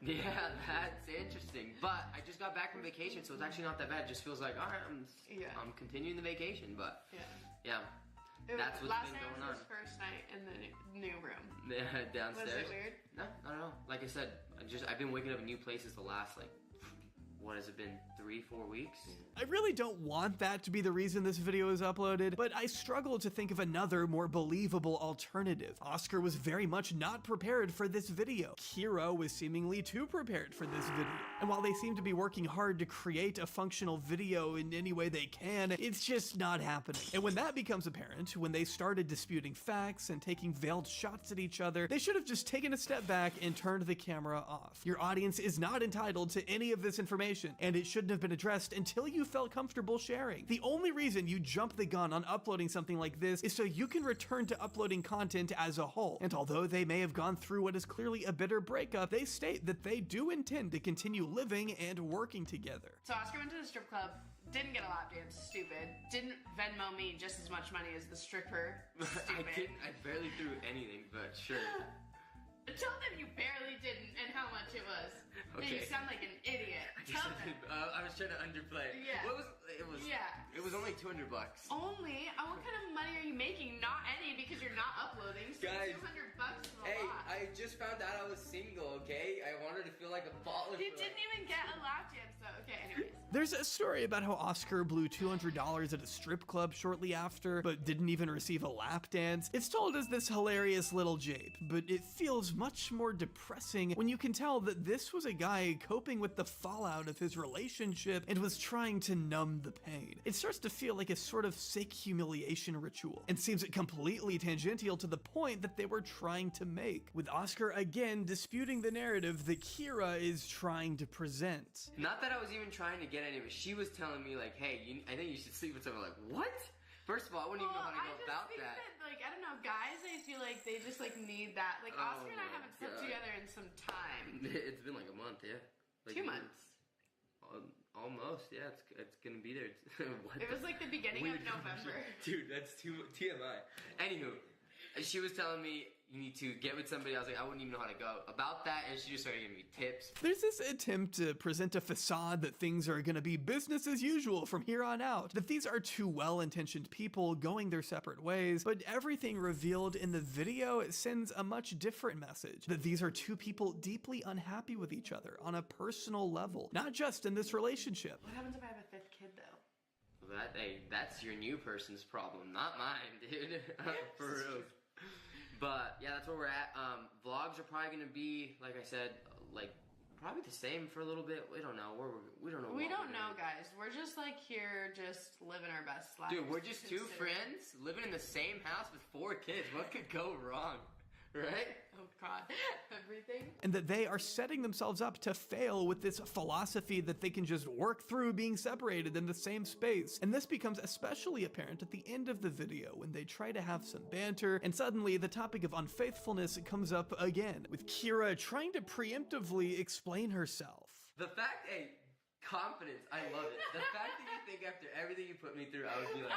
Yeah, that's interesting. But I just got back from vacation, so it's actually not that bad. It just feels like, all right, I'm continuing the vacation, but yeah. That's what's last been night going on. was his first night in the new room. Yeah, downstairs. Was it weird? No, not at all. Like I said, I've been waking up in new places the last, like, what has it been, 3-4 weeks? I really don't want that to be the reason this video is uploaded, but I struggle to think of another more believable alternative. Oscar was very much not prepared for this video. Kira was seemingly too prepared for this video. And while they seem to be working hard to create a functional video in any way they can, it's just not happening. And when that becomes apparent, when they started disputing facts and taking veiled shots at each other, they should have just taken a step back and turned the camera off. Your audience is not entitled to any of this information, and it shouldn't have been addressed until you felt comfortable sharing. The only reason you jump the gun on uploading something like this is so you can return to uploading content as a whole. And although they may have gone through what is clearly a bitter breakup, they state that they do intend to continue living and working together. So Oscar went to the strip club, didn't get a lap dance, stupid. Didn't Venmo me just as much money as the stripper, stupid. I barely threw anything, but sure. Tell them you barely didn't and how much it was. Okay. You sound like an idiot. Tell them. I was trying to underplay. Yeah. It was only $200. Only? What kind of money are you making? Not any, because you're not uploading. So Guys, $200 is a lot. I just found out I was single, okay? I wanted to feel like a baller. You didn't even get a lap dance though. Okay, anyways. There's a story about how Oscar blew $200 at a strip club shortly after, but didn't even receive a lap dance. It's told as this hilarious little jape, but it feels much more depressing when you can tell that this was a guy coping with the fallout of his relationship and was trying to numb the pain. It starts to feel like a sort of sick humiliation ritual, and seems completely tangential to the point that they were trying to make, with Oscar again disputing the narrative that Kira is trying to present. Not that I was even trying to get any of it. She was telling me like, hey, I think you should sleep with someone. Like, what? First of all, I wouldn't even know how to go about that. Like, I don't know, guys, I feel like they just like need that. Like, Oscar and I haven't slept together in some time. It's been like a month, yeah. Like 2 months. Almost, yeah. It's gonna be there. It was like the beginning of November. Dude, that's too TMI. Anywho, she was telling me you need to get with somebody. I was like, I wouldn't even know how to go about that, and she just started giving me tips. There's this attempt to present a facade that things are gonna be business as usual from here on out, that these are two well-intentioned people going their separate ways, but everything revealed in the video sends a much different message, that these are two people deeply unhappy with each other on a personal level, not just in this relationship. What happens if I have a 5th kid though? That's your new person's problem, not mine, dude. For real. But yeah, that's where we're at. Vlogs are probably gonna be, like I said, like probably the same for a little bit. We don't know. We don't know. We don't know, guys. We're just like here, just living our best lives. Dude, we're just two friends living in the same house with 4 kids. What could go wrong? Right? Oh God, everything. And that they are setting themselves up to fail with this philosophy that they can just work through being separated in the same space. And this becomes especially apparent at the end of the video when they try to have some banter, and suddenly the topic of unfaithfulness comes up again, with Kira trying to preemptively explain herself. The fact, confidence, I love it. The fact that you think after everything you put me through, I would be like...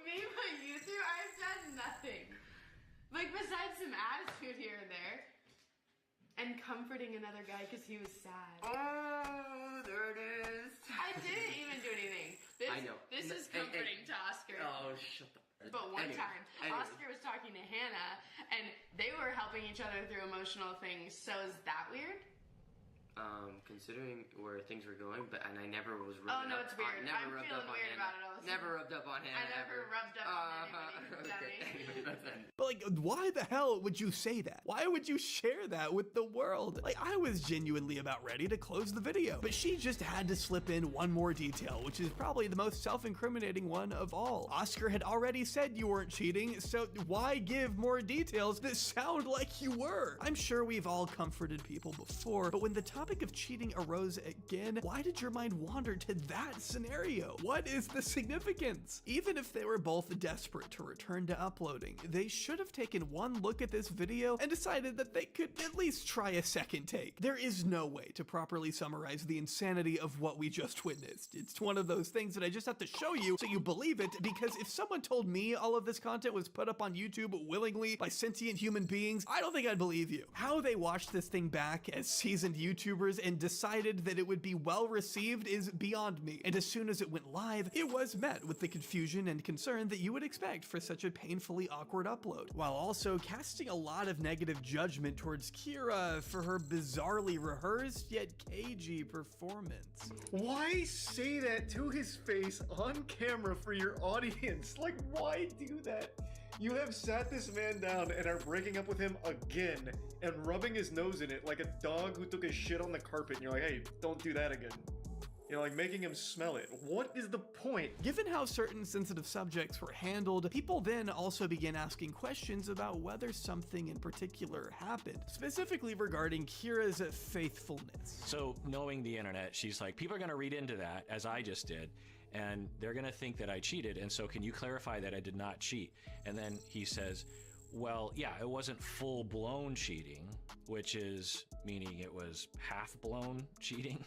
Me put you through? I've done nothing. Like, besides some attitude here and there. And comforting another guy because he was sad. Oh, there it is. I didn't even do anything. I know. This is comforting to Oscar. Oh, shut the... But one time, Oscar was talking to Hannah, and they were helping each other through emotional things. So is that weird? Considering where things were going, and I never was rubbed up. Oh no, it's weird. I'm feeling weird about it all the time. Never rubbed up on Hannah. I never rubbed up on anybody. But like, why the hell would you say that? Why would you share that with the world? Like, I was genuinely about ready to close the video, but she just had to slip in one more detail, which is probably the most self-incriminating one of all. Oscar had already said you weren't cheating, so why give more details that sound like you were? I'm sure we've all comforted people before, but when the topic of cheating cheating arose again, why did your mind wander to that scenario? What is the significance? Even if they were both desperate to return to uploading, they should have taken one look at this video and decided that they could at least try a second take. There is no way to properly summarize the insanity of what we just witnessed. It's one of those things that I just have to show you so you believe it, because if someone told me all of this content was put up on YouTube willingly by sentient human beings, I don't think I'd believe you. How they watched this thing back as seasoned YouTubers and decided that it would be well received is beyond me. And as soon as it went live, it was met with the confusion and concern that you would expect for such a painfully awkward upload, while also casting a lot of negative judgment towards Kira for her bizarrely rehearsed yet cagey performance. Why say that to his face on camera for your audience? Like, why do that? You have sat this man down and are breaking up with him again and rubbing his nose in it like a dog who took a shit on the carpet, and you're like, hey, don't do that again. You know, like making him smell it. What is the point? Given how certain sensitive subjects were handled, people then also began asking questions about whether something in particular happened, specifically regarding Kira's faithfulness. So knowing the internet, she's like, people are gonna read into that, as I just did, and they're gonna think that I cheated, and so can you clarify that I did not cheat? And then he says, well, yeah, it wasn't full-blown cheating, which is meaning it was half-blown cheating,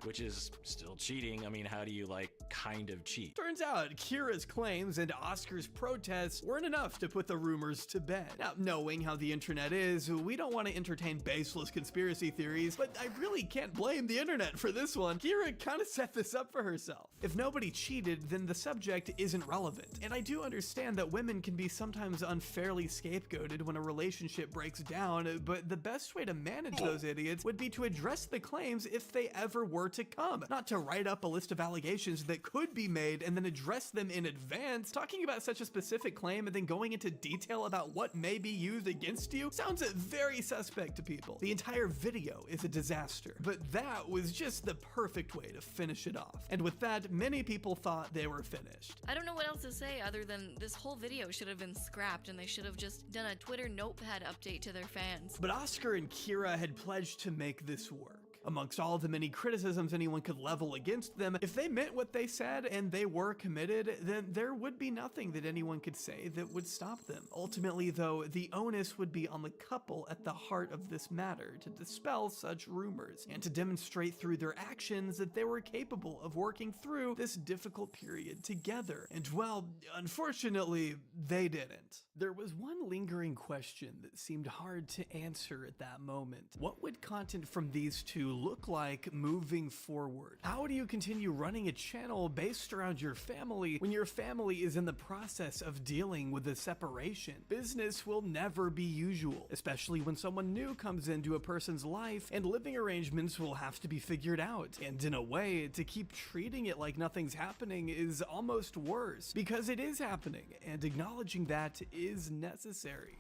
which is still cheating. I mean, how do you, like, kind of cheat? Turns out Kira's claims and Oscar's protests weren't enough to put the rumors to bed. Now, knowing how the internet is, we don't want to entertain baseless conspiracy theories, but I really can't blame the internet for this one. Kira kind of set this up for herself. If nobody cheated, then the subject isn't relevant. And I do understand that women can be sometimes unfairly scapegoated when a relationship breaks down, but the best way to manage those idiots would be to address the claims if they ever were to come, not to write up a list of allegations that could be made and then address them in advance. Talking about such a specific claim and then going into detail about what may be used against you sounds very suspect to people. The entire video is a disaster, but that was just the perfect way to finish it off. And with that, many people thought they were finished. I don't know what else to say other than this whole video should have been scrapped and they should have just done a Twitter notepad update to their fans. But Oscar and Kira had pledged to make this work. Amongst all the many criticisms anyone could level against them, if they meant what they said and they were committed, then there would be nothing that anyone could say that would stop them. Ultimately, though, the onus would be on the couple at the heart of this matter to dispel such rumors and to demonstrate through their actions that they were capable of working through this difficult period together. And well, unfortunately, they didn't. There was one lingering question that seemed hard to answer at that moment. What would content from these two look like moving forward? How do you continue running a channel based around your family when your family is in the process of dealing with a separation? Business will never be usual, especially when someone new comes into a person's life, and living arrangements will have to be figured out. And in a way, to keep treating it like nothing's happening is almost worse, because it is happening, and acknowledging that is necessary.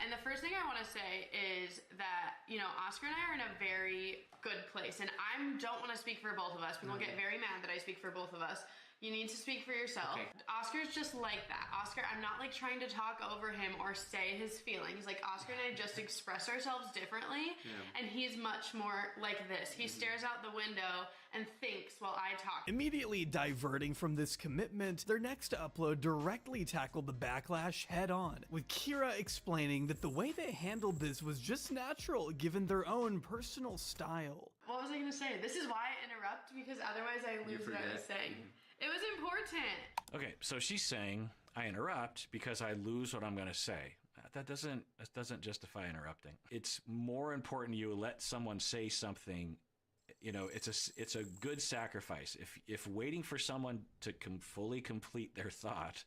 And the first thing I want to say is that, you know, Oscar and I are in a very good place, and I don't want to speak for both of us. People get very mad that I speak for both of us. You need to speak for yourself. Okay. Oscar's just like that. Oscar, I'm not like trying to talk over him or say his feelings. Like, Oscar and I just express ourselves differently, and he's much more like this. He stares out the window and thinks while I talk. Immediately diverting from this commitment, their next upload directly tackled the backlash head on, with Kira explaining that the way they handled this was just natural given their own personal style. What was I going to say? This is why I interrupt, because otherwise I lose what I was saying. It was important. Okay, so she's saying, I interrupt because I lose what I'm going to say. That doesn't justify interrupting. It's more important you let someone say something. You know, it's a good sacrifice. If waiting for someone to fully complete their thought,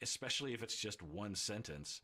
especially if it's just one sentence,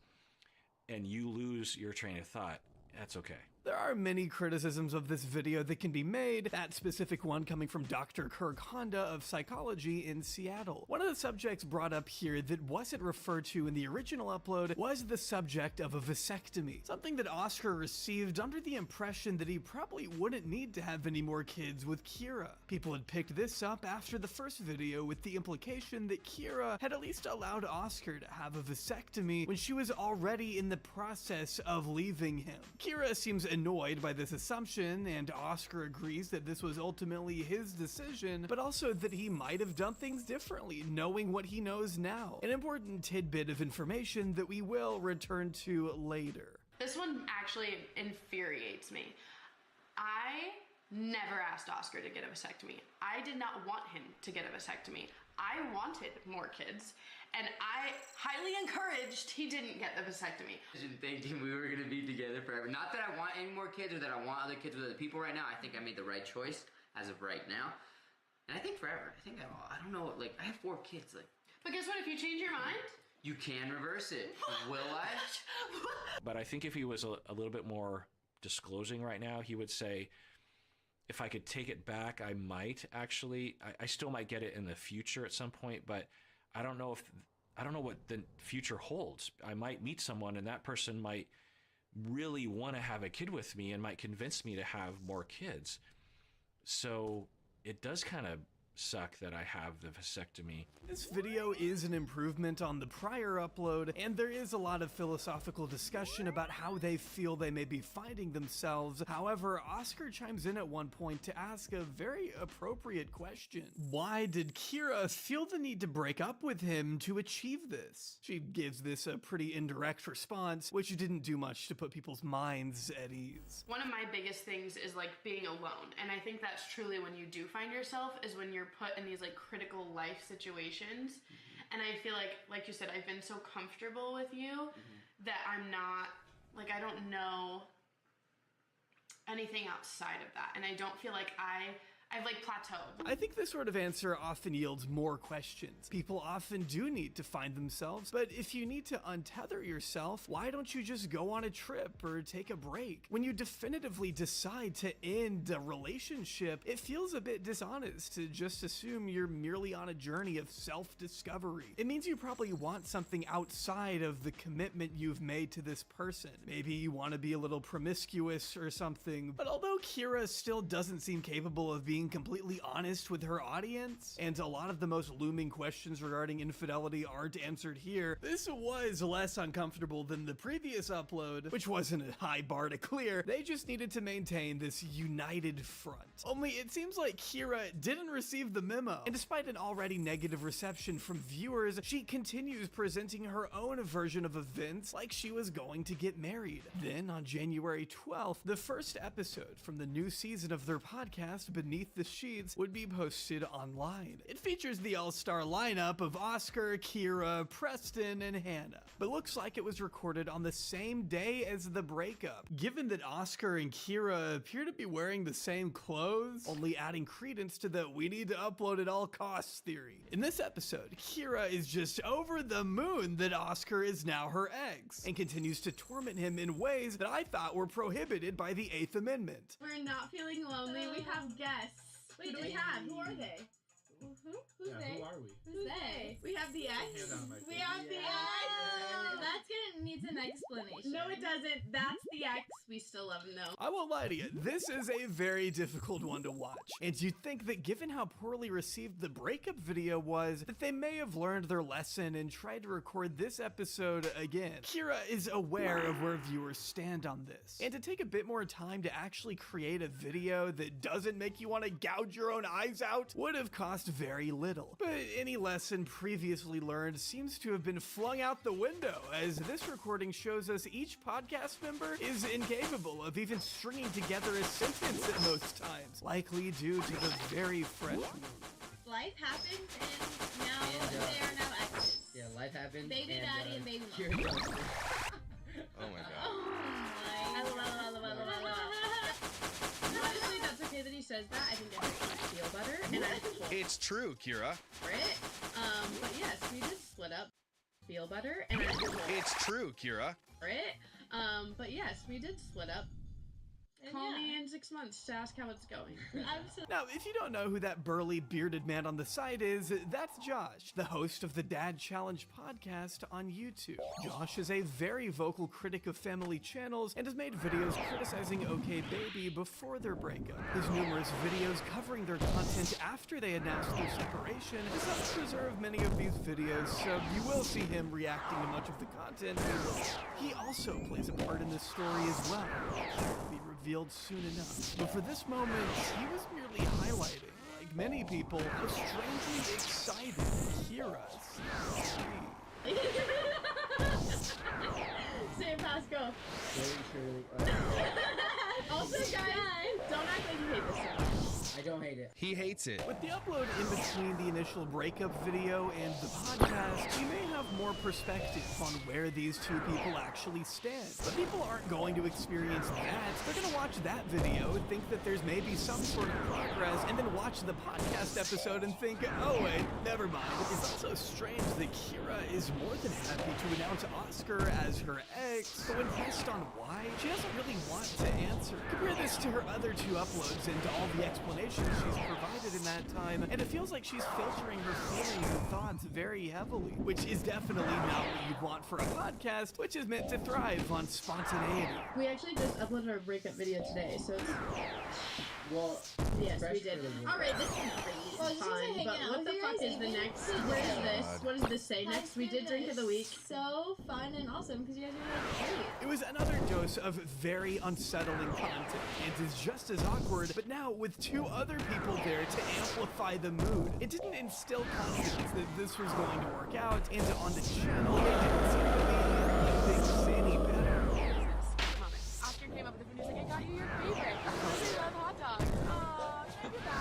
and you lose your train of thought, that's okay. There are many criticisms of this video that can be made, that specific one coming from Dr. Kirk Honda of Psychology in Seattle. One of the subjects brought up here that wasn't referred to in the original upload was the subject of a vasectomy, something that Oscar received under the impression that he probably wouldn't need to have any more kids with Kira. People had picked this up after the first video with the implication that Kira had at least allowed Oscar to have a vasectomy when she was already in the process of leaving him. Kira seems annoyed by this assumption, and Oscar agrees that this was ultimately his decision, but also that he might have done things differently, knowing what he knows now. An important tidbit of information that we will return to later. This one actually infuriates me. I never asked Oscar to get a vasectomy. I did not want him to get a vasectomy. I wanted more kids, and I highly encouraged he didn't get the vasectomy. Thinking we were gonna be together forever. Not that I want any more kids or that I want other kids with other people right now. I think I made the right choice as of right now. And I think forever. I don't know, like, I have 4 kids, like. But guess what, if you change your mind? You can reverse it. Will I? But I think if he was a little bit more disclosing right now, he would say, if I could take it back, I might actually. I still might get it in the future at some point, but I don't know what the future holds. I might meet someone and that person might really want to have a kid with me and might convince me to have more kids. So it does kind of suck that I have the vasectomy. This video is an improvement on the prior upload, and there is a lot of philosophical discussion about how they feel they may be finding themselves. However, Oscar chimes in at one point to ask a very appropriate question. Why did Kira feel the need to break up with him to achieve this? She gives this a pretty indirect response, which didn't do much to put people's minds at ease. One of my biggest things is like being alone, and I think that's truly when you do find yourself is when you're put in these like critical life situations. And I feel like you said, I've been so comfortable with you that I'm not, like, I don't know anything outside of that, and I don't feel like I've like plateaued. I think this sort of answer often yields more questions. People often do need to find themselves, but if you need to untether yourself, why don't you just go on a trip or take a break? When you definitively decide to end a relationship, it feels a bit dishonest to just assume you're merely on a journey of self-discovery. It means you probably want something outside of the commitment you've made to this person. Maybe you want to be a little promiscuous or something, but although Kira still doesn't seem capable of being completely honest with her audience, and a lot of the most looming questions regarding infidelity aren't answered here, this was less uncomfortable than the previous upload, which wasn't a high bar to clear. They just needed to maintain this united front. Only it seems like Kira didn't receive the memo, and despite an already negative reception from viewers, she continues presenting her own version of events like she was going to get married. Then on January 12th, the first episode from the new season of their podcast, Beneath the Sheets, would be posted online. It features the all-star lineup of Oscar, Kira, Preston, and Hannah, but looks like it was recorded on the same day as the breakup. Given that Oscar and Kira appear to be wearing the same clothes, only adding credence to the "we need to upload at all costs" theory. In this episode, Kira is just over the moon that Oscar is now her ex, and continues to torment him in ways that I thought were prohibited by the 8th Amendment. We're not feeling lonely. We have guests. Wait, who do we have? Who are they? Who's they? Who are we? Who's they? We have the ex. We have the ex. That's gonna need an explanation. No, it doesn't. That's the ex. We still love him though. I won't lie to you, this is a very difficult one to watch. And you'd think that given how poorly received the breakup video was, that they may have learned their lesson and tried to record this episode again. Kira is aware of where viewers stand on this. And to take a bit more time to actually create a video that doesn't make you want to gouge your own eyes out would have cost very little. But any lesson previously learned seems to have been flung out the window, as this recording shows us each podcast member is incapable of even stringing together a sentence at most times, likely due to the very fresh mood. Life happened, and now they are now exes. Yeah, life happened. Baby daddy and baby mom. Kira ghosted. Oh my god. Oh my. I love. Honestly, that's okay that he says that. I think it makes me feel better, and I'm cool It's true, Kira. for it. But yes, we did split up. Feel better, and I'm cool It's true, Kira. for it. But yes, we did split up. Call me in 6 months to ask how it's going. Now, if you don't know who that burly bearded man on the side is, that's Josh, the host of the Dad Challenge podcast on YouTube. Josh is a very vocal critic of family channels and has made videos criticizing OK Baby before their breakup. His numerous videos covering their content after they announced their separation has helped preserve many of these videos, so you will see him reacting to much of the content. He also plays a part in this story as well. We'll be revealed soon enough. But for this moment, he was merely highlighting, like many people, how strangely excited Kira seems to be. Say it fast, go. Very truly. Also, guys, don't act like you hate this song. I don't hate it. He hates it. With the upload in between the initial breakup video and the podcast, we may have more perspective on where these two people actually stand. But people aren't going to experience that. They're going to watch that video, think that there's maybe some sort of progress, and then watch the podcast episode and think, oh wait, never mind. It's also strange that Kira is more than happy to announce Oscar as her ex, but when pressed on why, she doesn't really want to answer. Compare this to her other two uploads and all the explanations she's provided in that time, and it feels like she's filtering her feelings and thoughts very heavily, which is definitely not what you'd want for a podcast, which is meant to thrive on spontaneity. We actually just uploaded our breakup video today, so it's... Well, Yes, we did. Alright, this is great. Well, just Fine, but what the fuck is the next? What is this? What does this say next? We did drink of the week. So fun and awesome because you guys are like great. It was another dose of very unsettling content. It is just as awkward, but now with two other people there to amplify the mood. It didn't instill confidence that this was going to work out, and on the channel, it didn't seem to be things any better. Oscar came up with the food. He's like, I got you your favorite. I love hot dogs. Oh, can I do that?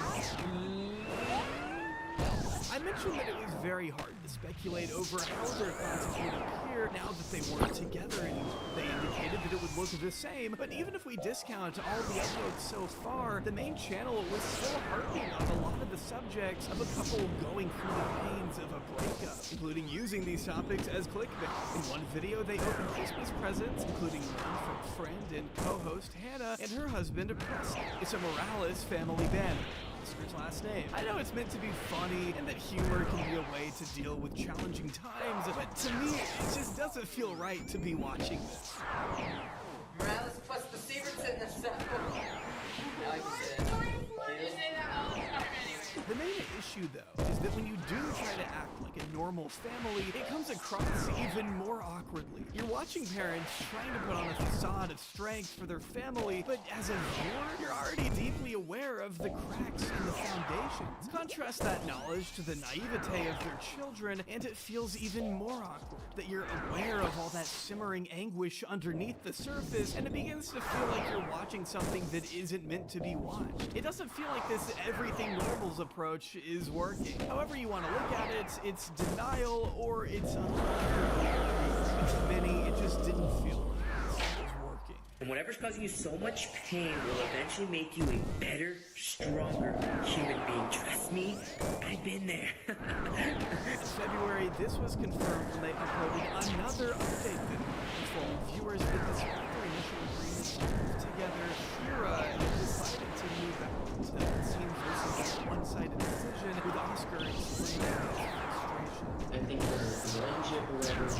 I mentioned that it was very hard to speculate over how their thoughts would appear now that they weren't together anymore. They indicated that it would look the same, but even if we discount all the uploads so far, the main channel was still harping on a lot of the subjects of a couple going through the pains of a breakup, including using these topics as clickbait. In one video, they opened Christmas presents, including one from friend and co-host Hannah and her husband Preston. It's a Morales family banner. Oscar's last name. I know it's meant to be funny and that humor can be a way to deal with challenging times, but to me, it just doesn't feel right to be watching this. Morales plus the secrets in this stuff. I like to say that. The main issue, though, is that when you do try to act like a normal family, it comes across even more awkwardly. You're watching parents trying to put on a facade of strength for their family, but as a viewer, you're already deeply aware of the cracks in the foundations. Contrast that knowledge to the naivete of their children, and it feels even more awkward that you're aware of all that simmering anguish underneath the surface, and it begins to feel like you're watching something that isn't meant to be watched. It doesn't feel like this everything normal's approach is working. However you want to look at it, it's denial or it's uncomfortable. To many, it just didn't feel like it was working. And whatever's causing you so much pain will eventually make you a better, stronger human being. Trust me, I've been there. In February, this was confirmed when they uploaded another update video, informing viewers that despite their initial agreement to move together, Kira decided to move out. It seems this is a one-sided decision, with Oscar explaining his frustration. I think for the relationship or whatever, it's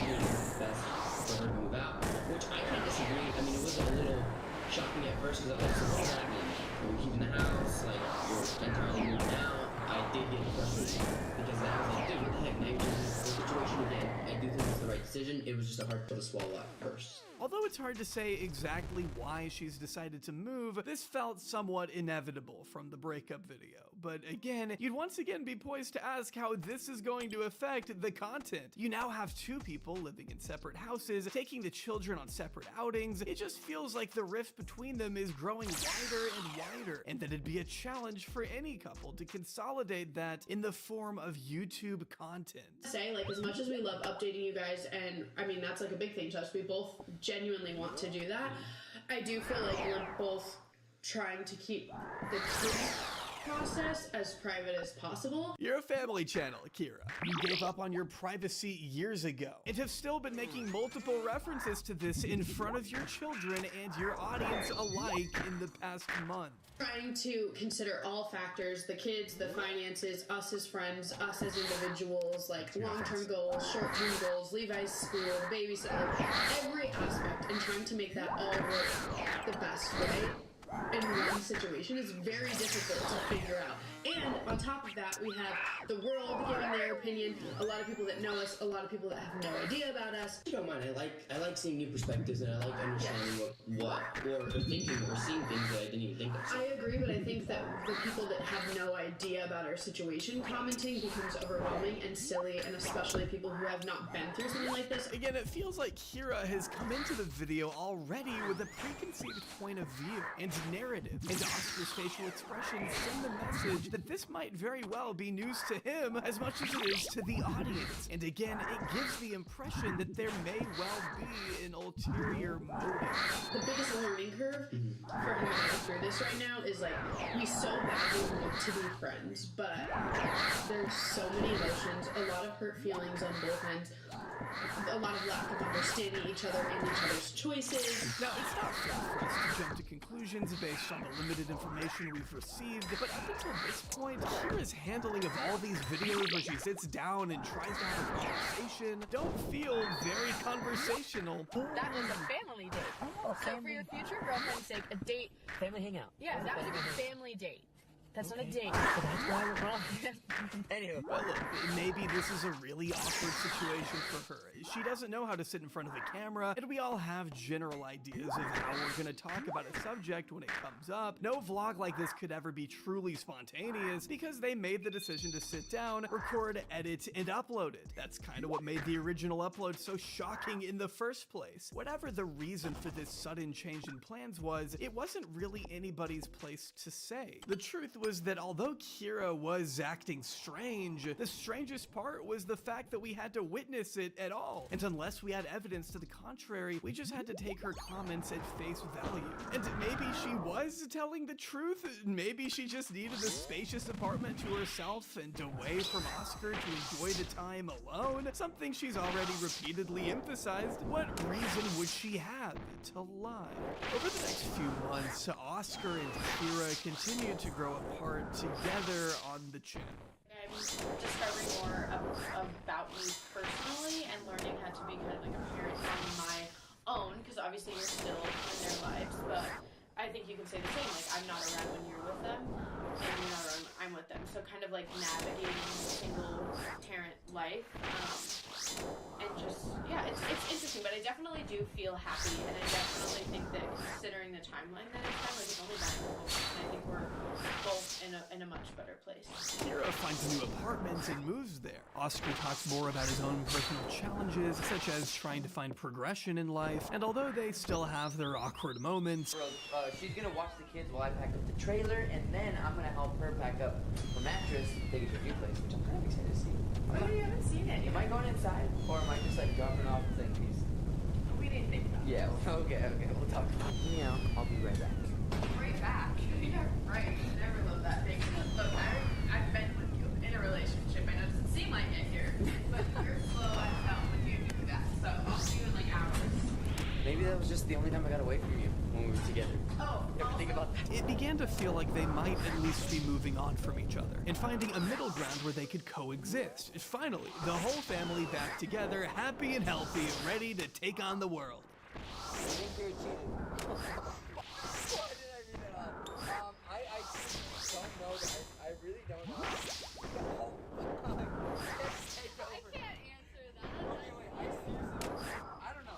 best for her to move out, which I can't disagree. I mean, it was a little shocking at first because I was like, so what's happening? Are we keeping the house? Like, you're entirely moving out? I did get frustrated because I was like, dude, what the heck? Now you're in this situation again. I do think it's the right decision. It was just a hard pill to swallow at first. Although it's hard to say exactly why she's decided to move, this felt somewhat inevitable from the breakup video. But again, you'd once again be poised to ask how this is going to affect the content. You now have two people living in separate houses, taking the children on separate outings. It just feels like the rift between them is growing wider and wider, and that it'd be a challenge for any couple to consolidate that in the form of YouTube content. Say, like, as much as we love updating you guys, and I mean, that's like a big thing to us, we both genuinely want to do that. I do feel like we're both trying to keep the process as private as possible. You're a family channel, Kira. You gave up on your privacy years ago and have still been making multiple references to this in front of your children and your audience alike in the past month. Trying to consider all factors, the kids, the finances, us as friends, us as individuals, like long-term goals, short-term goals, Levi's school, babysitter, every aspect, and trying to make that all work the best way. in one situation is very difficult to figure out. And on top of that, we have the world giving their opinion, a lot of people that know us, a lot of people that have no idea about us. I don't mind. I like seeing new perspectives, and I like understanding what or thinking or seeing things that I didn't even think of. I agree, but I think that the people that have no idea about our situation commenting becomes overwhelming and silly, and especially people who have not been through something like this. Again, it feels like Kira has come into the video already with a preconceived point of view and narrative, and Oscar's facial expressions send the message that this might very well be news to him as much as it is to the audience. And again, it gives the impression that there may well be an ulterior motive. The biggest learning curve for him going through this right now is like, we so badly want to be friends, but there's so many emotions, a lot of hurt feelings on both ends, a lot of lack of understanding each other and each other's choices. Now, it's not fair for us to jump to conclusions based on the limited information we've received, but up until this point, Kira's handling of all these videos where she sits down and tries to have a conversation don't feel very conversational. That was a family date. So for your future girlfriend's sake, a date. Family hangout. Yeah, that was a family date. That's not a date. So that's why we're wrong. Anyway. Well, look, maybe this is a really awkward situation for her. She doesn't know how to sit in front of a camera, and we all have general ideas of how we're gonna talk about a subject when it comes up. No vlog like this could ever be truly spontaneous because they made the decision to sit down, record, edit, and upload it. That's kind of what made the original upload so shocking in the first place. Whatever the reason for this sudden change in plans was, it wasn't really anybody's place to say. The truth was that although Kira was acting strange, the strangest part was the fact that we had to witness it at all. And unless we had evidence to the contrary, we just had to take her comments at face value. And maybe she was telling the truth. Maybe she just needed a spacious apartment to herself and away from Oscar to enjoy the time alone. Something she's already repeatedly emphasized. What reason would she have to lie? Over the next few months, Oscar and Kira continued to grow apart together on the channel. I'm discovering more about me personally and learning how to be kind of like a parent on my own, because obviously you're still in their lives, but I think you can say the same, like I'm not around when you're with them, and you're not around when I'm with them, so kind of like navigating single parent life, and just, yeah, it's interesting, but I definitely do feel happy, and I definitely think that considering the timeline that it's been, like it's only been a couple weeks, and I think we're both in a much better place. Kira finds a new apartment and moves there. Oscar talks more about his own personal challenges, such as trying to find progression in life, and although they still have their awkward moments, she's gonna watch the kids while I pack up the trailer, and then I'm gonna help her pack up her mattress, take it to a new place, which I'm kind of excited to see. Oh, you haven't seen it. Am I going inside, or am I just like dropping off things? We didn't think about it. Yeah, okay, we'll talk. Yeah, I'll be right back. Right back. Yeah, right. You never love that thing. Look, I've been with you in a relationship. I know it doesn't seem like it here, but you're slow as hell when you do that. So I'll see you in like hours. Maybe that was just the only time I got away from you when we were together. Oh, you ever think about that? it began to feel like they might at least be moving on from each other and finding a middle ground where they could coexist. Finally, the whole family back together, happy and healthy, ready to take on the world. I think you're cheating. Why did I read that off? I don't know, guys. I really don't know. Oh my God. I can't answer that. I seriously, I don't know.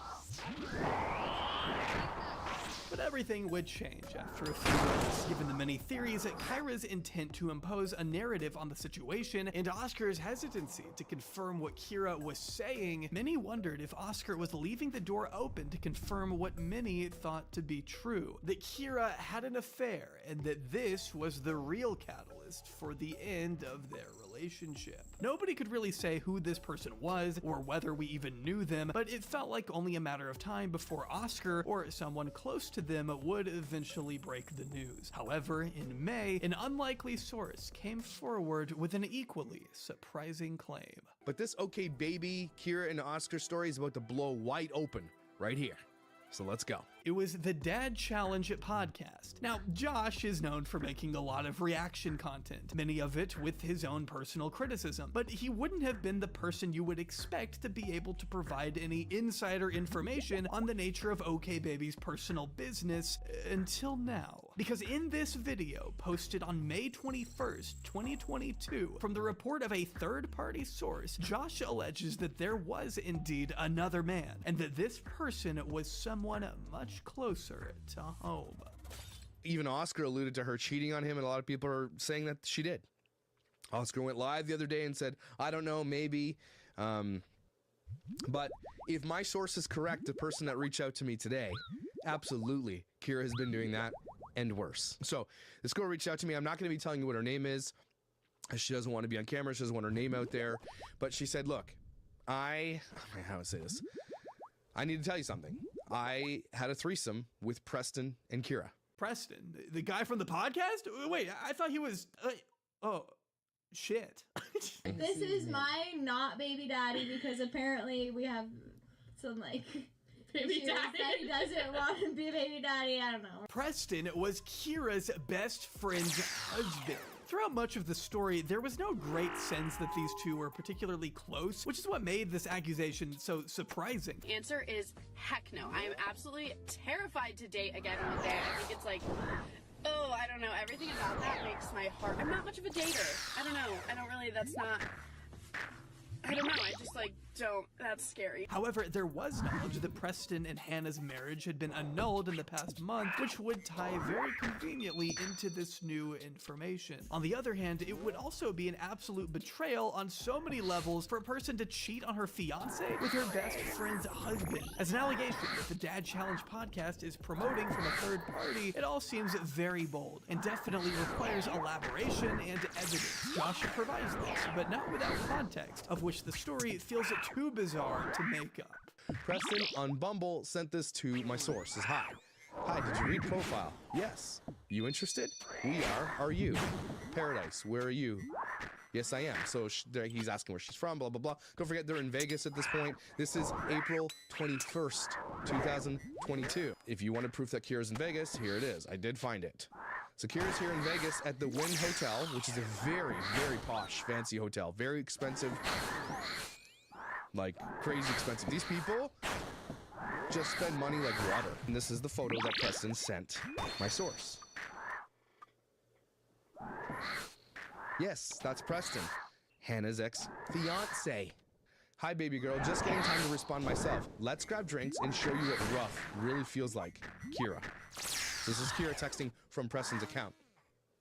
But everything would change after a few months, given the many theories that Kyra's intent to impose a narrative on the situation and Oscar's hesitancy to confirm what Kira was saying. Many wondered if Oscar was leaving the door open to confirm what many thought to be true, that Kira had an affair and that this was the real catalyst for the end of their relationship. Nobody could really say who this person was or whether we even knew them, but it felt like only a matter of time before Oscar or someone close to them would eventually break the news. However, in May, an unlikely source came forward with an equally surprising claim. But this okay baby, Kira and Oscar story is about to blow wide open right here. So let's go. It was the Dad Challenge podcast. Now, Josh is known for making a lot of reaction content, many of it with his own personal criticism, but he wouldn't have been the person you would expect to be able to provide any insider information on the nature of OK Baby's personal business until now. Because in this video, posted on May 21st, 2022, from the report of a third-party source, Josh alleges that there was indeed another man, and that this person was someone much closer to home. Even Oscar alluded to her cheating on him, and a lot of people are saying that she did. Oscar went live the other day and said, I don't know, maybe. But if my source is correct, the person that reached out to me today, absolutely, Kira has been doing that and worse. So this girl reached out to me. I'm not going to be telling you what her name is. She doesn't want to be on camera. She doesn't want her name out there. But she said, look, how do I say this? I need to tell you something. I had a threesome with Preston and Kira. Preston? The guy from the podcast? Wait, I thought he was... oh, shit. This is my not baby daddy because apparently we have some, like... Baby daddy. He doesn't want to be a baby daddy, I don't know. Preston was Kira's best friend's husband. Throughout much of the story, there was no great sense that these two were particularly close, which is what made this accusation so surprising. Answer is heck no. I am absolutely terrified to date again one day. I think it's like, oh, I don't know. Everything about that makes my heart... I'm not much of a dater. I don't know. I don't really... I don't know. I just, like, don't... That's scary. However, there was knowledge that Preston and Hannah's marriage had been annulled in the past month, which would tie very conveniently into this new information. On the other hand, it would also be an absolute betrayal on so many levels for a person to cheat on her fiance with her best friend's husband. As an allegation that the Dad Challenge podcast is promoting from a third party, it all seems very bold and definitely requires elaboration and evidence. Josh provides this, but not without context, of which the story feels too bizarre to make up. Preston on Bumble sent this to my source. Says, hi. Hi, did you read profile? Yes. You interested? We are. Are you? Paradise, where are you? Yes, I am. So he's asking where she's from, blah, blah, blah. Don't forget, they're in Vegas at this point. This is April 21st, 2022. If you wanted proof that Kira's in Vegas, here it is. I did find it. So Kira's here in Vegas at the Wynn Hotel, which is a very, very posh, fancy hotel. Very expensive. Like, crazy expensive. These people just spend money like water. And this is the photo that Preston sent my source. Yes, that's Preston, Hannah's ex-fiance. Hi, baby girl. Just getting time to respond myself. Let's grab drinks and show you what rough really feels like. Kira. This is Kira texting from Preston's account.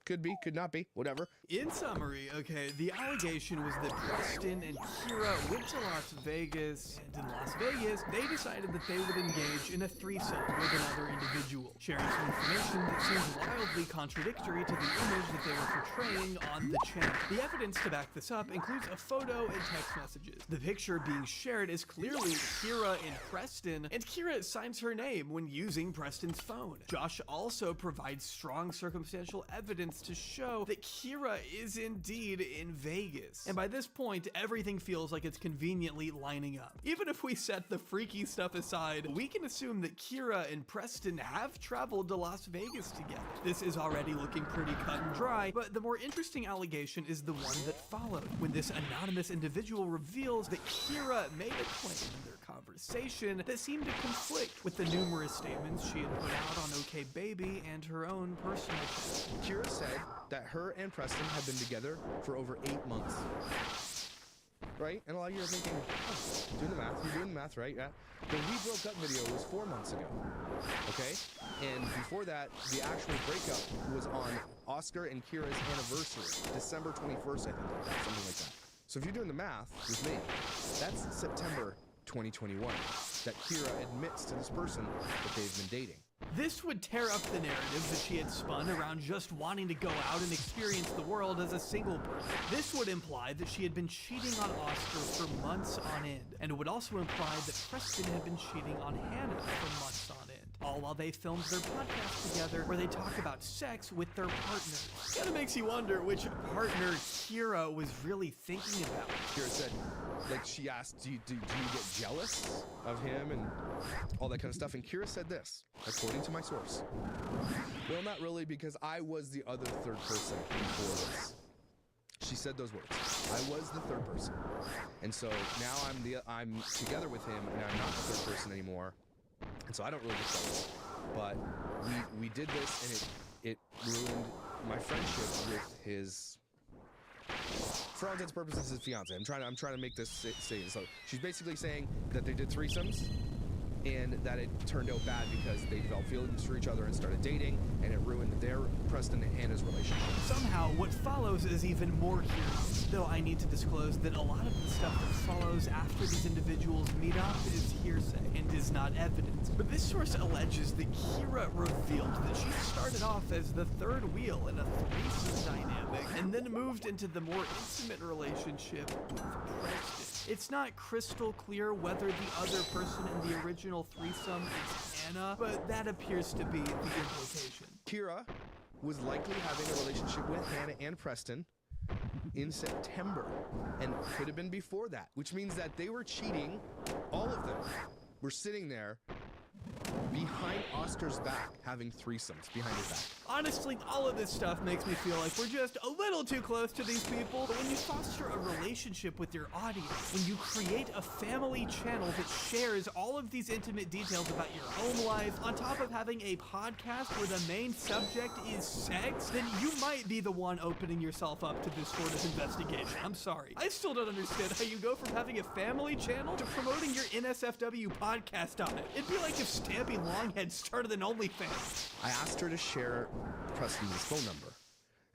Could be, could not be, whatever. In summary, okay, the allegation was that Preston and Kira went to Las Vegas, and in Las Vegas, they decided that they would engage in a threesome with another individual, sharing some information that seems wildly contradictory to the image that they were portraying on the channel. The evidence to back this up includes a photo and text messages. The picture being shared is clearly Kira and Preston, and Kira signs her name when using Preston's phone. Josh also provides strong circumstantial evidence to show that Kira is indeed in Vegas. And by this point, everything feels like it's conveniently lining up. Even if we set the freaky stuff aside, we can assume that Kira and Preston have traveled to Las Vegas together. This is already looking pretty cut and dry, but the more interesting allegation is the one that followed, when this anonymous individual reveals that Kira made a claim in their conversation that seemed to conflict with the numerous statements she had put out on OK Baby and her own personal channel. Kira said that her and Preston have been together for over 8 months. Right? And a lot of you are thinking, oh, doing the math, you're doing the math, right? Yeah. The We Broke Up video was 4 months ago. Okay? And before that, the actual breakup was on Oscar and Kira's anniversary, December 21st, I think, something like that. So if you're doing the math with me, that's September 2021 that Kira admits to this person that they've been dating. This would tear up the narrative that she had spun around just wanting to go out and experience the world as a single person. This would imply that she had been cheating on Oscar for months on end, and it would also imply that Preston had been cheating on Hannah for months on end. all while they filmed their podcast together where they talk about sex with their partners. Kinda makes you wonder which partner Kira was really thinking about. Kira said, like, she asked, do you get jealous of him and all that kind of stuff? And Kira said this, according to my source. Well, not really, because I was the other third person before this. She said those words. I was the third person. And so now I'm together with him and I'm not the third person anymore. And so I don't really get jealous. But we did this and it ruined my friendship with his, for all intents and purposes, his fiance. I'm trying to make this say. So she's basically saying that they did threesomes and that it turned out bad because they developed feelings for each other and started dating, and it ruined their, Preston and Hannah's relationship. Somehow, what follows is even more curious, though I need to disclose that a lot of the stuff that follows after these individuals meet up is hearsay and is not evidence. But this source alleges that Kira revealed that she started off as the third wheel in a threesome dynamic and then moved into the more intimate relationship with Preston. It's not crystal clear whether the other person in the original threesome is Hannah, but that appears to be the implication. Kira was likely having a relationship with Hannah and Preston in September, and could have been before that, which means that they were cheating. All of them were sitting there behind Oscar's back, having threesomes behind his back. Honestly, all of this stuff makes me feel like we're just a little too close to these people. But when you foster a relationship with your audience, when you create a family channel that shares all of these intimate details about your home life, on top of having a podcast where the main subject is sex, then you might be the one opening yourself up to this sort of investigation. I'm sorry. I still don't understand how you go from having a family channel to promoting your NSFW podcast on it. It'd be like if Stampy Longhead started an OnlyFans. I asked her to share Preston's phone number,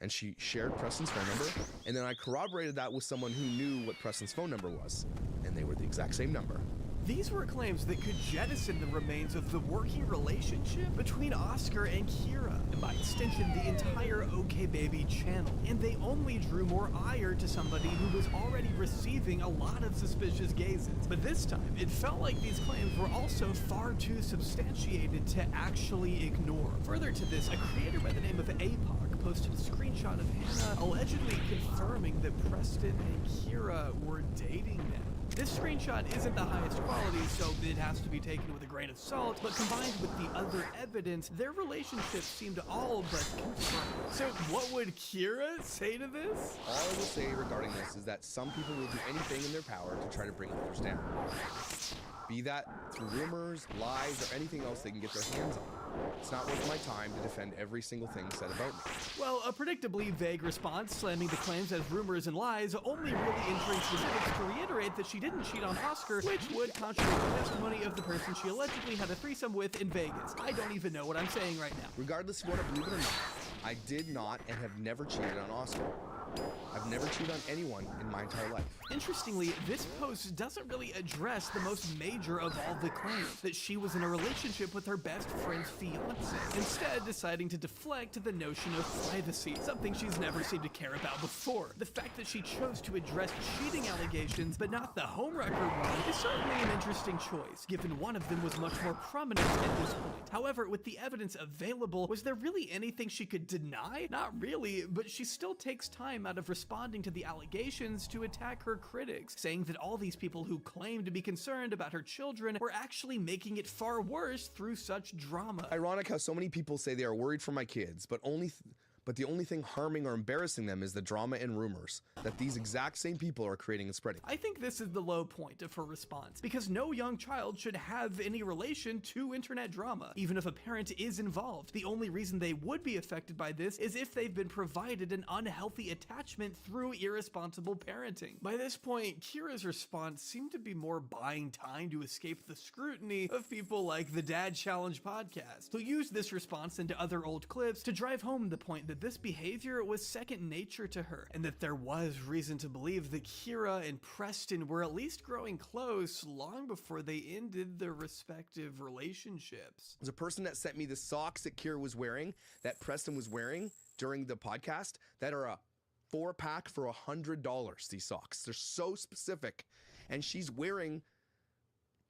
and she shared Preston's phone number, and then I corroborated that with someone who knew what Preston's phone number was, and they were the exact same number. These were claims that could jettison the remains of the working relationship between Oscar and Kira, and by extension the entire OK Baby channel, and they only drew more ire to somebody who was already receiving a lot of suspicious gazes. But this time, it felt like these claims were also far too substantiated to actually ignore. Further to this, a creator by the name of APOC posted a screenshot of Hannah allegedly confirming that Preston and Kira were dating now. This screenshot isn't the highest quality, so it has to be taken with a grain of salt, but combined with the other evidence, their relationship seemed all but confirmed. So what would Kira say to this? All I will say regarding this is that some people will do anything in their power to try to bring others down. Be that through rumors, lies, or anything else they can get their hands on. It's not worth my time to defend every single thing said about me. Well, a predictably vague response, slamming the claims as rumors and lies, only really entering specifics to reiterate that she didn't cheat on Oscar, which would contradict the testimony of the person she allegedly had a threesome with in Vegas. I don't even know what I'm saying right now. Regardless of what I believe it or not, I did not and have never cheated on Oscar. I've never cheated on anyone in my entire life. Interestingly, this post doesn't really address the most major of all the claims, that she was in a relationship with her best friend's fiance, instead deciding to deflect to the notion of privacy, something she's never seemed to care about before. The fact that she chose to address cheating allegations, but not the homewrecker one, is certainly an interesting choice, given one of them was much more prominent at this point. However, with the evidence available, was there really anything she could deny? Not really, but she still takes time out of responding to the allegations to attack her critics, saying that all these people who claim to be concerned about her children were actually making it far worse through such drama. Ironic how so many people say they are worried for my kids, but the only thing harming or embarrassing them is the drama and rumors that these exact same people are creating and spreading. I think this is the low point of her response, because no young child should have any relation to internet drama, even if a parent is involved. The only reason they would be affected by this is if they've been provided an unhealthy attachment through irresponsible parenting. By this point, Kira's response seemed to be more buying time to escape the scrutiny of people like the Dad Challenge podcast, who used this response into other old clips to drive home the point that this behavior was second nature to her, and that there was reason to believe that Kira and Preston were at least growing close long before they ended their respective relationships. There's a person that sent me the socks that Kira was wearing, that Preston was wearing during the podcast, that are a 4-pack for $100, these socks. They're so specific. And she's wearing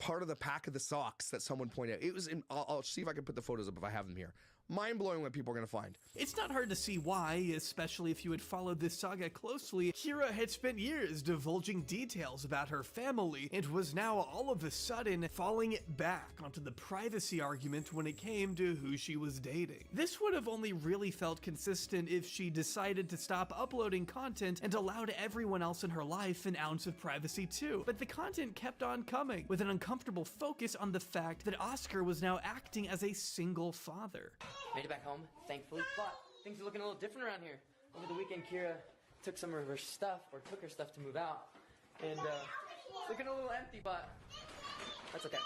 part of the pack of the socks that someone pointed out. It was in, I'll see if I can put the photos up if I have them here. Mind-blowing what people are going to find. It's not hard to see why, especially if you had followed this saga closely. Kira had spent years divulging details about her family and was now all of a sudden falling back onto the privacy argument when it came to who she was dating. This would have only really felt consistent if she decided to stop uploading content and allowed everyone else in her life an ounce of privacy too. But the content kept on coming, with an uncomfortable focus on the fact that Oscar was now acting as a single father. Made it back home, thankfully, but things are looking a little different around here. Over the weekend, Kira took some of her stuff, or took her stuff to move out, and it's looking a little empty, but that's okay.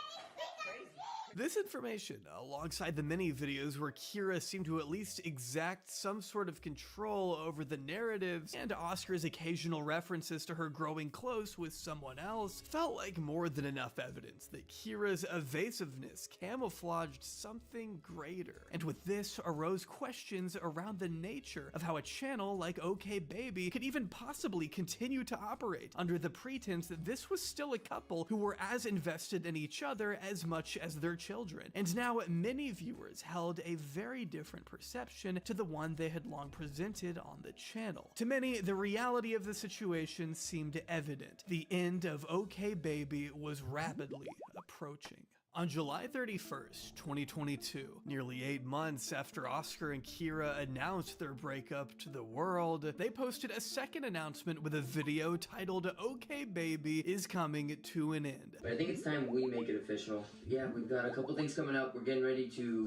This information, alongside the many videos where Kira seemed to at least exact some sort of control over the narratives, and Oscar's occasional references to her growing close with someone else, felt like more than enough evidence that Kira's evasiveness camouflaged something greater. And with this arose questions around the nature of how a channel like OK Baby could even possibly continue to operate under the pretense that this was still a couple who were as invested in each other as much as their children. And now many viewers held a very different perception to the one they had long presented on the channel. To many, the reality of the situation seemed evident. The end of OK Baby was rapidly approaching. On July 31st, 2022, nearly 8 months after Oscar and Kira announced their breakup to the world, they posted a second announcement with a video titled OK Baby is coming to an end. But I think it's time we make it official. Yeah, we've got a couple things coming up. We're getting ready to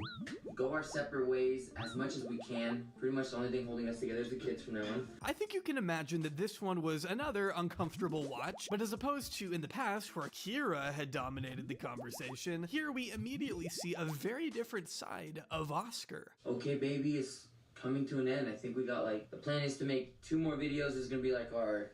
go our separate ways as much as we can. Pretty much the only thing holding us together is the kids from now on. I think you can imagine that this one was another uncomfortable watch, but as opposed to in the past where Kira had dominated the conversation, here we immediately see a very different side of Oscar. OK Baby is coming to an end. I think we got the plan is to make 2 more videos. This is gonna be like our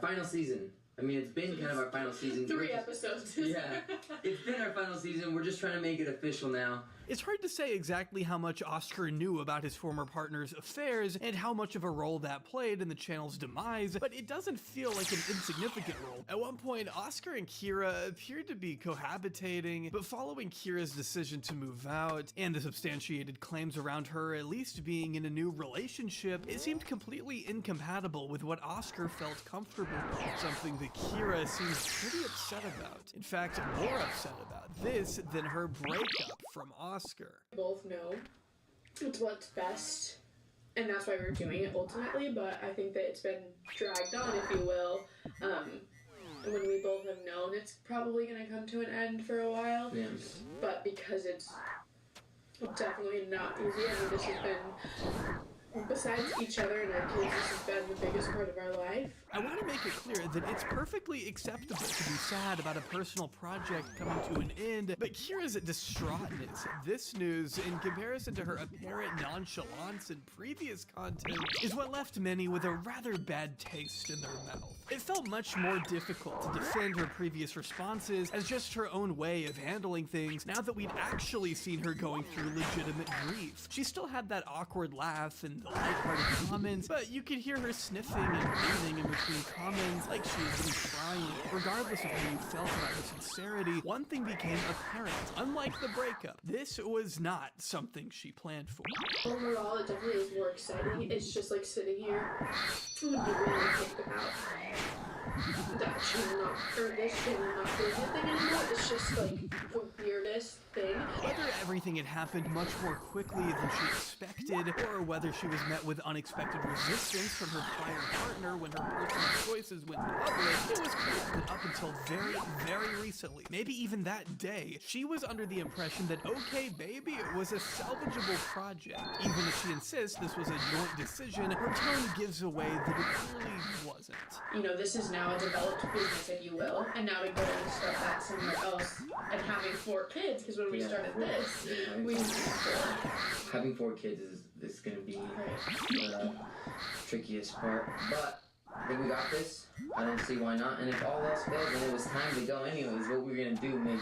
final season. I mean, it's been kind of our final season. 3 episodes. Yeah, it's been our final season. We're just trying to make it official now. It's hard to say exactly how much Oscar knew about his former partner's affairs and how much of a role that played in the channel's demise, but it doesn't feel like an insignificant role. At one point, Oscar and Kira appeared to be cohabitating, but following Kira's decision to move out and the substantiated claims around her at least being in a new relationship, it seemed completely incompatible with what Oscar felt comfortable with, something that Kira seems pretty upset about. In fact, more upset about this than her breakup from Oscar. We both know it's what's best, and that's why we're doing it ultimately, but I think that it's been dragged on, if you will, when we both have known it's probably going to come to an end for a while, but because it's definitely not easy. I mean, this has been, besides each other and our kids, this has been the biggest part of our life. I want to make it clear that it's perfectly acceptable to be sad about a personal project coming to an end, but Kira's distraughtness at this news, in comparison to her apparent nonchalance in previous content, is what left many with a rather bad taste in their mouth. It felt much more difficult to defend her previous responses as just her own way of handling things now that we'd actually seen her going through legitimate grief. She still had that awkward laugh and the lighthearted comments, but you could hear her sniffing and breathing in between comments like she was really trying. Regardless of how you felt about her sincerity, one thing became apparent. Unlike the breakup, this was not something she planned for. Overall, it definitely is more exciting. It's just like sitting here and you really think about that she will not, or this she will not do anything anymore. It's just like the weirdest thing. Whether everything had happened much more quickly than she expected, or whether she was met with unexpected resistance from her prior partner when her personal choices went public, it was clear that up until very, very recently, maybe even that day, she was under the impression that OK Baby was a salvageable project. Even if she insists this was a joint decision, her tone gives away that it clearly wasn't. You know, this is now a developed business, if you will, and now to go and start that somewhere else and having 4 kids, because when we started this, we didn't have 4. Having 4 kids is going to be the trickiest part, but I think we got this. I don't see why not. And if all else failed, then it was time to go anyways. What we're gonna do, make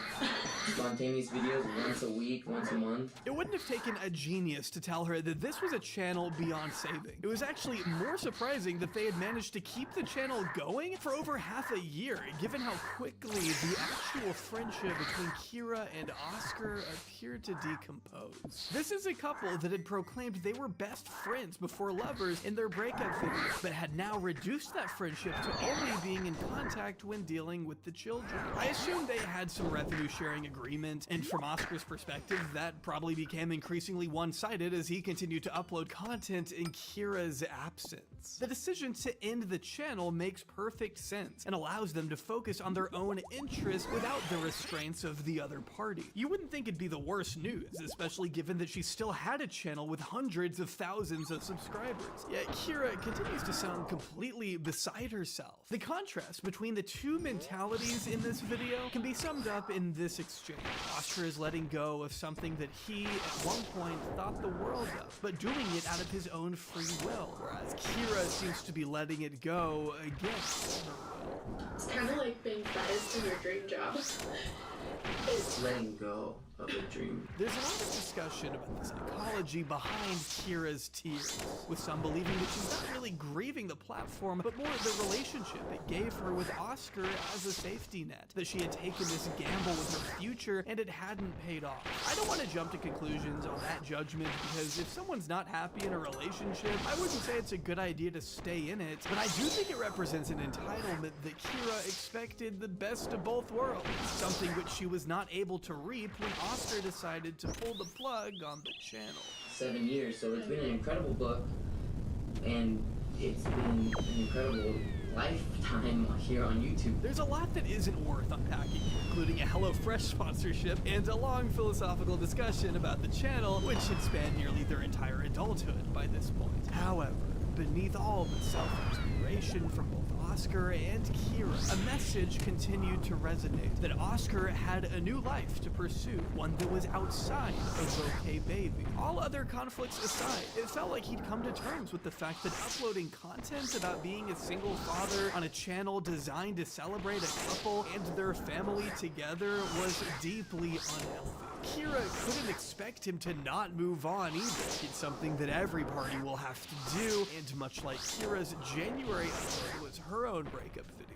spontaneous videos once a week, once a month. It wouldn't have taken a genius to tell her that this was a channel beyond saving. It was actually more surprising that they had managed to keep the channel going for over half a year, given how quickly the actual friendship between Kira and Oscar appeared to decompose. This is a couple that had proclaimed they were best friends before lovers in their breakup video, but had now reduced that friendship to only being in contact when dealing with the children. I assume they had some revenue sharing agreement, and from Oscar's perspective, that probably became increasingly one-sided as he continued to upload content in Kira's absence. The decision to end the channel makes perfect sense and allows them to focus on their own interests without the restraints of the other party. You wouldn't think it'd be the worst news, especially given that she still had a channel with hundreds of thousands of subscribers. Yet Kira continues to sound completely beside herself. The contrast between the two mentalities in this video can be summed up in this exchange. Oscar is letting go of something that he, at one point, thought the world of, but doing it out of his own free will, whereas Kira seems to be letting it go against her will. It's kind of like being biased in your dream job. It's letting go of a dream. There's a lot of discussion about the psychology behind Kira's tears, with some believing that she's not really grieving the platform, but more the relationship it gave her with Oscar as a safety net, that she had taken this gamble with her future and it hadn't paid off. I don't want to jump to conclusions on that judgment, because if someone's not happy in a relationship, I wouldn't say it's a good idea to stay in it, but I do think it represents an entitlement that Kira expected the best of both worlds, something which she was not able to reap when Oscar decided to pull the plug on the channel. 7 years, so it's been an incredible book, and it's been an incredible lifetime here on YouTube. There's a lot that isn't worth unpacking, including a HelloFresh sponsorship and a long philosophical discussion about the channel, which had spanned nearly their entire adulthood by this point. However, beneath all the self-exploration from both Oscar and Kira, a message continued to resonate that Oscar had a new life to pursue, one that was outside of OK Baby. All other conflicts aside, it felt like he'd come to terms with the fact that uploading content about being a single father on a channel designed to celebrate a couple and their family together was deeply unhealthy. Kira couldn't expect him to not move on either. It's something that every party will have to do, and much like Kira's January upload was her own breakup video,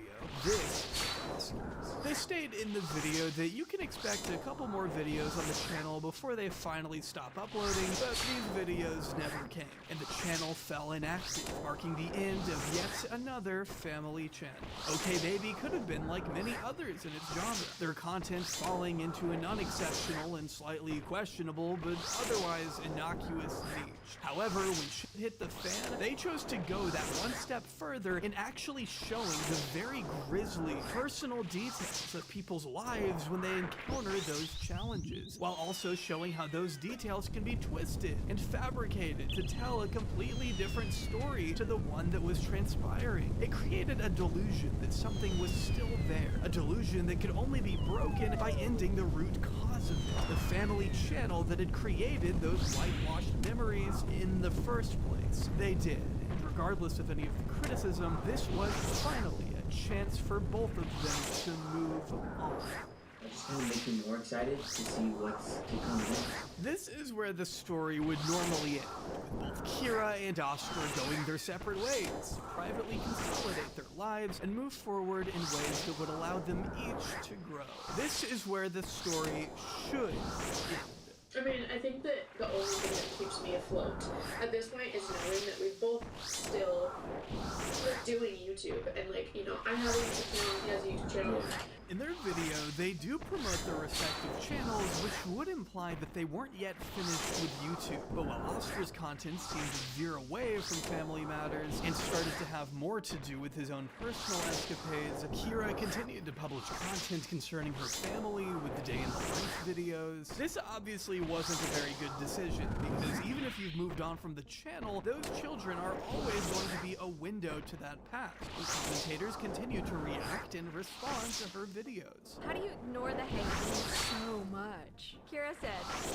this is Oscar's. They stated in the video that you can expect a couple more videos on the channel before they finally stop uploading, but these videos never came, and the channel fell inactive, marking the end of yet another family channel. OK Baby could have been like many others in its genre, their content falling into an unexceptional and slightly questionable but otherwise innocuous niche. However, when shit hit the fan, they chose to go that one step further in actually showing the very grisly personal details of people's lives when they encounter those challenges, while also showing how those details can be twisted and fabricated to tell a completely different story to the one that was transpiring. It created a delusion that something was still there, a delusion that could only be broken by ending the root cause of it, the family channel that had created those whitewashed memories in the first place. They did, and regardless of any of the criticism, this was finally a chance for both of them to move on. It's going to make me more excited to see what's to come next. This is where the story would normally end, with both Kira and Oscar going their separate ways, privately consolidate their lives, and move forward in ways that would allow them each to grow. This is where the story should end. I mean, I think that the only thing that keeps me afloat at this point is knowing that we're both still doing YouTube, and like, you know, I have a YouTube channel, he has a YouTube channel. In their video, they do promote their respective channels, which would imply that they weren't yet finished with YouTube. But while Oscar's content seemed to veer away from family matters and started to have more to do with his own personal escapades, Kira continued to publish content concerning her family with the day in the life videos. This obviously wasn't a very good decision, because even if you've moved on from the channel, those children are always going to be a window to that past. The commentators continue to react and respond to her videos. How do you ignore the hate so much? Kira said,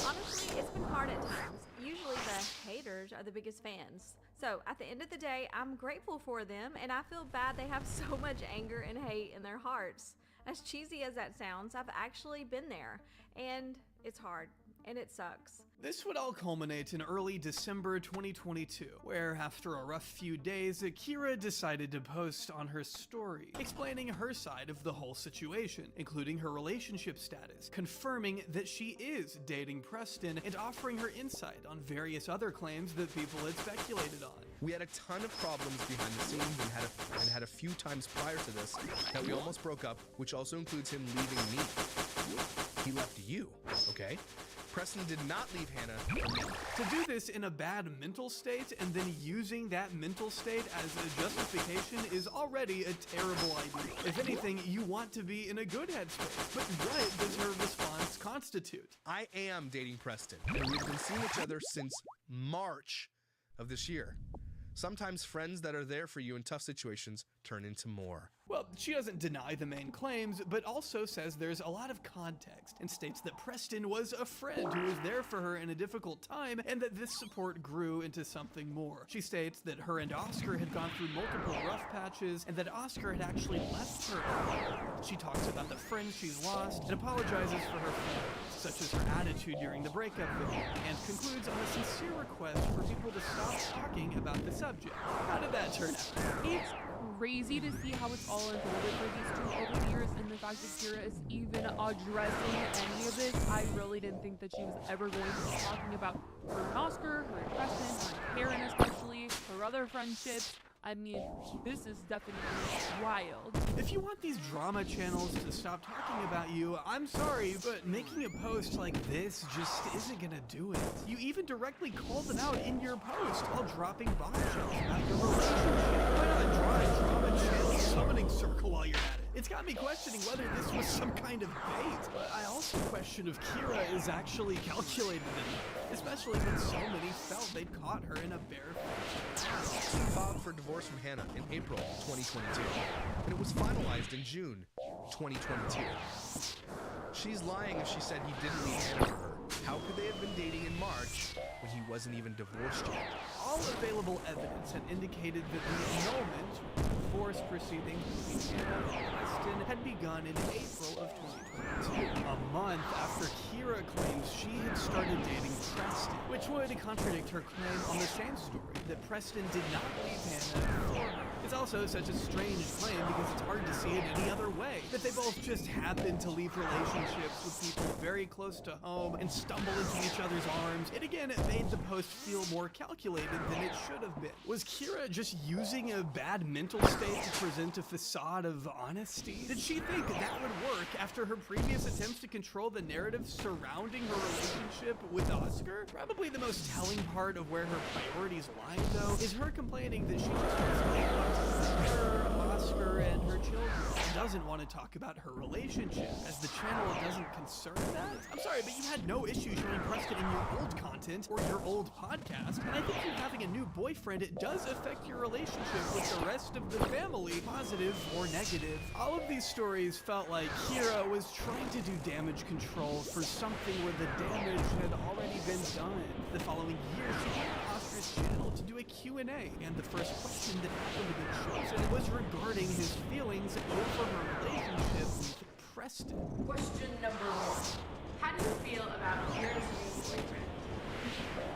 honestly, it's been hard at times. Usually the haters are the biggest fans. So at the end of the day, I'm grateful for them, and I feel bad they have so much anger and hate in their hearts. As cheesy as that sounds, I've actually been there, and it's hard, and it sucks. This would all culminate in early December 2022, where after a rough few days, Kira decided to post on her story, explaining her side of the whole situation, including her relationship status, confirming that she is dating Preston, and offering her insight on various other claims that people had speculated on. We had a ton of problems behind the scenes and had a few times prior to this that we almost broke up, which also includes him leaving me. He left you, okay? Preston did not leave Hannah for me. To do this in a bad mental state and then using that mental state as a justification is already a terrible idea. If anything, you want to be in a good headspace. But what does her response constitute? I am dating Preston, and we've been seeing each other since March of this year. Sometimes friends that are there for you in tough situations turn into more. Well, she doesn't deny the main claims, but also says there's a lot of context and states that Preston was a friend who was there for her in a difficult time and that this support grew into something more. She states that her and Oscar had gone through multiple rough patches and that Oscar had actually left her. She talks about the friends she's lost and apologizes for her failures, such as her attitude during the breakup video, and concludes on a sincere request for people to stop talking about the subject. How did that turn out? It's crazy to see how it's all unfolded for these two over the years, and the fact that Kira is even addressing any of this. I really didn't think that she was ever going to be talking about her and Oscar, her and Preston, her and Karen especially, her other friendships. I mean, this is definitely wild. If you want these drama channels to stop talking about you, I'm sorry, but making a post like this just isn't gonna do it. You even directly call them out in your post while dropping bombshells about your relationship. Why not draw a drama channel summoning circle while you're at it? It's got me questioning whether this was some kind of bait, but I also question if Kira is actually calculated enough, especially when so many felt they'd caught her in a bare face. She filed for divorce from Hannah in April 2022, and it was finalized in June 2022. She's lying if she said he didn't leave Hannah for her. How could they have been dating in March when he wasn't even divorced yet? All available evidence had indicated that the annulment, divorce proceedings between Hannah and Preston, had begun in April of 2022, a month after Kira claims she had started dating Preston, which would contradict her claim on the same story that Preston did not leave Hannah for her. It's also such a strange claim because it's hard to see it any other way, that they both just happened to leave relationships with people very close to home and stumble into each other's arms. It again made the post feel more calculated than it should have been. Was Kira just using a bad mental state to present a facade of honesty? Did she think that would work after her previous attempts to control the narrative surrounding her relationship with Oscar? Probably the most telling part of where her priorities lie, though, is her complaining that she just wants to hang on to her, Oscar, and her children. She doesn't want to talk about her relationship, as the channel doesn't concern that. I'm sorry, but you had no issue showing Preston in your old content or your old podcast, and I think you having a new boyfriend, it does affect your relationship with the rest of the family, positive or negative. All of these stories felt like Kira was trying to do damage control for something where the damage had already been done. The following year, she came to Oscar's channel to do a Q&A, and the first question that happened to be chosen was regarding his feelings over her relationship with Preston. Question number 1. How do you feel about Kira's new boyfriend?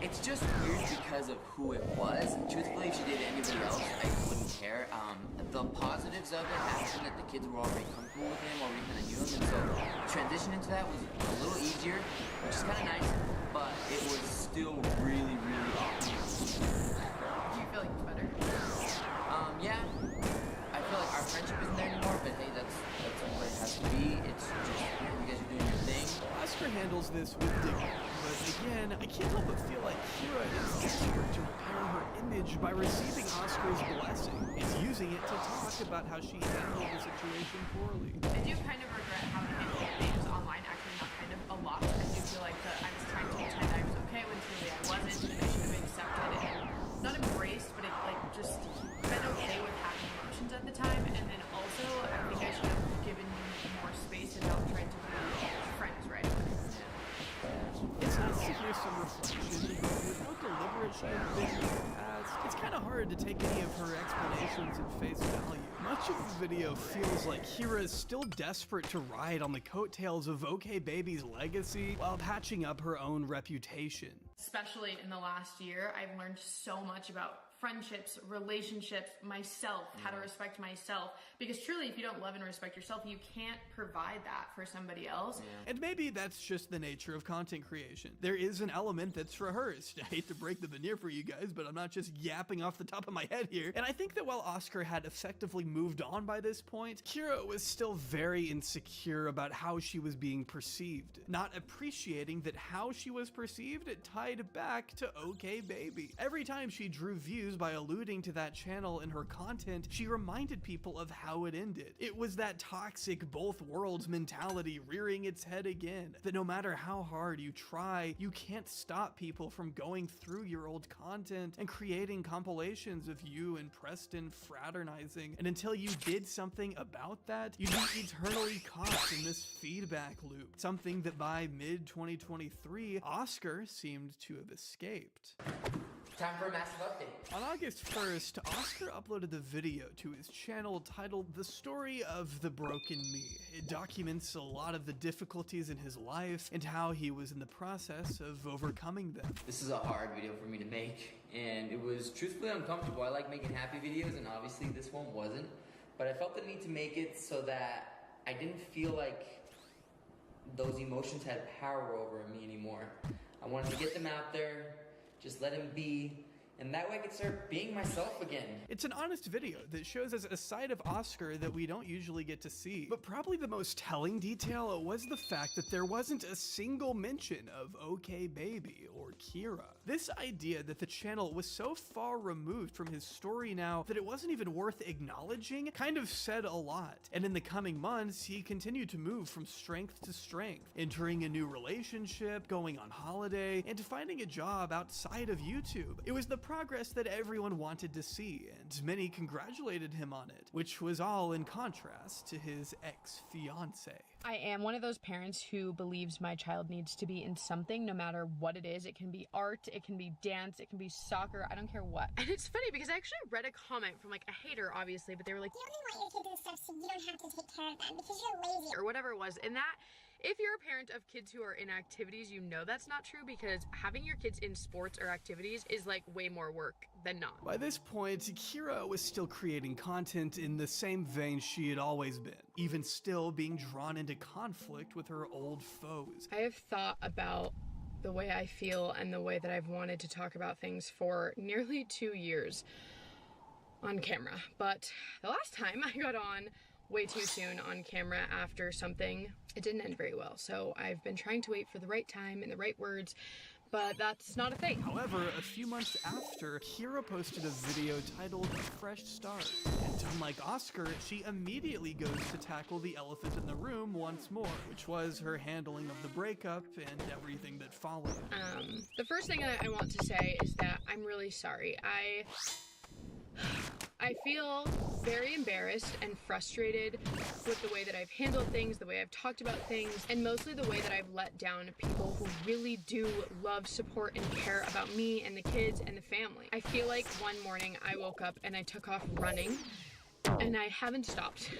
It's just weird because of who it was. Truthfully, if she dated anybody else, I wouldn't care. The positives of it happened that the kids were already comfortable with him, already kind of knew him, and so transition into that was a little easier, which is kind of nice, but it was still really, really awkward. Do you feel like it's better? Yeah. I feel like our friendship isn't there anymore, but hey, that's what it has to be. It's just, you guys are doing your thing. Oscar handles this with dignity, but again, I can't help but feel like Kira is desperate to repair her image by receiving Oscar's blessing and using it to talk about how she handled the situation poorly. I do kind of regret how I handled things online, actually not kind of a lot. I do feel like that I was trying to pretend I was okay when truly I wasn't, and I should have accepted it and not embraced, but it like just been okay with having emotions at the time, and then also I think I should have given you more space and not tried to be friends right away. It's nice to hear some reflection, but with how deliberate she has been in the past, it's kind of of hard to take any of her explanations at face value. Much of the video feels like Kira is still desperate to ride on the coattails of OK Baby's legacy while patching up her own reputation. Especially in the last year, I've learned so much about friendships, relationships, myself, how to respect myself. Because truly, if you don't love and respect yourself, you can't provide that for somebody else. And maybe that's just the nature of content creation. There is an element that's rehearsed. I hate to break the veneer for you guys, but I'm not just yapping off the top of my head here. And I think that while Oscar had effectively moved on by this point, Kira was still very insecure about how she was being perceived, not appreciating that how she was perceived tied back to OK Baby. Every time she drew views by alluding to that channel in her content, she reminded people of how it ended. It was that toxic both worlds mentality rearing its head again, that no matter how hard you try, you can't stop people from going through your old content and creating compilations of you and Preston fraternizing. And until you did something about that, you'd be eternally caught in this feedback loop, something that by mid-2023, Oscar seemed to have escaped. Time for a massive update. On August 1st, Oscar uploaded the video to his channel titled The Story of the Broken Me. It documents a lot of the difficulties in his life and how he was in the process of overcoming them. This is a hard video for me to make, and it was truthfully uncomfortable. I like making happy videos, and obviously this one wasn't, but I felt the need to make it so that I didn't feel like those emotions had power over me anymore. I wanted to get them out there, just let him be, and that way I could start being myself again. It's an honest video that shows us a side of Oscar that we don't usually get to see. But probably the most telling detail was the fact that there wasn't a single mention of OK Baby or Kira. This idea that the channel was so far removed from his story now that it wasn't even worth acknowledging kind of said a lot. And in the coming months, he continued to move from strength to strength, entering a new relationship, going on holiday, and finding a job outside of YouTube. It was the progress that everyone wanted to see, and many congratulated him on it, which was all in contrast to his ex-fiance. I am one of those parents who believes my child needs to be in something, no matter what it is. It can be art, it can be dance, it can be soccer, I don't care what. And it's funny because I actually read a comment from like a hater, obviously, but they were like, you only want your kids in stuff so you don't have to take care of them because you're lazy. Or whatever it was. And that, if you're a parent of kids who are in activities, you know that's not true, because having your kids in sports or activities is like way more work than not. By this point, Kira was still creating content in the same vein she had always been, even still being drawn into conflict with her old foes. I have thought about the way I feel and the way that I've wanted to talk about things for nearly 2 years on camera. But the last time I got on way too soon on camera after something, it didn't end very well. So I've been trying to wait for the right time and the right words, but that's not a thing. However, a few months after, Kira posted a video titled A Fresh Start. And unlike Oscar, she immediately goes to tackle the elephant in the room once more, which was her handling of the breakup and everything that followed. The first thing I want to say is that I'm really sorry. I feel very embarrassed and frustrated with the way that I've handled things, the way I've talked about things, and mostly the way that I've let down people who really do love, support, and care about me and the kids and the family. I feel like one morning I woke up and I took off running, and I haven't stopped.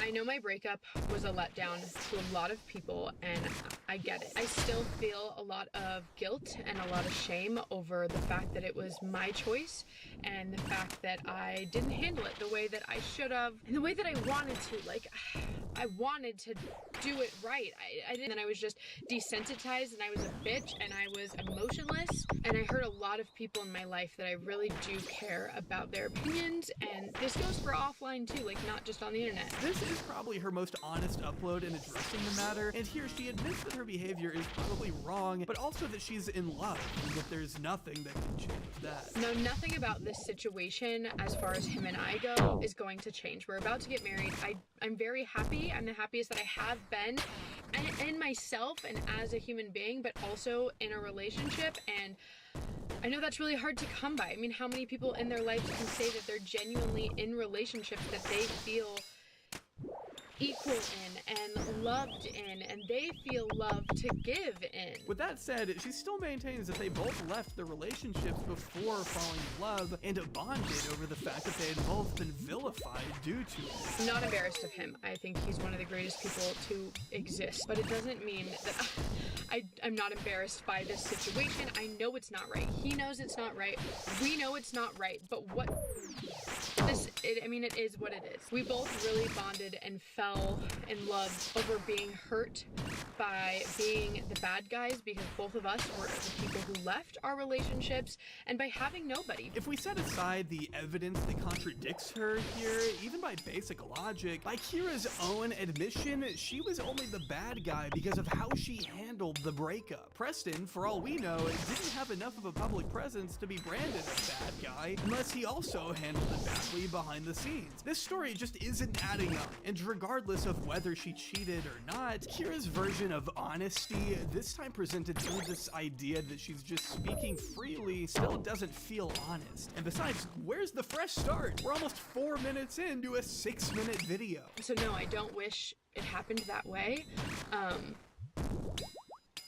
I know my breakup was a letdown to a lot of people, and I get it. I still feel a lot of guilt and a lot of shame over the fact that it was my choice and the fact that I didn't handle it the way that I should have and the way that I wanted to. Like, I wanted to do it right. I didn't, and I was just desensitized, and I was a bitch, and I was emotionless, and I hurt a lot of people in my life that I really do care about their opinions, and this goes for offline too, like not just on the internet. This is probably her most honest upload in addressing the matter, and here she admits that her behavior is probably wrong, but also that she's in love, and that there's nothing that can change that. No, nothing about this situation, as far as him and I go, is going to change. We're about to get married. I'm very happy. I'm the happiest that I have been in myself and as a human being, but also in a relationship, and I know that's really hard to come by. I mean, how many people in their lives can say that they're genuinely in relationships that they feel equal in and loved in, and they feel love to give in. With that said, she still maintains that they both left their relationships before falling in love and bonded over the fact that they had both been vilified due to it. I'm not embarrassed of him. I think he's one of the greatest people to exist, but it doesn't mean that I'm not embarrassed by this situation. I know it's not right. He knows it's not right. We know it's not right, but it is what it is. We both really bonded and fell in love over being hurt by being the bad guys, because both of us were the people who left our relationships, and by having nobody. If we set aside the evidence that contradicts her here, even by basic logic, by Kira's own admission, she was only the bad guy because of how she handled the breakup. Preston, for all we know, didn't have enough of a public presence to be branded a bad guy, unless he also handled it badly behind the scenes. This story just isn't adding up, and regardless of whether she cheated or not, Kira's version of honesty, this time presented through this idea that she's just speaking freely, still doesn't feel honest. And besides, where's the fresh start? We're almost 4 minutes into a 6-minute video. So no, I don't wish it happened that way.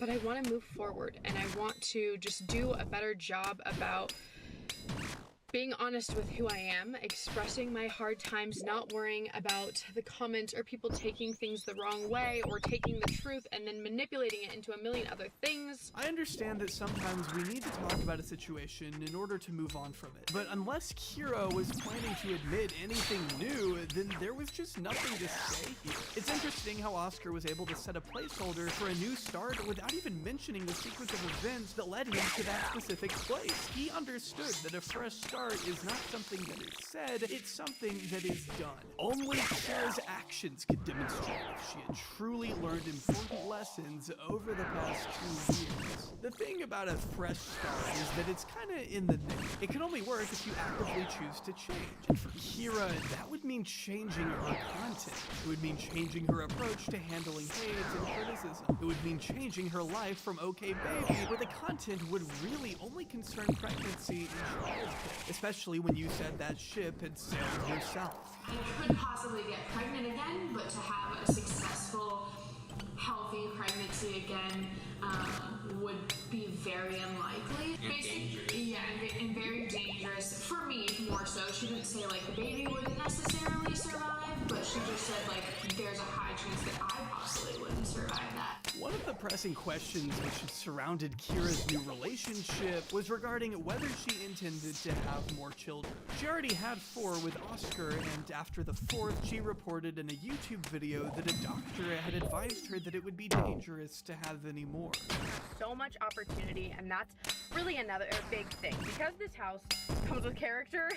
But I want to move forward, and I want to just do a better job about being honest with who I am, expressing my hard times, not worrying about the comments or people taking things the wrong way or taking the truth and then manipulating it into a million other things. I understand that sometimes we need to talk about a situation in order to move on from it, but unless Kira was planning to admit anything new, then there was just nothing to say here. It's interesting how Oscar was able to set a placeholder for a new start without even mentioning the sequence of events that led him to that specific place. He understood that a fresh start is not something that is said, it's something that is done. Only Kira's actions could demonstrate if she had truly learned important lessons over the past 2 years. The thing about a fresh start is that it's kinda in the name. It can only work if you actively choose to change. And for Kira, that would mean changing her content. It would mean changing her approach to handling hate and criticism. It would mean changing her life from OK Baby, where the content would really only concern pregnancy and childhood, especially when you said that ship had sailed yourself. I could possibly get pregnant again, but to have a successful, healthy pregnancy again would be very unlikely. Basically, and very dangerous. For me, more so. She didn't say, like, the baby wouldn't necessarily survive, but she just said, like, there's a high chance that I possibly wouldn't survive that. One of the pressing questions which surrounded Kira's new relationship was regarding whether she intended to have more children. She already had 4 with Oscar, and after the 4th, she reported in a YouTube video that a doctor had advised her that it would be dangerous to have any more. So much opportunity, and that's really another big thing. Because this house comes with character,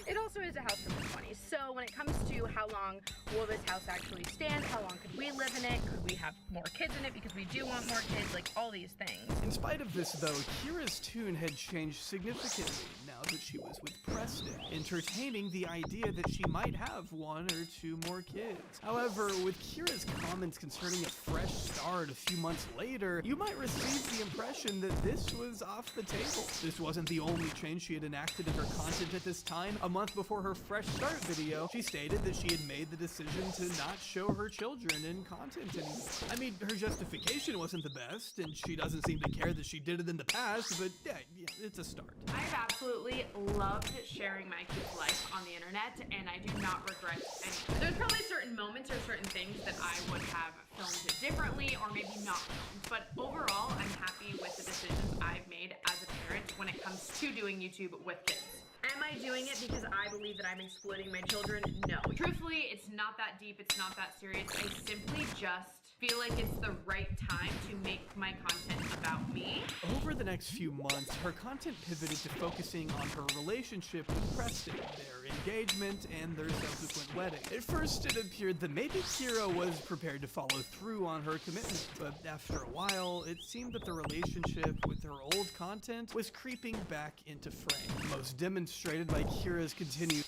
it also is a house from the 20s. So when it comes to how long will this house actually stand, how long could we live in it, could we have more kids in it because we do want more kids, like all these things. In spite of this though, Kira's tune had changed significantly now that she was with Preston, entertaining the idea that she might have 1 or 2 more kids. However, with Kira's comments concerning a fresh start a few months later, you might receive the impression that this was off the table. This wasn't the only change she had enacted in her content at this time. A month before her fresh start video, she stated that she had made the decision to not show her children in content anymore. I mean, her justification wasn't the best, and she doesn't seem to care that she did it in the past, but yeah, it's a start. I've absolutely loved sharing my kid's life on the internet, and I do not regret anything. There's probably certain moments or certain things that I would have filmed it differently or maybe not filmed, but overall, I'm happy with the decisions I've made as a parent when it comes to doing YouTube with kids. Am I doing it because I believe that I'm exploiting my children? No. Truthfully, it's not that deep, it's not that serious. I simply just feel like it's the right time to make my content about me. Over the next few months, her content pivoted to focusing on her relationship with Preston, their engagement, and their subsequent wedding. At first, it appeared that maybe Kira was prepared to follow through on her commitment, but after a while, it seemed that the relationship with her old content was creeping back into frame, most demonstrated by Kira's continued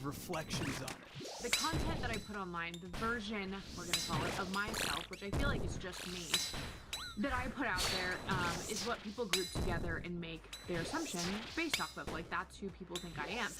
reflections on it. The content that I put online, the version, we're gonna call it, of myself, which I feel like is just me, that I put out there is what people group together and make their assumption based off of. Like, that's who people think I am,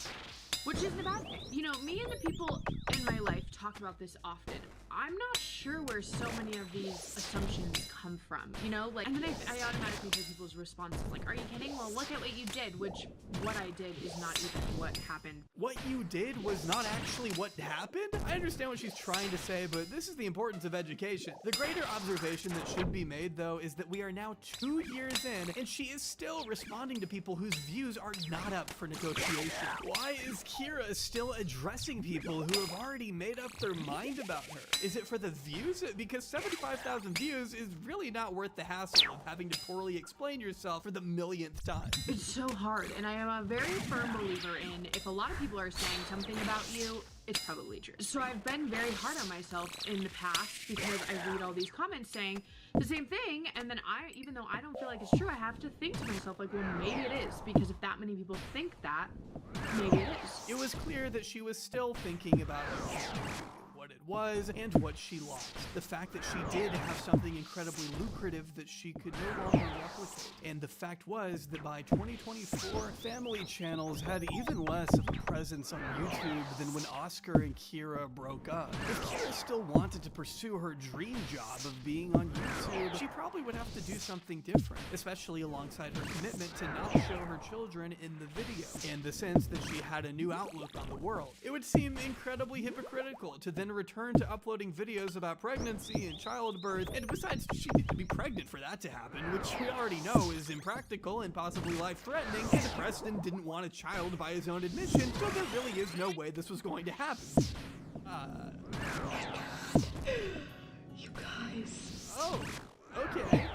which isn't a bad thing. You know, me and the people in my life talk about this often. I'm not sure where so many of these assumptions come from, you know? Like, and then I automatically hear people's responses like, are you kidding? Well, look at what you did, which what I did is not even what happened. What you did was not actually what happened? I understand what she's trying to say, but this is the importance of education. The greater observation that should be made, though, is that we are now 2 years in, and she is still responding to people whose views are not up for negotiation. Why is Kira still addressing people who have already made up their mind about her? Is it for the views? Because 75,000 views is really not worth the hassle of having to poorly explain yourself for the millionth time. It's so hard, and I am a very firm believer in if a lot of people are saying something about you, it's probably true. So I've been very hard on myself in the past because I read all these comments saying the same thing, and then even though I don't feel like it's true, I have to think to myself like, well, maybe it is, because if that many people think that, maybe it is. It was clear that she was still thinking about what it was and what she lost. The fact that she did have something incredibly lucrative that she could no longer replicate. And the fact was that by 2024, family channels had even less of a presence on YouTube than when Oscar and Kira broke up. If Kira still wanted to pursue her dream job of being on YouTube, she probably would have to do something different, especially alongside her commitment to not show her children in the video, and the sense that she had a new outlook on the world. It would seem incredibly hypocritical to then return to uploading videos about pregnancy and childbirth, and besides, she needed to be pregnant for that to happen, which we already know is impractical and possibly life-threatening, and Preston didn't want a child by his own admission, so there really is no way this was going to happen. You guys. Oh, okay.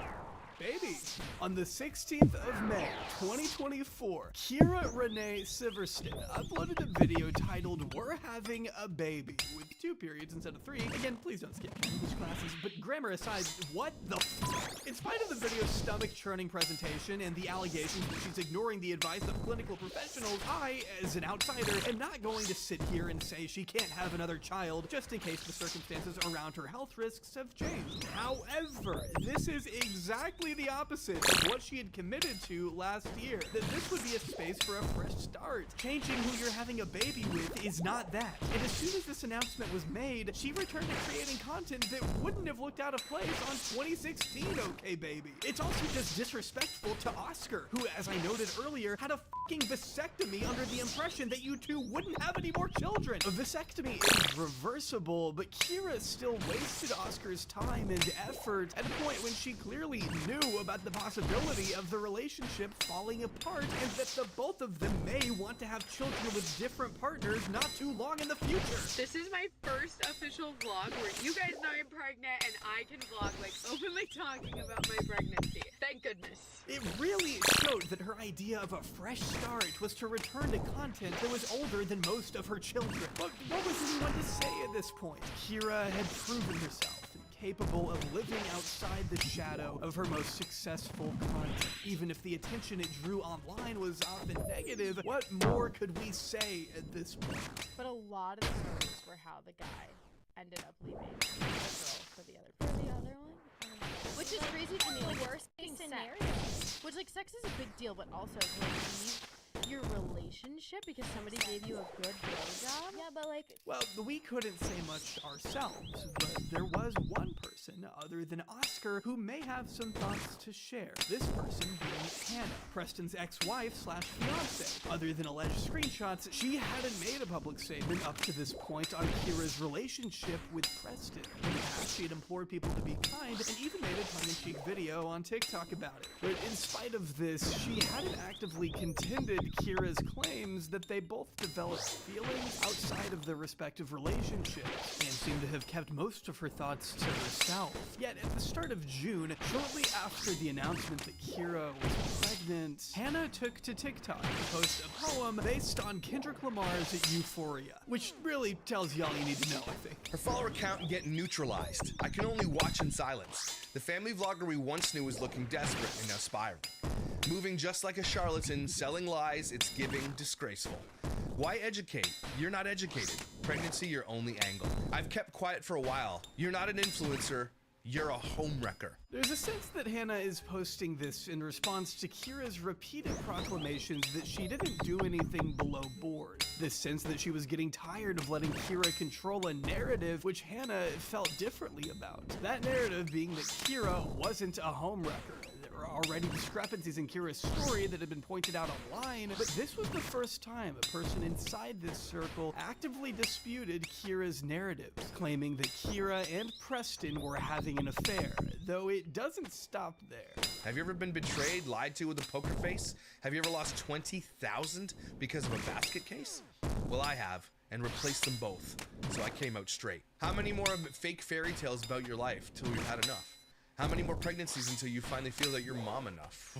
Baby. On the 16th of May, 2024, Kira Renee Siverston uploaded a video titled "We're Having a Baby," with 2 periods instead of 3. Again, please don't skip English classes, but grammar aside, what the f***? In spite of the video's stomach-churning presentation and the allegations that she's ignoring the advice of clinical professionals, I, as an outsider, am not going to sit here and say she can't have another child just in case the circumstances around her health risks have changed. However, this is exactly the opposite of what she had committed to last year. That this would be a space for a fresh start. Changing who you're having a baby with is not that. And as soon as this announcement was made, she returned to creating content that wouldn't have looked out of place on 2016 OK Baby. It's also just disrespectful to Oscar, who, as I noted earlier, had a fucking vasectomy under the impression that you two wouldn't have any more children. A vasectomy is reversible, but Kira still wasted Oscar's time and effort at a point when she clearly knew about the possibility of the relationship falling apart, and that the both of them may want to have children with different partners not too long in the future. This is my first official vlog where you guys know I'm pregnant and I can vlog like openly talking about my pregnancy. Thank goodness. It really showed that her idea of a fresh start was to return to content that was older than most of her children. But what was anyone to say at this point? Kira had proven herself capable of living outside the shadow of her most successful content. Even if the attention it drew online was often negative, what more could we say at this point? But a lot of the stories were how the guy ended up leaving the girl for the other one. Which is crazy to me. Like, worst case scenario. Which, like, sex is a big deal, but also to leave your relationship because somebody gave you a good blowjob? Yeah, but like... Well, we couldn't say much ourselves, but there was one person other than Oscar who may have some thoughts to share. This person being Hannah, Preston's ex-wife slash fiance. Other than alleged screenshots, she hadn't made a public statement up to this point on Kira's relationship with Preston. In the past, she had implored people to be kind and even made a tongue-in-cheek video on TikTok about it. But in spite of this, she hadn't actively contended Kira's claims that they both developed feelings outside of their respective relationships, and seemed to have kept most of her thoughts to herself. Yet at the start of June, shortly after the announcement that Kira was pregnant, Hannah took to TikTok to post a poem based on Kendrick Lamar's Euphoria, which really tells you all you need to know, I think. Her follower count getting neutralized. I can only watch in silence. The family vlogger we once knew was looking desperate and now spiraling. Moving just like a charlatan, selling lies, it's giving disgraceful. Why educate? You're not educated. Pregnancy, your only angle. I've kept quiet for a while. You're not an influencer. You're a homewrecker. There's a sense that Hannah is posting this in response to Kira's repeated proclamations that she didn't do anything below board. This sense that she was getting tired of letting Kira control a narrative which Hannah felt differently about. That narrative being that Kira wasn't a homewrecker. There were already discrepancies in Kira's story that had been pointed out online, but this was the first time a person inside this circle actively disputed Kira's narratives, claiming that Kira and Preston were having an affair, though it doesn't stop there. Have you ever been betrayed, lied to with a poker face? Have you ever lost 20,000 because of a basket case? Well, I have, and replaced them both, so I came out straight. How many more fake fairy tales about your life till you've had enough? How many more pregnancies until you finally feel that you're mom enough?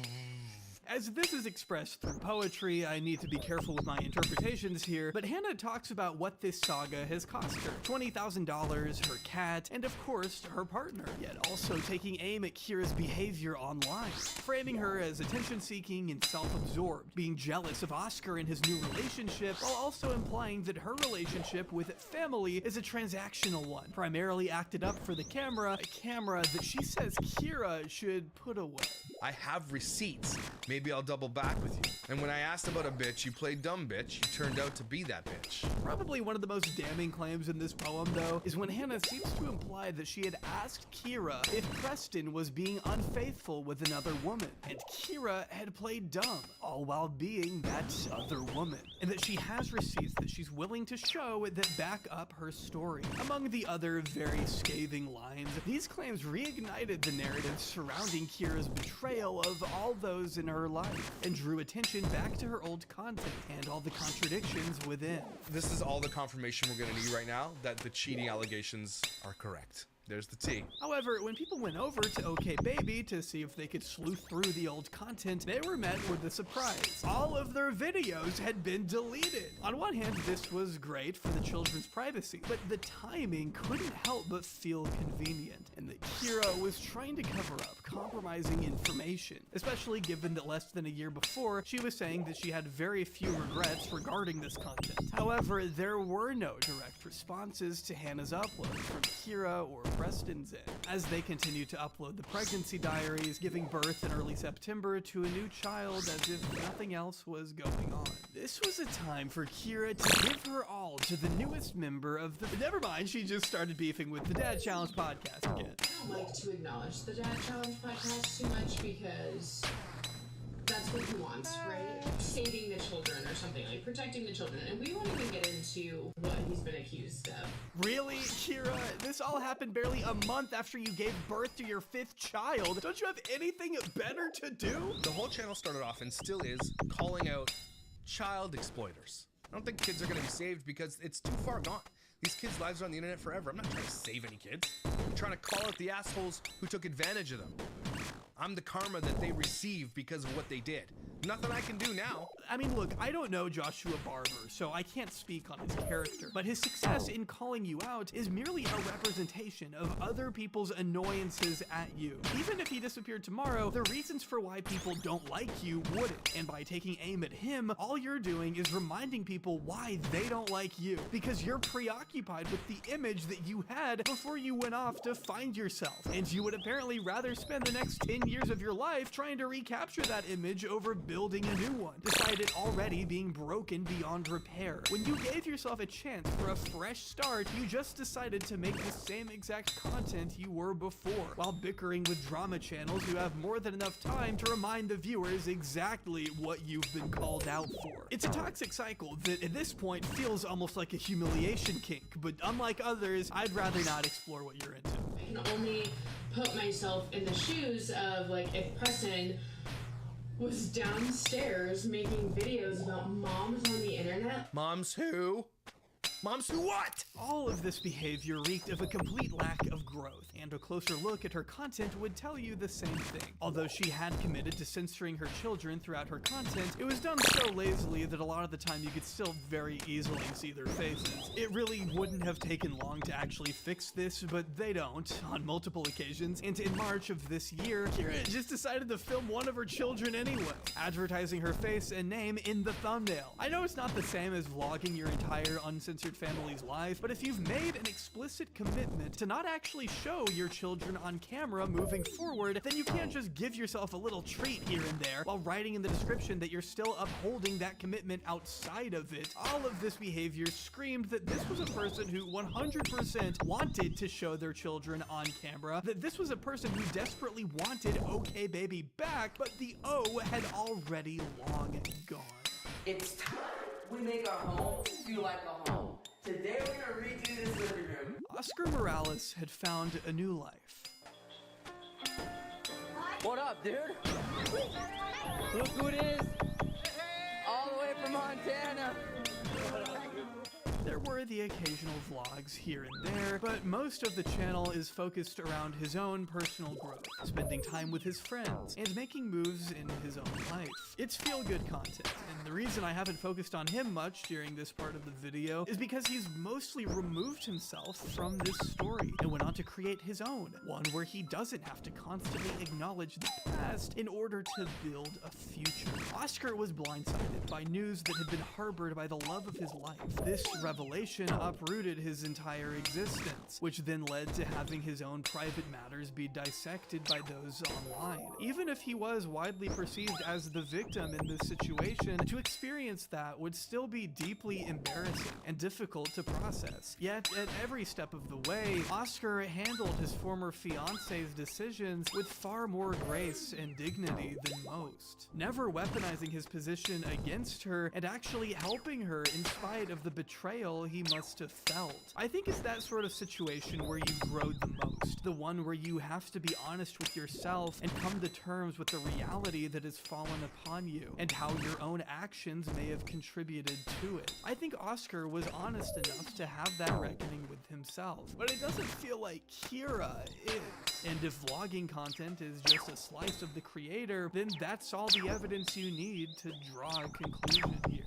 As this is expressed through poetry, I need to be careful with my interpretations here, but Hannah talks about what this saga has cost her. $20,000, her cat, and of course, her partner, yet also taking aim at Kira's behavior online, framing her as attention-seeking and self-absorbed, being jealous of Oscar and his new relationship, while also implying that her relationship with family is a transactional one, primarily acted up for the camera, a camera that she says Kira should put away. I have receipts. Maybe I'll double back with you. And when I asked about a bitch, you played dumb bitch. You turned out to be that bitch. Probably one of the most damning claims in this poem, though, is when Hannah seems to imply that she had asked Kira if Preston was being unfaithful with another woman, and Kira had played dumb, all while being that other woman, and that she has receipts that she's willing to show that back up her story. Among the other very scathing lines, these claims reignited the narrative surrounding Kira's betrayal of all those in her life, and drew attention back to her old content and all the contradictions within. This is all the confirmation we're gonna need right now that the cheating allegations are correct. There's the tea. However, when people went over to OK Baby to see if they could sleuth through the old content, they were met with a surprise. All of their videos had been deleted. On one hand, this was great for the children's privacy, but the timing couldn't help but feel convenient, and that Kira was trying to cover up compromising information, especially given that less than a year before, she was saying that she had very few regrets regarding this content. However, there were no direct responses to Hannah's upload from Kira or Preston's end, as they continue to upload the pregnancy diaries, giving birth in early September to a new child as if nothing else was going on. This was a time for Kira to give her all to the newest member of the... Never mind, she just started beefing with the Dad Challenge podcast again. I don't like to acknowledge the Dad Challenge podcast too much because that's what he wants, right? Saving the children or something, like protecting the children. And we won't even get into what he's been accused of. Really, Kira? This all happened barely a month after you gave birth to your 5th child. Don't you have anything better to do? The whole channel started off and still is calling out child exploiters. I don't think kids are gonna be saved because it's too far gone. These kids' lives are on the internet forever. I'm not trying to save any kids. I'm trying to call out the assholes who took advantage of them. I'm the karma that they receive because of what they did. Nothing I can do now. I mean, look, I don't know Joshua Barber, so I can't speak on his character, but his success in calling you out is merely a representation of other people's annoyances at you. Even if he disappeared tomorrow, the reasons for why people don't like you wouldn't, and by taking aim at him, all you're doing is reminding people why they don't like you, because you're preoccupied with the image that you had before you went off to find yourself, and you would apparently rather spend the next 10 years of your life trying to recapture that image over building a new one, despite it already being broken beyond repair. When you gave yourself a chance for a fresh start, you just decided to make the same exact content you were before, while bickering with drama channels who have more than enough time to remind the viewers exactly what you've been called out for. It's a toxic cycle that at this point feels almost like a humiliation kink, but unlike others, I'd rather not explore what you're into. I can only put myself in the shoes of, like, if Preston was downstairs making videos about moms on the internet. Moms who? Moms who what? All of this behavior reeked of a complete lack of growth, and a closer look at her content would tell you the same thing. Although she had committed to censoring her children throughout her content, it was done so lazily that a lot of the time you could still very easily see their faces. It really wouldn't have taken long to actually fix this, but they don't, on multiple occasions, and in March of this year, Kira just decided to film one of her children anyway, advertising her face and name in the thumbnail. I know it's not the same as vlogging your entire uncensored fostered family's life, but if you've made an explicit commitment to not actually show your children on camera moving forward, then you can't just give yourself a little treat here and there while writing in the description that you're still upholding that commitment outside of it. All of this behavior screamed that this was a person who 100% wanted to show their children on camera, that this was a person who desperately wanted OK Baby back, but the O had already long gone. It's time we make our home feel like a home. Today we're gonna redo this living room. Oscar Morales had found a new life. What up, dude? Look who it is. All the way from Montana. There were the occasional vlogs here and there, but most of the channel is focused around his own personal growth, spending time with his friends, and making moves in his own life. It's feel-good content, and the reason I haven't focused on him much during this part of the video is because he's mostly removed himself from this story and went on to create his own, one where he doesn't have to constantly acknowledge the past in order to build a future. Oscar was blindsided by news that had been harbored by the love of his life. This revelation uprooted his entire existence, which then led to having his own private matters be dissected by those online. Even if he was widely perceived as the victim in this situation, to experience that would still be deeply embarrassing and difficult to process. Yet, at every step of the way, Oscar handled his former fiance's decisions with far more grace and dignity than most, never weaponizing his position against her and actually helping her in spite of the betrayal he must have felt. I think it's that sort of situation where you grow the most, the one where you have to be honest with yourself and come to terms with the reality that has fallen upon you and how your own actions may have contributed to it. I think Oscar was honest enough to have that reckoning with himself, but it doesn't feel like Kira is. And if vlogging content is just a slice of the creator, then that's all the evidence you need to draw a conclusion here.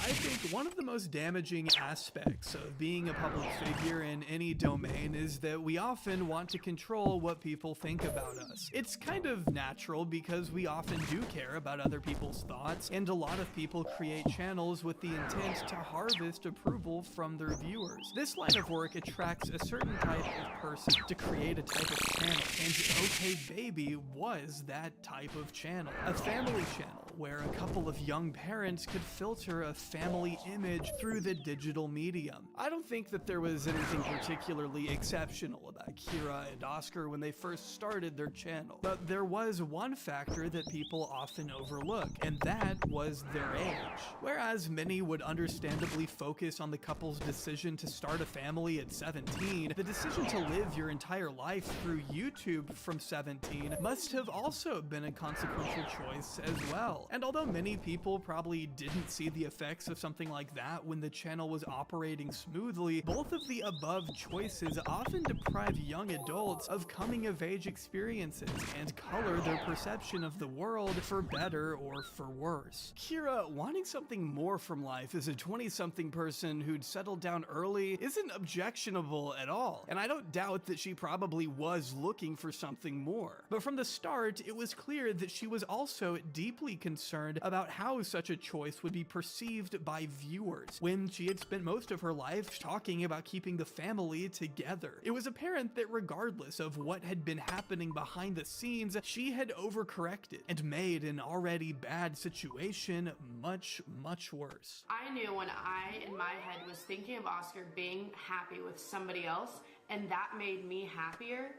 I think one of the most damaging aspects of being a public figure in any domain is that we often want to control what people think about us. It's kind of natural because we often do care about other people's thoughts, and a lot of people create channels with the intent to harvest approval from their viewers. This line of work attracts a certain type of person to create a type of channel, and OK Baby was that type of channel. A family channel where a couple of young parents could filter a family image through the digital medium. I don't think that there was anything particularly exceptional about Kira and Oscar when they first started their channel, but there was one factor that people often overlook, and that was their age. Whereas many would understandably focus on the couple's decision to start a family at 17, the decision to live your entire life through YouTube from 17 must have also been a consequential choice as well. And although many people probably didn't see the effects of something like that when the channel was operating smoothly, both of the above choices often deprive young adults of coming-of-age experiences and color their perception of the world for better or for worse. Kira wanting something more from life as a 20-something person who'd settled down early isn't objectionable at all, and I don't doubt that she probably was looking for something more. But from the start, it was clear that she was also deeply concerned about how such a choice would be perceived by viewers when she had spent most of her life talking about keeping the family together. It was apparent that regardless of what had been happening behind the scenes, she had overcorrected and made an already bad situation much, much worse. I knew when I, in my head, was thinking of Oscar being happy with somebody else, and that made me happier,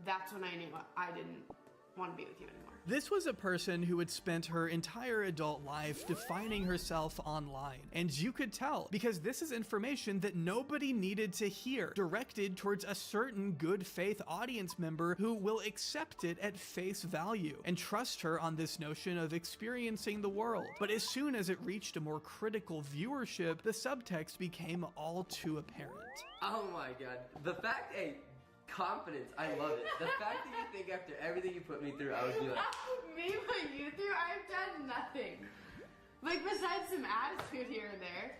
that's when I knew I didn't want to be with you anymore. This was a person who had spent her entire adult life defining herself online, and you could tell because this is information that nobody needed to hear, directed towards a certain good faith audience member who will accept it at face value and trust her on this notion of experiencing the world. But as soon as it reached a more critical viewership, the subtext became all too apparent. Oh my god, the fact, confidence, I love it. The fact that you think after everything you put me through, I would be like... Me put you through? I've done nothing. Like, besides some attitude here and there.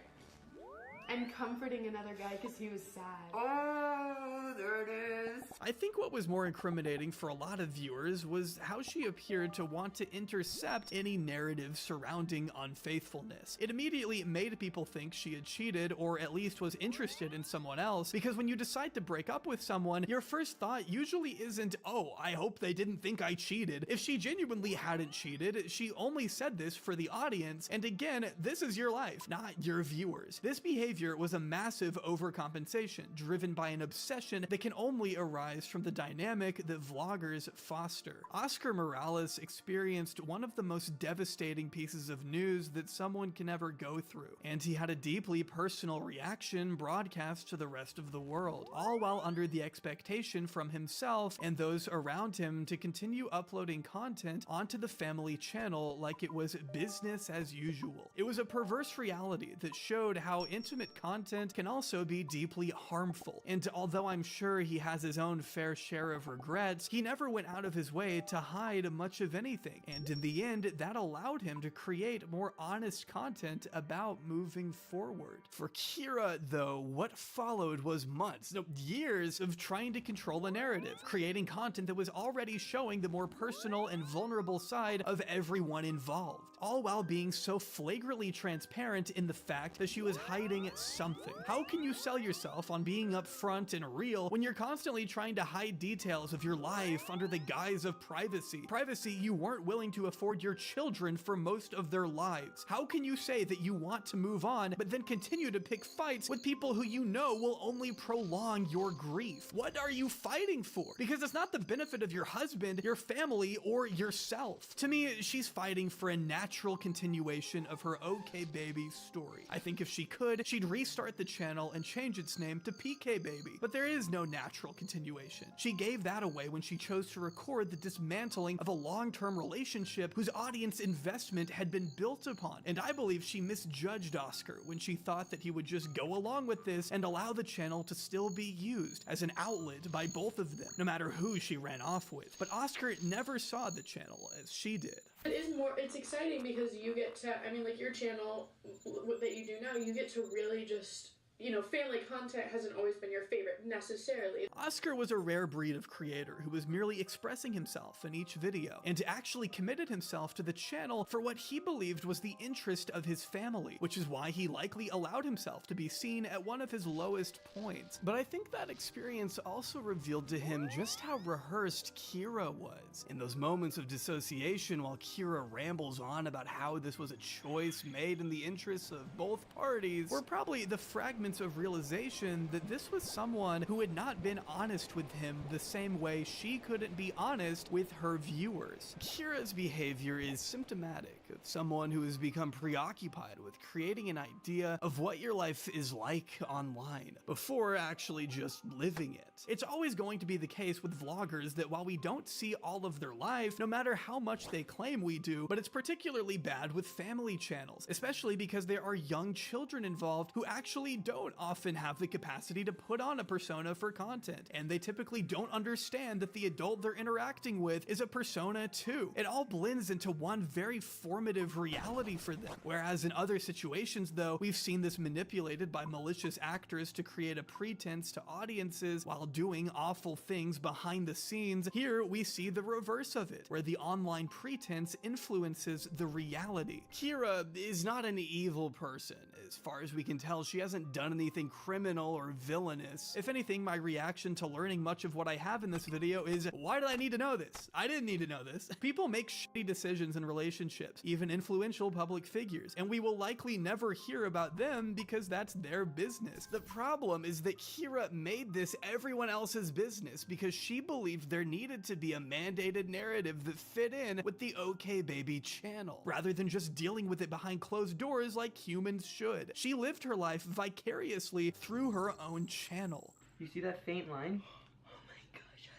and comforting another guy because he was sad. Oh, there it is. I think what was more incriminating for a lot of viewers was how she appeared to want to intercept any narrative surrounding unfaithfulness. It immediately made people think she had cheated, or at least was interested in someone else, because when you decide to break up with someone, your first thought usually isn't, oh, I hope they didn't think I cheated. If she genuinely hadn't cheated, she only said this for the audience, and again, this is your life, not your viewers. This behavior was a massive overcompensation, driven by an obsession that can only arise from the dynamic that vloggers foster. Oscar Morales experienced one of the most devastating pieces of news that someone can ever go through, and he had a deeply personal reaction broadcast to the rest of the world, all while under the expectation from himself and those around him to continue uploading content onto the family channel like it was business as usual. It was a perverse reality that showed how intimate content can also be deeply harmful, and although I'm sure he has his own fair share of regrets, he never went out of his way to hide much of anything, and in the end, that allowed him to create more honest content about moving forward. For Kira, though, what followed was months, no, years of trying to control a narrative, creating content that was already showing the more personal and vulnerable side of everyone involved, all while being so flagrantly transparent in the fact that she was hiding something. How can you sell yourself on being upfront and real when you're constantly trying to hide details of your life under the guise of privacy? Privacy you weren't willing to afford your children for most of their lives. How can you say that you want to move on, but then continue to pick fights with people who you know will only prolong your grief? What are you fighting for? Because it's not the benefit of your husband, your family, or yourself. To me, she's fighting for a natural continuation of her OK Baby story. I think if she could, she'd restart the channel and change its name to PK Baby. But there is no natural continuation. She gave that away when she chose to record the dismantling of a long-term relationship whose audience investment had been built upon. And I believe she misjudged Oscar when she thought that he would just go along with this and allow the channel to still be used as an outlet by both of them, no matter who she ran off with. But Oscar never saw the channel as she did. It's exciting because you get to, I mean, like your channel that you do now, you get to really just, you know, family content hasn't always been your favorite necessarily. Oscar was a rare breed of creator who was merely expressing himself in each video, and actually committed himself to the channel for what he believed was the interest of his family, which is why he likely allowed himself to be seen at one of his lowest points. But I think that experience also revealed to him just how rehearsed Kira was. In those moments of dissociation, while Kira rambles on about how this was a choice made in the interests of both parties, were probably the fragments of realization that this was someone who had not been honest with him the same way she couldn't be honest with her viewers. Kira's behavior is symptomatic of someone who has become preoccupied with creating an idea of what your life is like online before actually just living it. It's always going to be the case with vloggers that while we don't see all of their life, no matter how much they claim we do, but it's particularly bad with family channels, especially because there are young children involved who actually don't often have the capacity to put on a persona for content, and they typically don't understand that the adult they're interacting with is a persona too. It all blends into one very formative reality for them, whereas in other situations though, we've seen this manipulated by malicious actors to create a pretense to audiences while doing awful things behind the scenes. Here we see the reverse of it, where the online pretense influences the reality. Kira is not an evil person. As far as we can tell, she hasn't done anything criminal or villainous. If anything, my reaction to learning much of what I have in this video is, why did I need to know this? I didn't need to know this. People make shitty decisions in relationships, even influential public figures, and we will likely never hear about them because that's their business. The problem is that Kira made this everyone else's business because she believed there needed to be a mandated narrative that fit in with the OK Baby channel, rather than just dealing with it behind closed doors like humans should. She lived her life vicariously through her own channel. You see that faint line? Oh my gosh,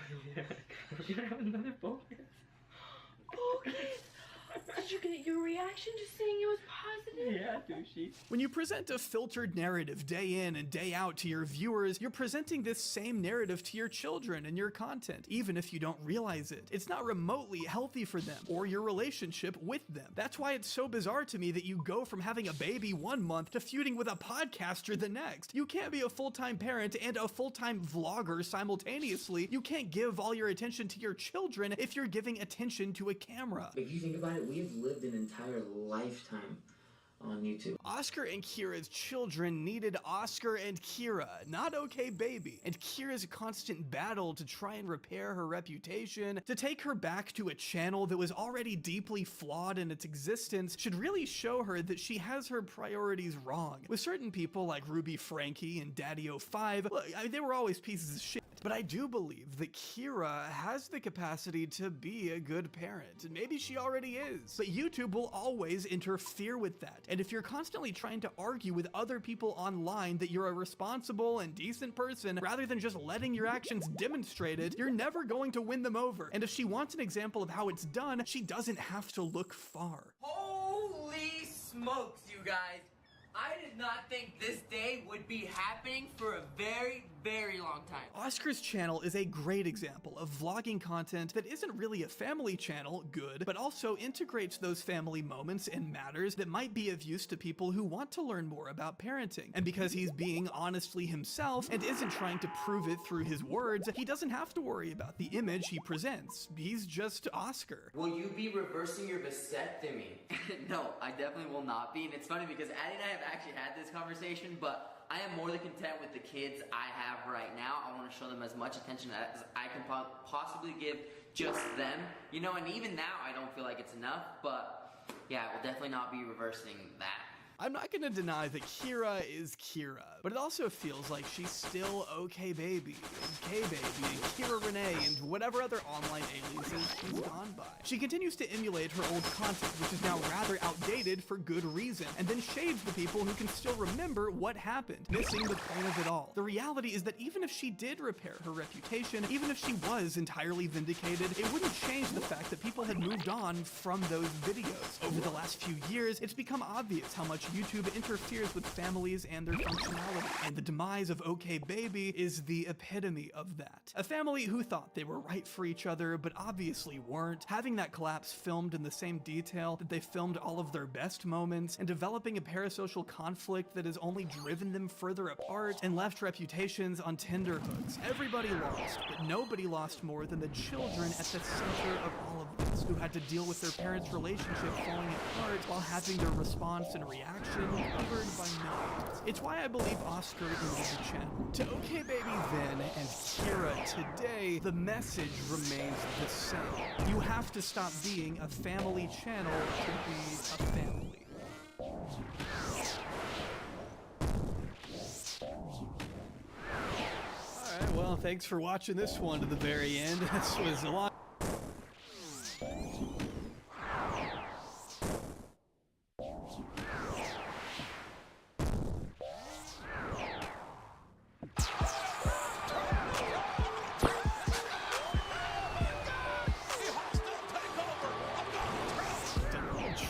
Husky. Yeah. Should I have another focus? Focus! Did you get your reaction just saying it was positive? Yeah, douchey. When you present a filtered narrative day in and day out to your viewers, you're presenting this same narrative to your children and your content, even if you don't realize it. It's not remotely healthy for them or your relationship with them. That's why it's so bizarre to me that you go from having a baby 1 month to feuding with a podcaster the next. You can't be a full-time parent and a full-time vlogger simultaneously. You can't give all your attention to your children if you're giving attention to a camera. If you think about it, we have lived an entire lifetime on YouTube. Oscar and Kira's children needed Oscar and Kira, not OK Baby. And Kira's constant battle to try and repair her reputation, to take her back to a channel that was already deeply flawed in its existence, should really show her that she has her priorities wrong. With certain people like Ruby Frankie and Daddy05, look, they were always pieces of shit. But I do believe that Kira has the capacity to be a good parent, and maybe she already is. But YouTube will always interfere with that. And if you're constantly trying to argue with other people online that you're a responsible and decent person, rather than just letting your actions demonstrate it, you're never going to win them over. And if she wants an example of how it's done, she doesn't have to look far. Holy smokes, you guys. I did not think this day would be happening for a very, very long time. Oscar's channel is a great example of vlogging content that isn't really a family channel, good, but also integrates those family moments and matters that might be of use to people who want to learn more about parenting. And because he's being honestly himself and isn't trying to prove it through his words, he doesn't have to worry about the image he presents. He's just Oscar. Will you be reversing your vasectomy? No, I definitely will not be. And it's funny because Addie and I have actually had this conversation, but I am more than content with the kids I have right now. I want to show them as much attention as I can possibly give just them. You know, and even now I don't feel like it's enough, but yeah, I will definitely not be reversing that. I'm not gonna deny that Kira is Kira, but it also feels like she's still OK Baby, and K-Baby, and Kira Renee, and whatever other online aliases she's gone by. She continues to emulate her old content, which is now rather outdated for good reason, and then shades the people who can still remember what happened, missing the point of it all. The reality is that even if she did repair her reputation, even if she was entirely vindicated, it wouldn't change the fact that people had moved on from those videos. Over the last few years, it's become obvious how much YouTube interferes with families and their functionality, and the demise of OK Baby is the epitome of that. A family who thought they were right for each other, but obviously weren't, having that collapse filmed in the same detail that they filmed all of their best moments, and developing a parasocial conflict that has only driven them further apart and left reputations on tenterhooks. Everybody lost, but nobody lost more than the children at the center of all of this, who had to deal with their parents' relationship falling apart while having their response and reaction covered by millions. It's why I believe Oscar is the channel. To OK Baby then and Kira today, the message remains the same. You have to stop being a family channel to be a family. Alright, well, thanks for watching this one to the very end. This was a lot.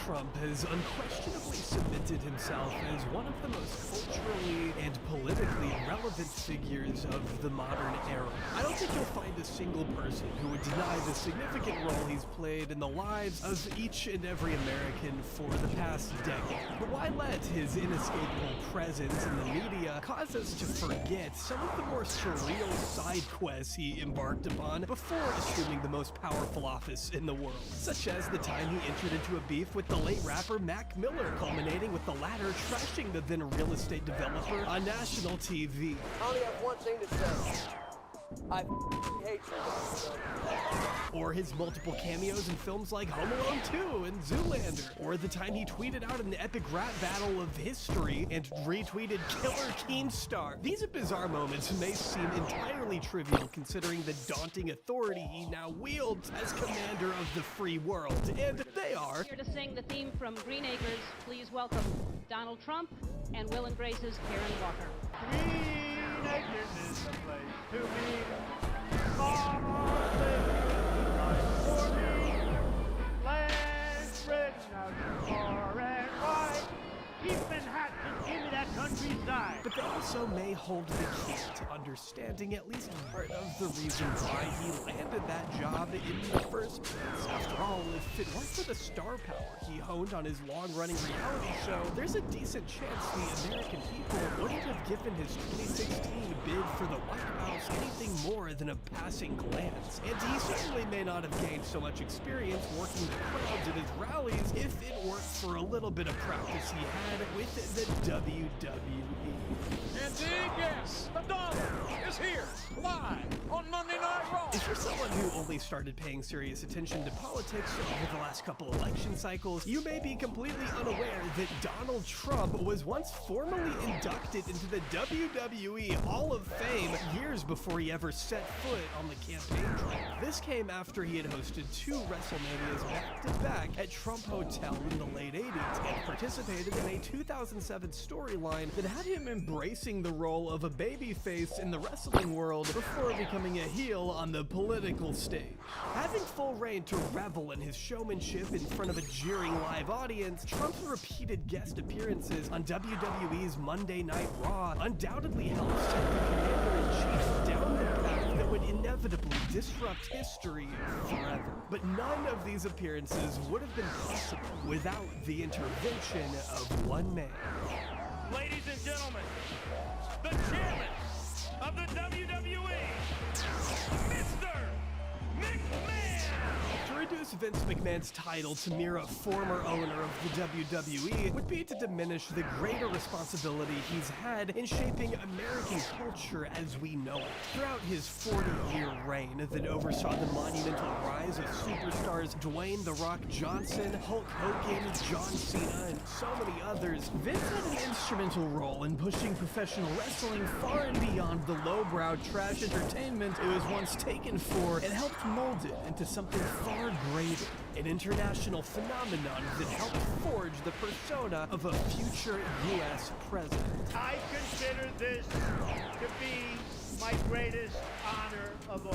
Trump has unquestionably cemented himself as one of the most culturally and politically relevant figures of the modern era. I don't think you'll find a single person who would deny the significant role he's played in the lives of each and every American for the past decade. But why let his inescapable presence in the media cause us to forget some of the more surreal side quests he embarked upon before assuming the most powerful office in the world? Such as the time he entered into a beef with the late rapper Mac Miller, culminating with the latter trashing the then real estate developer on national TV. I only have one thing to say. I hate you. Or his multiple cameos in films like Home Alone 2 and Zoolander. Or the time he tweeted out an epic rap battle of history and retweeted Killer Keemstar. These bizarre moments may seem entirely trivial considering the daunting authority he now wields as commander of the free world. And they are. Here to sing the theme from Green Acres, please welcome Donald Trump and Will and Grace's Karen Walker. Green Acres is the place to be. Let's spread Now you far and wide, keeping hat, just give me that countryside. But they also may hold the key to understanding at least part of the reason why he landed that job in the first place. After all, if it weren't for the star power he honed on his long-running reality show, there's a decent chance the American people wouldn't have given his 2016 bid for the White House anything more than a passing glance. And he certainly may not have gained so much experience working the crowds at his rallies if it weren't for a little bit of practice he had with the WWE. Indeed, yes. The dollar is here, live on Monday Night Raw. If you're someone who only started paying serious attention to politics over the last couple election cycles, you may be completely unaware that Donald Trump was once formally inducted into the WWE Hall of Fame years before he ever set foot on the campaign trail. This came after he had hosted 2 WrestleManias back-to-back at Trump Hotel in the late 80s and participated in a 2007 storyline that had him embracing the role of a babyface in the wrestling world before becoming a heel on the political stage. Having full reign to revel in his showmanship in front of a jeering live audience, Trump's repeated guest appearances on WWE's Monday Night Raw undoubtedly helped set the commander-in-chief down the path that would inevitably disrupt history forever. But none of these appearances would have been possible without the intervention of one man. Ladies and gentlemen, the chairman of the WWE, Mr. McMahon! To reduce Vince McMahon's title to mere a former owner of the WWE would be to diminish the greater responsibility he's had in shaping American culture as we know it. Throughout his 40-year reign that oversaw the monumental rise of superstars Dwayne "The Rock" Johnson, Hulk Hogan, John Cena, and so many others, Vince had an instrumental role in pushing professional wrestling far and beyond the lowbrow trash entertainment it was once taken for, and helped mold it into something far greater, an international phenomenon that helped forge the persona of a future U.S. president. I consider this to be my greatest honor of all.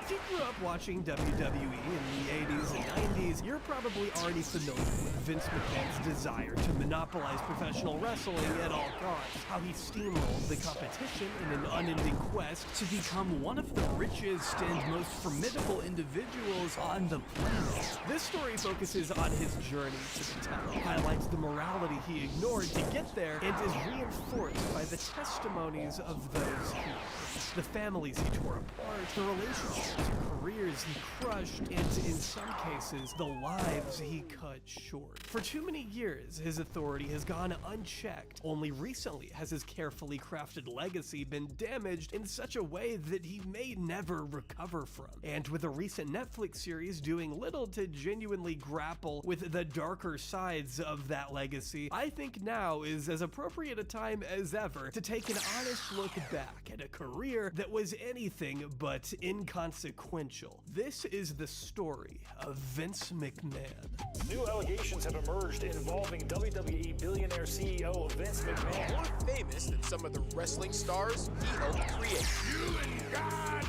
If you grew up watching WWE in the 80s and 90s, you're probably already familiar with Vince McMahon's desire to monopolize professional wrestling at all costs, how he steamrolled the competition in an unending quest to become one of the richest and most formidable individuals on the planet. This story focuses on his journey to the top, highlights the morality he ignored to get there, and is reinforced by the testimonies of those he lost, the families he tore apart, the relationships and careers he crushed, and in some cases, the lives he cut short. For too many years, his authority has gone unchecked. Only recently has his carefully crafted legacy been damaged in such a way that he may never recover from. And with a recent Netflix series doing little to genuinely grapple with the darker sides of that legacy, I think now is as appropriate a time as ever to take an honest look back at a career that was anything but inconsequential. This is the story of Vince McMahon. New allegations have emerged involving WWE billionaire CEO Vince McMahon. More famous than some of the wrestling stars he helped create. You and God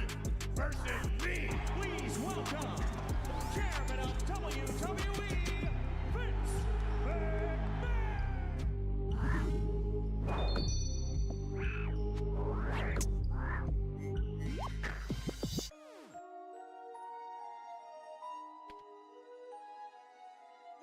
versus me. Please welcome Chairman of WWE, Vince McMahon.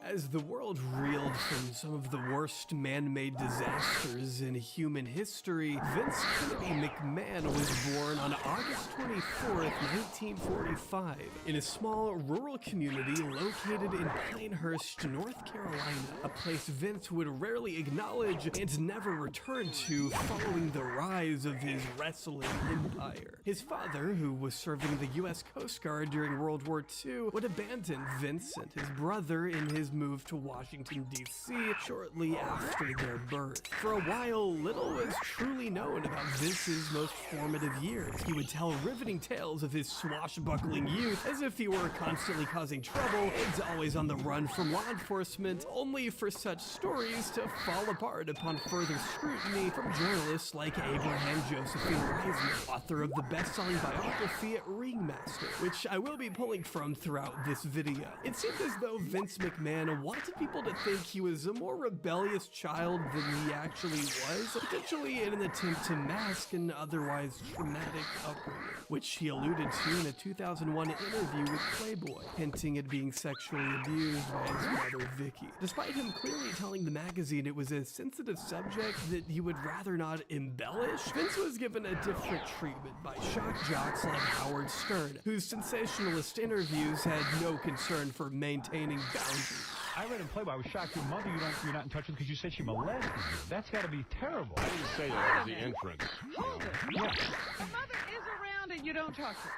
As the world reeled from some of the worst man-made disasters in human history, Vince Kennedy McMahon was born on August 24th, 1945, in a small rural community located in Pinehurst, North Carolina, a place Vince would rarely acknowledge and never return to following the rise of his wrestling empire. His father, who was serving the U.S. Coast Guard during World War II, would abandon Vince and his brother in his move to Washington, D.C. shortly after their birth. For a while, little was truly known about Vince's most formative years. He would tell riveting tales of his swashbuckling youth as if he were constantly causing trouble and always on the run from law enforcement, only for such stories to fall apart upon further scrutiny from journalists like Abraham Josephine Reisman, author of the best-selling biography Ringmaster, which I will be pulling from throughout this video. It seemed as though Vince McMahon McMahon wanted people to think he was a more rebellious child than he actually was, potentially in an attempt to mask an otherwise traumatic upbringing, which he alluded to in a 2001 interview with Playboy, hinting at being sexually abused by his mother Vicky. Despite him clearly telling the magazine it was a sensitive subject that he would rather not embellish, Vince was given a different treatment by shock jocks like Howard Stern, whose sensationalist interviews had no concern for maintaining boundaries. I read in Playboy, I was shocked your mother you're not in touch with because you said she molested you. That's got to be terrible. I didn't say that was the inference. Hold it. Yeah. Your mother is around and you don't talk to her.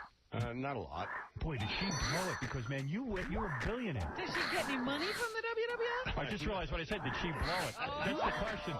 Not a lot. Boy, did she blow it because, man, you're a billionaire. Does she get any money from the WWF? I just realized what I said. Did she blow it? That's the question.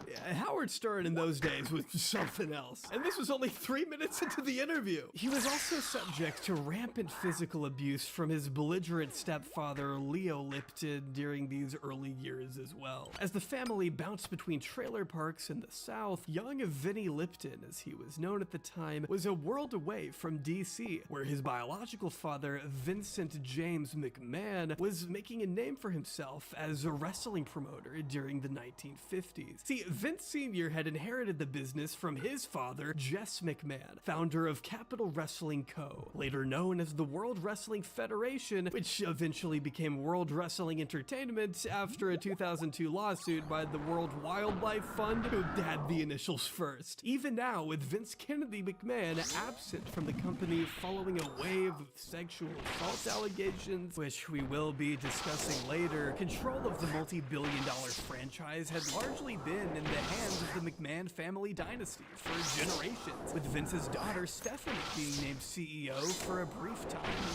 Yeah, Howard Stern in those days was something else. And this was only 3 minutes into the interview. He was also subject to rampant physical abuse from his belligerent stepfather, Leo Lipton, during these early years as well. As the family bounced between trailer parks in the South, young Vinnie Lipton, as he was known at the time, was a world away from DC, where his biological father, Vincent James McMahon, was making a name for himself as a wrestling promoter during the 1950s. See, Vince Sr. had inherited the business from his father, Jess McMahon, founder of Capital Wrestling Co., later known as the World Wrestling Federation, which eventually became World Wrestling Entertainment after a 2002 lawsuit by the World Wildlife Fund, who had the initials first. Even now, with Vince Kennedy McMahon absent from the company following a wave of sexual assault allegations, which we will be discussing later, control of the multi-billion-dollar franchise had largely been in the hands of the McMahon family dynasty for generations, with Vince's daughter Stephanie being named CEO for a brief time in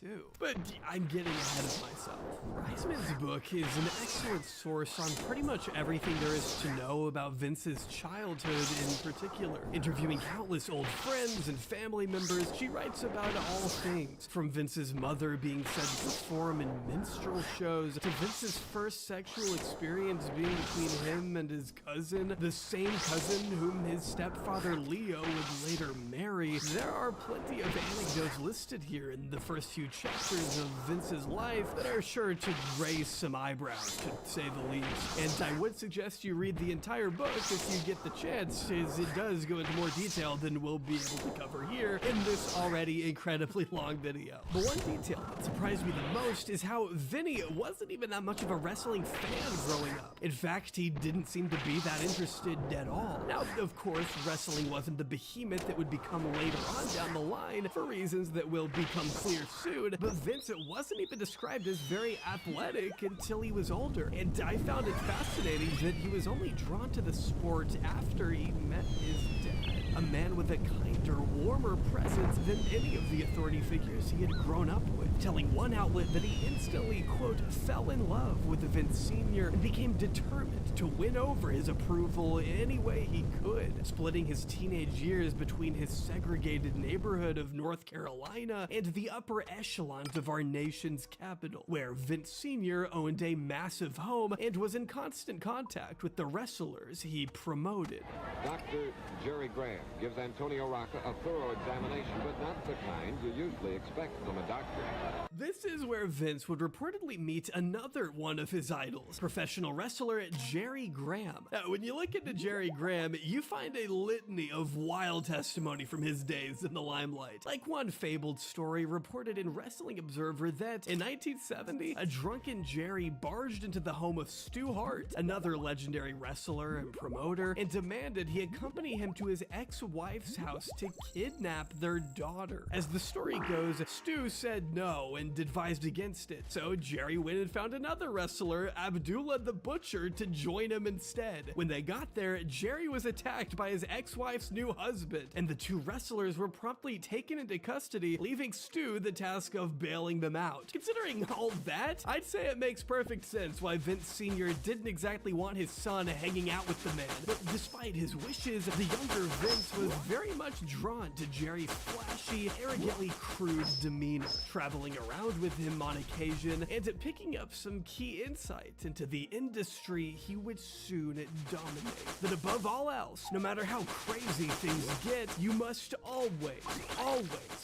2022. But I'm getting ahead of myself. Reisman's book is an excellent source on pretty much everything there is to know about Vince's childhood in particular. Interviewing countless old friends and family members, she writes about all things, from Vince's mother being said to perform in minstrel shows, to Vince's first sexual experience being between him and his cousin, the same cousin whom his stepfather Leo would later marry. There are plenty of anecdotes listed here in the first few chapters of Vince's life that are sure to raise some eyebrows, to say the least. And I would suggest you read the entire book if you get the chance, as it does go into more detail than we'll be able to cover here in this already incredibly long video. But one detail that surprised me the most is how Vinny wasn't even that much of a wrestling fan growing up. In fact, he didn't seem to be that interested at all. Now, of course, wrestling wasn't the behemoth that would become later on down the line for reasons that will become clear soon, but Vince wasn't even described as very athletic until he was older, and I found it fascinating that he was only drawn to the sport after he met his dad, a man with a kinder, warmer presence than any of the authority figures he had grown up with, telling one outlet that he instantly, quote, fell in love with Vince Sr. and became determined to win over his approval any way he could, splitting his teenage years between his segregated neighborhood of North Carolina and the upper echelons of our nation's capital, where Vince Sr. owned a massive home and was in constant contact with the wrestlers he promoted. Dr. Jerry Graham gives Antonio Rocca a thorough examination, but not the kind you usually expect from a doctor. This is where Vince would reportedly meet another one of his idols, professional wrestler Jerry Graham. Now, when you look into Jerry Graham, you find a litany of wild testimony from his days in the limelight. Like one fabled story reported in Wrestling Observer that in 1970, a drunken Jerry barged into the home of Stu Hart, another legendary wrestler and promoter, and demanded he accompany him to his ex-wife's house to kidnap their daughter. As the story goes, Stu said no and advised against it, so Jerry went and found another wrestler, Abdullah the Butcher, to join him instead. When they got there, Jerry was attacked by his ex-wife's new husband, and the two wrestlers were promptly taken into custody, leaving Stu the task of bailing them out. Considering all that, I'd say it makes perfect sense why Vince Sr. didn't exactly want his son hanging out with the man. But despite his wishes, the younger Vince was very much drawn to Jerry's flashy, arrogantly crude demeanor, traveling around with him on occasion, and picking up some key insight into the industry he would soon dominate. That above all else, no matter how crazy things get, you must always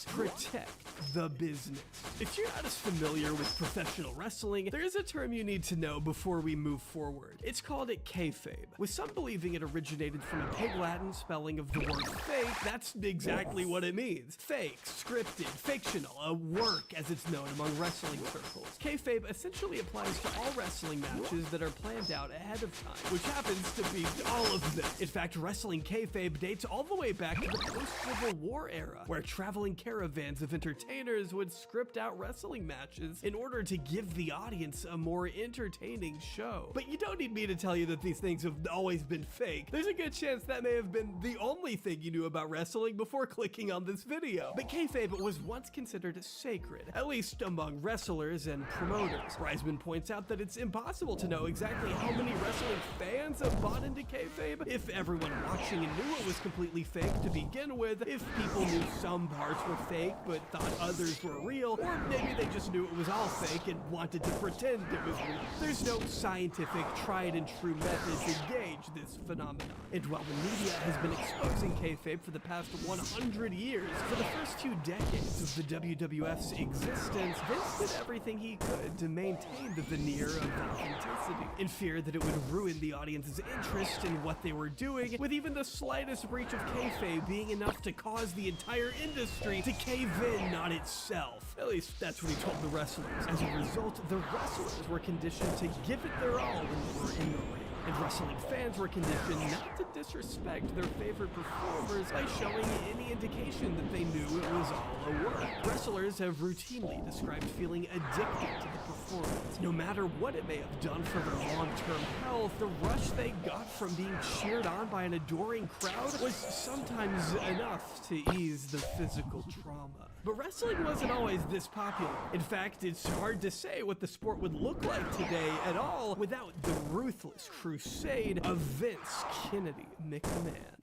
protect the business. business. If you're not as familiar with professional wrestling, there is a term you need to know before we move forward. It's called kayfabe, with some believing it originated from a Pig Latin spelling of the word fake. That's exactly what it means. Fake, scripted, fictional, a work as it's known among wrestling circles. Kayfabe essentially applies to all wrestling matches that are planned out ahead of time, which happens to be all of them. In fact, wrestling kayfabe dates all the way back to the post-Civil War era, where traveling caravans of entertainers would script out wrestling matches in order to give the audience a more entertaining show. But you don't need me to tell you that these things have always been fake. There's a good chance that may have been the only thing you knew about wrestling before clicking on this video. But kayfabe was once considered sacred, at least among wrestlers and promoters. Reisman points out that it's impossible to know exactly how many wrestling fans have bought into kayfabe, if everyone watching and knew it was completely fake to begin with, if people knew some parts were fake but thought others were real, or maybe they just knew it was all fake and wanted to pretend it was real. There's no scientific, tried and true method to gauge this phenomenon. And while the media has been exposing kayfabe for the past 100 years, for the first 2 decades of the WWF's existence, Vince did everything he could to maintain the veneer of authenticity, in fear that it would ruin the audience's interest in what they were doing, with even the slightest breach of kayfabe being enough to cause the entire industry to cave in on itself. At least that's what he told the wrestlers. As a result, the wrestlers were conditioned to give it their all when they were in the ring. And wrestling fans were conditioned not to disrespect their favorite performers by showing any indication that they knew it was all a work. Wrestlers have routinely described feeling addicted to the performance. No matter what it may have done for their long-term health, the rush they got from being cheered on by an adoring crowd was sometimes enough to ease the physical trauma. But wrestling wasn't always this popular. In fact, it's hard to say what the sport would look like today at all without the ruthless crusade of Vince Kennedy McMahon.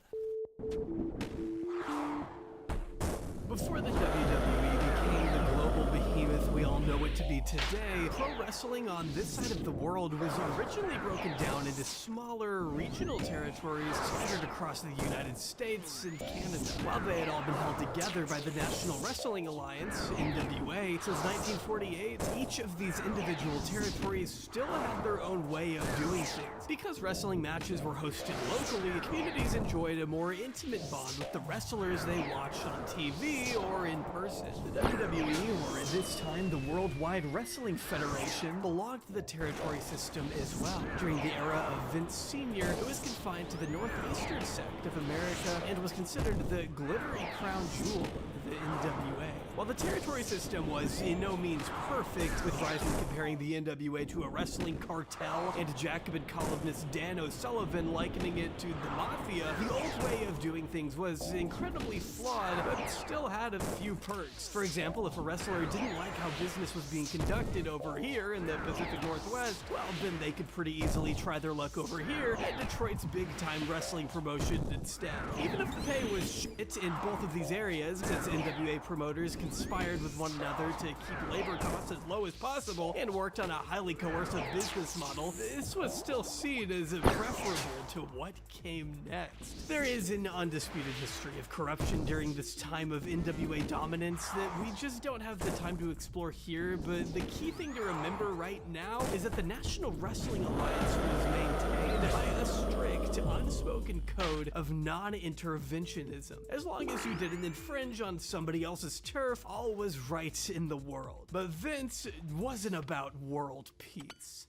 Before the WWE became the global behemoth we all know it to be today, pro wrestling on this side of the world was originally broken down into smaller regional territories scattered across the United States and Canada. While they had all been held together by the National Wrestling Alliance, NWA, since 1948, each of these individual territories still had their own way of doing things. Because wrestling matches were hosted locally, communities enjoyed a more intimate bond with the wrestlers they watched on TV or in person. The WWE, or at this time the Worldwide Wrestling Federation, belonged to the territory system as well. During the era of Vince Sr., it was confined to the northeastern sect of America and was considered the glittery crown jewel of the NWA. While the territory system was in no means perfect, with Reisman comparing the NWA to a wrestling cartel and Jacobin columnist Dan O'Sullivan likening it to the Mafia, the old way of doing things was incredibly flawed, but still had a few perks. For example, if a wrestler didn't like how business was being conducted over here in the Pacific Northwest, well, then they could pretty easily try their luck over here at Detroit's big-time wrestling promotion instead. Even if the pay was shit in both of these areas, since NWA promoters conspired with one another to keep labor costs as low as possible and worked on a highly coercive business model, this was still seen as preferable to what came next. There is an undisputed history of corruption during this time of NWA dominance that we just don't have the time to explore here, but the key thing to remember right now is that the National Wrestling Alliance was maintained by a strict, unspoken code of non-interventionism. As long as you didn't infringe on somebody else's turf, all was right in the world. But Vince wasn't about world peace.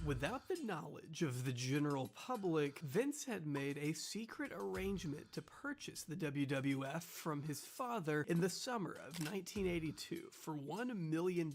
Without the knowledge of the general public, Vince had made a secret arrangement to purchase the WWF from his father in the summer of 1982 for $1 million,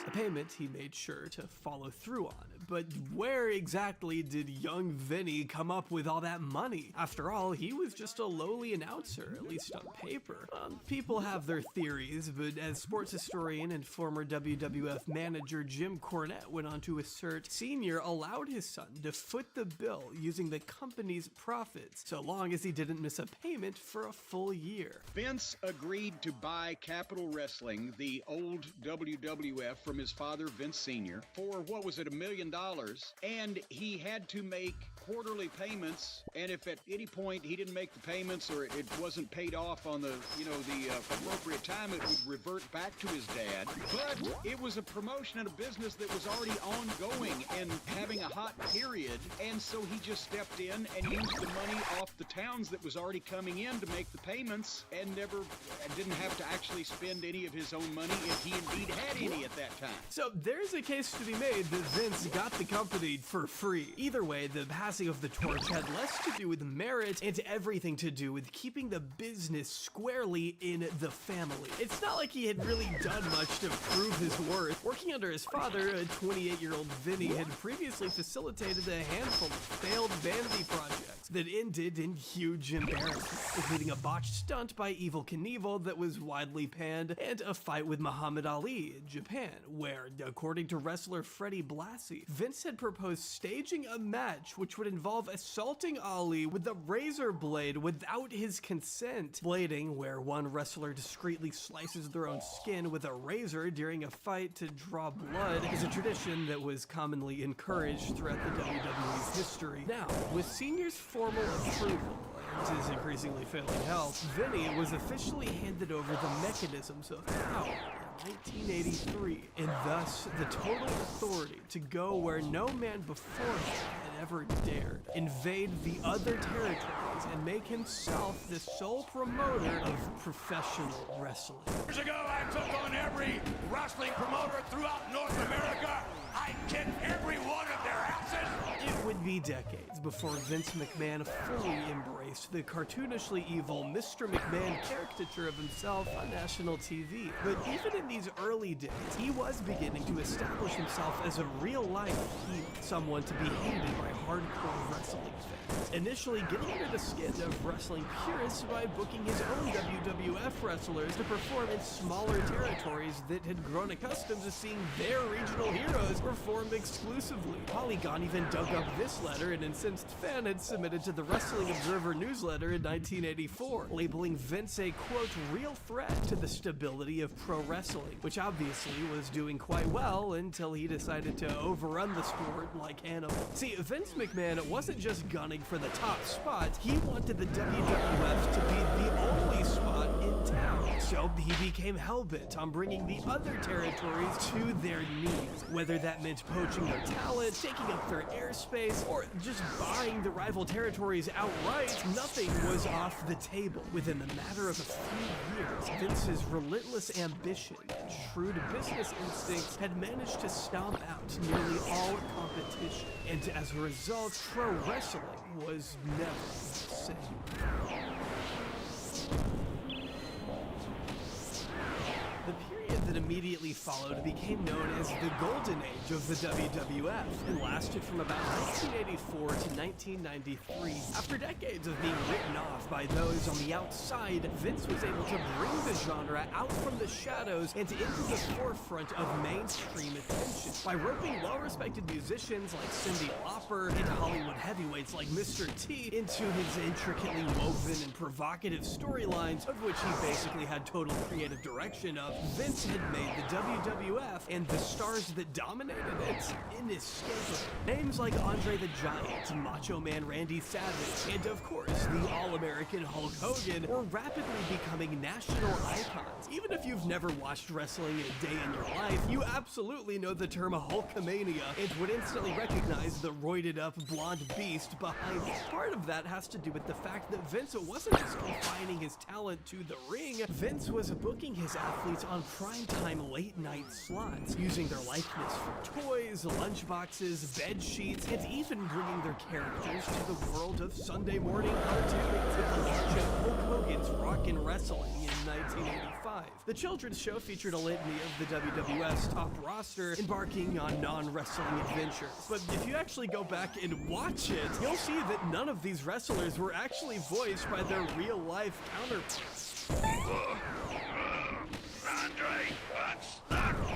a payment he made sure to follow through on. But where exactly did young Vinny come up with all that money? After all, he was just a lowly announcer, at least on paper. People have their theories, but as sports historian and former WWF manager Jim Cornette went on to assert, Senior Sr. allowed his son to foot the bill using the company's profits, so long as he didn't miss a payment for a full year. Vince agreed to buy Capital Wrestling, the old WWF, from his father, Vince Sr., for, what was it, $1 million, and he had to make quarterly payments, and if at any point he didn't make the payments or it wasn't paid off on the appropriate time, it would revert back to his dad. But it was a promotion and a business that was already ongoing and having a hot period, and so he just stepped in and used the money off the towns that was already coming in to make the payments, and didn't have to actually spend any of his own money if he indeed had any at that time. So there's a case to be made that Vince got the company for free. Either way, the passing of the torch had less to do with merit and everything to do with keeping the business squarely in the family. It's not like he had really done much to prove his worth. Working under his father, a 28-year-old Vinny had previously facilitated a handful of failed vanity projects that ended in huge embarrassment, including a botched stunt by Evel Knievel that was widely panned, and a fight with Muhammad Ali in Japan, where, according to wrestler Freddie Blassie, Vince had proposed staging a match which would involve assaulting Ali with a razor blade without his consent. Blading, where one wrestler discreetly slices their own skin with a razor during a fight to draw blood, is a tradition that was commonly encouraged throughout the WWE's history. Now, with Senior's formal approval and his increasingly failing health, Vinny was officially handed over the mechanisms of power in 1983, and thus the total authority to go where no man before him had ever dared, invade the other territories, and make himself the sole promoter of professional wrestling. Years ago, I took on every wrestling promoter throughout North America. I kicked every one of their asses. It would be decades before Vince McMahon fully embraced the cartoonishly evil Mr. McMahon caricature of himself on national TV. But even in these early days, he was beginning to establish himself as a real-life heel, someone to be hated by hardcore wrestling fans. Initially getting under the skin of wrestling purists by booking his own WWF wrestlers to perform in smaller territories that had grown accustomed to seeing their regional heroes perform exclusively. Polygon even dug up this letter an incensed fan had submitted to the Wrestling Observer newsletter in 1984, labeling Vince a, quote, real threat to the stability of pro wrestling, which obviously was doing quite well until he decided to overrun the sport like Hannibal. See, Vince McMahon wasn't just gunning for the top spot, he wanted the WWF to be the only spot in town. So he became hellbent on bringing the other territories to their knees, whether that meant poaching their talent, taking up their airspace, or just buying the rival territories outright. Nothing was off the table. Within the matter of a few years, Vince's relentless ambition and shrewd business instincts had managed to stomp out nearly all competition, and as a result, pro wrestling was never the same. The period that immediately followed became known as the Golden Age of the WWF and lasted from about 1984 to 1993. After decades of being written off by those on the outside, Vince was able to bring the genre out from the shadows and into the forefront of mainstream attention by roping well-respected musicians like Cyndi Lauper and Hollywood heavyweights like Mr. T into his intricately woven and provocative storylines, of which he basically had total creative direction of. Vince had made the WWF and the stars that dominated it inescapable. Names like Andre the Giant, Macho Man Randy Savage, and of course the All-American Hulk Hogan were rapidly becoming national icons. Even if you've never watched wrestling a day in your life, you absolutely know the term Hulkamania and would instantly recognize the roided up blonde beast behind it. Part of that has to do with the fact that Vince wasn't just confining his talent to the ring. Vince was booking his athletes on primetime late-night slots, using their likeness for toys, lunchboxes, bed sheets, and even bringing their characters to the world of Sunday morning cartoons with the launch of Hulk Hogan's Rockin' Wrestling in 1985. The children's show featured a litany of the WWF's top roster embarking on non-wrestling adventures. But if you actually go back and watch it, you'll see that none of these wrestlers were actually voiced by their real-life counterparts.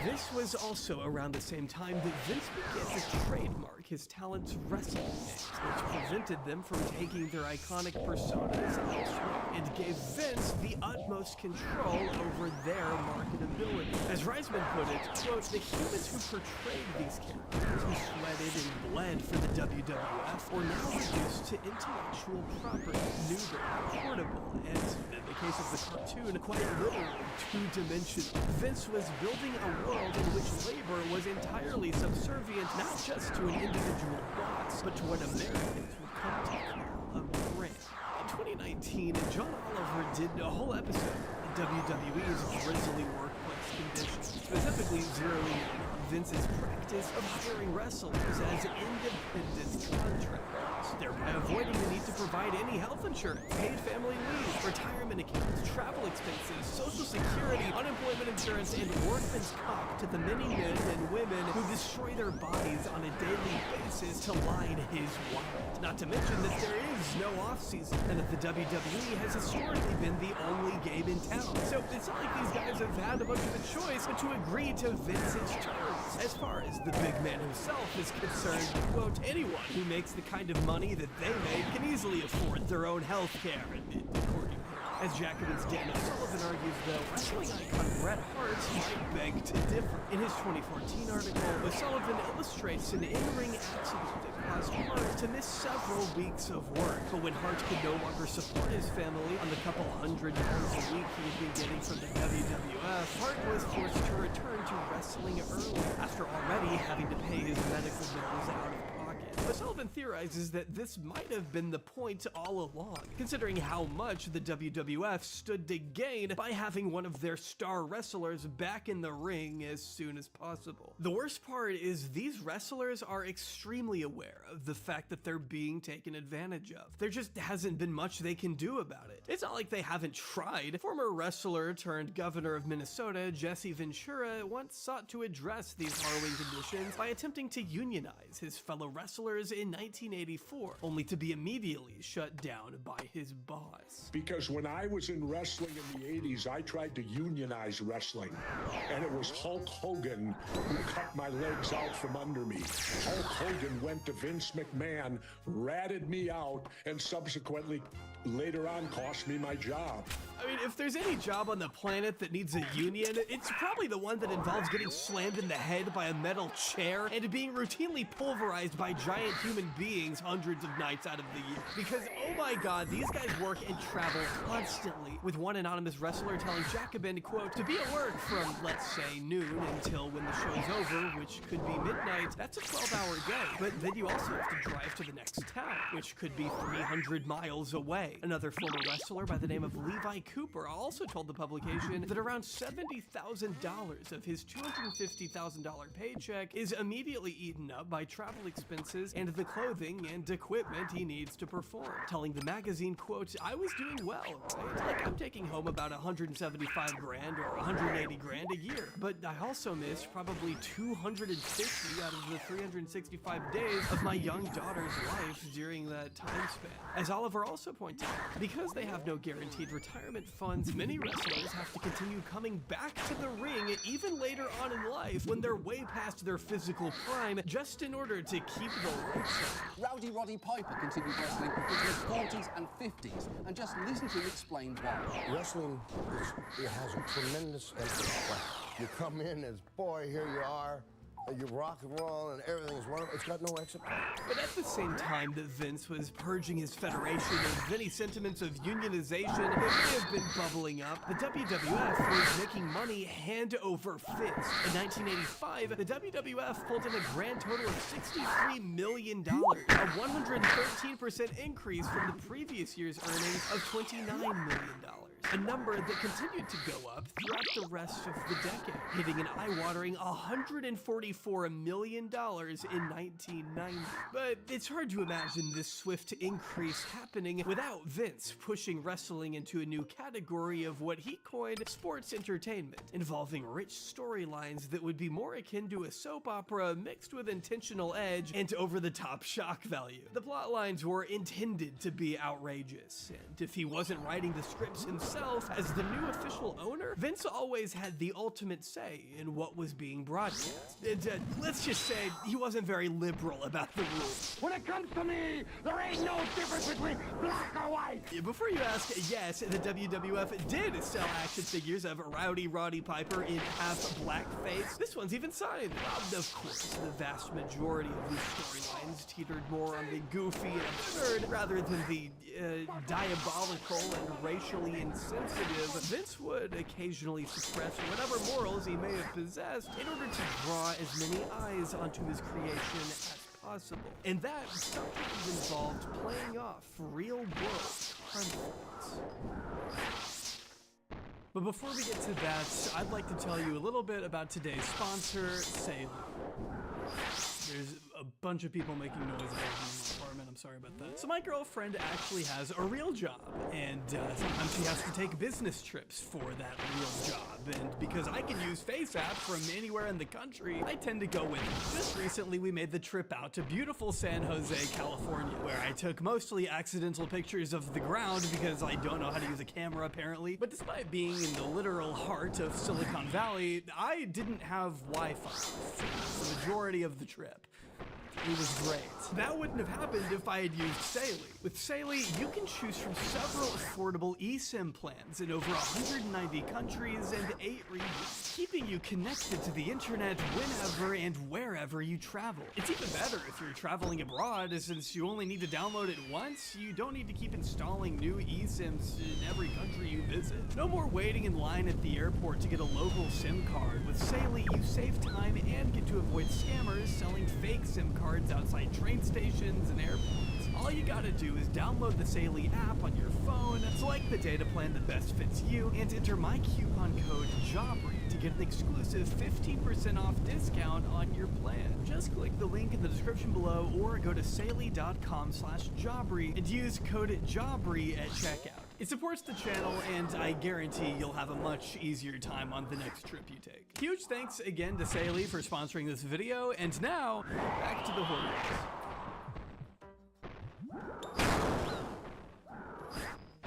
This was also around the same time that Vince began to trademark his talent's wrestling names, which prevented them from taking their iconic personas elsewhere and gave Vince the utmost control over their marketability. As Reisman put it, quote, the humans who portrayed these characters, who sweated and bled for the WWF, were now reduced to intellectual property, neutered, portable, and, in the case of the cartoon, quite literally two-dimensional. Vince was building a world in which labor was entirely subservient not just to an individual boss, but to what Americans would come to call a brand. In 2019, John Oliver did a whole episode on WWE's grisly workplace conditions, specifically zeroing in on Vince's practice of hiring wrestlers as independent contractors, thereby avoiding the need to provide any health insurance, paid family leave, retirement accounts, travel expenses, social security, unemployment insurance, and workman's comp to the many men and women who destroy their bodies on a daily basis to line his wallet. Not to mention that there is no off-season, and that the WWE has historically been the only game in town. So it's not like these guys have had a bunch of a choice but to agree to Vince's terms. As far as the big man himself is concerned, quote, anyone who makes the kind of money that they make can easily afford their own health care, according to him. As Jacobin's Dan O'Sullivan argues, though, wrestling icon Bret Hart might beg to differ. In his 2014 article, O'Sullivan illustrates an in-ring accident that caused Hart to miss several weeks of work. But when Hart could no longer support his family on the couple $100 a week he had been getting from the WWF, Hart was forced to return to wrestling early after already having to pay his medical bills out of pocket. O'Sullivan theorizes that this might have been the point all along, considering how much the WWF stood to gain by having one of their star wrestlers back in the ring as soon as possible. The worst part is these wrestlers are extremely aware of the fact that they're being taken advantage of. There just hasn't been much they can do about it. It's not like they haven't tried. Former wrestler turned governor of Minnesota, Jesse Ventura, once sought to address these harrowing conditions by attempting to unionize his fellow wrestlers in 1984, only to be immediately shut down by his boss. Because when I was in wrestling in the 80s, I tried to unionize wrestling, and it was Hulk Hogan who cut my legs out from under me. Hulk Hogan went to Vince McMahon, ratted me out, and subsequently later on cost me my job. I mean, if there's any job on the planet that needs a union, it's probably the one that involves getting slammed in the head by a metal chair and being routinely pulverized by giant human beings hundreds of nights out of the year. Because, oh my god, these guys work and travel constantly, with one anonymous wrestler telling Jacobin, quote, to be at work from, let's say, noon until when the show's over, which could be midnight, that's a 12-hour day. But then you also have to drive to the next town, which could be 300 miles away. Another former wrestler by the name of Levi Cooper also told the publication that around $70,000 of his $250,000 paycheck is immediately eaten up by travel expenses and the clothing and equipment he needs to perform, telling the magazine, quote, I was doing well, right? Like, I'm taking home about 175 grand or 180 grand a year, but I also missed probably 250 out of the 365 days of my young daughter's life during that time span. As Oliver also pointed out, because they have no guaranteed retirement funds, many wrestlers have to continue coming back to the ring even later on in life when they're way past their physical prime, just in order to keep the lights on. Rowdy Roddy Piper continued wrestling into his 40s and 50s, and just listen to him explain why. Wrestling it has a tremendous emphasis. You come in as, boy, here you are. You rock and roll and everything's wonderful. It's got no exit plan. But at the same time that Vince was purging his federation of any sentiments of unionization that may have been bubbling up, the WWF was making money hand over fist. In 1985, the WWF pulled in a grand total of $63 million, a 113% increase from the previous year's earnings of $29 million. A number that continued to go up throughout the rest of the decade, hitting an eye-watering $144 million in 1990. But it's hard to imagine this swift increase happening without Vince pushing wrestling into a new category of what he coined sports entertainment, involving rich storylines that would be more akin to a soap opera mixed with intentional edge and over-the-top shock value. The plot lines were intended to be outrageous, and if he wasn't writing the scripts himself, himself, as the new official owner, Vince always had the ultimate say in what was being broadcast. Let's just say he wasn't very liberal about the rules. When it comes to me, there ain't no difference between black or white. Before you ask, yes, the WWF did sell action figures of Rowdy Roddy Piper in half blackface. This one's even signed. Of course, the vast majority of these storylines teetered more on the goofy and absurd rather than the diabolical and racially insensitive. Vince would occasionally suppress whatever morals he may have possessed in order to draw as many eyes onto his creation as possible. And that sometimes involved playing off real-world conflicts. But before we get to that, I'd like to tell you a little bit about today's sponsor, Sailor. There's a bunch of people making noise in my apartment. I'm sorry about that. So my girlfriend actually has a real job, and sometimes she has to take business trips for that real job. And because I can use FaceApp from anywhere in the country, I tend to go with her. Just recently, we made the trip out to beautiful San Jose, California, where I took mostly accidental pictures of the ground because I don't know how to use a camera apparently. But despite being in the literal heart of Silicon Valley, I didn't have Wi-Fi for the majority of the trip. It was great. That wouldn't have happened if I had used Saley. With Saley, you can choose from several affordable eSIM plans in over 190 countries and 8 regions, keeping you connected to the internet whenever and wherever you travel. It's even better if you're traveling abroad, since you only need to download it once. You don't need to keep installing new eSIMs in every country you visit. No more waiting in line at the airport to get a local SIM card. With Saley, you save time and get to avoid scammers selling fake SIM cards outside train stations and airports. All you gotta do is download the Saley app on your phone, select the data plan that best fits you, and enter my coupon code JAWBRY to get an exclusive 15% off discount on your plan. Just click the link in the description below or go to saley.com/JAWBRY and use code JAWBRY at checkout. It supports the channel, and I guarantee you'll have a much easier time on the next trip you take. Huge thanks again to Saley for sponsoring this video, and now, back to the horrors.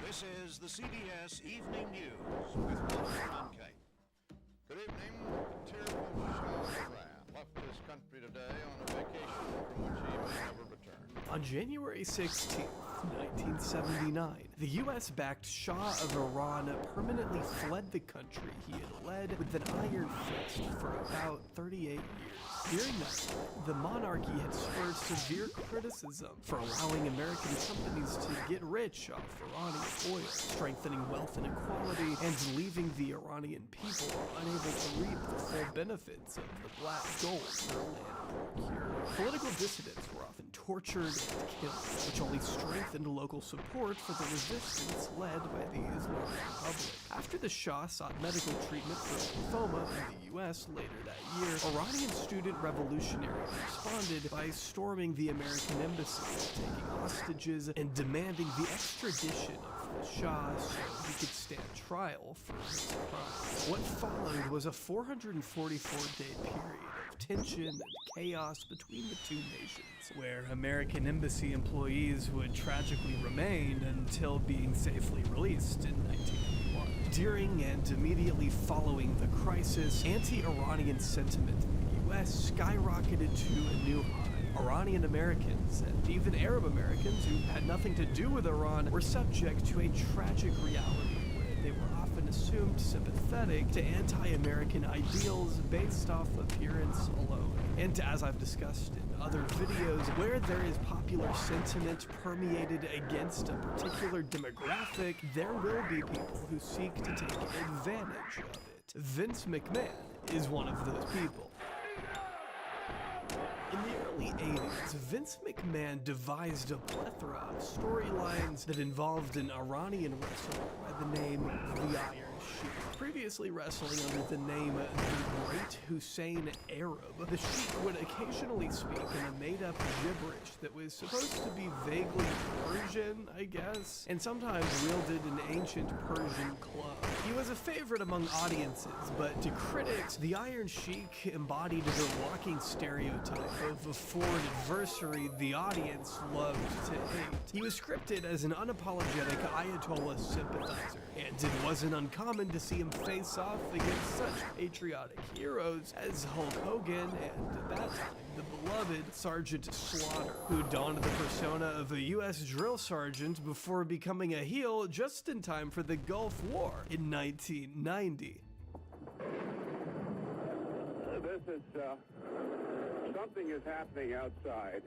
This is the CBS Evening News with Walter Cronkite. Good evening. Tearful Shah left this country today on a vacation from which he may never return. On January 16th, 1979, the US-backed Shah of Iran permanently fled the country he had led with an iron fist for about 38 years. During that time, the monarchy had spurred severe criticism for allowing American companies to get rich off Iranian oil, strengthening wealth inequality, and leaving the Iranian people unable to reap the full benefits of the black gold their land procured. Political dissidents were often tortured and killed, which only strengthened local support for the resistance led by the Islamic Republic. After the Shah sought medical treatment for lymphoma in the US later that year, Iranian student revolutionaries responded by storming the American embassy, taking hostages, and demanding the extradition of the Shah so he could stand trial for his crimes. What followed was a 444-day period of tension and chaos between the two nations, where American embassy employees would tragically remain until being safely released in 1981. During and immediately following the crisis, anti-Iranian sentiment in the US skyrocketed to a new high. Iranian Americans, and even Arab Americans who had nothing to do with Iran, were subject to a tragic reality where they were often assumed sympathetic to anti-American ideals based off appearance alone. And as I've discussed in other videos, where there is popular sentiment permeated against a particular demographic, there will be people who seek to take advantage of it. Vince McMahon is one of those people. In the early 80s, Vince McMahon devised a plethora of storylines that involved an Iranian wrestler by the name of the Iron Sheik. Previously wrestling under the name The Great Hussein Arab, the Sheik would occasionally speak in a made-up gibberish that was supposed to be vaguely Persian, I guess, and sometimes wielded an ancient Persian club. He was a favorite among audiences, but to critics, the Iron Sheik embodied the walking stereotype of a Ford adversary the audience loved to hate. He was scripted as an unapologetic Ayatollah sympathizer, and it wasn't uncommon to see him face off against such patriotic heroes as Hulk Hogan and, at that time, the beloved Sergeant Slaughter, who donned the persona of a U.S. drill sergeant before becoming a heel just in time for the Gulf War in 1990. This is, something is happening outside.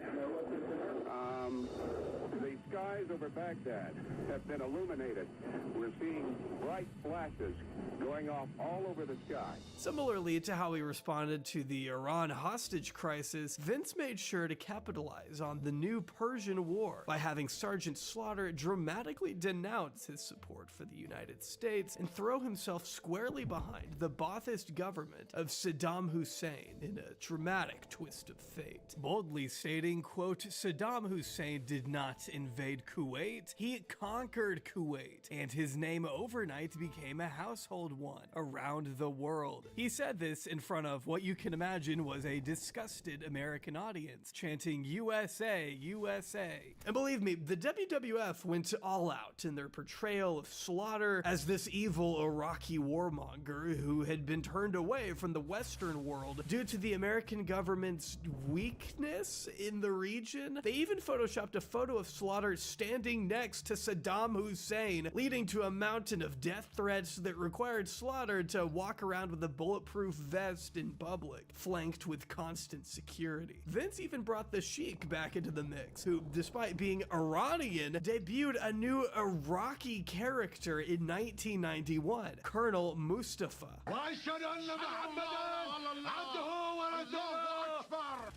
The skies over Baghdad have been illuminated. We're seeing bright flashes going off all over the sky. Similarly to how he responded to the Iran hostage crisis, Vince made sure to capitalize on the new Persian War by having Sergeant Slaughter dramatically denounce his support for the United States and throw himself squarely behind the Ba'athist government of Saddam Hussein in a dramatic twist of fate, boldly stating, quote, "Saddam Hussein did not invade Kuwait, he conquered Kuwait, and his name overnight became a household one around the world." He said this in front of what you can imagine was a disgusted American audience, chanting USA, USA. And believe me, the WWF went all out in their portrayal of Slaughter as this evil Iraqi warmonger who had been turned away from the Western world due to the American government's weakness in the region. They even photoshopped a photo of Slaughter standing next to Saddam Hussein, leading to a mountain of death threats that required Slaughter to walk around with a bulletproof vest in public, flanked with constant security. Vince even brought the Sheik back into the mix, who, despite being Iranian, debuted a new Iraqi character in 1991, Colonel Mustafa.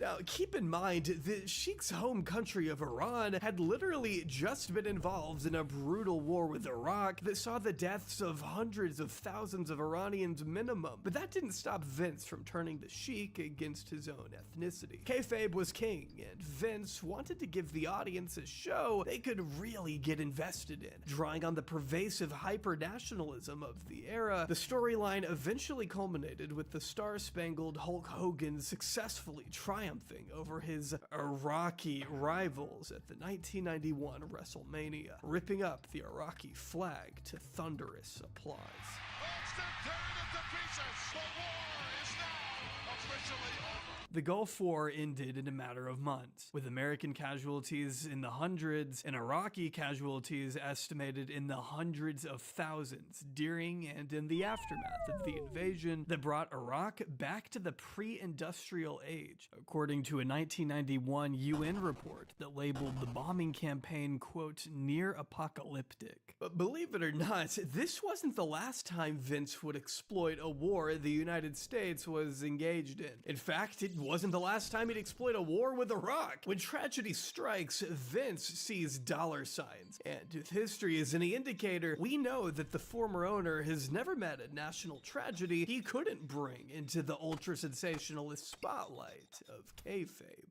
Now, keep in mind, the Sheik's home country of Iran had literally just been involved in a brutal war with Iraq that saw the deaths of hundreds of thousands of Iranians minimum. But that didn't stop Vince from turning the Sheik against his own ethnicity. Kayfabe was king, and Vince wanted to give the audience a show they could really get invested in. Drawing on the pervasive hyper-nationalism of the era, the storyline eventually culminated with the Star-Spangled Hulk Hogan successfully triumphing over his Iraqi rivals at the 1991 WrestleMania, ripping up the Iraqi flag to thunderous applause. The Gulf War ended in a matter of months, with American casualties in the hundreds and Iraqi casualties estimated in the hundreds of thousands during and in the aftermath of the invasion that brought Iraq back to the pre-industrial age, according to a 1991 UN report that labeled the bombing campaign, quote, near apocalyptic. But believe it or not, this wasn't the last time Vince would exploit a war the United States was engaged in. In fact, it wasn't the last time he'd exploit a war with Iraq. When tragedy strikes, Vince sees dollar signs. And if history is any indicator, we know that the former owner has never met a national tragedy he couldn't bring into the ultra-sensationalist spotlight of kayfabe.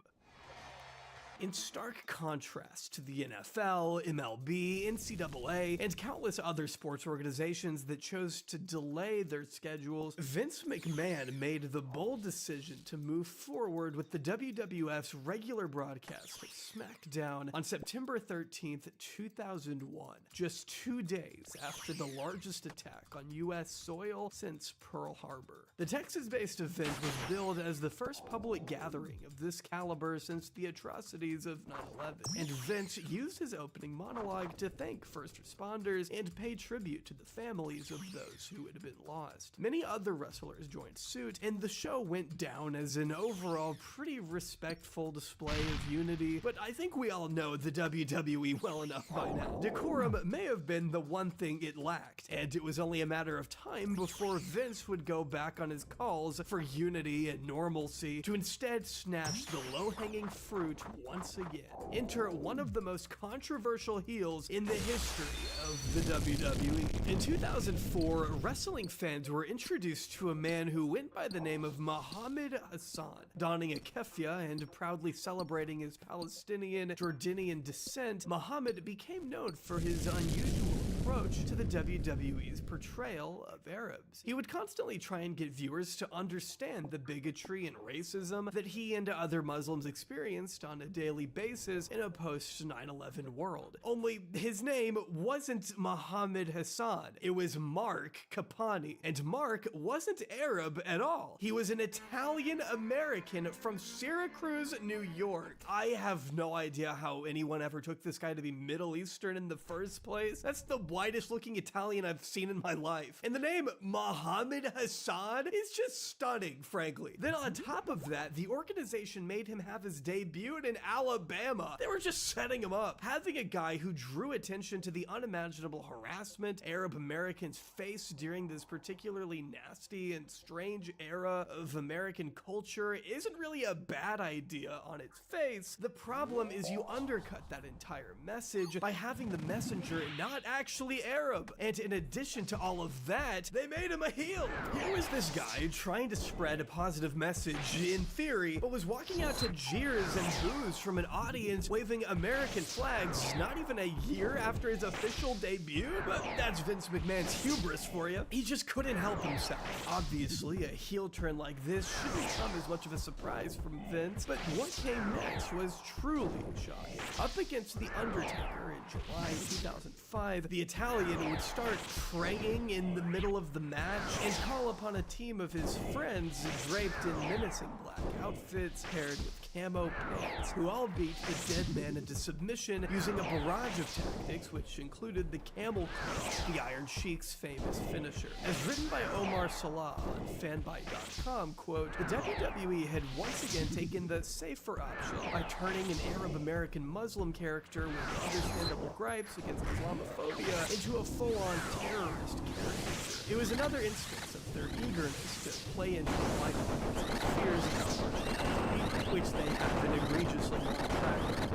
In stark contrast to the NFL, MLB, NCAA, and countless other sports organizations that chose to delay their schedules, Vince McMahon made the bold decision to move forward with the WWF's regular broadcast of SmackDown on September 13th, 2001, just 2 days after the largest attack on U.S. soil since Pearl Harbor. The Texas-based event was billed as the first public gathering of this caliber since the atrocities of 9/11, and Vince used his opening monologue to thank first responders and pay tribute to the families of those who had been lost. Many other wrestlers joined suit, and the show went down as an overall pretty respectful display of unity, but I think we all know the WWE well enough by now. Decorum may have been the one thing it lacked, and it was only a matter of time before Vince would go back on his calls for unity and normalcy to instead snatch the low-hanging fruit once again. Enter one of the most controversial heels in the history of the WWE. In 2004, wrestling fans were introduced to a man who went by the name of Muhammad Hassan. Donning a keffiyeh and proudly celebrating his Palestinian Jordanian descent, Muhammad became known for his unusual approach to the WWE's portrayal of Arabs. He would constantly try and get viewers to understand the bigotry and racism that he and other Muslims experienced on a daily basis in a post 9/11 world. Only his name wasn't Muhammad Hassan, it was Mark Capani, and Mark wasn't Arab at all. He was an Italian American from Syracuse, New York. I have no idea how anyone ever took this guy to be Middle Eastern in the first place. That's the whitest looking Italian I've seen in my life. And the name Muhammad Hassan is just stunning, frankly. Then on top of that, the organization made him have his debut in Alabama. They were just setting him up. Having a guy who drew attention to the unimaginable harassment Arab Americans face during this particularly nasty and strange era of American culture isn't really a bad idea on its face. The problem is you undercut that entire message by having the messenger not actually Arab. And in addition to all of that, they made him a heel. Here was this guy trying to spread a positive message in theory, but was walking out to jeers and boos from an audience waving American flags not even a year after his official debut. But that's Vince McMahon's hubris for you. He just couldn't help himself. Obviously, a heel turn like this shouldn't come as much of a surprise from Vince, but what came next was truly shocking. Up against The Undertaker in July 2005, the Italian would start praying in the middle of the match and call upon a team of his friends draped in menacing black outfits paired with camo pants, who all beat the dead man into submission using a barrage of tactics, which included the camel clutch, the Iron Sheik's famous finisher. As written by Omar Salah on fanbyte.com, quote, the WWE had once again taken the safer option by turning an Arab American Muslim character with understandable gripes against Islamophobia into a full-on terrorist character. It was another instance of their eagerness to play into the white audience's fears about which they have been egregiously on track of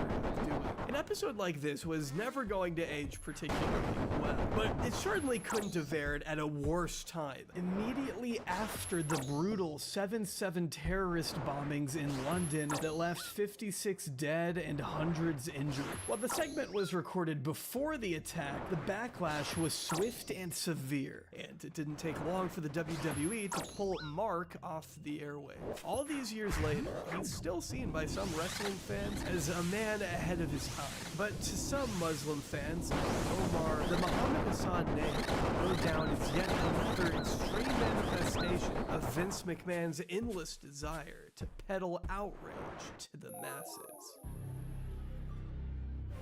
doing. An episode like this was never going to age particularly well, but it certainly couldn't have aired at a worse time. Immediately after the brutal 7/7 terrorist bombings in London that left 56 dead and hundreds injured. While the segment was recorded before the attack, the backlash was swift and severe, and it didn't take long for the WWE to pull Mark off the airwaves. All these years later, he's still seen by some wrestling fans as a man ahead of his time. But to some Muslim fans, like Omar, the Muhammad Hassan name will go down as yet another extreme manifestation of Vince McMahon's endless desire to peddle outrage to the masses.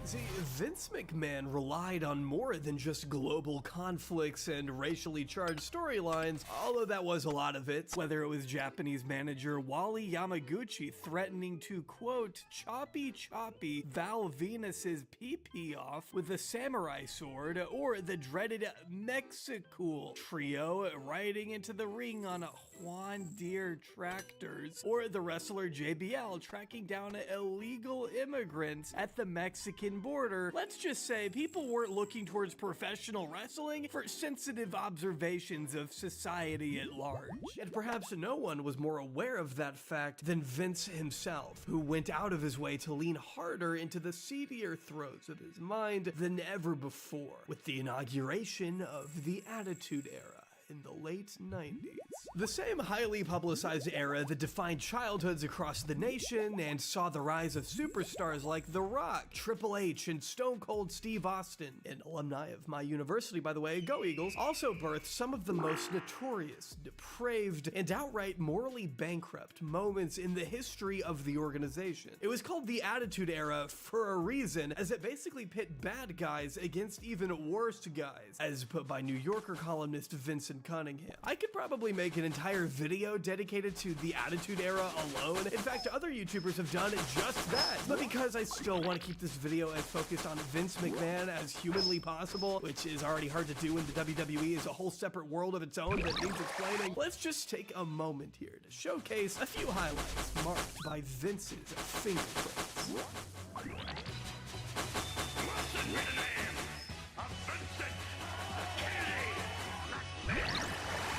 See, Vince McMahon relied on more than just global conflicts and racially charged storylines, although that was a lot of it, whether it was Japanese manager Wally Yamaguchi threatening to, quote, choppy Val Venus's pee-pee off with a samurai sword, or the dreaded Mexicool trio riding into the ring on a Juan Deere tractors, or the wrestler JBL tracking down illegal immigrants at the Mexican border. Let's just say people weren't looking towards professional wrestling for sensitive observations of society at large. And perhaps no one was more aware of that fact than Vince himself, who went out of his way to lean harder into the seedier throats of his mind than ever before, with the inauguration of the Attitude Era in the late 90s. The same highly publicized era that defined childhoods across the nation and saw the rise of superstars like The Rock, Triple H, and Stone Cold Steve Austin, an alumni of my university, by the way, go Eagles, also birthed some of the most notorious, depraved, and outright morally bankrupt moments in the history of the organization. It was called the Attitude Era for a reason, as it basically pit bad guys against even worse guys, as put by New Yorker columnist Vincent Cunningham. I could probably make an entire video dedicated to the Attitude Era alone. In fact, other YouTubers have done just that. But because I still want to keep this video as focused on Vince McMahon as humanly possible, which is already hard to do when the WWE is a whole separate world of its own that needs explaining, let's just take a moment here to showcase a few highlights marked by Vince's fingerprints.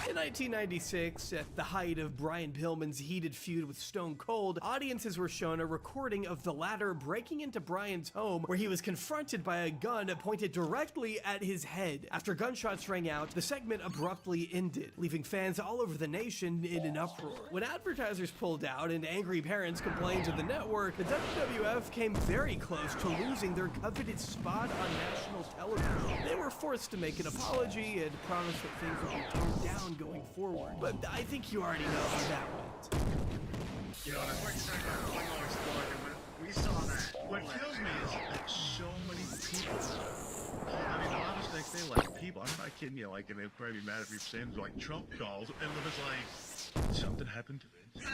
In 1996, at the height of Brian Pillman's heated feud with Stone Cold, audiences were shown a recording of the latter breaking into Brian's home where he was confronted by a gun pointed directly at his head. After gunshots rang out, the segment abruptly ended, leaving fans all over the nation in an uproar. When advertisers pulled out and angry parents complained to the network, the WWF came very close to losing their coveted spot on national television. They were forced to make an apology and promise that things would be toned down going forward, but I think you already know how that went. You know, we saw that. What kills me is that so many people, I mean, honestly, they like people. I'm not kidding you, like, and they'll probably be mad at me for saying, like, Trump calls, and it was like, something happened to Vince.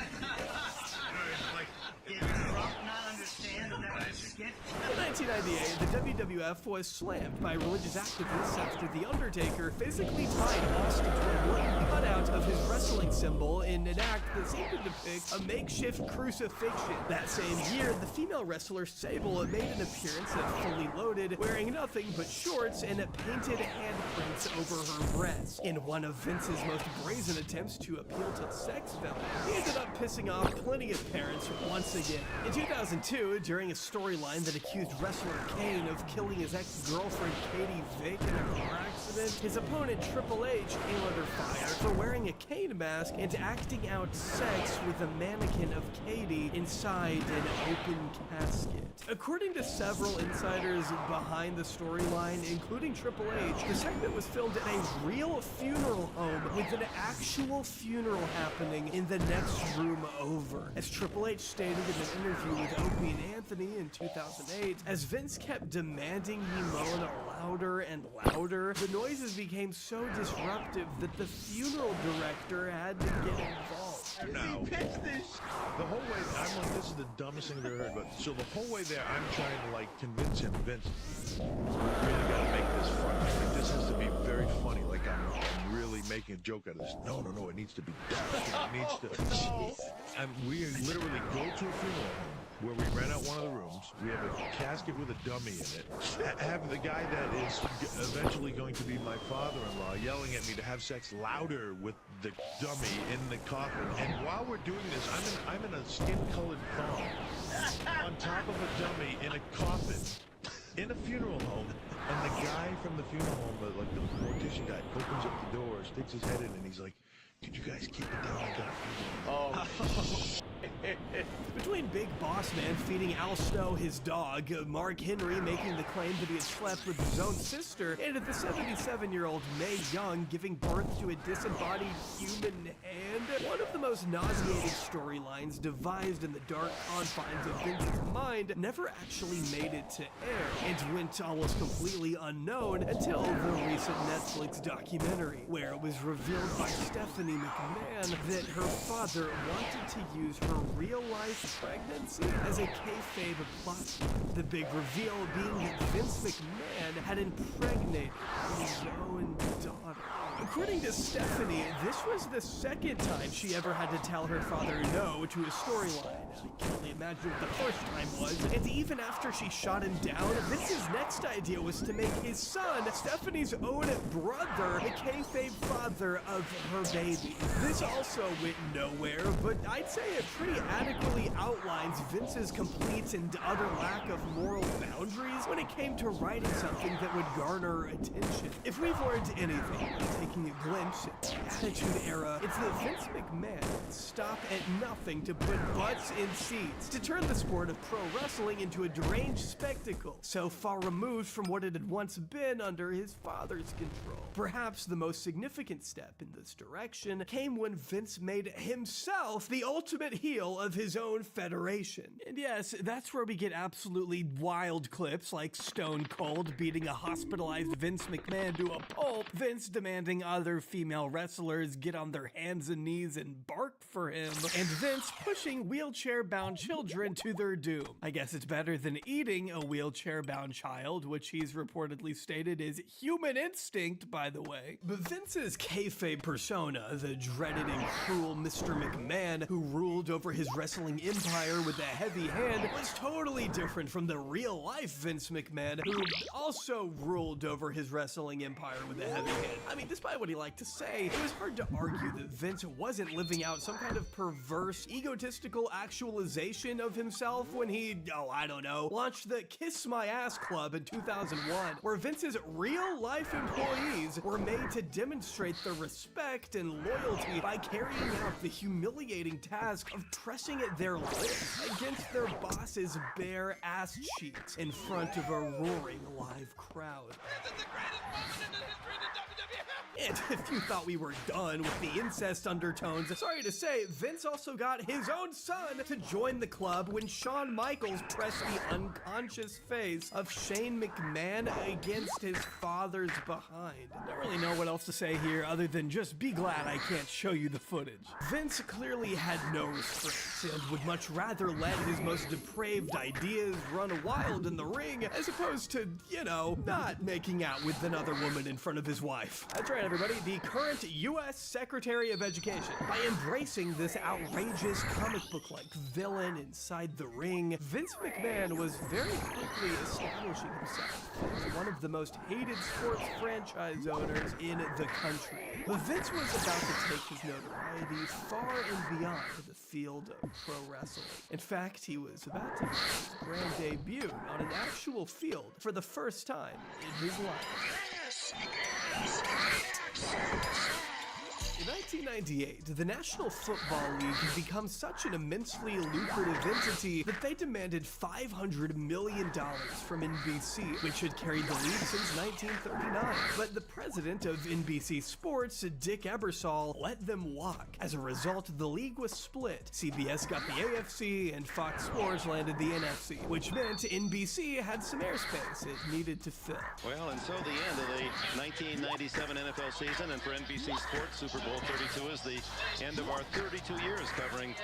Like, did Trump not understand that was sketchy? In 1998, the WWF was slammed by religious activists after The Undertaker physically tied Austin to a wooden cutout of his wrestling symbol in an act that seemed to depict a makeshift crucifixion. That same year, the female wrestler Sable made an appearance at Fully Loaded, wearing nothing but shorts and painted handprints over her breasts. In one of Vince's most brazen attempts to appeal to sex value, he ended up pissing off plenty of parents once again. In 2002, during a storyline that accused wrestler Kane of killing his ex-girlfriend Katie Vick in a car accident, his opponent Triple H came under fire for wearing a Kane mask and acting out sex with a mannequin of Katie inside an open casket. According to several insiders behind the storyline, including Triple H, the segment was filmed at a real funeral home with an actual funeral happening in the next room over. As Triple H stated in an interview with Opie and Anthony in 2008, as Vince kept demanding he moan louder and louder, the noises became so disruptive that the funeral director had to get involved. Now, the whole way, I'm like, this is the dumbest thing I've ever heard, but so the whole way there, I'm trying to, like, convince him, Vince, we really gotta make this funny. Like, this has to be very funny. Like, I'm really making a joke out of this. No, it needs to be dark. It needs to... And we literally go to a funeral home where we rent out one of the rooms. We have a casket with a dummy in it. Have the guy that is eventually going to be my father-in-law yelling at me to have sex louder with the dummy in the coffin. And while we're doing this, I'm in a skin-colored thong on top of a dummy in a coffin in a funeral home. And the guy from the funeral home, like the mortician guy, opens up the door, sticks his head in, and he's like, "Could you guys keep it down? I got a funeral." Between Big Boss Man feeding Al Snow his dog, Mark Henry making the claim that he had slept with his own sister, and the 77-year-old Mae Young giving birth to a disembodied human hand, one of the most nauseating storylines devised in the dark confines of Vince's mind never actually made it to air, and went almost completely unknown until the recent Netflix documentary, where it was revealed by Stephanie McMahon that her father wanted to use her real-life pregnancy as a kayfabe plot. The big reveal being that Vince McMahon had impregnated his own daughter. According to Stephanie, this was the second time she ever had to tell her father no to a storyline. I can only imagine what the first time was. And even after she shot him down, Vince's next idea was to make his son, Stephanie's own brother, the kayfabe father of her baby. This also went nowhere, but I'd say it pretty adequately outlines Vince's complete and utter lack of moral boundaries when it came to writing something that would garner attention. If we've learned anything by taking a glimpse at the Attitude Era, it's that Vince McMahon would stop at nothing to put butts in seats, to turn the sport of pro wrestling into a deranged spectacle, so far removed from what it had once been under his father's control. Perhaps the most significant step in this direction came when Vince made himself the ultimate heel of his own federation. And yes, that's where we get absolutely wild clips like Stone Cold beating a hospitalized Vince McMahon to a pulp, Vince demanding other female wrestlers get on their hands and knees knees and bark for him, and Vince pushing wheelchair-bound children to their doom. I guess it's better than eating a wheelchair-bound child, which he's reportedly stated is human instinct, by the way. But Vince's kayfabe persona, the dreaded and cruel Mr. McMahon, who ruled over his wrestling empire with a heavy hand, was totally different from the real-life Vince McMahon, who also ruled over his wrestling empire with a heavy hand. I mean, despite what he liked to say, it was hard to argue that Vince wasn't living out some kind of perverse, egotistical actualization of himself when he, I don't know, launched the Kiss My Ass Club in 2001, where Vince's real-life employees were made to demonstrate their respect and loyalty by carrying out the humiliating task of pressing their lips against their boss's bare ass cheeks in front of a roaring live crowd. And if you thought we were done with the incest undertones, sorry to say, Vince also got his own son to join the club when Shawn Michaels pressed the unconscious face of Shane McMahon against his father's behind. Don't really know what else to say here other than just be glad I can't show you the footage. Vince clearly had no restraints and would much rather let his most depraved ideas run wild in the ring as opposed to, you know, not making out with another woman in front of his wife. That's right, everybody, the current U.S. Secretary of Education. By embracing this outrageous comic book-like villain inside the ring, Vince McMahon was very quickly establishing himself as one of the most hated sports franchise owners in the country. But Vince was about to take his notoriety far and beyond the field of pro wrestling. In fact, he was about to make his grand debut on an actual field for the first time in his life. In 1998, the National Football League had become such an immensely lucrative entity that they demanded $500 million from NBC, which had carried the league since 1939. But the president of NBC Sports, Dick Ebersol, let them walk. As a result, the league was split. CBS got the AFC, and Fox Sports landed the NFC, which meant NBC had some airspace it needed to fill. Well, and so the end of the 1997 NFL season, and for NBC Sports, Super Bowl 32 is the end of our 32 years covering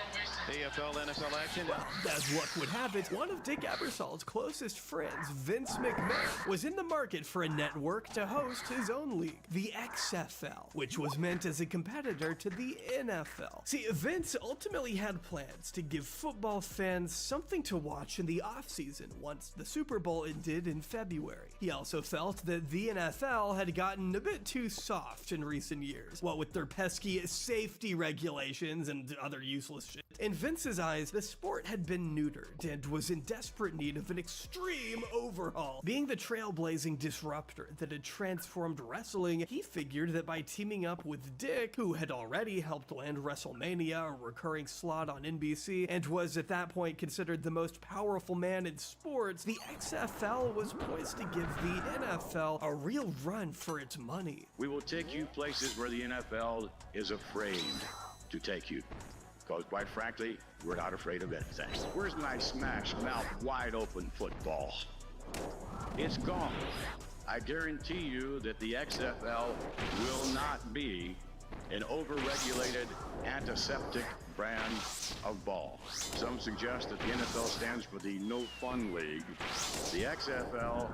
AFL, NFL action. Well, as luck would have it, one of Dick Ebersol's closest friends, Vince McMahon, was in the market for a network to host his own league, the XFL, which was meant as a competitor to the NFL. See, Vince ultimately had plans to give football fans something to watch in the offseason once the Super Bowl ended in February. He also felt that the NFL had gotten a bit too soft in recent years, what with their pesky safety regulations and other useless shit. In Vince's eyes, the sport had been neutered and was in desperate need of an extreme overhaul. Being the trailblazing disruptor that had transformed wrestling, he figured that by teaming up with Dick, who had already helped land WrestleMania, a recurring slot on NBC, and was at that point considered the most powerful man in sports, the XFL was poised to give the NFL a real run for its money. We will take you places where the NFL is afraid to take you. Because quite frankly, we're not afraid of anything. Where's my smash mouth wide open football? It's gone. I guarantee you that the XFL will not be an overregulated antiseptic brand of ball. Some suggest that the NFL stands for the no fun league. The XFL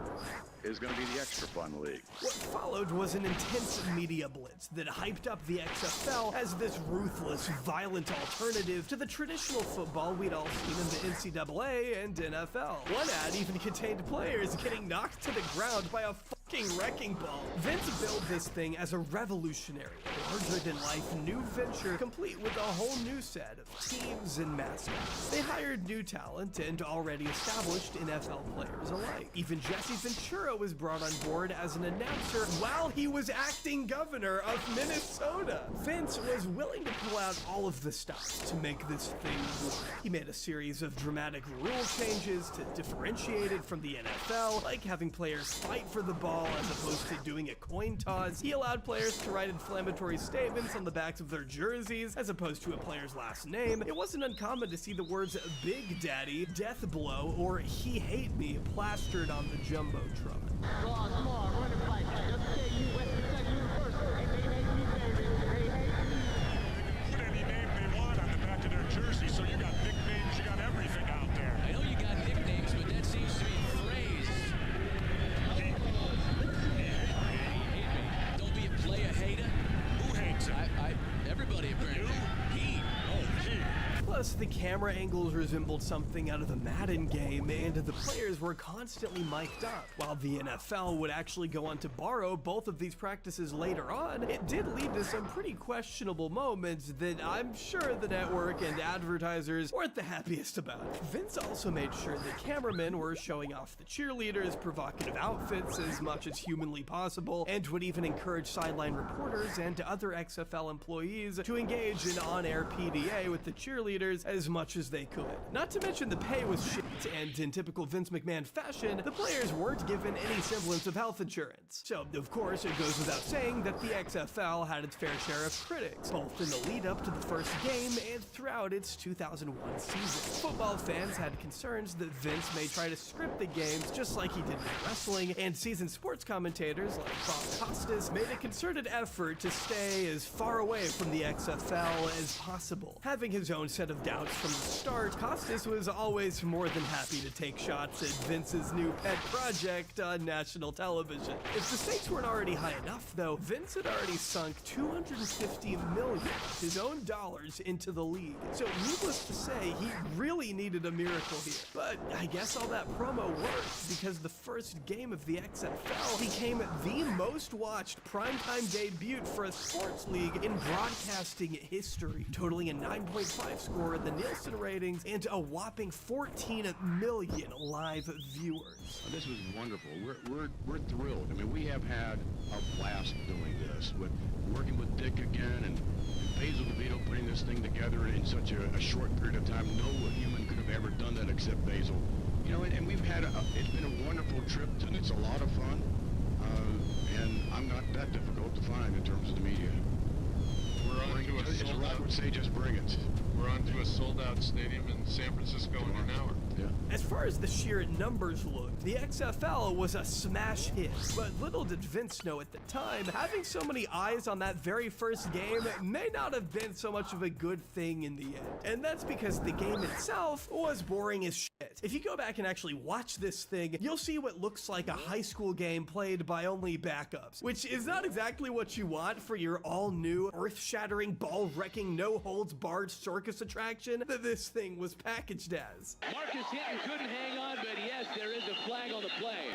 is going to be the extra fun league. What followed was an intense media blitz that hyped up the XFL as this ruthless, violent alternative to the traditional football we'd all seen in the NCAA and NFL. One ad even contained players getting knocked to the ground by a fucking wrecking ball. Vince billed this thing as a revolutionary, larger-than-life new venture, complete with a whole new set of teams and mascots. They hired new talent and already established NFL players alike. Even Jesse Ventura was brought on board as an announcer while he was acting governor of Minnesota. Vince was willing to pull out all of the stops to make this thing work. He made a series of dramatic rule changes to differentiate it from the NFL, like having players fight for the ball as opposed to doing a coin toss. He allowed players to write inflammatory statements on the backs of their jerseys as opposed to a player's last name. It wasn't uncommon to see the words Big Daddy, Death Blow, or He Hate Me plastered on the Jumbotron. camera angles resembled something out of the Madden game, and the players were constantly mic'd up. While the NFL would actually go on to borrow both of these practices later on, it did lead to some pretty questionable moments that I'm sure the network and advertisers weren't the happiest about. Vince also made sure that cameramen were showing off the cheerleaders' provocative outfits as much as humanly possible, and would even encourage sideline reporters and other XFL employees to engage in on-air PDA with the cheerleaders as much as they could. Not to mention the pay was shit, and in typical Vince McMahon fashion, the players weren't given any semblance of health insurance. So, of course, it goes without saying that the XFL had its fair share of critics, both in the lead up to the first game and throughout its 2001 season. Football fans had concerns that Vince may try to script the games just like he did with wrestling, and seasoned sports commentators like Bob Costas made a concerted effort to stay as far away from the XFL as possible. Having his own set of doubts from the start, Costas was always more than happy to take shots at Vince's new pet project on national television. If the stakes weren't already high enough, though, Vince had already sunk $250 million of his own dollars into the league. So needless to say, he really needed a miracle here. But I guess all that promo worked, because the first game of the XFL became the most watched primetime debut for a sports league in broadcasting history, totaling a 9.5 score in the Nielsen ratings and a whopping 14 million live viewers. This was wonderful. We're thrilled. I mean, we have had a blast doing this, with working with Dick again and Basil DeVito putting this thing together in such a short period of time. No human could have ever done that except Basil. You know, and we've had it's been a wonderful trip, and it's a lot of fun. And I'm not that difficult to find in terms of the media. We're on to a sold out. I would say just bring it. We're on to a sold-out stadium in San Francisco in an hour. Yeah. As far as the sheer numbers looked, the XFL was a smash hit, but little did Vince know at the time, having so many eyes on that very first game may not have been so much of a good thing in the end. And that's because the game itself was boring as shit. If you go back and actually watch this thing, you'll see what looks like a high school game played by only backups, which is not exactly what you want for your all-new, earth-shattering, ball-wrecking, no-holds-barred circus attraction that this thing was packaged as. Marcus Hinton couldn't hang on, but yes, there is a flag on the play.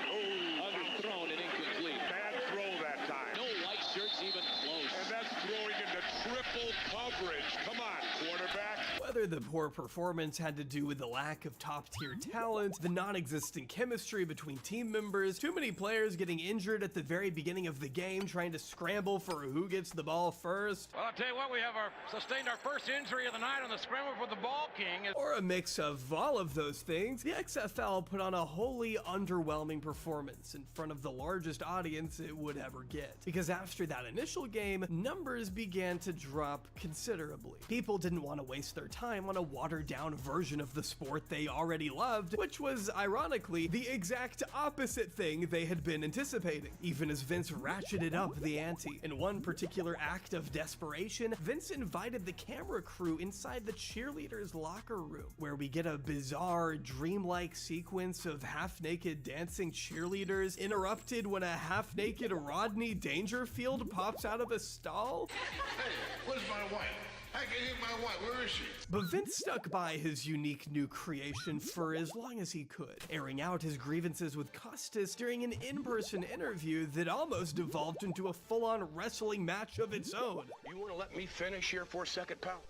Underthrown and incomplete. Bad throw that time. No white shirts even close. And that's throwing into triple coverage. Come on, quarterback. Whether the poor performance had to do with the lack of top-tier talent, the non-existent chemistry between team members, too many players getting injured at the very beginning of the game trying to scramble for who gets the ball first, Well, I'll tell you what, we have sustained our first injury of the night on the scramble for the ball king. or a mix of all of those things, the XFL put on a wholly underwhelming performance in front of the largest audience it would ever get. Because after that initial game, numbers began to drop considerably. People didn't want to waste their time on a watered-down version of the sport they already loved, which was, ironically, the exact opposite thing they had been anticipating, even as Vince ratcheted up the ante. In one particular act of desperation, Vince invited the camera crew inside the cheerleaders' locker room, where we get a bizarre, dreamlike sequence of half-naked dancing cheerleaders interrupted when a half-naked Rodney Dangerfield pops out of a stall. Hey, where's my wife? I can hit my wife. Where is she? But Vince stuck by his unique new creation for as long as he could, airing out his grievances with Costas during an in-person interview that almost devolved into a full-on wrestling match of its own. You want to let me finish here for a second, pal?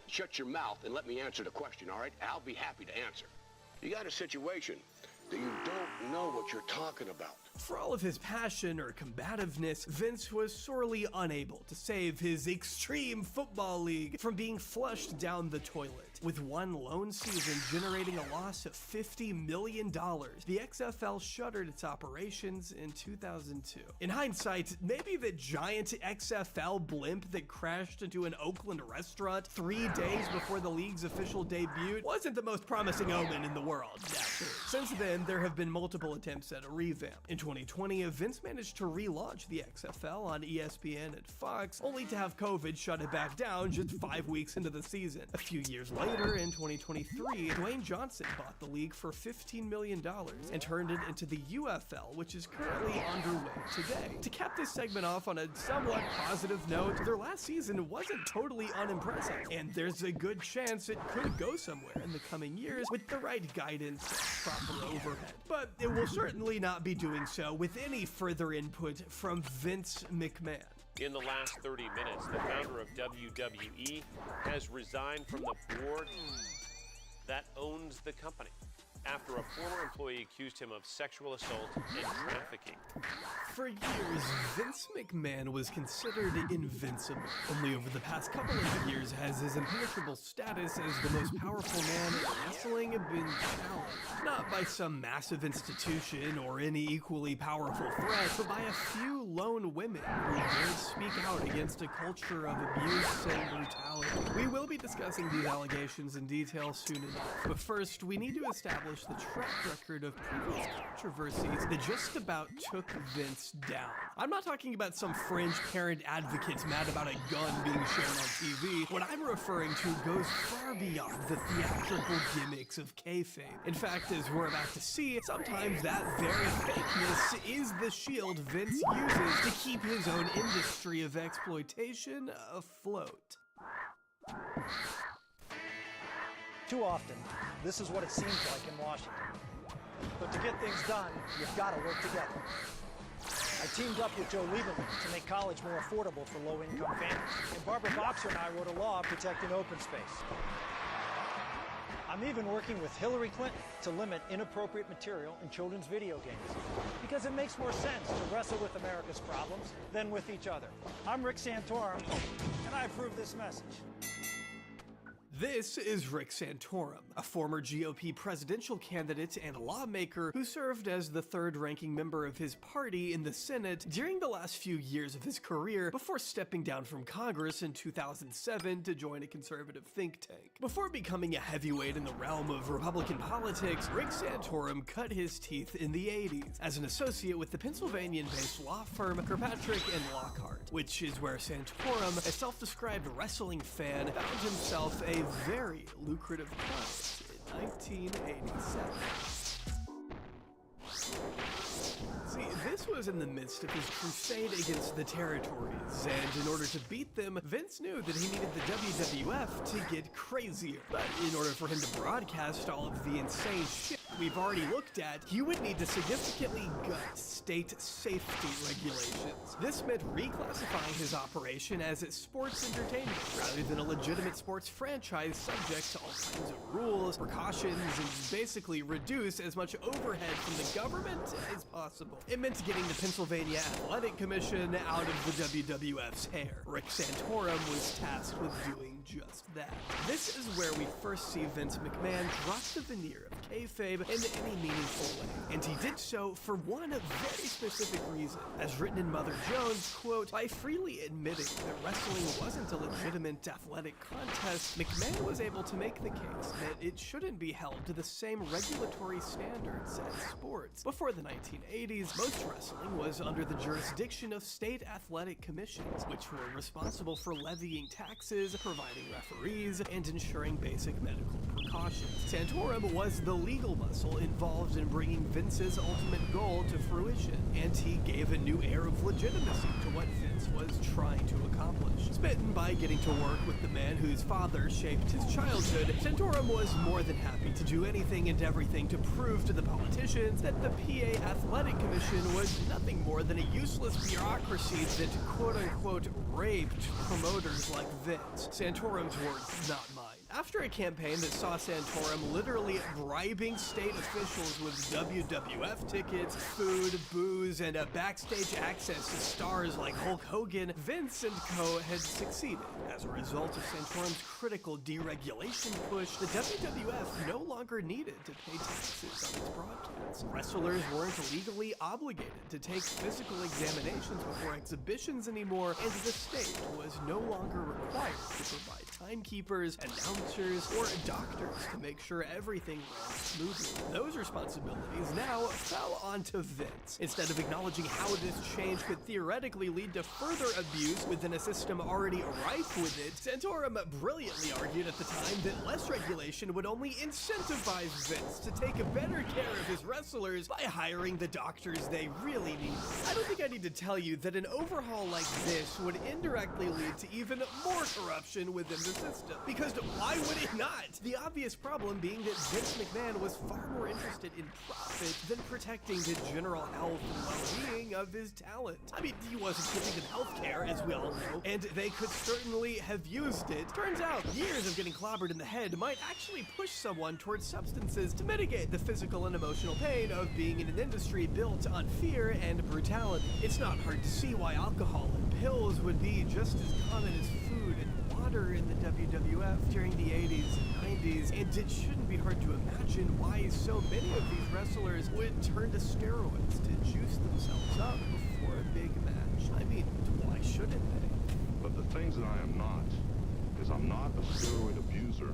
Shut your mouth and let me answer the question, all right? I'll be happy to answer. You got a situation that you don't know what you're talking about. For all of his passion or combativeness, Vince was sorely unable to save his extreme football league from being flushed down the toilet. With one lone season generating a loss of $50 million, the XFL shuttered its operations in 2002. In hindsight, maybe the giant XFL blimp that crashed into an Oakland restaurant 3 days before the league's official debut wasn't the most promising omen in the world. Since then, there have been multiple attempts at a revamp. In 2020, Vince managed to relaunch the XFL on ESPN and Fox, only to have COVID shut it back down just 5 weeks into the season. A few years later, later, in 2023, Dwayne Johnson bought the league for $15 million and turned it into the UFL, which is currently underway today. To cap this segment off on a somewhat positive note, their last season wasn't totally unimpressive, and there's a good chance it could go somewhere in the coming years with the right guidance and proper overhead. But it will certainly not be doing so with any further input from Vince McMahon. In the last 30 minutes, the founder of WWE has resigned from the board that owns the company after a former employee accused him of sexual assault and trafficking. For years, Vince McMahon was considered invincible. Only over the past couple of years has his impenetrable status as the most powerful man in wrestling been challenged. Not by some massive institution or any equally powerful threat, but by a few lone women who dared speak out against a culture of abuse and brutality. We will be discussing these allegations in detail soon enough, but first we need to establish the track record of previous controversies that just about took Vince down. I'm not talking about some fringe parent advocates mad about a gun being shown on TV. What I'm referring to goes far beyond the theatrical gimmicks of kayfabe. In fact, as we're about to see, sometimes that very fakeness is the shield Vince uses to keep his own industry of exploitation afloat. Too often, this is what it seems like in Washington. But to get things done, you've got to work together. I teamed up with Joe Lieberman to make college more affordable for low-income families. And Barbara Boxer and I wrote a law protecting open space. I'm even working with Hillary Clinton to limit inappropriate material in children's video games, because it makes more sense to wrestle with America's problems than with each other. I'm Rick Santorum, and I approve this message. This is Rick Santorum, a former GOP presidential candidate and lawmaker who served as the third-ranking member of his party in the Senate during the last few years of his career before stepping down from Congress in 2007 to join a conservative think tank. Before becoming a heavyweight in the realm of Republican politics, Rick Santorum cut his teeth in the 80s as an associate with the Pennsylvania-based law firm Kirkpatrick & Lockhart, which is where Santorum, a self-described wrestling fan, found himself a very lucrative client in 1987. See, this was in the midst of his crusade against the territories, and in order to beat them, Vince knew that he needed the WWF to get crazier. But in order for him to broadcast all of the insane shit we've already looked at, he would need to significantly gut state safety regulations. This meant reclassifying his operation as a sports entertainment rather than a legitimate sports franchise subject to all kinds of rules, precautions, and basically reduce as much overhead from the government as possible. It meant getting the Pennsylvania Athletic Commission out of the WWF's hair. Rick Santorum was tasked with doing just that. This is where we first see Vince McMahon drop the veneer of kayfabe in any meaningful way, and he did so for one very specific reason. As written in Mother Jones, quote, by freely admitting that wrestling wasn't a legitimate athletic contest, McMahon was able to make the case that it shouldn't be held to the same regulatory standards as sports. Before the 1980s, most wrestling was under the jurisdiction of state athletic commissions, which were responsible for levying taxes, providing referees, and ensuring basic medical precautions. Santorum was the legal muscle involved in bringing Vince's ultimate goal to fruition, and he gave a new air of legitimacy to what Vince was trying to accomplish. Smitten by getting to work with the man whose father shaped his childhood, Santorum was more than happy to do anything and everything to prove to the politicians that the PA Athletic Commission was nothing more than a useless bureaucracy that quote-unquote raped promoters like Vince. Santorum's words, not mine. After a campaign that saw Santorum literally bribing state officials with WWF tickets, food, booze, and a backstage access to stars like Hulk Hogan, Vince and co. had succeeded. As a result of Santorum's critical deregulation push, the WWF no longer needed to pay taxes on its broadcasts. Wrestlers weren't legally obligated to take physical examinations before exhibitions anymore, and the state was no longer required to provide timekeepers, announce announcers, or doctors to make sure everything ran smoothly. Those responsibilities now fell onto Vince. Instead of acknowledging how this change could theoretically lead to further abuse within a system already rife with it, Santorum brilliantly argued at the time that less regulation would only incentivize Vince to take better care of his wrestlers by hiring the doctors they really need. I don't think I need to tell you that an overhaul like this would indirectly lead to even more corruption within the system. Because why would it not? The obvious problem being that Vince McMahon was far more interested in profit than protecting the general health and well-being of his talent. I mean, he wasn't giving them health care, as we all know, and they could certainly have used it. Turns out, years of getting clobbered in the head might actually push someone towards substances to mitigate the physical and emotional pain of being in an industry built on fear and brutality. It's not hard to see why alcohol and pills would be just as common as food and water in the WWF during the 80s and 90s, and it shouldn't be hard to imagine why so many of these wrestlers would turn to steroids to juice themselves up before a big match. I mean, why shouldn't they? But the things that I am not is I'm not a steroid abuser.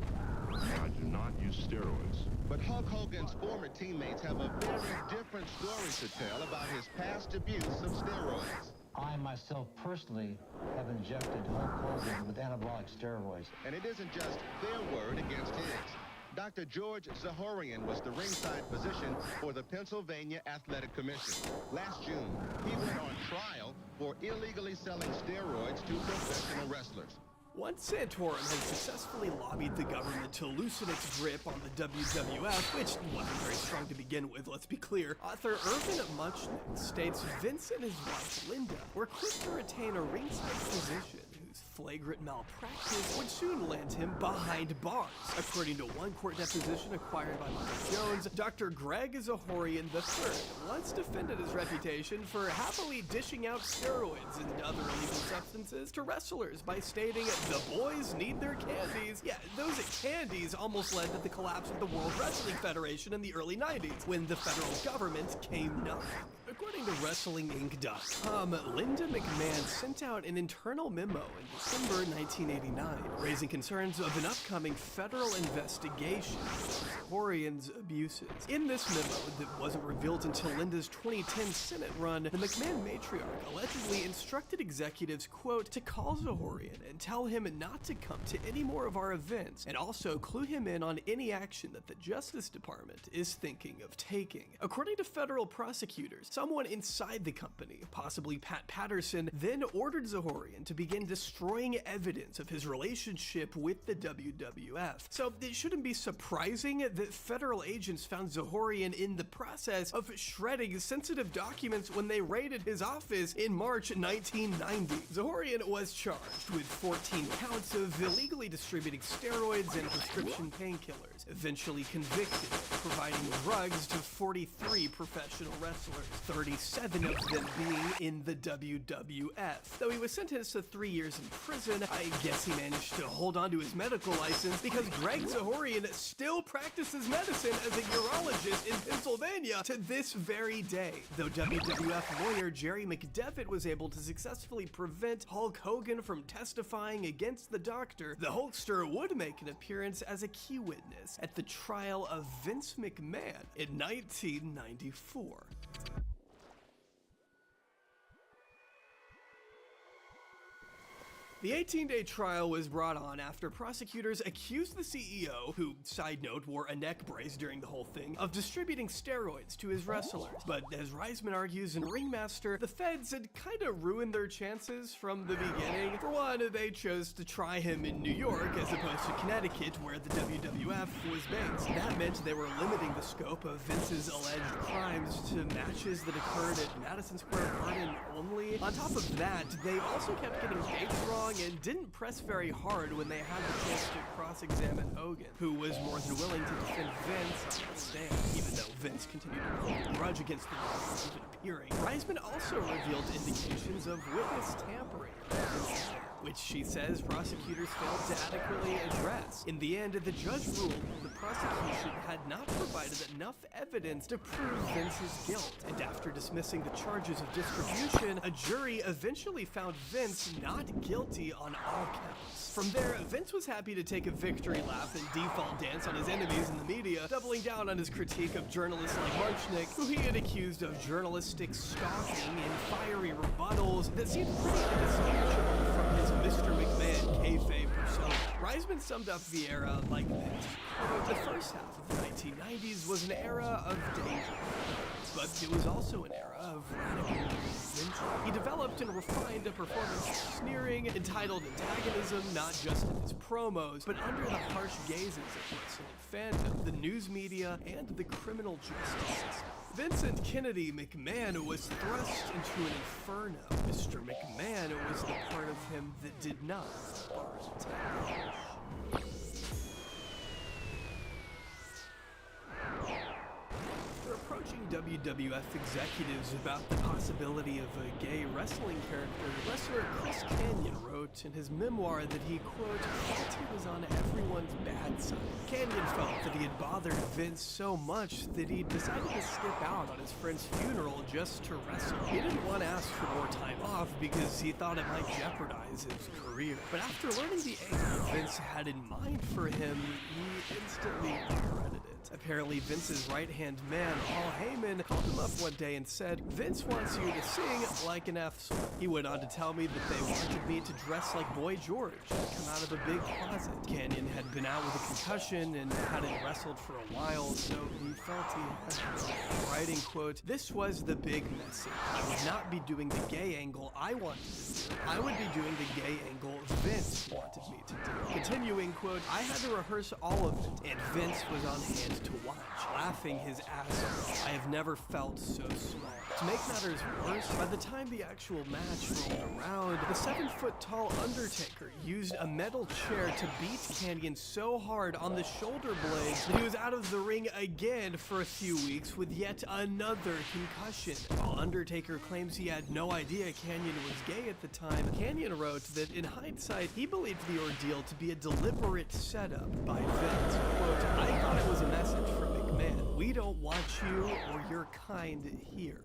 I do not use steroids. But Hulk Hogan's former teammates have a very different story to tell about his past abuse of steroids. I myself personally have injected Hulk Hogan with anabolic steroids. And it isn't just their word against his. Dr. George Zahorian was the ringside physician for the Pennsylvania Athletic Commission. Last June, he went on trial for illegally selling steroids to professional wrestlers. Once Santorum had successfully lobbied the government to loosen its grip on the WWF, which wasn't very strong to begin with, let's be clear, author Irvin Muchnick states Vince and his wife Linda were quick to retain a ringside physician whose flagrant malpractice would soon land him behind bars. According to one court deposition acquired by Michael Jones, Dr. Greg Zahorian III once defended his reputation for happily dishing out steroids and other illegal substances to wrestlers by stating, "The boys need their candies." Yeah, those candies almost led to the collapse of the World Wrestling Federation in the early 90s, when the federal government came knocking. According to WrestlingInc.com, Linda McMahon sent out an internal memo in December 1989, raising concerns of an upcoming federal investigation into Zahorian's abuses. In this memo, that wasn't revealed until Linda's 2010 Senate run, the McMahon matriarch allegedly instructed executives, quote, to call Zahorian and tell him not to come to any more of our events, and also clue him in on any action that the Justice Department is thinking of taking. According to federal prosecutors, someone inside the company, possibly Pat Patterson, then ordered Zahorian to begin destroying evidence of his relationship with the WWF. So it shouldn't be surprising that federal agents found Zahorian in the process of shredding sensitive documents when they raided his office in March 1990. Zahorian was charged with 14 counts of illegally distributing steroids and prescription painkillers, eventually convicted of providing drugs to 43 professional wrestlers, 37 of them being in the WWF. Though he was sentenced to 3 years in prison, I guess he managed to hold on to his medical license because Greg Zahorian still practices medicine as a urologist in Pennsylvania to this very day. Though WWF lawyer Jerry McDevitt was able to successfully prevent Hulk Hogan from testifying against the doctor, the Hulkster would make an appearance as a key witness at the trial of Vince McMahon in 1994. The 18-day trial was brought on after prosecutors accused the CEO, who, side note, wore a neck brace during the whole thing, of distributing steroids to his wrestlers. But as Reisman argues in Ringmaster, the feds had kinda ruined their chances from the beginning. For one, they chose to try him in New York as opposed to Connecticut, where the WWF was based. That meant they were limiting the scope of Vince's alleged crimes to matches that occurred at Madison Square Garden only. On top of that, they also kept getting dates wrong and didn't press very hard when they had the chance to cross-examine Hogan, who was more than willing to defend Vince on the stand, even though Vince continued to hold a grudge against the witness even appearing. Reisman also revealed indications of witness tampering, which she says prosecutors failed to adequately address. In the end, the judge ruled the prosecution had not provided enough evidence to prove Vince's guilt, and after dismissing the charges of distribution, a jury eventually found Vince not guilty on all counts. From there, Vince was happy to take a victory lap and default dance on his enemies in the media, doubling down on his critique of journalists like Marchnik, who he had accused of journalistic stalking and fiery rebuttals that seemed pretty indistinguishable from his Mr. McMahon kayfabe persona. Reisman summed up the era like this. The first half of the 1990s was an era of danger, but it was also an era of radical reinvention. He developed and refined a performance of sneering, entitled antagonism, not just in his promos, but under the harsh gazes of wrestling fandom, the news media, and the criminal justice system. Vincent Kennedy McMahon was thrust into an inferno. Mr. McMahon was the part of him that did not burn. We're approaching WWF executives about the possibility of a gay wrestling character. Wrestler Chris Kanyon wrote in his memoir that he, quote, felt he was on everyone's bad side. Kanyon felt that he had bothered Vince so much that he decided to skip out on his friend's funeral just to wrestle. He didn't want to ask for more time off because he thought it might jeopardize his career. But after learning the angle Vince had in mind for him, he instantly regretted it. Apparently, Vince's right-hand man, Paul Heyman, called him up one day and said, "Vince wants you to sing like an F-song." He went on to tell me that they wanted me to dress like Boy George and come out of a big closet. Kanyon had been out with a concussion and hadn't wrestled for a while, so he felt he had to. Writing, quote, "This was the big message. I would not be doing the gay angle I wanted to do. I would be doing the gay angle Vince wanted me to do." Continuing, quote, "I had to rehearse all of it, and Vince was on hand to watch, laughing his ass off. I have never felt so small." To make matters worse, by the time the actual match rolled around, the 7-foot-tall Undertaker used a metal chair to beat Kanyon so hard on the shoulder blades that he was out of the ring again for a few weeks with yet another concussion. While Undertaker claims he had no idea Kanyon was gay at the time, Kanyon wrote that in hindsight, he believed the ordeal to be a deliberate setup by Vince. Quote, "I thought it was a message from McMahon. We don't want you or your kind here."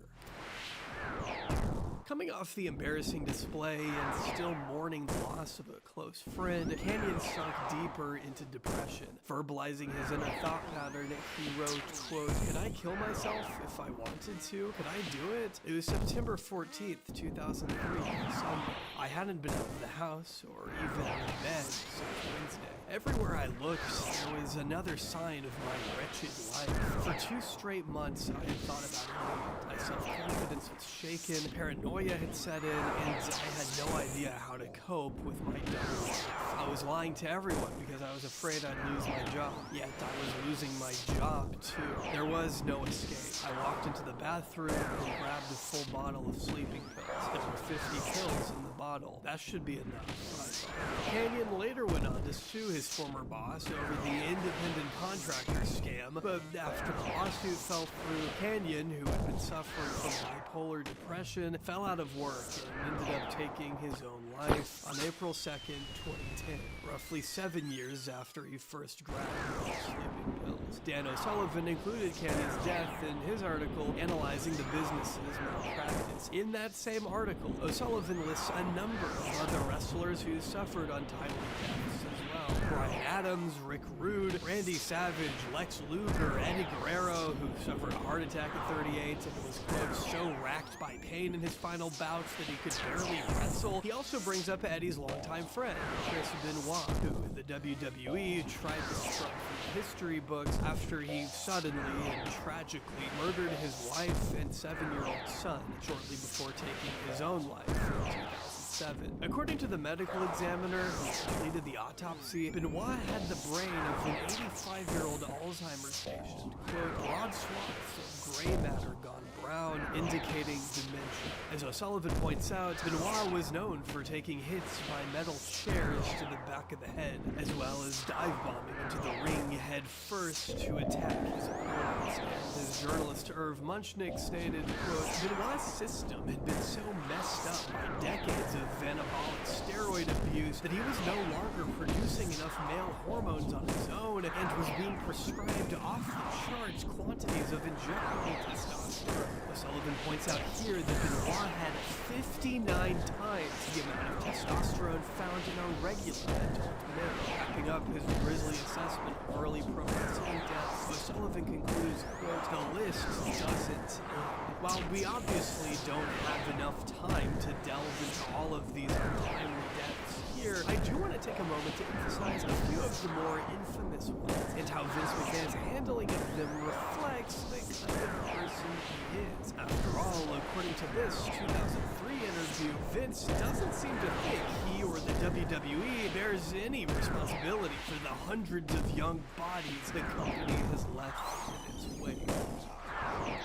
Coming off the embarrassing display and still mourning the loss of a close friend, Kanyon sunk deeper into depression. Verbalizing his inner thought pattern, he wrote, quote, "Could I kill myself if I wanted to? Could I do it?" It was September 14th, 2003, Sunday. I hadn't been out of the house or even out of bed since Wednesday. Everywhere I looked, there was another sign of my wretched life. For 2 straight months, I had thought about it. My self-confidence was shaken, paranoia had set in, and I had no idea how to cope with my double life. I was lying to everyone because I was afraid I'd lose my job, yet I was losing my job too. There was no escape. I walked into the bathroom and grabbed a full bottle of sleeping pills. There were 50 pills in the bottle. That should be enough, I thought. Kanyon later went on to sue his former boss over the independent contractor scam, but after the lawsuit fell through, Kanyon, who had been suffering from bipolar depression, fell out of work and ended up taking his own life on April 2nd, 2010, roughly 7 years after he first grabbed the sleeping pills. Dan O'Sullivan included Kanyon's death in his article analyzing the business's malpractice. In that same article, O'Sullivan lists a number of other wrestlers who suffered untimely deaths as well. Brian Adams, Rick Rude, Randy Savage, Lex Luger, Eddie Guerrero, who suffered a heart attack at 38 and was, quote, so racked by pain in his final bouts that he could barely wrestle. He also brings up Eddie's longtime friend, Chris Benoit, who in the WWE tried to strike from the history books after he suddenly and tragically murdered his wife and 7-year-old son shortly before taking his own life in 2007. According to the medical examiner who completed the autopsy, Benoit had the brain of an 85-year-old Alzheimer's patient. Quote, broad swaths of gray matter gone brown, indicating dementia. As O'Sullivan points out, Benoit was known for taking hits by metal chairs to the back of the head, as well as dive bombing into the ring head first to attack his opponents. And as journalist Irv Munchnick stated, quote, Benoit's system had been so messed up by decades of anabolic steroid abuse that he was no longer producing enough male hormones on his own and was being prescribed off-the-charts quantities of injectable testosterone. O'Sullivan points out here that Benoit had 59 times the amount of testosterone found in a regular adult male. Wrapping up his grisly assessment of early pro wrestling deaths, O'Sullivan concludes, quote, the list doesn't end. While we obviously don't have enough time to delve into all of these untimely deaths here, I do want to take a moment to emphasize a few of the more infamous ones, and how Vince McMahon's handling of them reflects the kind of person he is. After all, according to this 2003 interview, Vince doesn't seem to think he or the WWE bears any responsibility for the hundreds of young bodies the company has left in its wake.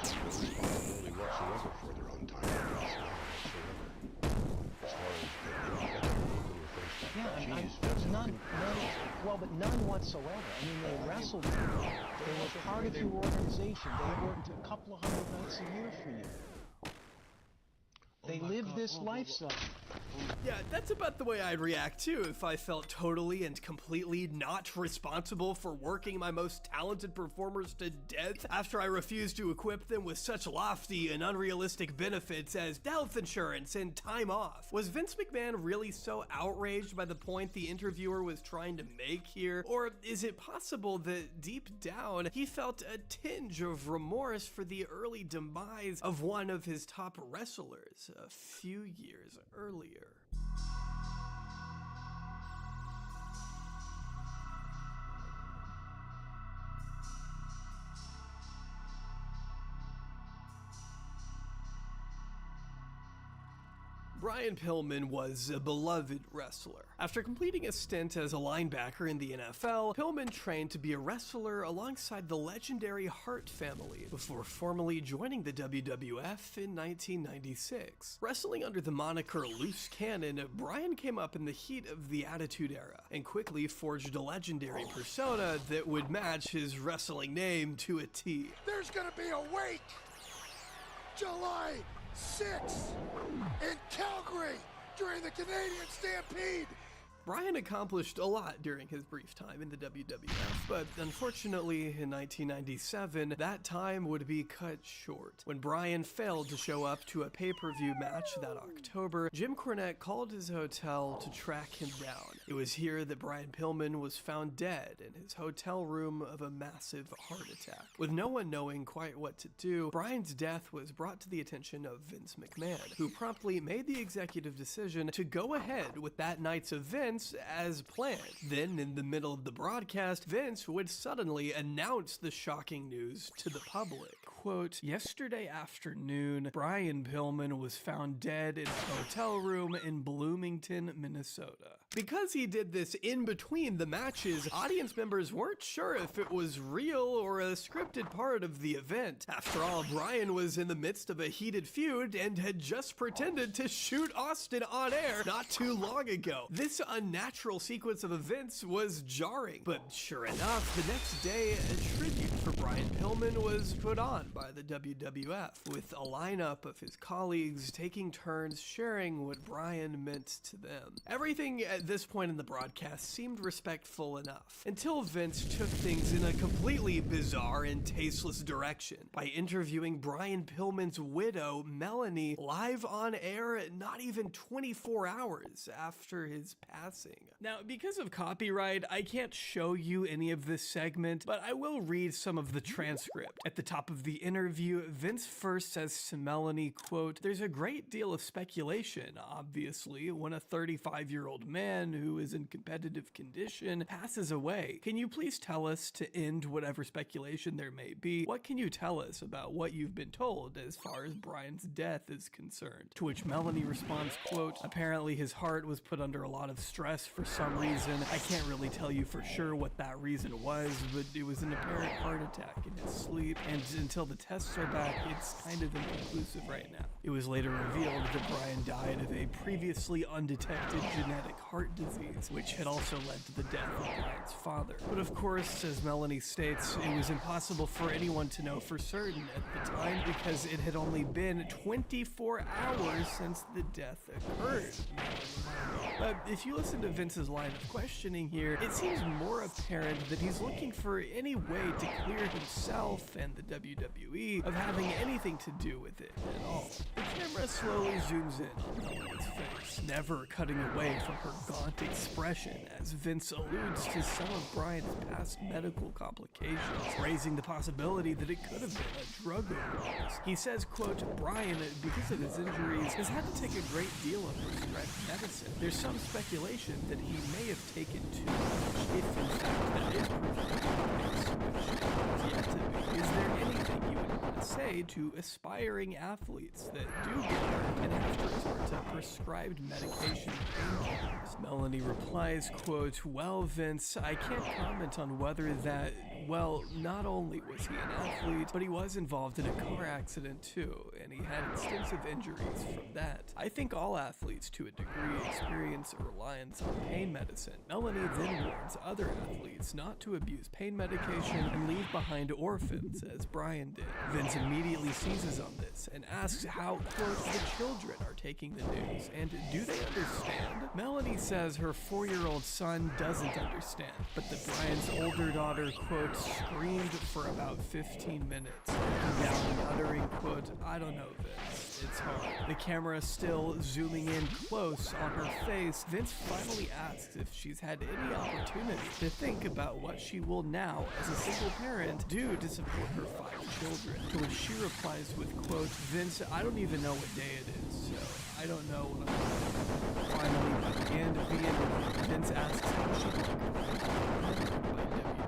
Responsibility whatsoever for their own time. None whatsoever. I mean, they wrestled you. They were part of your organization. They worked a couple of hundred nights a year for you. They lived this lifestyle. Yeah, that's about the way I'd react too if I felt totally and completely not responsible for working my most talented performers to death after I refused to equip them with such lofty and unrealistic benefits as health insurance and time off. Was Vince McMahon really so outraged by the point the interviewer was trying to make here? Or is it possible that deep down he felt a tinge of remorse for the early demise of one of his top wrestlers a few years earlier? Brian Pillman was a beloved wrestler. After completing a stint as a linebacker in the NFL, Pillman trained to be a wrestler alongside the legendary Hart family before formally joining the WWF in 1996. Wrestling under the moniker Loose Cannon, Brian came up in the heat of the Attitude Era and quickly forged a legendary persona that would match his wrestling name to a T. There's gonna be a wake! July 6th in Calgary during the Canadian Stampede. Brian accomplished a lot during his brief time in the WWF, but unfortunately in 1997, that time would be cut short. When Brian failed to show up to a pay-per-view match that October, Jim Cornette called his hotel to track him down. It was here that Brian Pillman was found dead in his hotel room of a massive heart attack. With no one knowing quite what to do, Brian's death was brought to the attention of Vince McMahon, who promptly made the executive decision to go ahead with that night's event as planned. Then, in the middle of the broadcast, Vince would suddenly announce the shocking news to the public. Quote, yesterday afternoon, Brian Pillman was found dead in a hotel room in Bloomington, Minnesota. Because he did this in between the matches, audience members weren't sure if it was real or a scripted part of the event. After all, Brian was in the midst of a heated feud and had just pretended to shoot Austin on air not too long ago. This unnatural sequence of events was jarring, but sure enough, the next day, a tribute for Brian Pillman was put on by the WWF, with a lineup of his colleagues taking turns sharing what Brian meant to them. Everything at this point in the broadcast seemed respectful enough, until Vince took things in a completely bizarre and tasteless direction by interviewing Brian Pillman's widow, Melanie, live on air not even 24 hours after his passing. Now, because of copyright, I can't show you any of this segment, but I will read some of the transcript. At the top of the interview, Vince first says to Melanie, quote, there's a great deal of speculation, obviously, when a 35-year-old man who is in competitive condition passes away. Can you please tell us, to end whatever speculation there may be, what can you tell us about what you've been told as far as Brian's death is concerned? To which Melanie responds, quote, apparently his heart was put under a lot of stress for some reason. I can't really tell you for sure what that reason was, but it was an apparent heart attack in his sleep, and until the tests are back, it's kind of inconclusive right now. It was later revealed that Bryan died of a previously undetected genetic heart disease, which had also led to the death of Bryan's father. But of course, as Melanie states, it was impossible for anyone to know for certain at the time because it had only been 24 hours since the death occurred. But if you listen to Vince's line of questioning here, it seems more apparent that he's looking for any way to clear himself and the WWE of having anything to do with it at all. The camera slowly zooms in on Melanie's face, never cutting away from her gaunt expression as Vince alludes to some of Bryan's past medical complications, raising the possibility that it could have been a drug overdose. He says, quote, Bryan, because of his injuries, has had to take a great deal of prescribed medicine. There's some speculation that he may have taken too much, if in fact that is proven to be the case, which is yet to be. Is there anything you would want to say to aspiring athletes that do get hurt and have to resort to prescribed medication painkillers? Melanie replies, quote, well, Vince, I can't comment on whether that, well, not only was he an athlete, but he was involved in a car accident too, and he had extensive injuries from that. I think all athletes to a degree experience a reliance on pain medicine. Melanie then warns other athletes not to abuse pain medication and leave behind orphans, as Bryan did. Vince immediately seizes on this and asks how close the children are taking the news, and do they understand? Melanie says her 4-year-old son doesn't understand, but that Bryan's older daughter, quote, screamed for about 15 minutes, down and uttering, quote, I don't know, Vince, it's hard. The camera still zooming in close on her face, Vince finally asks if she's had any opportunity to think about what she will now, as a single parent, do to support her 5 children, to which she replies with, quote, Vince, I don't even know what day it is, so I don't know what I'm doing. Finally, by the end of the interview, Vince asks how she'd like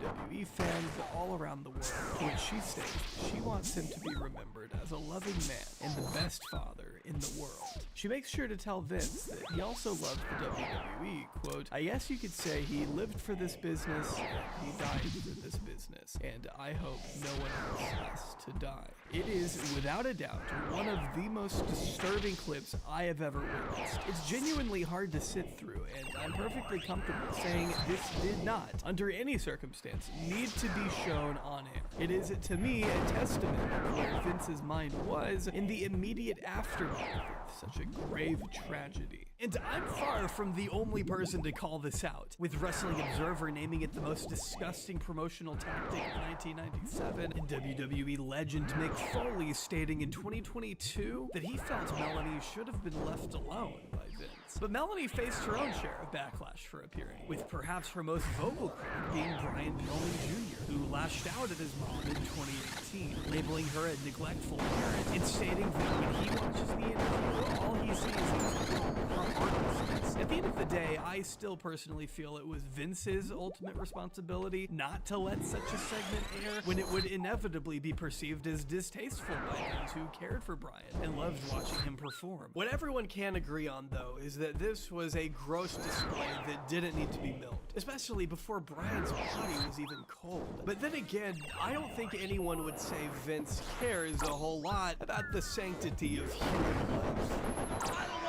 WWE fans all around the world, to which she states she wants him to be remembered as a loving man and the best father in the world. She makes sure to tell Vince that he also loved the WWE, quote, I guess you could say he lived for this business and he died for this business, and I hope no one else has to die. It is, without a doubt, one of the most disturbing clips I have ever witnessed. It's genuinely hard to sit through, and I'm perfectly comfortable saying this did not, under any circumstance, need to be shown on air. It is, to me, a testament of where Vince's mind was in the immediate aftermath of such a grave tragedy. And I'm far from the only person to call this out, with Wrestling Observer naming it the most disgusting promotional tactic of 1997, and WWE legend Mick Foley stating in 2022 that he felt Melanie should have been left alone by Vince. But Melanie faced her own share of backlash for appearing, with perhaps her most vocal critic being Brian Pillman Jr., who lashed out at his mom in 2018, labeling her a neglectful parent and stating that when he watches the interview, all he sees is her heartlessness. At the end of the day, I still personally feel it was Vince's ultimate responsibility not to let such a segment air when it would inevitably be perceived as distasteful by those who cared for Bryan and loved watching him perform. What everyone can agree on, though, is that this was a gross display that didn't need to be milked, especially before Bryan's body was even cold. But then again, I don't think anyone would say Vince cares a whole lot about the sanctity of human life.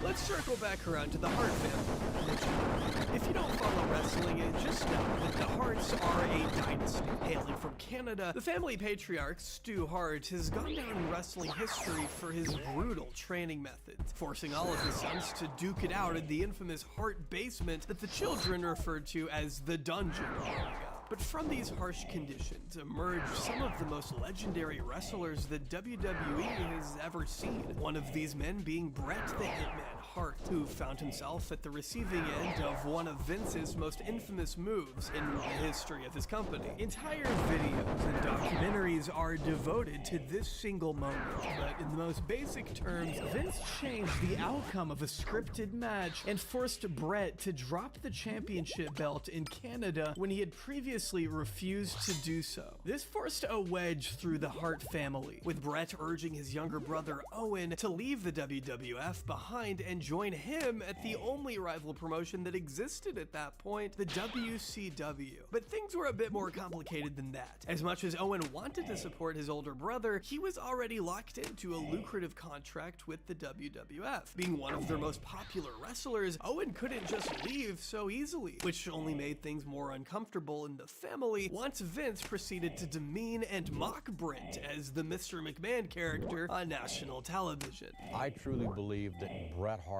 Let's circle back around to the Hart family. If you don't follow wrestling, just know that the Harts are a dynasty. Hailing from Canada, the family patriarch, Stu Hart, has gone down in wrestling history for his brutal training methods, forcing all of his sons to duke it out in the infamous Hart basement that the children referred to as the dungeon growing up. But from these harsh conditions emerged some of the most legendary wrestlers that WWE has ever seen. One of these men being Bret the Hitman Hart, who found himself at the receiving end of one of Vince's most infamous moves in the history of his company. Entire videos and documentaries are devoted to this single moment, but in the most basic terms, Vince changed the outcome of a scripted match and forced Bret to drop the championship belt in Canada when he had previously refused to do so. This forced a wedge through the Hart family, with Bret urging his younger brother Owen to leave the WWF behind and join him at the only rival promotion that existed at that point, the WCW. But things were a bit more complicated than that. As much as Owen wanted to support his older brother, he was already locked into a lucrative contract with the WWF. Being one of their most popular wrestlers, Owen couldn't just leave so easily, which only made things more uncomfortable in the family once Vince proceeded to demean and mock Brent as the Mr. McMahon character on national television. I truly believe that Bret Hart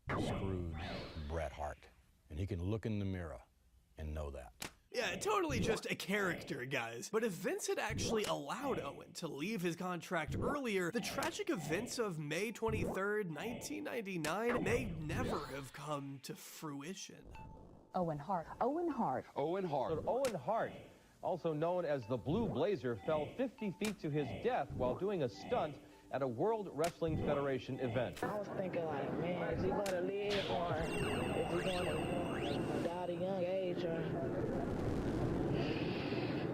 screwed Bret Hart, and he can look in the mirror and know that. Yeah, totally just a character, guys. But if Vince had actually allowed Owen to leave his contract earlier, the tragic events of May 23rd, 1999 may never have come to fruition. Owen Hart. Owen Hart. Owen Hart. So Owen Hart, also known as the Blue Blazer, fell 50 feet to his death while doing a stunt at a World Wrestling Federation event. I was thinking like, man, is he going to live or is he going to die at a young age or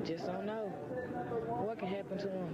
just don't know what can happen to him.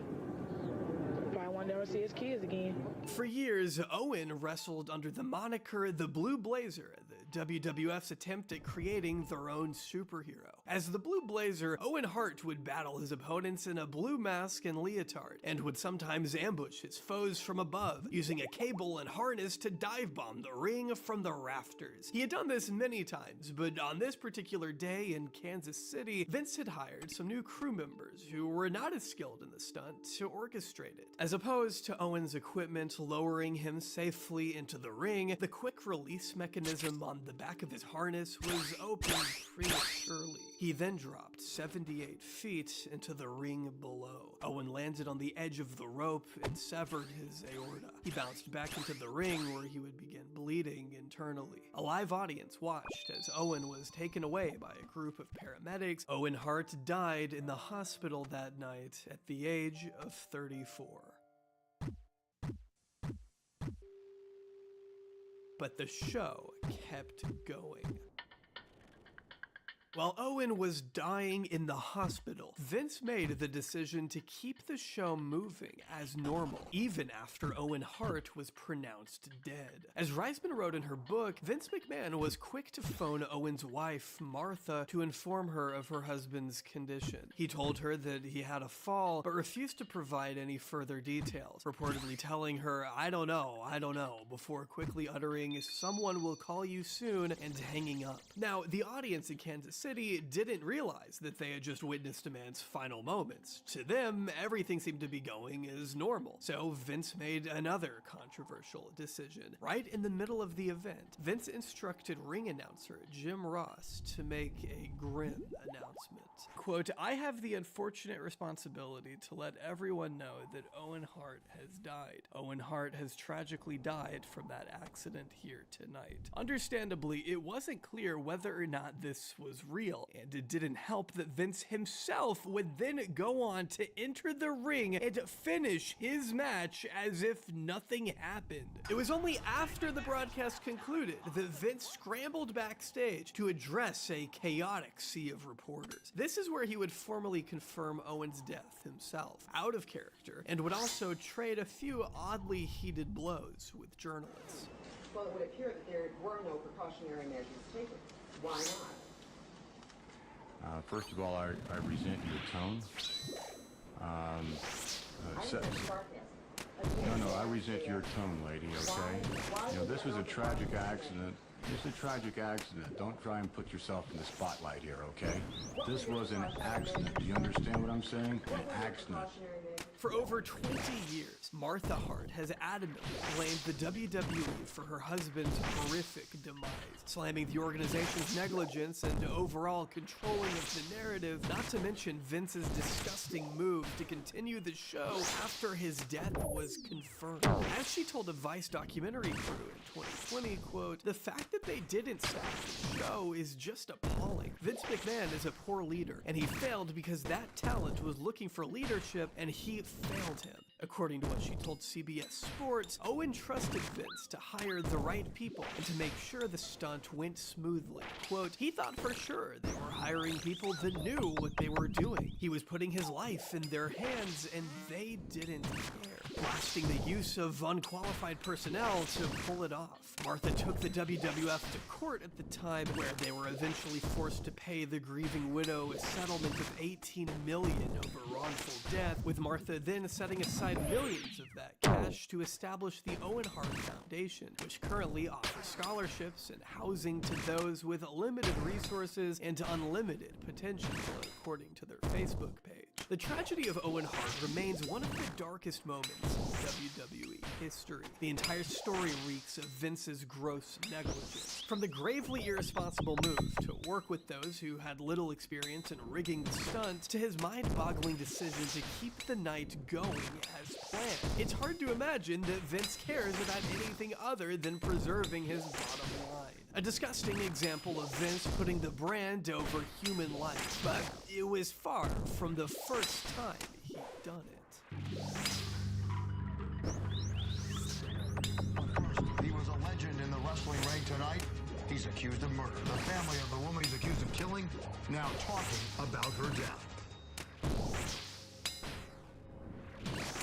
Probably won't never see his kids again. For years, Owen wrestled under the moniker The Blue Blazer, the WWF's attempt at creating their own superhero. As the Blue Blazer, Owen Hart would battle his opponents in a blue mask and leotard, and would sometimes ambush his foes from above, using a cable and harness to dive bomb the ring from the rafters. He had done this many times, but on this particular day in Kansas City, Vince had hired some new crew members who were not as skilled in the stunt to orchestrate it. As opposed to Owen's equipment lowering him safely into the ring, the quick release mechanism on the back of his harness was opened prematurely. He then dropped 78 feet into the ring below. Owen landed on the edge of the rope and severed his aorta. He bounced back into the ring where he would begin bleeding internally. A live audience watched as Owen was taken away by a group of paramedics. Owen Hart died in the hospital that night at the age of 34. But the show kept going. While Owen was dying in the hospital, Vince made the decision to keep the show moving as normal, even after Owen Hart was pronounced dead. As Reisman wrote in her book, Vince McMahon was quick to phone Owen's wife, Martha, to inform her of her husband's condition. He told her that he had a fall, but refused to provide any further details, reportedly telling her, I don't know, before quickly uttering, someone will call you soon, and hanging up. Now, the audience in Kansas City didn't realize that they had just witnessed a man's final moments. To them, everything seemed to be going as normal. So Vince made another controversial decision. Right in the middle of the event, Vince instructed ring announcer Jim Ross to make a grim announcement. Quote, I have the unfortunate responsibility to let everyone know that Owen Hart has died. Owen Hart has tragically died from that accident here tonight. Understandably, it wasn't clear whether or not this was real, and it didn't help that Vince himself would then go on to enter the ring and finish his match as if nothing happened. It was only after the broadcast concluded that Vince scrambled backstage to address a chaotic sea of reporters. This is where he would formally confirm Owen's death himself, out of character, and would also trade a few oddly heated blows with journalists. Well, it would appear that there were no precautionary measures taken. Why not? First of all, I resent your tone. No, I resent your tone, lady, okay? This was a tragic accident. It's a tragic accident. Don't try and put yourself in the spotlight here, okay? This was an accident. Do you understand what I'm saying? An accident. For over 20 years, Martha Hart has adamantly blamed the WWE for her husband's horrific demise, slamming the organization's negligence and overall controlling of the narrative, not to mention Vince's disgusting move to continue the show after his death was confirmed. As she told a Vice documentary crew in 2020, quote, the fact that they didn't stop the show is just appalling. Vince McMahon is a poor leader, and he failed because that talent was looking for leadership, and he failed him. According to what she told CBS Sports, Owen trusted Vince to hire the right people and to make sure the stunt went smoothly. Quote, he thought for sure they were hiring people that knew what they were doing. He was putting his life in their hands, and they didn't care. blasting the use of unqualified personnel to pull it off. Martha took the WWF to court at the time, where they were eventually forced to pay the grieving widow a settlement of $18 million over wrongful death, with Martha then setting aside millions of that cash to establish the Owen Hart Foundation, which currently offers scholarships and housing to those with limited resources and unlimited potential, according to their Facebook page. The tragedy of Owen Hart remains one of the darkest moments in WWE history. The entire story reeks of Vince's gross negligence. From the gravely irresponsible move to work with those who had little experience in rigging the stunts, to his mind-boggling decision to keep the night going as planned. It's hard to imagine that Vince cares about anything other than preserving his bottom line. A disgusting example of Vince putting the brand over human life, but it was far from the first time he'd done it. He was a legend in the wrestling ring tonight. He's accused of murder. The family of the woman he's accused of killing now talking about her death.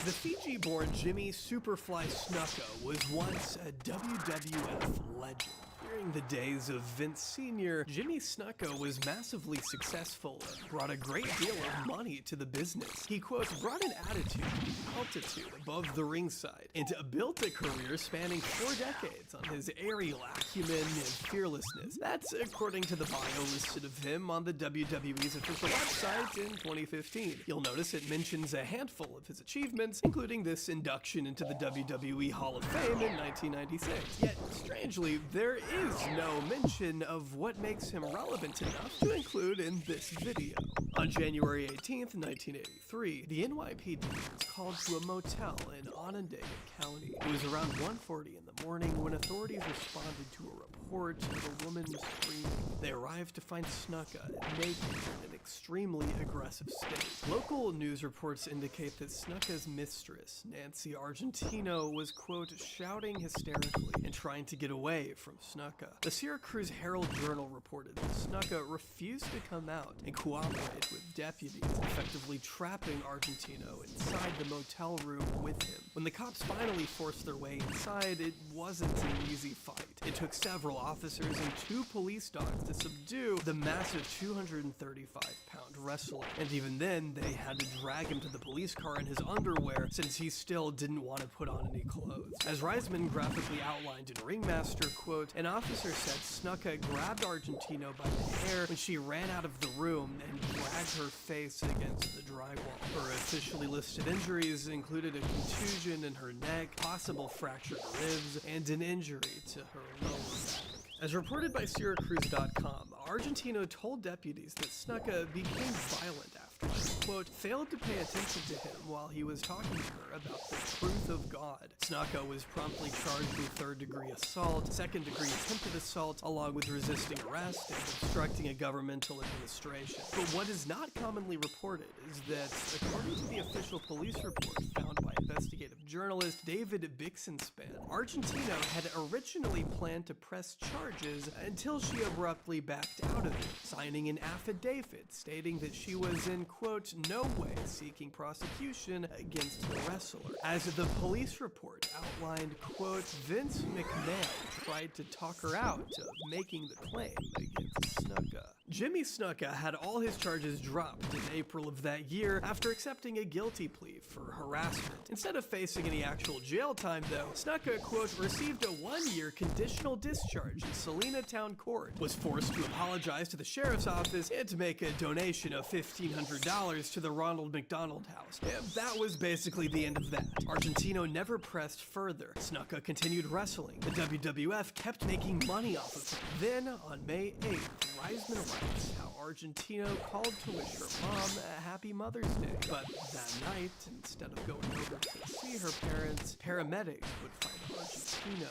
The Fiji-born Jimmy Superfly Snuka was once a WWF legend. During the days of Vince Sr., Jimmy Snuka was massively successful and brought a great deal of money to the business. He, quote, brought an attitude and altitude above the ringside and built a career spanning 4 decades on his aerial acumen and fearlessness. That's according to the bio listed of him on the WWE's official website in 2015. You'll notice it mentions a handful of his achievements, including this induction into the WWE Hall of Fame in 1996. Yet, strangely, there is no mention of what makes him relevant enough to include in this video. On January 18th, 1983, the NYPD was called to a motel in Onondaga County. It was around 1:40 in the morning when authorities responded to a report of a woman screaming. They arrived to find Snuka naked in an extremely aggressive state. Local news reports indicate that Snuka's mistress, Nancy Argentino, was, quote, shouting hysterically and trying to get away from Snuka. The Syracuse Herald-Journal reported that Snuka refused to come out and cooperate with deputies, effectively trapping Argentino inside the motel room with him. When the cops finally forced their way inside, it wasn't an easy fight. It took several officers and 2 police dogs to subdue the massive 235-pound wrestler, and even then, they had to drag him to the police car in his underwear since he still didn't want to put on any clothes. As Reisman graphically outlined in Ringmaster, quote, an officer said Snuka grabbed Argentino by the hair when she ran out of the room and dragged her face against the drywall. Her officially listed injuries included a contusion in her neck, possible fractured ribs, and an injury to her lower back. As reported by Syracuse.com, Argentino told deputies that Snuka became violent after she, quote, failed to pay attention to him while he was talking to her about the truth of God. Snuka was promptly charged with 3rd-degree assault, 2nd-degree attempted assault, along with resisting arrest and obstructing a governmental administration. But what is not commonly reported is that, according to the official police report found by investigative journalist David Bixenspan, Argentino had originally planned to press charges until she abruptly backed out of it, signing an affidavit stating that she was in, quote, no way seeking prosecution against the wrestler. As the police report outlined, quote, Vince McMahon tried to talk her out of making the claim against Snuka. Jimmy Snuka had all his charges dropped in April of that year after accepting a guilty plea for harassment. Instead of facing any actual jail time, though, Snuka, quote, received a 1-year conditional discharge in Salina Town Court, was forced to apologize to the sheriff's office, and to make a donation of $1,500 to the Ronald McDonald House. And that was basically the end of that. Argentino never pressed further. Snuka continued wrestling. The WWF kept making money off of him. Then, on May 8th, Reisman writes how Argentino called to wish her mom a happy Mother's Day. But that night, instead of going over to see her parents, paramedics would find Argentino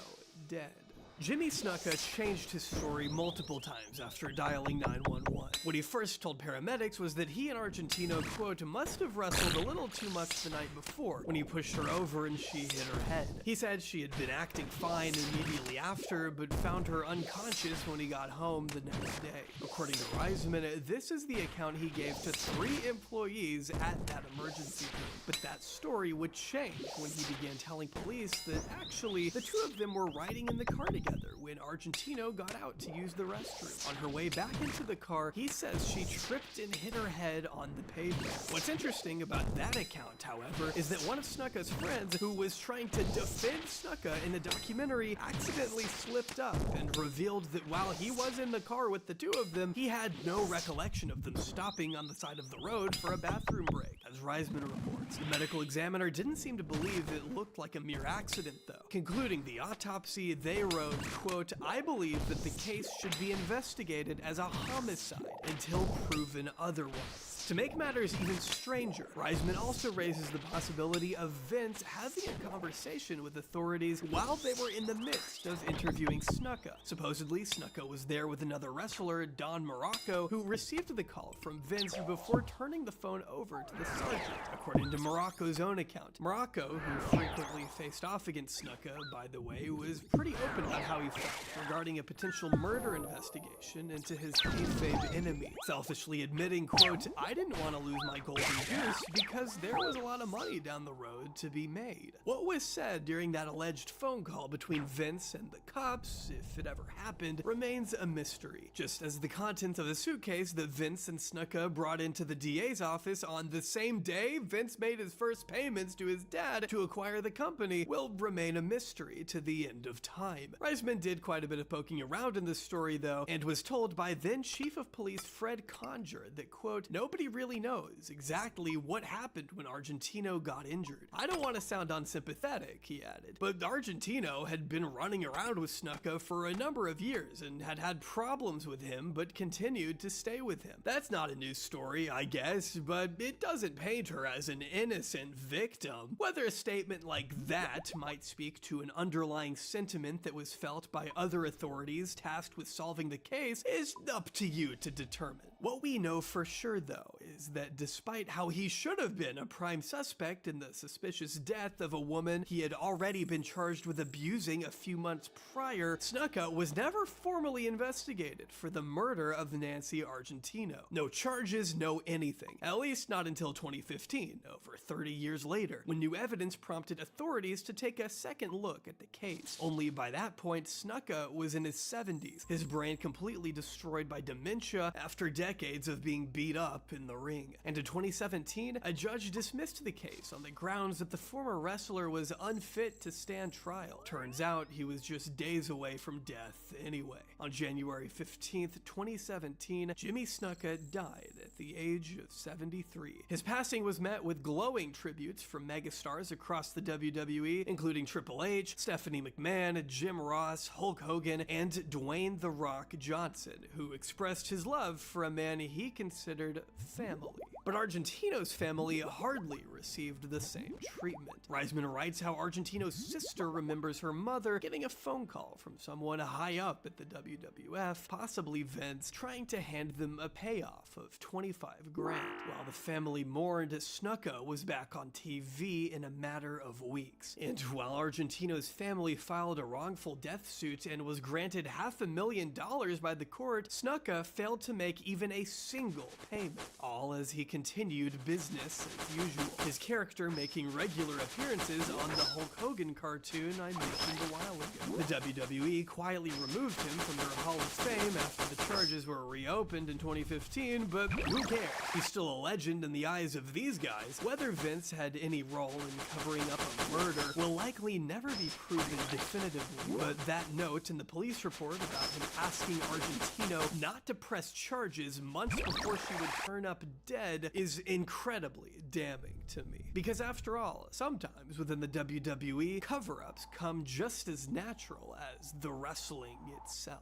dead. Jimmy Snuka changed his story multiple times after dialing 911. What he first told paramedics was that he and Argentino, quote, must have wrestled a little too much the night before when he pushed her over and she hit her head. He said she had been acting fine immediately after, but found her unconscious when he got home the next day. According to Reisman, this is the account he gave to 3 employees at that emergency room. But that story would change when he began telling police that actually the 2 of them were riding in the car together when Argentino got out to use the restroom. On her way back into the car, he says she tripped and hit her head on the pavement. What's interesting about that account, however, is that one of Snuka's friends, who was trying to defend Snuka in a documentary, accidentally slipped up and revealed that while he was in the car with the 2 of them, he had no recollection of them stopping on the side of the road for a bathroom break. As Reisman reports, the medical examiner didn't seem to believe it looked like a mere accident, though. Concluding the autopsy, they wrote, quote, I believe that the case should be investigated as a homicide until proven otherwise. To make matters even stranger, Reisman also raises the possibility of Vince having a conversation with authorities while they were in the midst of interviewing Snuka. Supposedly, Snuka was there with another wrestler, Don Morocco, who received the call from Vince before turning the phone over to the sergeant. According to Morocco's own account, Morocco, who frequently faced off against Snuka, by the way, was pretty open about how he felt regarding a potential murder investigation into his kayfabe enemy, selfishly admitting, quote, I didn't want to lose my golden goose because there was a lot of money down the road to be made. What was said during that alleged phone call between Vince and the cops, if it ever happened, remains a mystery, just as the contents of the suitcase that Vince and Snuka brought into the DA's office on the same day Vince made his first payments to his dad to acquire the company will remain a mystery to the end of time. Reisman did quite a bit of poking around in this story, though, and was told by then Chief of Police Fred Conger that, quote, nobody really knows exactly what happened when Argentino got injured. I don't want to sound unsympathetic, he added, but Argentino had been running around with Snuka for a number of years and had had problems with him but continued to stay with him. That's not a new story, I guess, but it doesn't paint her as an innocent victim. Whether a statement like that might speak to an underlying sentiment that was felt by other authorities tasked with solving the case is up to you to determine. What we know for sure, though, is that despite how he should have been a prime suspect in the suspicious death of a woman he had already been charged with abusing a few months prior, Snuka was never formally investigated for the murder of Nancy Argentino. No charges, no anything. At least not until 2015, over 30 years later, when new evidence prompted authorities to take a second look at the case. Only by that point, Snuka was in his 70s, his brain completely destroyed by dementia after decades of being beat up in the ring. And in 2017, a judge dismissed the case on the grounds that the former wrestler was unfit to stand trial. Turns out he was just days away from death anyway. On January 15th, 2017, Jimmy Snuka died at the age of 73. His passing was met with glowing tributes from megastars across the WWE, including Triple H, Stephanie McMahon, Jim Ross, Hulk Hogan, and Dwayne "The Rock" Johnson, who expressed his love for a man he considered family. But Argentino's family hardly received the same treatment. Reisman writes how Argentino's sister remembers her mother getting a phone call from someone high up at the WWF, possibly Vince, trying to hand them a payoff of $25 grand. While the family mourned, Snuka was back on TV in a matter of weeks. And while Argentino's family filed a wrongful death suit and was granted $500,000 by the court, Snuka failed to make even a single payment, all as he continued business as usual. His character making regular appearances on the Hulk Hogan cartoon I mentioned a while ago. The WWE quietly removed him from their Hall of Fame after the charges were reopened in 2015, but who cares? He's still a legend in the eyes of these guys. Whether Vince had any role in covering up a murder will likely never be proven definitively, but that note in the police report about him asking Argentino not to press charges months before she would turn up dead is incredibly damning to me. Because after all, sometimes within the WWE, cover-ups come just as natural as the wrestling itself.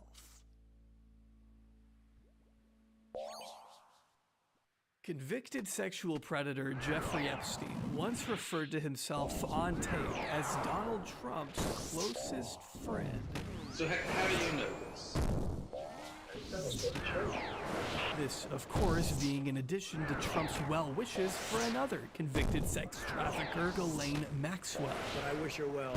Convicted sexual predator Jeffrey Epstein once referred to himself on tape as Donald Trump's closest friend. So how do you know this? This, of course, being in addition to Trump's well wishes for another convicted sex trafficker, Ghislaine Maxwell. But I wish her well,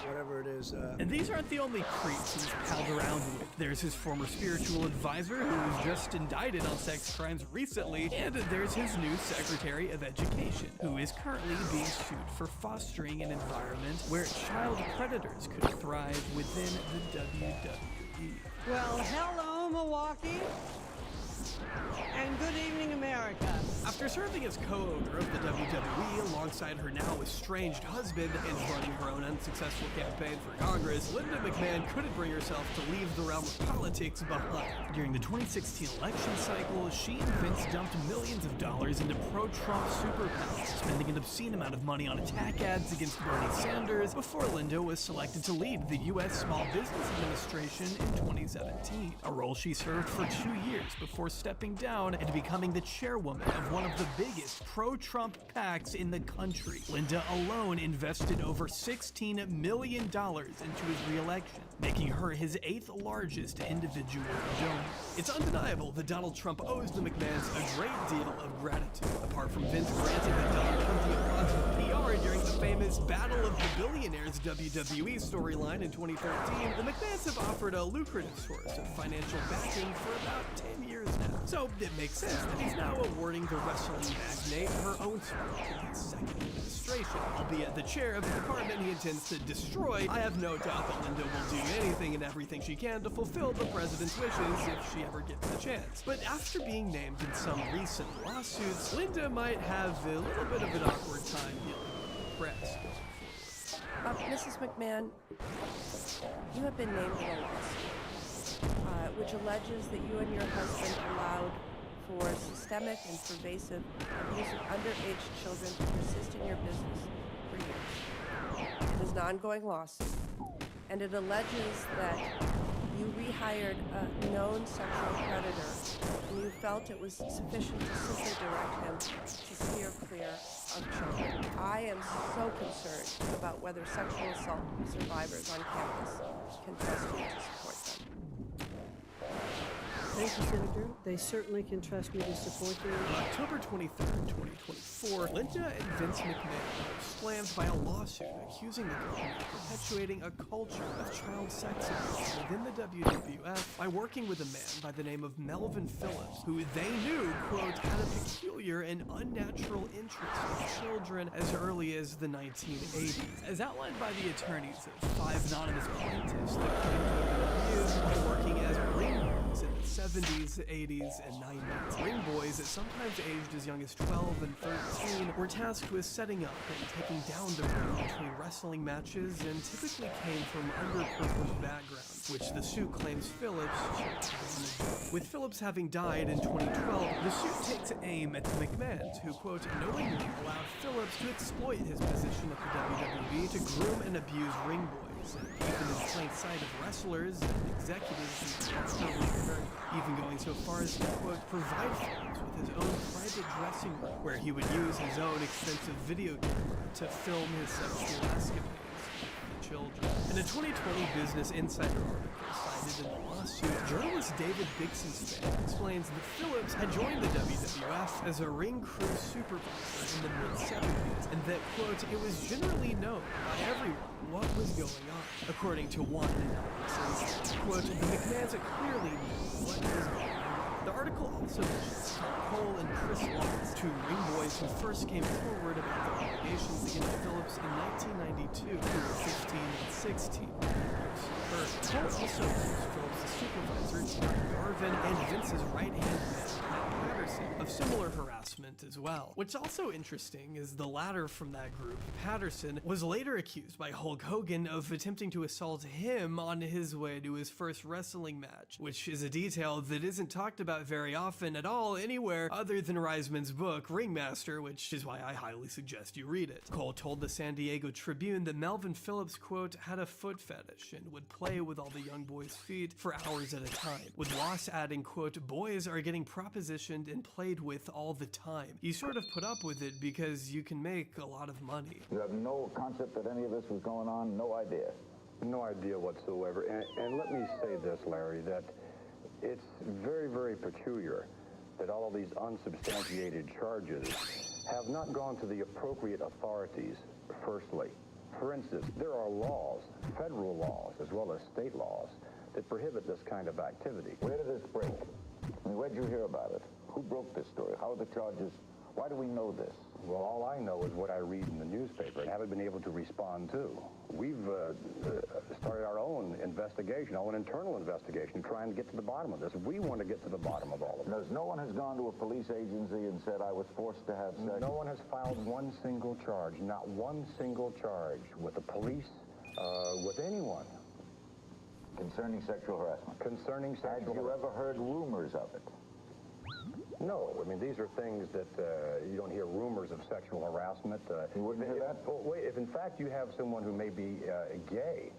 whatever it is. And these aren't the only creeps he's palled around with. There's his former spiritual advisor, who was just indicted on sex crimes recently, and there's his new Secretary of Education, who is currently being sued for fostering an environment where child predators could thrive within the WWE. Well, hello, Milwaukee. And good evening, America. After serving as co-owner of the WWE alongside her now estranged husband and running her own unsuccessful campaign for Congress, Linda McMahon couldn't bring herself to leave the realm of politics behind. During the 2016 election cycle, she and Vince dumped millions of dollars into pro-Trump super PACs, spending an obscene amount of money on attack ads against Bernie Sanders before Linda was selected to lead the U.S. Small Business Administration in 2017, a role she served for 2 years before stepping down and becoming the chairwoman of one of the biggest pro-Trump PACs in the country. Linda alone invested over $16 million into his re-election, making her his 8th largest individual donor. It's undeniable that Donald Trump owes the McMahons a great deal of gratitude. Apart from Vince granting the Donald Trump the applause of PR during the famous Battle of the Billionaires WWE storyline in 2013, the McMahons have offered a lucrative source of financial backing for about 10 years now. So it makes sense that he's now awarding the wrestling magnate her own spot in his second administration. Albeit the chair of the department he intends to destroy, I have no doubt that Linda will do anything and everything she can to fulfill the president's wishes if she ever gets the chance. But after being named in some recent lawsuits, Linda might have a little bit of an awkward time dealing with the press. Mrs. McMahon, you have been named in a lawsuit, which alleges that you and your husband allowed for systemic and pervasive abuse of underage children to persist in your business for years. It is an ongoing lawsuit, and it alleges that you rehired a known sexual predator, and you felt it was sufficient to simply direct him to steer clear of children. I am so concerned about whether sexual assault survivors on campus can trust you to support them. Thank you, Senator. They certainly can trust me to support them. On October 23rd, 2024, Linda and Vince McMahon were slammed by a lawsuit accusing the company of perpetuating a culture of child sex abuse within the WWF by working with a man by the name of Melvin Phillips, who they knew, quote, had a peculiar and unnatural interest in children as early as the 1980s. As outlined by the attorneys of 5 anonymous plaintiffs that claimed to have been abused by working as ring boys in the 70s, 80s, and 90s. Ring boys, sometimes aged as young as 12 and 13, were tasked with setting up and taking down the ring between wrestling matches and typically came from underprivileged backgrounds, which the suit claims Phillips should. With Phillips having died in 2012, the suit takes aim at the McMahons, who, quote, knowingly allowed Phillips to exploit his position at the WWE to groom and abuse ring boys, and even in plain sight of wrestlers and executives even going so far as to, quote, provide Phillips with his own private dressing room, where he would use his own expensive video camera to film his sexual escapades with children. In a 2020 Business Insider article cited in the lawsuit, journalist David Bixenspan explains that Phillips had joined the WWF as a ring crew supervisor in the mid-70s, and that, quote, it was generally known by everyone what was going on. According to one analysis, quote, the McMahons clearly knew what was going on. The article also mentions Cole and Chris Lawrence, 2 ring boys who first came forward about the allegations against Phillips in 1992, who were 15 and 16. Cole also accused Phillips' supervisor, Terry Garvin, and Vince's right-hand man, Pat Patterson, of similar harassment as well. What's also interesting is the latter from that group, Patterson, was later accused by Hulk Hogan of attempting to assault him on his way to his first wrestling match, which is a detail that isn't talked about very often at all anywhere other than Reisman's book, Ringmaster, which is why I highly suggest you read it. Cole told the San Diego Tribune that Melvin Phillips, quote, had a foot fetish and would play with all the young boys' feet for hours at a time, with Loss adding, quote, boys are getting propositioned and played with all the time. You sort of put up with it because you can make a lot of money. You have no concept that any of this was going on, no idea. No idea whatsoever. And let me say this, Larry, that it's very, very peculiar that all of these unsubstantiated charges have not gone to the appropriate authorities, firstly. For instance, there are laws, federal laws, as well as state laws, that prohibit this kind of activity. Where did this break? I mean, where did you hear about it? Who broke this story? How are the charges? Why do we know this? Well, all I know is what I read in the newspaper and haven't been able to respond to. We've started our own investigation, our own internal investigation, trying to get to the bottom of this. We want to get to the bottom of all of this. No one has gone to a police agency and said, I was forced to have sex? No one has filed one single charge, not one single charge with the police, with anyone. Concerning sexual harassment? Concerning sexual harassment. Have you ever heard rumors of it? No, I mean, these are things that you don't hear rumors of sexual harassment. You wouldn't hear that? Wait, if in fact you have someone who may be gay,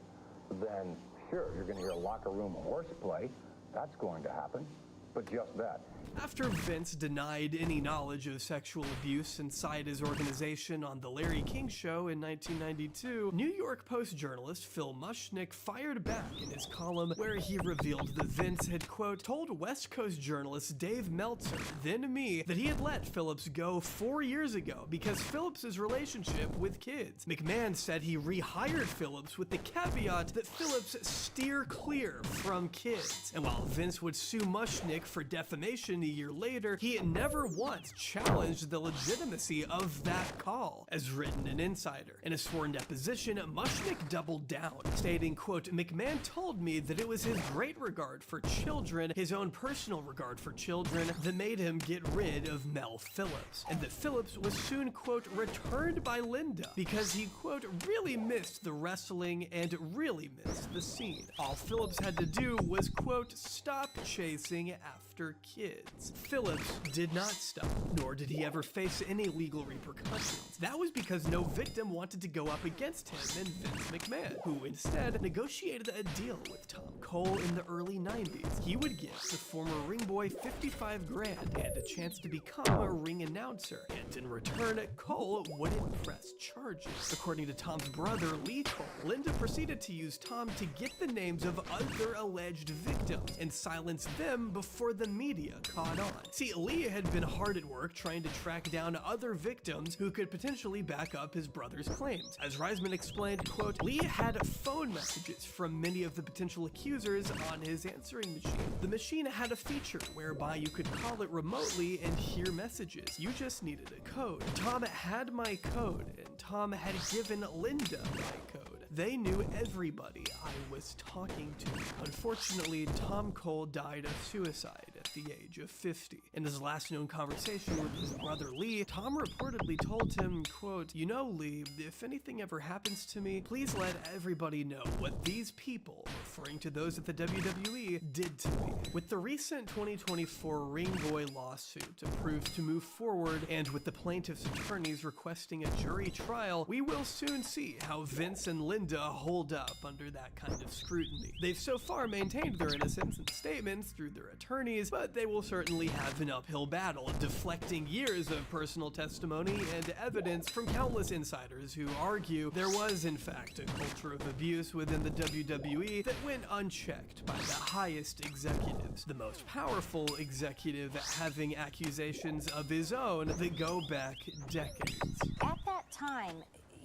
then sure, you're going to hear locker room horseplay. That's going to happen, but just that. After Vince denied any knowledge of sexual abuse inside his organization on The Larry King Show in 1992, New York Post journalist Phil Mushnick fired back in his column where he revealed that Vince had, quote, told West Coast journalist Dave Meltzer, then me, that he had let Phillips go 4 years ago because Phillips' relationship with kids. McMahon said he rehired Phillips with the caveat that Phillips steer clear from kids. And while Vince would sue Mushnick for defamation a year later, he never once challenged the legitimacy of that call, as written in Insider. In a sworn deposition, Mushnick doubled down, stating, quote, McMahon told me that it was his great regard for children, his own personal regard for children, that made him get rid of Mel Phillips, and that Phillips was soon, quote, returned by Linda because he, quote, really missed the wrestling and really missed the scene. All Phillips had to do was, quote, stop chasing after kids. Phillips did not stop, nor did he ever face any legal repercussions. That was because no victim wanted to go up against him and Vince McMahon, who instead negotiated a deal with Tom Cole in the early 90s. He would give the former ring boy $55 grand and a chance to become a ring announcer, and in return, Cole wouldn't press charges. According to Tom's brother, Lee Cole, Linda proceeded to use Tom to get the names of other alleged victims and silence them before the media caught on. See, Lee had been hard at work trying to track down other victims who could potentially back up his brother's claims. As Reisman explained, quote, Lee had phone messages from many of the potential accusers on his answering machine. The machine had a feature whereby you could call it remotely and hear messages. You just needed a code. Tom had my code, and Tom had given Linda my code. They knew everybody I was talking to. Unfortunately, Tom Cole died of suicide at the age of 50. In his last known conversation with his brother Lee, Tom reportedly told him, quote, you know, Lee, if anything ever happens to me, please let everybody know what these people, referring to those at the WWE, did to me. With the recent 2024 Ring Boy lawsuit approved to move forward, and with the plaintiff's attorneys requesting a jury trial, we will soon see how Vince and Linda hold up under that kind of scrutiny. They've so far maintained their innocence in statements through their attorneys, but they will certainly have an uphill battle deflecting years of personal testimony and evidence from countless insiders who argue there was in fact a culture of abuse within the WWE that went unchecked by the highest executives, the most powerful executive having accusations of his own that go back decades. At that time,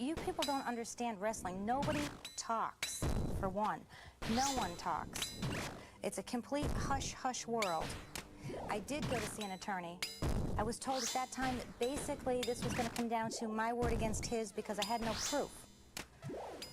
you people don't understand wrestling. Nobody talks, for one. No one talks. It's a complete hush-hush world. I did go to see an attorney. I was told at that time that basically this was going to come down to my word against his because I had no proof.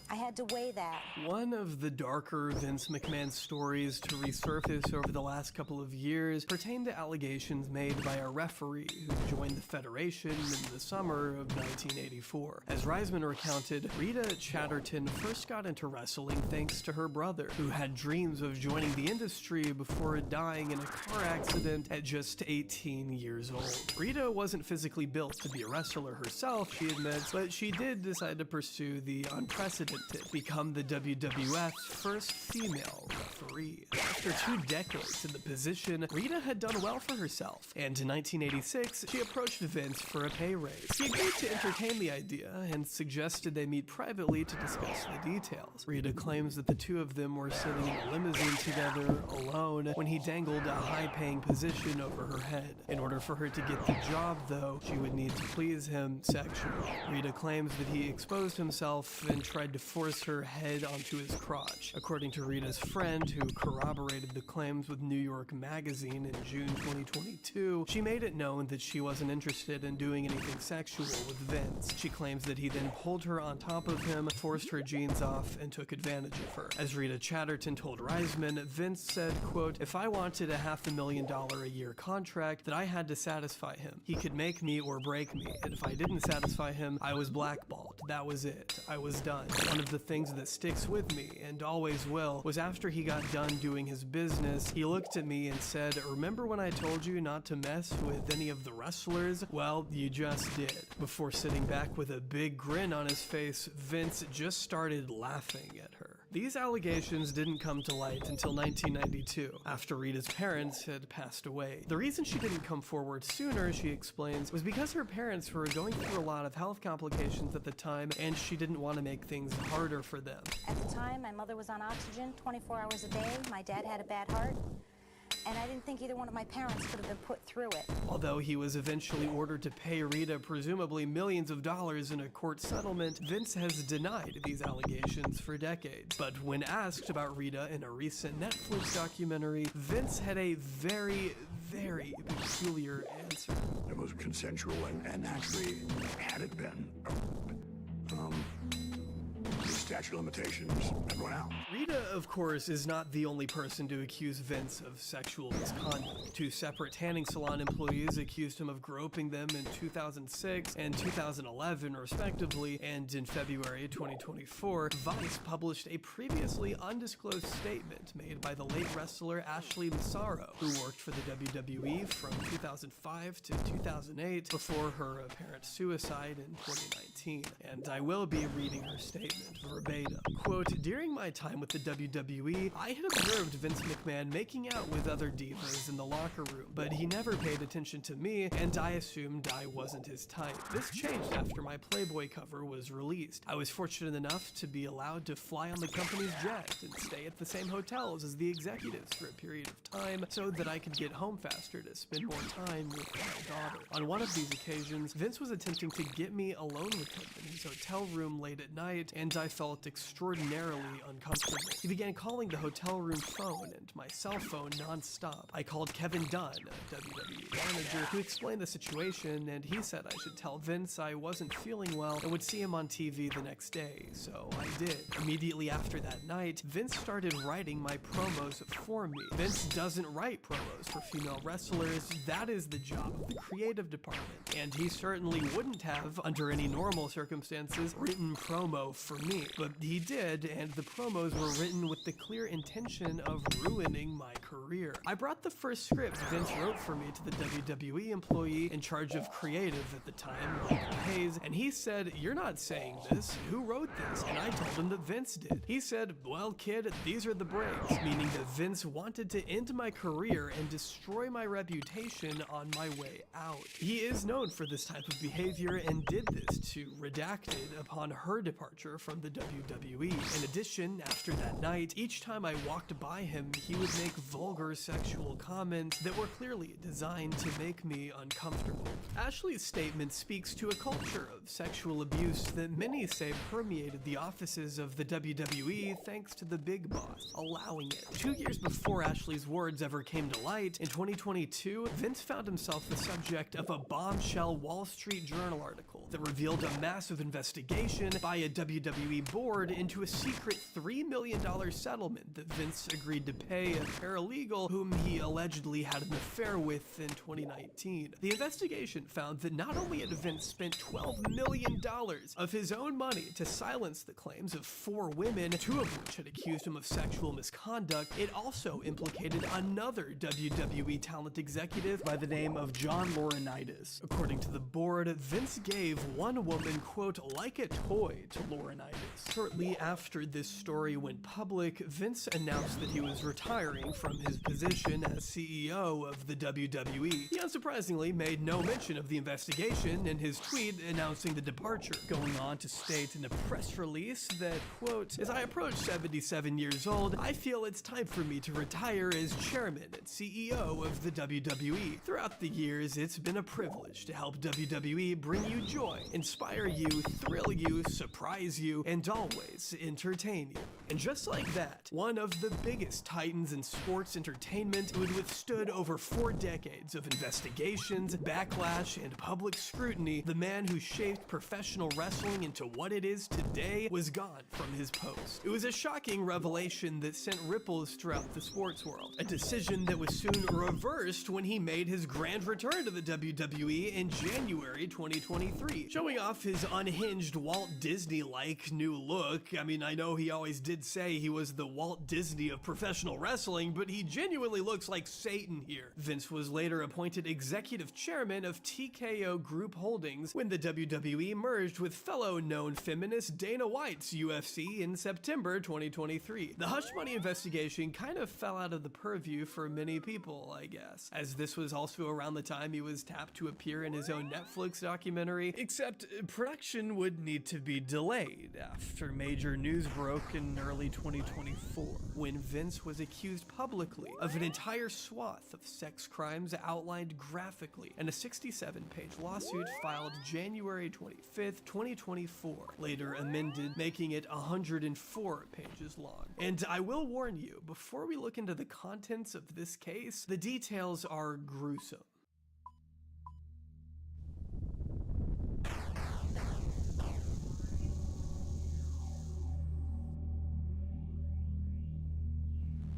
I had to weigh that. One of the darker Vince McMahon stories to resurface over the last couple of years pertained to allegations made by a referee who joined the Federation in the summer of 1984. As Reisman recounted, Rita Chatterton first got into wrestling thanks to her brother, who had dreams of joining the industry before dying in a car accident at just 18 years old. Rita wasn't physically built to be a wrestler herself, she admits, but she did decide to pursue the unprecedented to become the WWF's first female referee. After 2 decades in the position, Rita had done well for herself, and in 1986, she approached Vince for a pay raise. He agreed to entertain the idea and suggested they meet privately to discuss the details. Rita claims that the two of them were sitting in a limousine together, alone, when he dangled a high-paying position over her head. In order for her to get the job, though, she would need to please him sexually. Rita claims that he exposed himself and tried to force her head onto his crotch. According to Rita's friend, who corroborated the claims with New York Magazine in June 2022, she made it known that she wasn't interested in doing anything sexual with Vince. She claims that he then pulled her on top of him, forced her jeans off, and took advantage of her. As Rita Chatterton told Reisman, Vince said, quote, "If I wanted a $500,000 a year contract, that I had to satisfy him. He could make me or break me, and if I didn't satisfy him, I was blackballed. That was it. I was done." One of the things that sticks with me, and always will, was after he got done doing his business, he looked at me and said, "Remember when I told you not to mess with any of the wrestlers? Well, you just did." Before sitting back with a big grin on his face, Vince just started laughing at her. These allegations didn't come to light until 1992, after Rita's parents had passed away. The reason she didn't come forward sooner, she explains, was because her parents were going through a lot of health complications at the time, and she didn't want to make things harder for them. At the time, my mother was on oxygen 24 hours a day. My dad had a bad heart. And I didn't think either one of my parents could have been put through it. Although he was eventually ordered to pay Rita presumably millions of dollars in a court settlement, Vince has denied these allegations for decades. But when asked about Rita in a recent Netflix documentary, Vince had a very peculiar answer. It was consensual, and actually, had it been, the statute of limitations had run out. Rita, of course, is not the only person to accuse Vince of sexual misconduct. 2 separate tanning salon employees accused him of groping them in 2006 and 2011, respectively, and in February 2024, Vice published a previously undisclosed statement made by the late wrestler Ashley Massaro, who worked for the WWE from 2005 to 2008 before her apparent suicide in 2019. And I will be reading her statement verbatim. Quote, "During my time with the WWE, I had observed Vince McMahon making out with other divas in the locker room, but he never paid attention to me, and I assumed I wasn't his type. This changed after my Playboy cover was released. I was fortunate enough to be allowed to fly on the company's jet and stay at the same hotels as the executives for a period of time so that I could get home faster to spend more time with my daughter. On one of these occasions, Vince was attempting to get me alone with him in his hotel room late at night, and I felt extraordinarily uncomfortable. He began calling the hotel room phone and my cell phone non-stop. I called Kevin Dunn, a WWE manager, to explain the situation, and he said I should tell Vince I wasn't feeling well and would see him on TV the next day, so I did. Immediately after that night, Vince started writing my promos for me. Vince doesn't write promos for female wrestlers. That is the job of the creative department, and he certainly wouldn't have, under any normal circumstances, written promo for me. But he did, and the promos were written with the clear intention of ruining my career. I brought the first script Vince wrote for me to the WWE employee in charge of creative at the time, Michael Hayes, and he said, "You're not saying this. Who wrote this?" And I told him that Vince did. He said, "Well, kid, these are the breaks," meaning that Vince wanted to end my career and destroy my reputation on my way out. He is known for this type of behavior and did this to Redacted upon her departure from the WWE. In addition, after that night, each time I walked by him, he would make vulgar sexual comments that were clearly designed to make me uncomfortable. Ashley's statement speaks to a culture of sexual abuse that many say permeated the offices of the WWE thanks to the Big Boss allowing it. 2 years before Ashley's words ever came to light, in 2022, Vince found himself the subject of a bombshell Wall Street Journal article that revealed a massive investigation by a WWE board into a secret $3 million settlement that Vince agreed to pay a paralegal whom he allegedly had an affair with in 2019. The investigation found that not only had Vince spent $12 million of his own money to silence the claims of 4 women, 2 of which had accused him of sexual misconduct, it also implicated another WWE talent executive by the name of John Laurinaitis. According to the board, Vince gave one woman, quote, "like a toy" to Laurinaitis. Shortly after this story went public, Vince announced that he was retiring from his position as CEO of the WWE. He unsurprisingly made no mention of the investigation in his tweet announcing the departure, going on to state in a press release that, quote, "As I approach 77 years old, I feel it's time for me to retire as chairman and CEO of the WWE. Throughout the years, it's been a privilege to help WWE bring you joy, inspire you, thrill you, surprise you, and always entertain you." And just like that, one of the biggest titans in sports entertainment who had withstood over 4 decades of investigations, backlash, and public scrutiny, the man who shaped professional wrestling into what it is today was gone from his post. It was a shocking revelation that sent ripples throughout the sports world, a decision that was soon reversed when he made his grand return to the WWE in January 2023, showing off his unhinged Walt Disney-like new look. I mean, I know he always did say he was the Walt Disney of professional wrestling, but he genuinely looks like Satan here. Vince was later appointed executive chairman of TKO Group Holdings when the WWE merged with fellow known feminist Dana White's UFC in September 2023. The hush money investigation kind of fell out of the purview for many people, I guess, as this was also around the time he was tapped to appear in his own Netflix documentary, except production would need to be delayed after major news broke in early 2024, when Vince was accused publicly of an entire swath of sex crimes outlined graphically in a 67-page lawsuit filed January 25th, 2024, later amended, making it 104 pages long. And I will warn you, before we look into the contents of this case, the details are gruesome.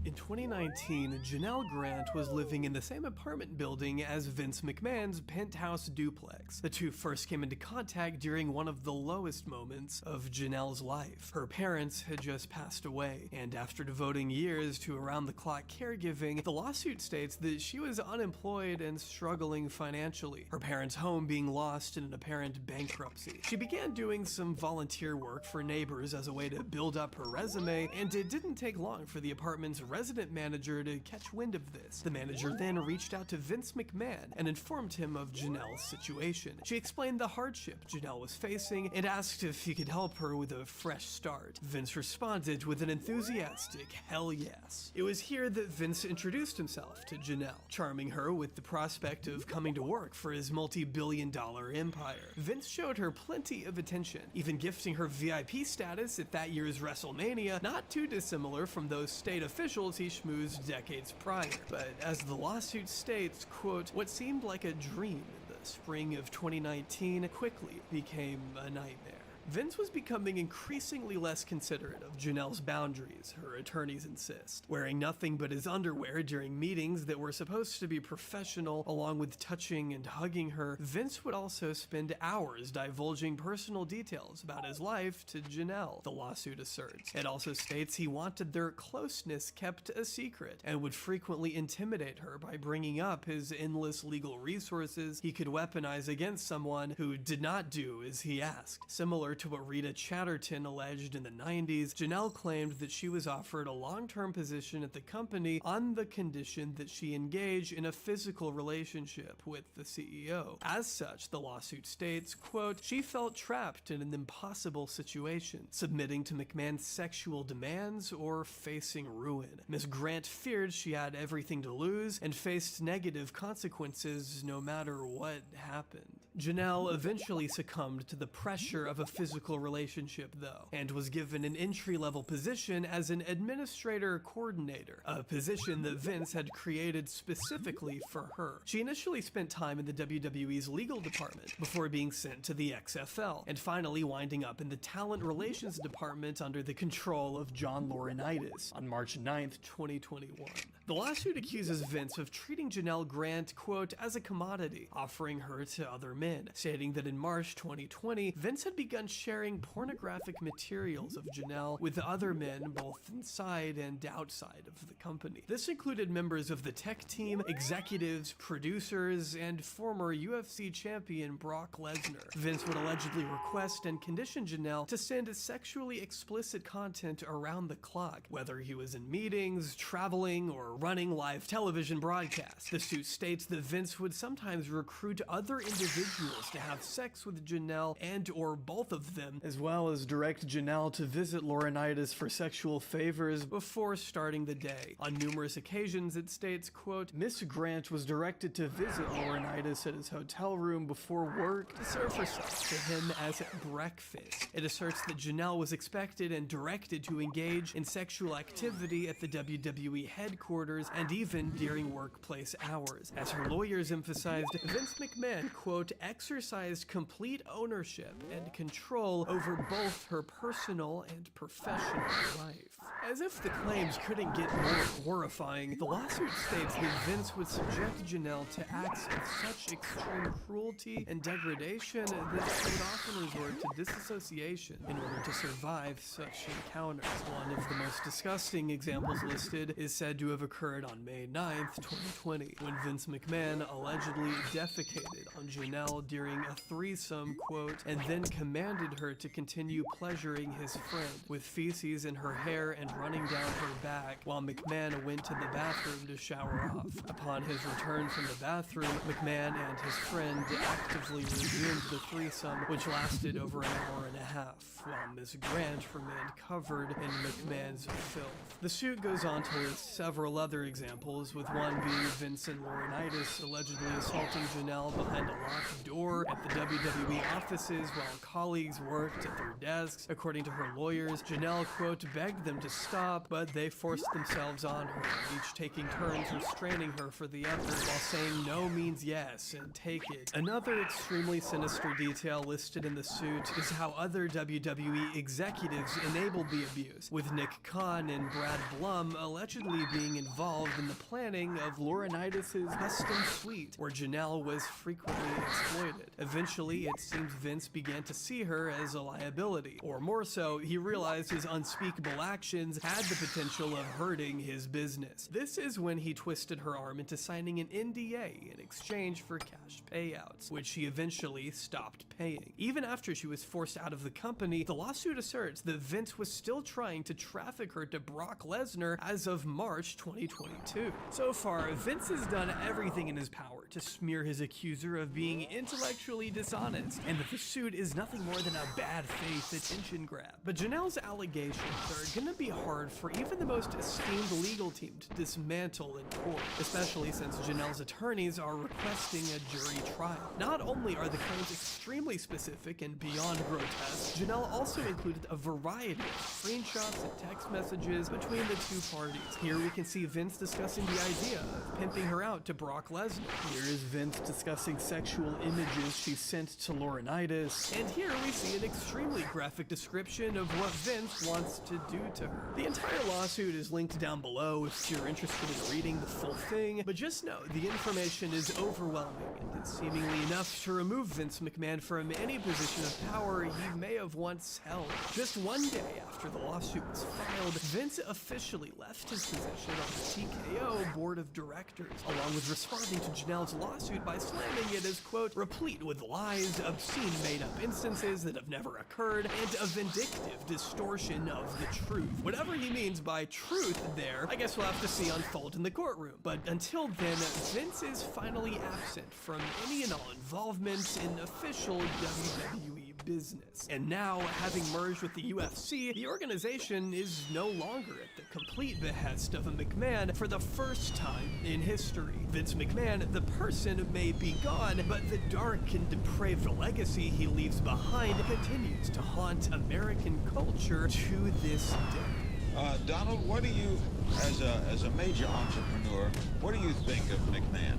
In 2019, Janelle Grant was living in the same apartment building as Vince McMahon's penthouse duplex. The two first came into contact during one of the lowest moments of Janelle's life. Her parents had just passed away, and after devoting years to around-the-clock caregiving, the lawsuit states that she was unemployed and struggling financially, her parents' home being lost in an apparent bankruptcy. She began doing some volunteer work for neighbors as a way to build up her resume, and it didn't take long for the apartment's resident manager to catch wind of this. The manager then reached out to Vince McMahon and informed him of Janelle's situation. She explained the hardship Janelle was facing and asked if he could help her with a fresh start. Vince responded with an enthusiastic hell yes. It was here that Vince introduced himself to Janelle, charming her with the prospect of coming to work for his multi-billion-dollar empire. Vince showed her plenty of attention, even gifting her VIP status at that year's WrestleMania, not too dissimilar from those state officials he schmoozed decades prior. But as the lawsuit states, quote, "What seemed like a dream in the spring of 2019 quickly became a nightmare." Vince was becoming increasingly less considerate of Janelle's boundaries, her attorneys insist. Wearing nothing but his underwear during meetings that were supposed to be professional, along with touching and hugging her, Vince would also spend hours divulging personal details about his life to Janelle, the lawsuit asserts. It also states he wanted their closeness kept a secret, and would frequently intimidate her by bringing up his endless legal resources he could weaponize against someone who did not do as he asked. Similar to what Rita Chatterton alleged in the 90s, Janelle claimed that she was offered a long-term position at the company on the condition that she engage in a physical relationship with the CEO. As such, the lawsuit states, quote, "She felt trapped in an impossible situation, submitting to McMahon's sexual demands or facing ruin. Ms. Grant feared she had everything to lose and faced negative consequences no matter what happened." Janelle eventually succumbed to the pressure of a physical relationship, though, and was given an entry-level position as an administrator coordinator, a position that Vince had created specifically for her. She initially spent time in the WWE's legal department before being sent to the XFL, and finally winding up in the talent relations department under the control of John Laurinaitis on March 9th, 2021. The lawsuit accuses Vince of treating Janelle Grant, quote, "as a commodity," offering her to other men in, stating that in March 2020, Vince had begun sharing pornographic materials of Janelle with other men both inside and outside of the company. This included members of the tech team, executives, producers, and former UFC champion Brock Lesnar. Vince would allegedly request and condition Janelle to send sexually explicit content around the clock, whether he was in meetings, traveling, or running live television broadcasts. The suit states that Vince would sometimes recruit other individuals to have sex with Janelle and or both of them, as well as direct Janelle to visit Laurinaitis for sexual favors before starting the day. On numerous occasions, it states, quote, Miss Grant was directed to visit Laurinaitis at his hotel room before work to serve herself to him as breakfast. It asserts that Janelle was expected and directed to engage in sexual activity at the WWE headquarters and even during workplace hours. As her lawyers emphasized, Vince McMahon, quote, exercised complete ownership and control over both her personal and professional life. As if the claims couldn't get more horrifying, the lawsuit states that Vince would subject Janelle to acts of such extreme cruelty and degradation that she would often resort to disassociation in order to survive such encounters. One of the most disgusting examples listed is said to have occurred on May 9th, 2020, when Vince McMahon allegedly defecated on Janelle during a threesome, quote, and then commanded her to continue pleasuring his friend with feces in her hair and running down her back while McMahon went to the bathroom to shower off. Upon his return from the bathroom, McMahon and his friend actively resumed the threesome, which lasted over an hour and a half, while Ms. Grant remained covered in McMahon's filth. The suit goes on to list several other examples, with one being Vince and Laurinaitis allegedly assaulting Janelle behind a locked door at the WWE offices while colleagues worked at their desks. According to her lawyers, Janelle, quote, begged them to stop, but they forced themselves on her, each taking turns restraining her for the other while saying no means yes and take it. Another extremely sinister detail listed in the suit is how other WWE executives enabled the abuse, with Nick Khan and Brad Blum allegedly being involved in the planning of Laurinaitis' custom suite, where Janelle was frequently exploited. Eventually, it seems Vince began to see her as a liability, or more so, he realized his unspeakable actions had the potential of hurting his business. This is when he twisted her arm into signing an NDA in exchange for cash payouts, which she eventually stopped paying. Even after she was forced out of the company, the lawsuit asserts that Vince was still trying to traffic her to Brock Lesnar as of March 2022. So far, Vince has done everything in his power to smear his accuser of being intellectually dishonest, and that the suit is nothing more than a bad faith attention grab. But Janelle's allegations are gonna be hard for even the most esteemed legal team to dismantle in court, especially since Janelle's attorneys are requesting a jury trial. Not only are the claims extremely specific and beyond grotesque, Janelle also included a variety of screenshots and text messages between the two parties. Here we can see Vince discussing the idea of pimping her out to Brock Lesnar. Here is Vince discussing sexual images she sent to Laurinaitis, and here we see an extremely graphic description of what Vince wants to do to her. The entire lawsuit is linked down below if you're interested in reading the full thing, but just know the information is overwhelming and is seemingly enough to remove Vince McMahon from any position of power he may have once held. Just one day after the lawsuit was filed, Vince officially left his position on the TKO board of directors, along with responding to Janelle's lawsuit by slamming it as, quote, replete with lies, obscene made-up instances that have never occurred, and a vindictive distortion of the truth. Whatever he means by truth there, I guess we'll have to see unfold in the courtroom. But until then, Vince is finally absent from any and all involvement in official WWE business. And now, having merged with the UFC, the organization is no longer at the complete behest of a McMahon for the first time in history. Vince McMahon, the person, may be gone, but the dark and depraved legacy he leaves behind continues to haunt American culture to this day. Donald, what do you, as a major entrepreneur, what do you think of McMahon?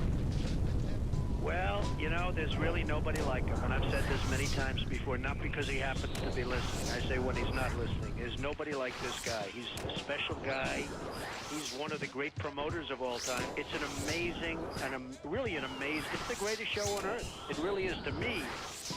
Well, you know, there's really nobody like him, and I've said this many times before, not because he happens to be listening. I say when he's not listening. There's nobody like this guy. He's a special guy. He's one of the great promoters of all time. It's an amazing, it's the greatest show on earth. It really is, to me,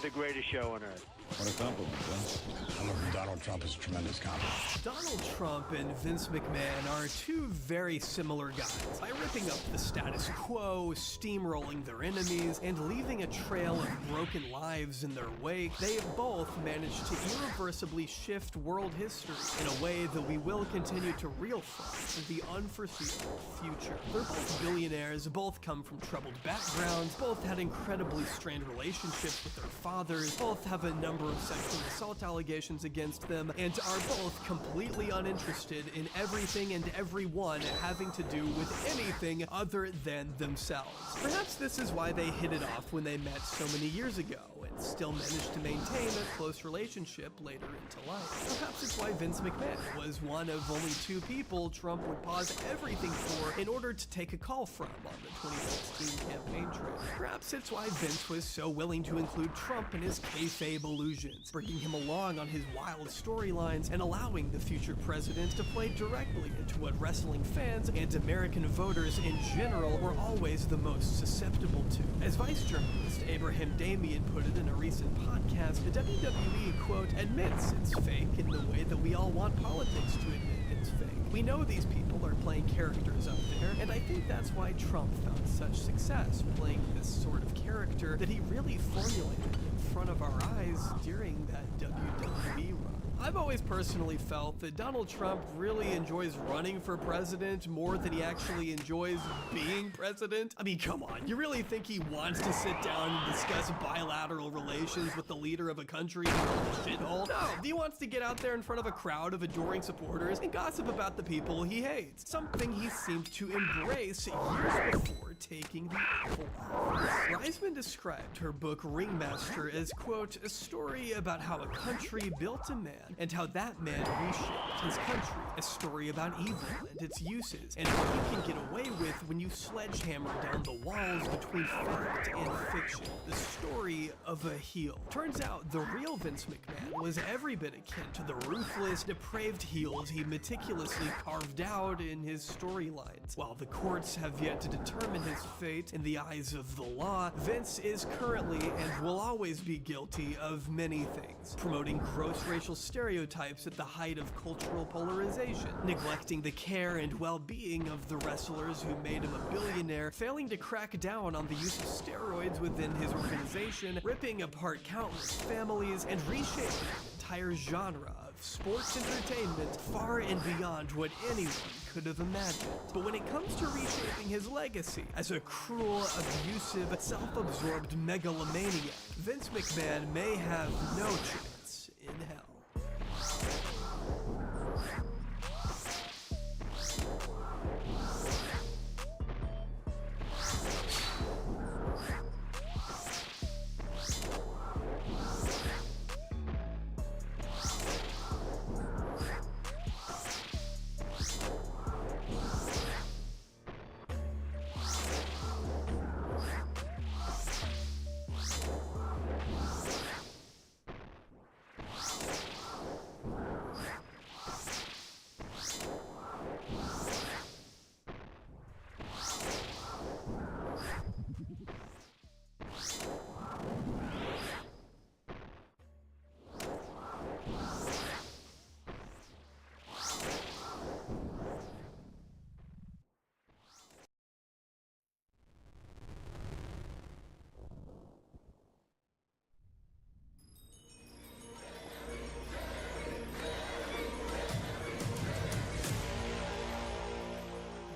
the greatest show on earth. What a compliment, Donald Trump is a tremendous compliment. Donald Trump and Vince McMahon are two very similar guys. By ripping up the status quo, steamrolling their enemies, and leaving a trail of broken lives in their wake, they have both managed to irreversibly shift world history in a way that we will continue to reel from in the unforeseeable future. They're both billionaires, both come from troubled backgrounds, both had incredibly strained relationships with their fathers, both have a number of sexual assault allegations against them, and are both completely uninterested in everything and everyone having to do with anything other than themselves. Perhaps this is why they hit it off when they met so many years ago, and still managed to maintain a close relationship later into life. Perhaps it's why Vince McMahon was one of only two people Trump would pause everything for in order to take a call from on the 2016 campaign trail. Perhaps it's why Vince was so willing to include Trump in his kayfabe illusions, bringing him along on his wild storylines and allowing the future president to play directly into what wrestling fans and American voters in general were always the most susceptible to. As vice journalist Abraham Damian put it in a recent podcast, the WWE, quote, admits it's fake in the way that we all want politics to admit it's fake. We know these people are playing characters up there, and I think that's why Trump found such success playing this sort of character that he really formulated in front of our eyes during that WWE run. I've always personally felt that Donald Trump really enjoys running for president more than he actually enjoys being president. I mean, come on, you really think he wants to sit down and discuss bilateral relations with the leader of a country in a shithole? No, he wants to get out there in front of a crowd of adoring supporters and gossip about the people he hates, something he seemed to embrace years before taking the Oval Office. Reisman described her book Ringmaster as, quote, a story about how a country built a man and how that man reshaped his country, a story about evil and its uses, and what you can get away with when you sledgehammer down the walls between fact and fiction. The story of a heel. Turns out the real Vince McMahon was every bit akin to the ruthless, depraved heels he meticulously carved out in his storylines. While the courts have yet to determine his fate in the eyes of the law, Vince is currently and will always be guilty of many things. Promoting gross racial stereotypes at the height of cultural polarization, neglecting the care and well-being of the wrestlers who made him a billionaire, failing to crack down on the use of steroids within his organization, ripping apart countless families, and reshaping an entire genre of sports entertainment far and beyond what anyone could have imagined. But when it comes to reshaping his legacy as a cruel, abusive, self-absorbed megalomaniac, Vince McMahon may have no chance in hell.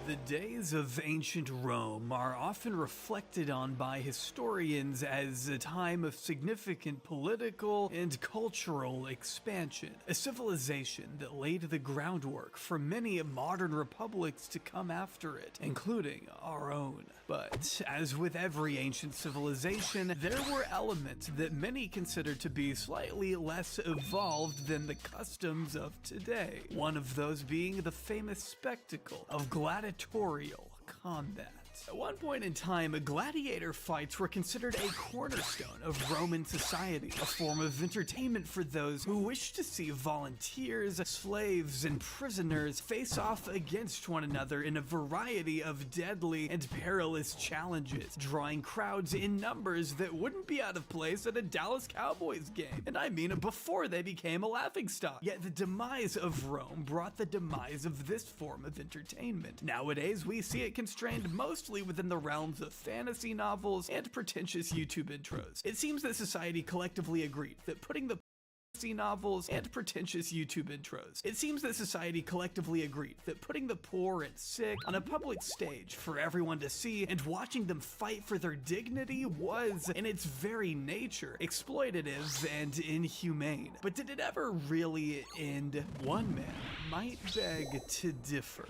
The days of ancient Rome are often reflected on by historians as a time of significant political and cultural expansion, a civilization that laid the groundwork for many modern republics to come after it, including our own. But, as with every ancient civilization, there were elements that many consider to be slightly less evolved than the customs of today. One of those being the famous spectacle of gladiatorial combat. At one point in time, gladiator fights were considered a cornerstone of Roman society, a form of entertainment for those who wished to see volunteers, slaves, and prisoners face off against one another in a variety of deadly and perilous challenges, drawing crowds in numbers that wouldn't be out of place at a Dallas Cowboys game. And I mean before they became a laughingstock. Yet the demise of Rome brought the demise of this form of entertainment. Nowadays, we see it constrained mostly within the realms of fantasy novels and pretentious YouTube intros. It seems that society collectively agreed that putting the novels and pretentious YouTube intros. It seems that society collectively agreed that putting the poor and sick on a public stage for everyone to see and watching them fight for their dignity was, in its very nature, exploitative and inhumane. But did it ever really end? One man might beg to differ.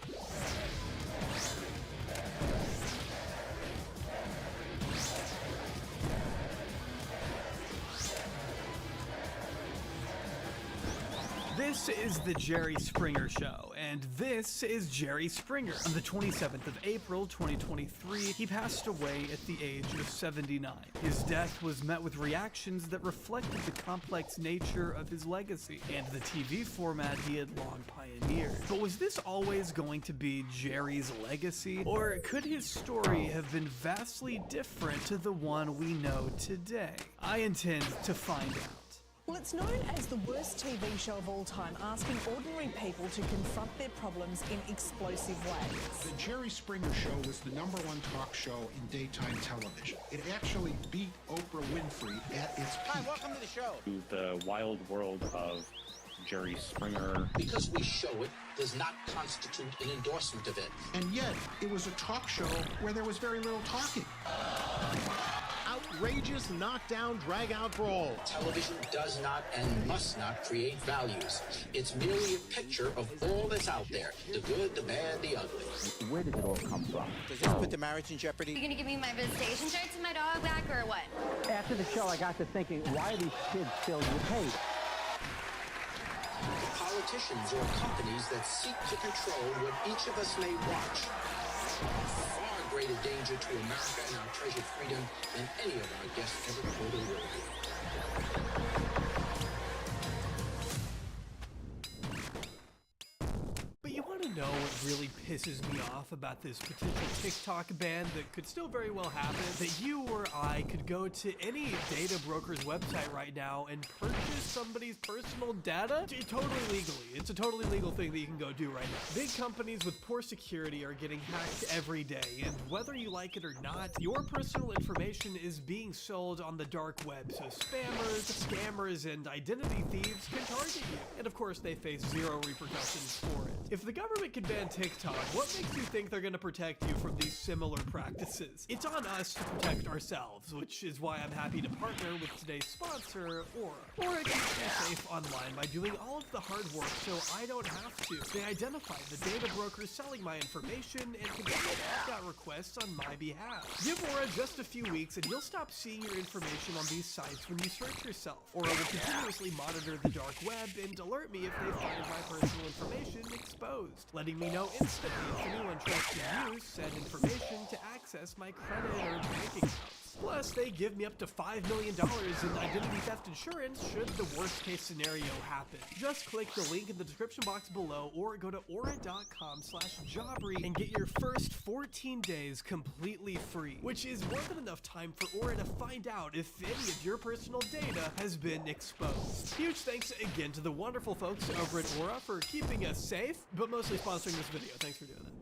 This is the Jerry Springer Show, and this is Jerry Springer. On the 27th of April, 2023, he passed away at the age of 79. His death was met with reactions that reflected the complex nature of his legacy and the TV format he had long pioneered. But was this always going to be Jerry's legacy, or could his story have been vastly different to the one we know today? I intend to find out. Well, it's known as the worst TV show of all time, asking ordinary people to confront their problems in explosive ways. The Jerry Springer Show was the #1 talk show in daytime television. It actually beat Oprah Winfrey at its peak. Hi, welcome to the show. The wild world of Jerry Springer. Because we show it does not constitute an endorsement of it. And yet, it was a talk show where there was very little talking. Outrageous knockdown, drag-out brawl. Television does not and must not create values. It's merely a picture of all that's out there. The good, the bad, the ugly. Where did it all come from? Does this put the marriage in jeopardy? You gonna give me my visitation shirts and my dog back, or what? After the show, I got to thinking, why are these kids filled with hate? Politicians or companies that seek to control what each of us may watch. Far greater danger to America and our treasured freedom than any of our guests ever told the world. Know what really pisses me off about this potential TikTok ban that could still very well happen? That you or I could go to any data broker's website right now and purchase somebody's personal data? Totally legally. It's a totally legal thing that you can go do right now. Big companies with poor security are getting hacked every day, and whether you like it or not, your personal information is being sold on the dark web, so spammers, scammers, and identity thieves can target you. And of course, they face zero repercussions for it. If the government can ban TikTok, what makes you think they're going to protect you from these similar practices? It's on us to protect ourselves, which is why I'm happy to partner with today's sponsor, Aura. Aura keeps me safe online by doing all of the hard work so I don't have to. They identify the data brokers selling my information and can submit opt-out requests on my behalf. Give Aura just a few weeks and you'll stop seeing your information on these sites when you search yourself. Aura will continuously monitor the dark web and alert me if they find my personal information exposed, letting me know instantly if anyone tries to use said information to access my credit or bank accounts. Plus, they give me up to $5 million in identity theft insurance should the worst case scenario happen. Just click the link in the description box below or go to aura.com/jobbery and get your first 14 days completely free, which is more than enough time for Aura to find out if any of your personal data has been exposed. Huge thanks again to the wonderful folks over at Aura for keeping us safe, but mostly sponsoring this video. Thanks for doing that.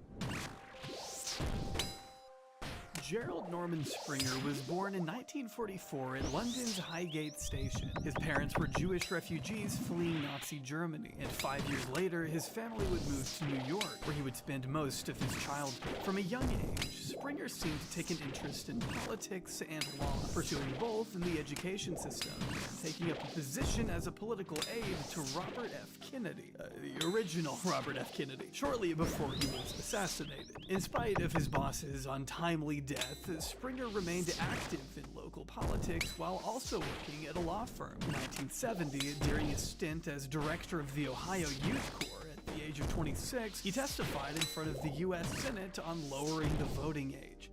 Gerald Norman Springer was born in 1944 in London's Highgate Station. His parents were Jewish refugees fleeing Nazi Germany, and 5 years later, his family would move to New York, where he would spend most of his childhood. From a young age, Springer seemed to take an interest in politics and law, pursuing both in the education system, and taking up a position as a political aide to Robert F. Kennedy, the original Robert F. Kennedy, shortly before he was assassinated. In spite of his boss's untimely death, Springer remained active in local politics while also working at a law firm. In 1970, during a stint as director of the Ohio Youth Corps at the age of 26, he testified in front of the U.S. Senate on lowering the voting age.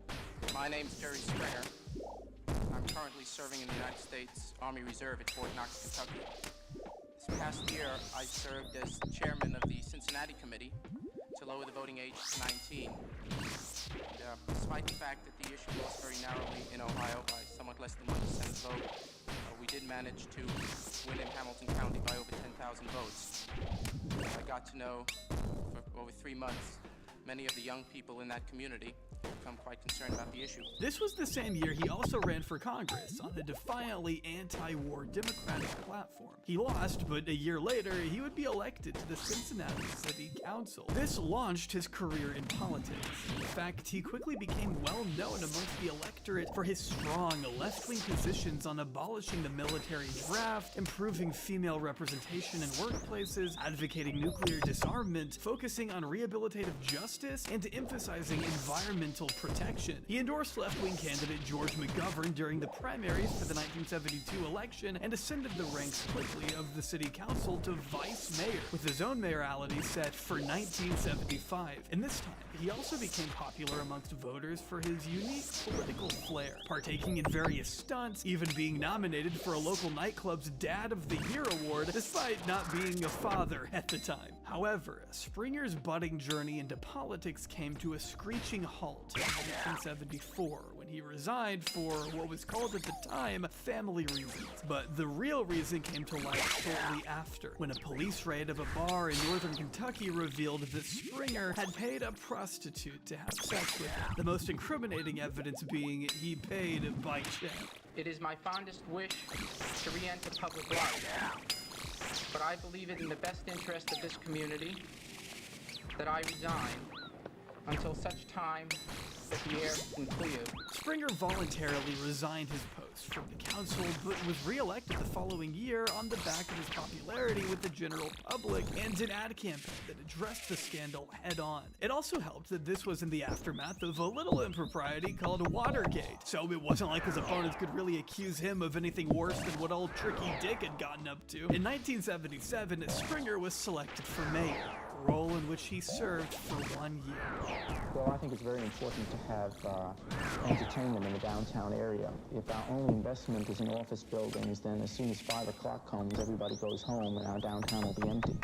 My name's Jerry Springer. I'm currently serving in the United States Army Reserve at Fort Knox, Kentucky. This past year, I served as chairman of the Cincinnati Committee to lower the voting age to 19. Despite the fact that the issue lost very narrowly in Ohio by somewhat less than 1% vote, we did manage to win in Hamilton County by over 10,000 votes. I got to know, for over 3 months, many of the young people in that community become quite concerned about the issue. This was the same year he also ran for Congress on the defiantly anti-war Democratic platform. He lost, but a year later, he would be elected to the Cincinnati City Council. This launched his career in politics. In fact, he quickly became well known amongst the electorate for his strong left-wing positions on abolishing the military draft, improving female representation in workplaces, advocating nuclear disarmament, focusing on rehabilitative justice, and emphasizing environmental protection. He endorsed left-wing candidate George McGovern during the primaries for the 1972 election and ascended the ranks quickly of the city council to vice mayor, with his own mayoralty set for 1975. And this time, he also became popular amongst voters for his unique political flair, partaking in various stunts, even being nominated for a local nightclub's Dad of the Year award, despite not being a father at the time. However, Springer's budding journey into politics came to a screeching halt in 1974 when he resigned for what was called at the time family reasons. But the real reason came to light shortly after, when a police raid of a bar in northern Kentucky revealed that Springer had paid a prostitute to have sex with him. The most incriminating evidence being he paid by check. It is my fondest wish to re-enter public life, but I believe it in the best interest of this community that I resign until such time that the air can clear. Springer voluntarily resigned his post from the council, but was re-elected the following year on the back of his popularity with the general public and an ad campaign that addressed the scandal head-on. It also helped that this was in the aftermath of a little impropriety called Watergate, so it wasn't like his opponents could really accuse him of anything worse than what old Tricky Dick had gotten up to. In 1977, Springer was selected for mayor, a role in which he served for 1 year. Well, I think it's very important to have entertainment in the downtown area. If our only investment is in office buildings, then as soon as 5 o'clock comes, everybody goes home and our downtown will be empty.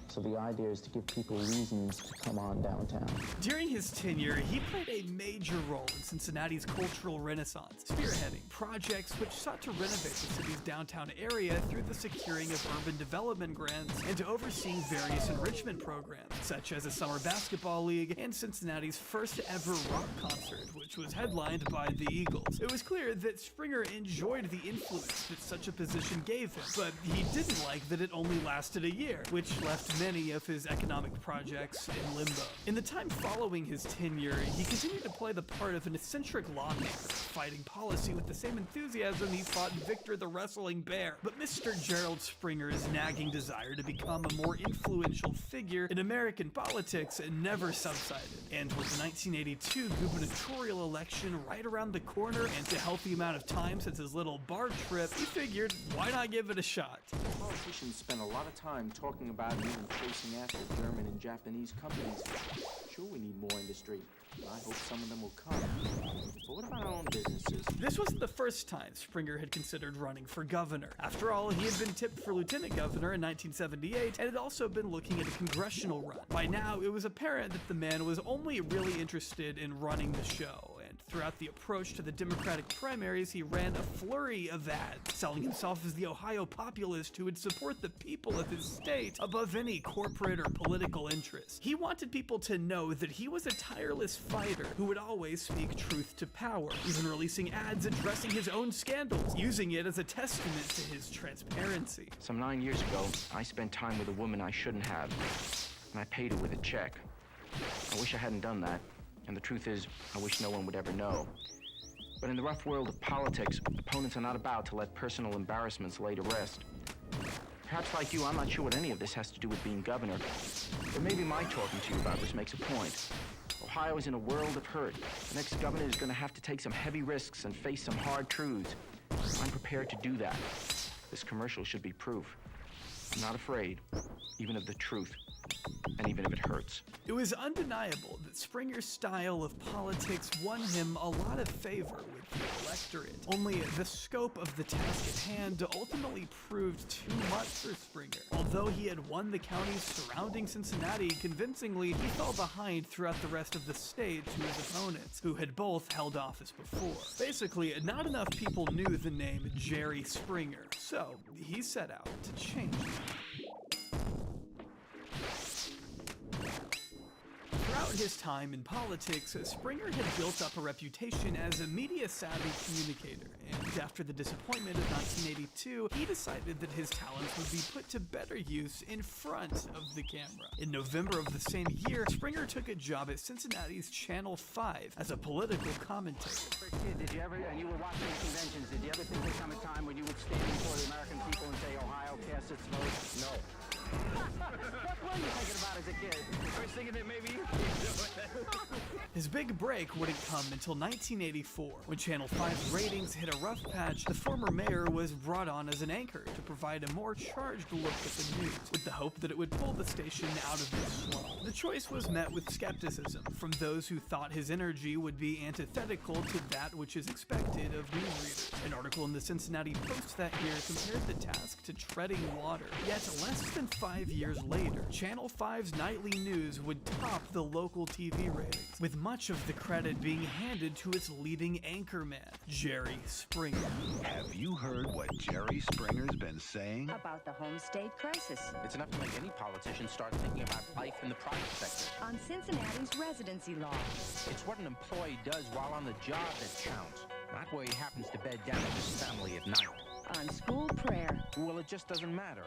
So the idea is to give people reasons to come on downtown. During his tenure, he played a major role in Cincinnati's cultural renaissance, spearheading projects which sought to renovate the city's downtown area through the securing of urban development grants and to overseeing various enrichment programs, such as a summer basketball league and Cincinnati's first ever rock concert, which was headlined by the Eagles. It was clear that Springer enjoyed the influence that such a position gave him, but he didn't like that it only lasted a year, which left many of his economic projects in limbo. In the time following his tenure, he continued to play the part of an eccentric lawmaker, fighting policy with the same enthusiasm he fought Victor the Wrestling Bear. But Mr. Gerald Springer's nagging desire to become a more influential figure in American politics never subsided. And with the 1982 gubernatorial election right around the corner and a healthy amount of time since his little bar trip, he figured, why not give it a shot? Politicians spend a lot of time talking about and even chasing after German and Japanese companies. Sure, we need more industry. I hope some of them will come. But what about our own businesses? This wasn't the first time Springer had considered running for governor. After all, he had been tipped for lieutenant governor in 1978 and had also been looking at a congressional run. By now, it was apparent that the man was only really interested in running the show. Throughout the approach to the Democratic primaries, he ran a flurry of ads, selling himself as the Ohio populist who would support the people of his state above any corporate or political interests. He wanted people to know that he was a tireless fighter who would always speak truth to power, even releasing ads addressing his own scandals, using it as a testament to his transparency. Some 9 years ago, I spent time with a woman I shouldn't have, and I paid her with a check. I wish I hadn't done that. And the truth is, I wish no one would ever know. But in the rough world of politics, opponents are not about to let personal embarrassments lay to rest. Perhaps like you, I'm not sure what any of this has to do with being governor, but maybe my talking to you about this makes a point. Ohio is in a world of hurt. The next governor is going to have to take some heavy risks and face some hard truths. I'm prepared to do that. This commercial should be proof. I'm not afraid, even of the truth. And even if it hurts. It was undeniable that Springer's style of politics won him a lot of favor with the electorate. Only the scope of the task at hand ultimately proved too much for Springer. Although he had won the counties surrounding Cincinnati convincingly, he fell behind throughout the rest of the state to his opponents, who had both held office before. Basically, not enough people knew the name Jerry Springer, so he set out to change it. Throughout his time in politics, Springer had built up a reputation as a media-savvy communicator, and after the disappointment of 1982, he decided that his talents would be put to better use in front of the camera. In November of the same year, Springer took a job at Cincinnati's Channel 5 as a political commentator. Did you ever, and you were watching the conventions, did you ever think there'd come a time when you would stand before the American people and say, Ohio cast its vote? No. What were you thinking about as a kid? I was thinking that maybe you could do it. His big break wouldn't come until 1984. When Channel 5's ratings hit a rough patch, the former mayor was brought on as an anchor to provide a more charged look at the news, with the hope that it would pull the station out of its slump. The choice was met with skepticism from those who thought his energy would be antithetical to that which is expected of newsreaders. An article in the Cincinnati Post that year compared the task to treading water. Yet less than 5 years later, Channel 5's nightly news would top the local TV ratings, with much of the credit being handed to its leading anchorman, Jerry Springer. Have you heard what Jerry Springer's been saying? About the home state crisis. It's enough to make any politician start thinking about life in the private sector. On Cincinnati's residency law. It's what an employee does while on the job that counts, not where he happens to bed down with his family at night. On school prayer. Well, it just doesn't matter.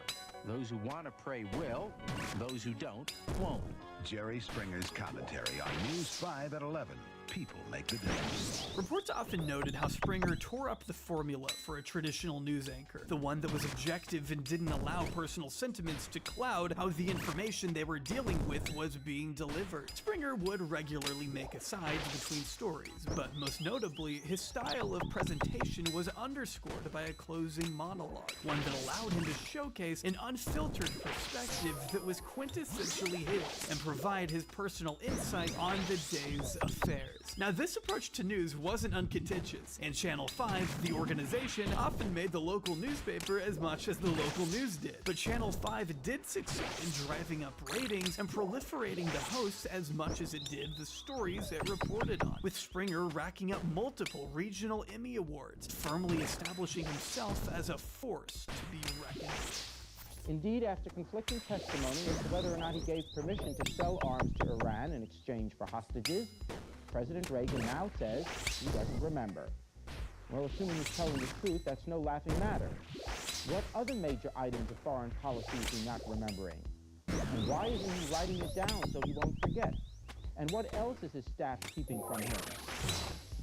Those who want to pray will, those who don't, won't. Jerry Springer's commentary on News 5 at 11. People make the difference. Reports often noted how Springer tore up the formula for a traditional news anchor, the one that was objective and didn't allow personal sentiments to cloud how the information they were dealing with was being delivered. Springer would regularly make asides between stories, but most notably, his style of presentation was underscored by a closing monologue, one that allowed him to showcase an unfiltered perspective that was quintessentially his and provide his personal insight on the day's affairs. Now, this approach to news wasn't uncontentious, and Channel 5, the organization, often made the local newspaper as much as the local news did. But Channel 5 did succeed in driving up ratings and proliferating the hosts as much as it did the stories it reported on, with Springer racking up multiple regional Emmy Awards, firmly establishing himself as a force to be reckoned with. Indeed, after conflicting testimony as to whether or not he gave permission to sell arms to Iran in exchange for hostages, President Reagan now says he doesn't remember. Well, assuming he's telling the truth, that's no laughing matter. What other major items of foreign policy is he not remembering? And why isn't he writing it down so he won't forget? And what else is his staff keeping from him?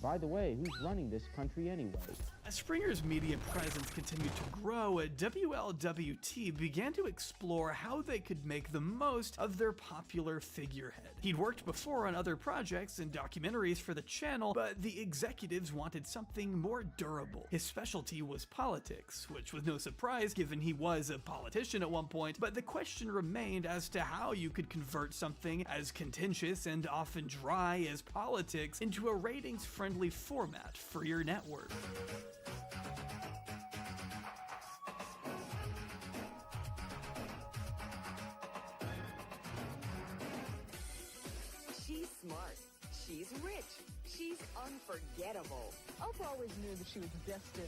By the way, who's running this country anyway? As Springer's media presence continued to grow, WLWT began to explore how they could make the most of their popular figurehead. He'd worked before on other projects and documentaries for the channel, but the executives wanted something more durable. His specialty was politics, which was no surprise given he was a politician at one point, but the question remained as to how you could convert something as contentious and often dry as politics into a ratings-friendly format for your network. She's smart. She's rich. She's unforgettable. Oprah always knew that she was destined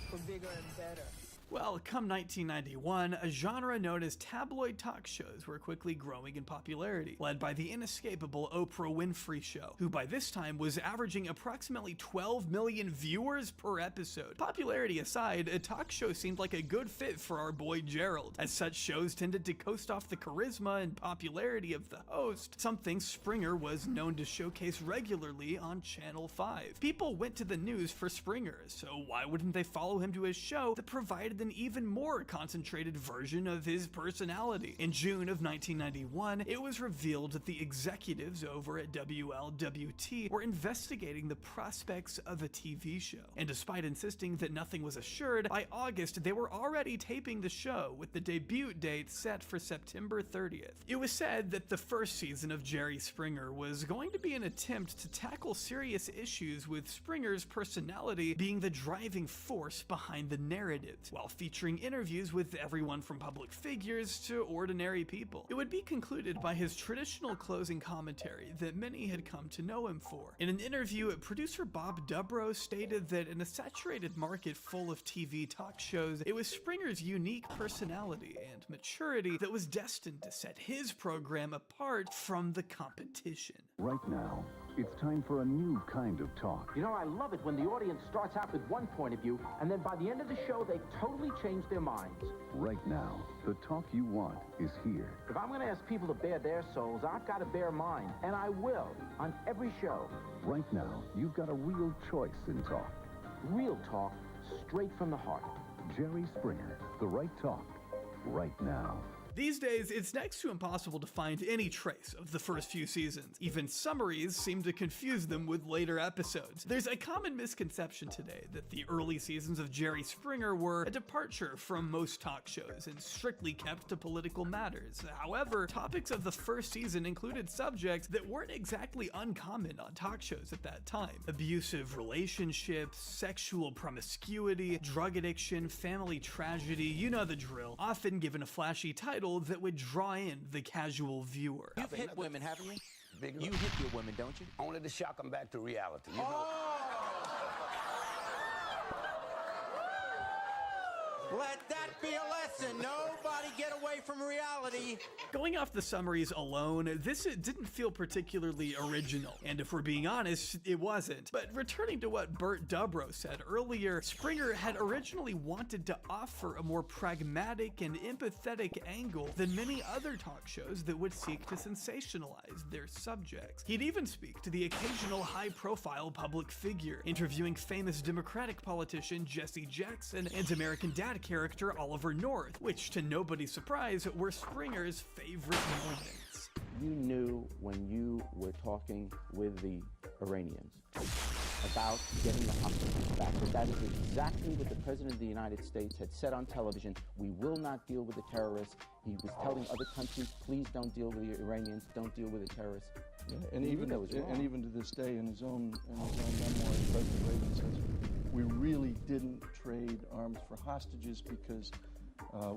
for bigger and better. Well, come 1991, a genre known as tabloid talk shows were quickly growing in popularity, led by the inescapable Oprah Winfrey Show, who by this time was averaging approximately 12 million viewers per episode. Popularity aside, a talk show seemed like a good fit for our boy Gerald, as such shows tended to coast off the charisma and popularity of the host, something Springer was known to showcase regularly on Channel 5. People went to the news for Springer, so why wouldn't they follow him to his show that provided them an even more concentrated version of his personality. In June of 1991, it was revealed that the executives over at WLWT were investigating the prospects of a TV show. And despite insisting that nothing was assured, by August they were already taping the show, with the debut date set for September 30th. It was said that the first season of Jerry Springer was going to be an attempt to tackle serious issues, with Springer's personality being the driving force behind the narrative, while featuring interviews with everyone from public figures to ordinary people. It would be concluded by his traditional closing commentary that many had come to know him for. In an interview, producer Bob Dubrow stated that in a saturated market full of TV talk shows, it was Springer's unique personality and maturity that was destined to set his program apart from the competition. Right now, it's time for a new kind of talk. You know, I love it when the audience starts out with one point of view, and then by the end of the show, they totally change their minds. Right now, the talk you want is here. If I'm going to ask people to bare their souls, I've got to bare mine, and I will, on every show. Right now, you've got a real choice in talk. Real talk, straight from the heart. Jerry Springer, the right talk, right now. These days, it's next to impossible to find any trace of the first few seasons. Even summaries seem to confuse them with later episodes. There's a common misconception today that the early seasons of Jerry Springer were a departure from most talk shows and strictly kept to political matters. However, topics of the first season included subjects that weren't exactly uncommon on talk shows at that time. Abusive relationships, sexual promiscuity, drug addiction, family tragedy, you know the drill, often given a flashy title that would draw in the casual viewer. You've hit women, haven't you? You hit your women, don't you? Only to shock them back to reality. You know? Let that be a lesson. Nobody get away from reality. Going off the summaries alone, this didn't feel particularly original, and if we're being honest, it wasn't. But returning to what Burt Dubrow said earlier, Springer had originally wanted to offer a more pragmatic and empathetic angle than many other talk shows that would seek to sensationalize their subjects. He'd even speak to the occasional high-profile public figure, interviewing famous Democratic politician Jesse Jackson and American Dad character Oliver North, which, to nobody's surprise, were Springer's favorite moments. You knew when you were talking with the Iranians about getting the hostages back, that is exactly what the President of the United States had said on television. We will not deal with the terrorists. He was telling other countries, please don't deal with the Iranians, don't deal with the terrorists. Yeah, and even to this day, in his own memoirs, President Reagan says, we really didn't trade arms for hostages because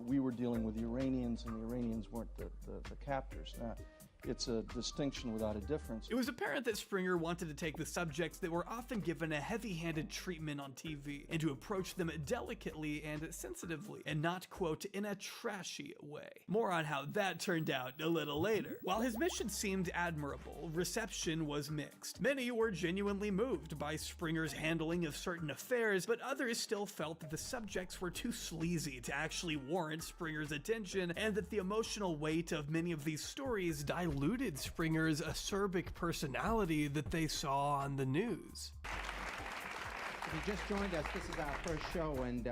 we were dealing with the Iranians, and the Iranians weren't the captors. Now, it's a distinction without a difference. It was apparent that Springer wanted to take the subjects that were often given a heavy-handed treatment on TV and to approach them delicately and sensitively, and not, quote, in a trashy way. More on how that turned out a little later. While his mission seemed admirable, reception was mixed. Many were genuinely moved by Springer's handling of certain affairs, but others still felt that the subjects were too sleazy to actually warrant Springer's attention, and that the emotional weight of many of these stories diluted Springer's acerbic personality that they saw on the news. If you just joined us, this is our first show, and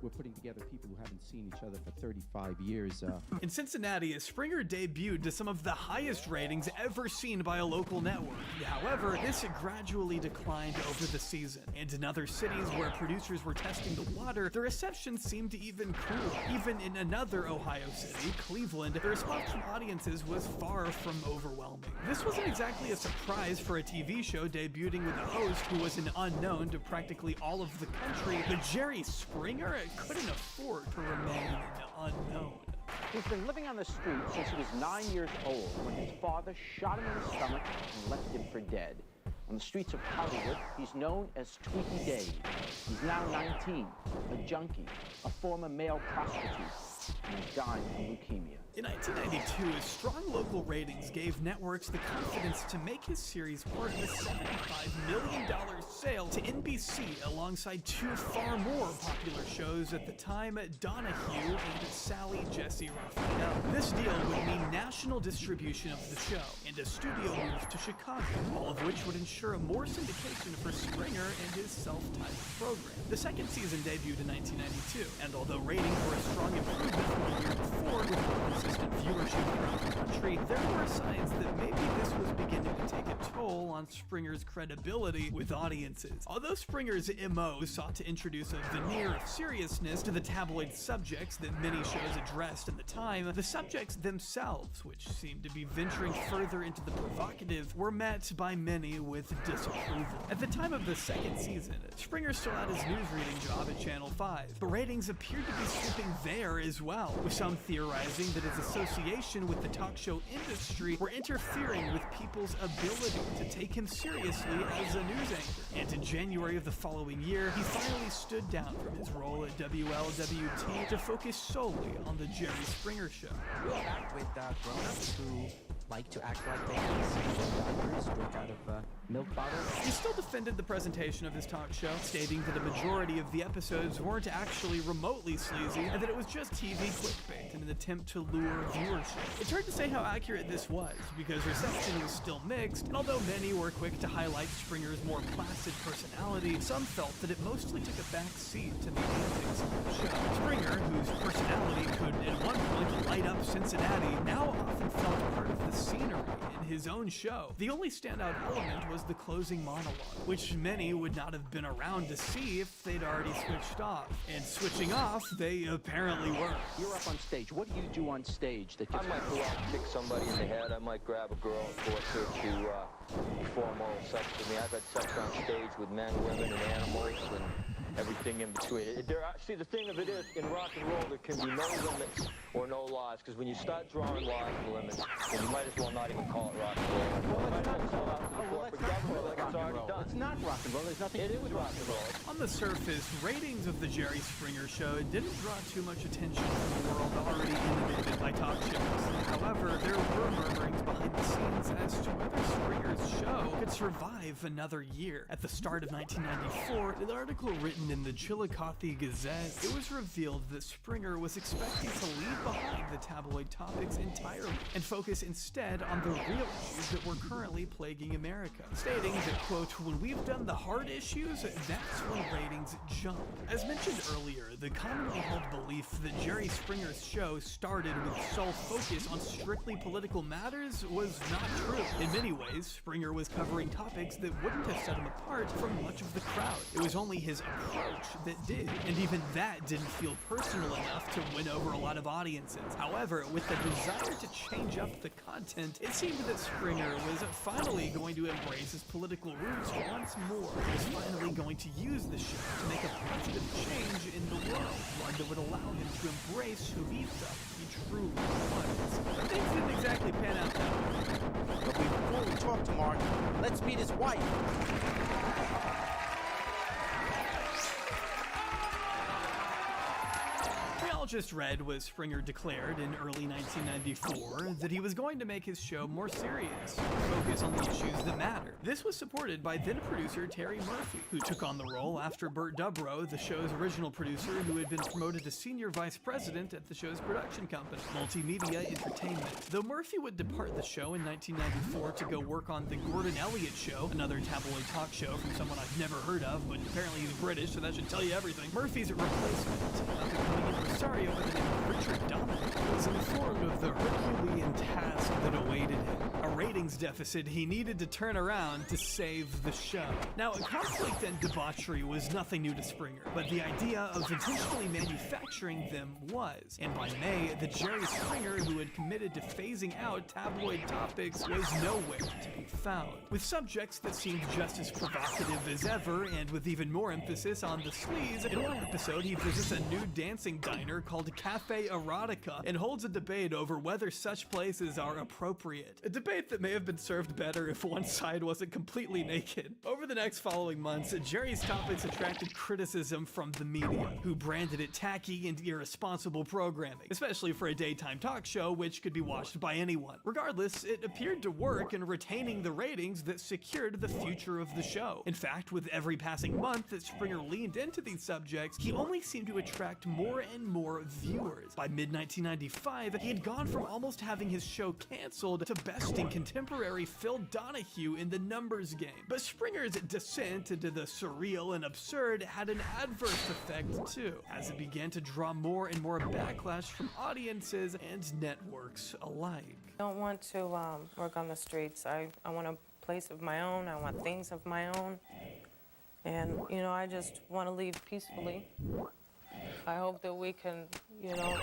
we're putting together people who haven't seen each other for 35 years. In Cincinnati, Springer debuted to some of the highest ratings ever seen by a local network. However, this gradually declined over the season, and in other cities where producers were testing the water, the reception seemed to even cool. Even in another Ohio city, Cleveland, the response from audiences was far from overwhelming. This wasn't exactly a surprise for a TV show debuting with a host who was an unknown to practically all of the country, but Jerry Springer couldn't afford to remain an unknown. He's been living on the street since he was 9 years old, when his father shot him in the stomach and left him for dead. On the streets of Hollywood, he's known as Tweaky Dave. He's now 19, a junkie, a former male prostitute, and he's dying from leukemia. In 1992, strong local ratings gave networks the confidence to make his series part of a $75 million sale to NBC alongside two far more popular shows at the time, Donahue and Sally Jesse Raphael. This deal would mean national distribution of the show and a studio move to Chicago, all of which would ensure more syndication for Springer and his self-titled program. The second season debuted in 1992, and although ratings were a strong improvement from the year before with more consistent viewership around the country, there were signs that maybe this was beginning to take a toll on Springer's credibility with audiences. Although Springer's MO sought to introduce a veneer of seriousness to the tabloid subjects that many shows addressed at the time, the subjects themselves, which seemed to be venturing further into the provocative, were met by many with disapproval. At the time of the second season, Springer still had his news reading job at Channel 5, but ratings appeared to be slipping there as well, with some theorizing that his association with the talk show industry were interfering with people's ability to take him seriously as a news anchor. And in January of the following year, he finally stood down from his role at WLWT to focus solely on the Jerry Springer Show. We're back with grown-ups who like to act like babies, diapers, drink out of milk bottles. He still defended the presentation of his talk show, stating that a majority of the episodes weren't actually remotely sleazy, and that it was just TV clickbait in an attempt to lure viewership. It's hard to say how accurate this was, because reception was still mixed, and although many were quick to highlight Springer's more placid personality, some felt that it mostly took a back seat to the antics of the show. Springer, whose personality could at one point light up Cincinnati, now often felt part of the scenery in his own show. The only standout element was the closing monologue, which many would not have been around to see if they'd already switched off. And switching off, they apparently were. You're up on stage. What do you do on stage that I might go out and kick somebody in the head. I might grab a girl and force her to perform oral sex with me. I've had sex on stage with men, women, and animals, and everything in between. See, the thing of it is, in rock and roll, there can be no limits or no laws, because when you start drawing laws and limits, then you might as well not even call it rock and roll. Well, it's not rock and roll. There's nothing to do with rock and roll. On the surface, ratings of the Jerry Springer Show didn't draw too much attention from the world already inundated by talk shows. However, there were murmurings behind the scenes as to whether Springer's show could survive another year. At the start of 1994, in an article written in the Chillicothe Gazette, it was revealed that Springer was expecting to leave behind the tabloid topics entirely and focus instead on the real issues that were currently plaguing America, stating that, quote, "When we've done the hard issues, that's when ratings jump." As mentioned earlier, the commonly held belief that Jerry Springer's show started with sole focus on strictly political matters was not true. In many ways, Springer was covering topics that wouldn't have set him apart from much of the crowd. It was only his approach that did, and even that didn't feel personal enough to win over a lot of audiences. However, with the desire to change up the content, it seemed that Springer was finally going to embrace his political roots once more. He was finally going to use the show to make a positive change in the world, one that would allow him to embrace who he felt he truly was. But things didn't exactly pan out that way. But before we talk to Mark, let's meet his wife. Just read was Springer declared in early 1994 that he was going to make his show more serious, focus on the issues that matter. This was supported by then producer Terry Murphy, who took on the role after Burt Dubrow, the show's original producer, who had been promoted to senior vice president at the show's production company, Multimedia Entertainment. Though Murphy would depart the show in 1994 to go work on The Gordon Elliott Show, another tabloid talk show from someone I've never heard of, but apparently he's British, so that should tell you everything. Murphy's replacement, up-and-coming impresario by the name of Richard Dominic, was informed of the Herculean task that awaited him, a ratings deficit he needed to turn around to save the show. Now, conflict and debauchery was nothing new to Springer, but the idea of intentionally manufacturing them was, and by May, the Jerry Springer who had committed to phasing out tabloid topics was nowhere to be found. With subjects that seemed just as provocative as ever, and with even more emphasis on the sleaze, in one episode he visits a nude dancing diner called Cafe Erotica and holds a debate over whether such places are appropriate. A debate that may have been served better if one side wasn't completely naked. Over the next following months, Jerry's topics attracted criticism from the media, who branded it tacky and irresponsible programming, especially for a daytime talk show which could be watched by anyone. Regardless, it appeared to work in retaining the ratings that secured the future of the show. In fact, with every passing month that Springer leaned into these subjects, he only seemed to attract more and more more viewers. By mid-1995, he had gone from almost having his show canceled to besting contemporary Phil Donahue in the numbers game. But Springer's descent into the surreal and absurd had an adverse effect too, as it began to draw more and more backlash from audiences and networks alike. I don't want to work on the streets. I want a place of my own. I want things of my own. And, you know, I just want to leave peacefully. I hope that we can, you know...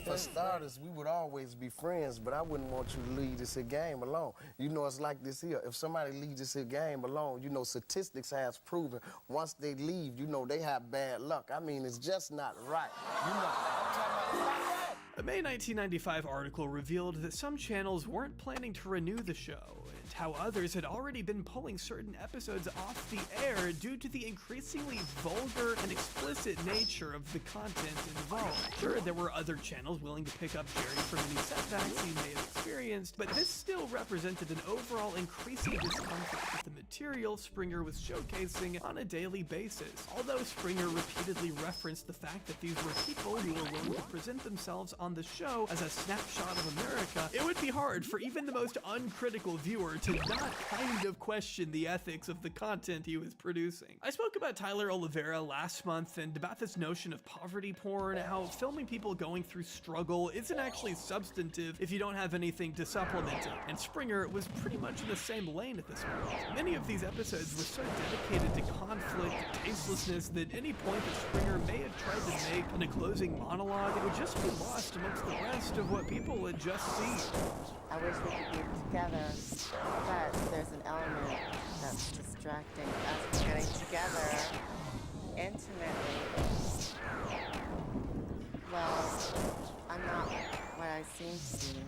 For starters, we would always be friends, but I wouldn't want you to leave this here game alone. You know, it's like this here. If somebody leaves this here game alone, you know, statistics has proven once they leave, you know, they have bad luck. I mean, it's just not right. You know, I'm talking about... A May 1995 article revealed that some channels weren't planning to renew the show, and how others had already been pulling certain episodes off the air due to the increasingly vulgar and explicit nature of the content involved. Sure, there were other channels willing to pick up Jerry from any setbacks he may have experienced, but this still represented an overall increasing discomfort with the material Springer was showcasing on a daily basis. Although Springer repeatedly referenced the fact that these were people who were willing to present themselves on the show as a snapshot of America, it would be hard for even the most uncritical viewer to not kind of question the ethics of the content he was producing. I spoke about Tyler Oliveira last month and about this notion of poverty porn, how filming people going through struggle isn't actually substantive if you don't have anything to supplement it, and Springer was pretty much in the same lane at this point. Many of these episodes were so dedicated to conflict and tastelessness that any point that Springer may have tried to make in a closing monologue would just be lost amongst the rest of what people had just seen. I wish we could be together, but there's an element that's distracting us from getting together intimately. Well, I'm not what I seem to be.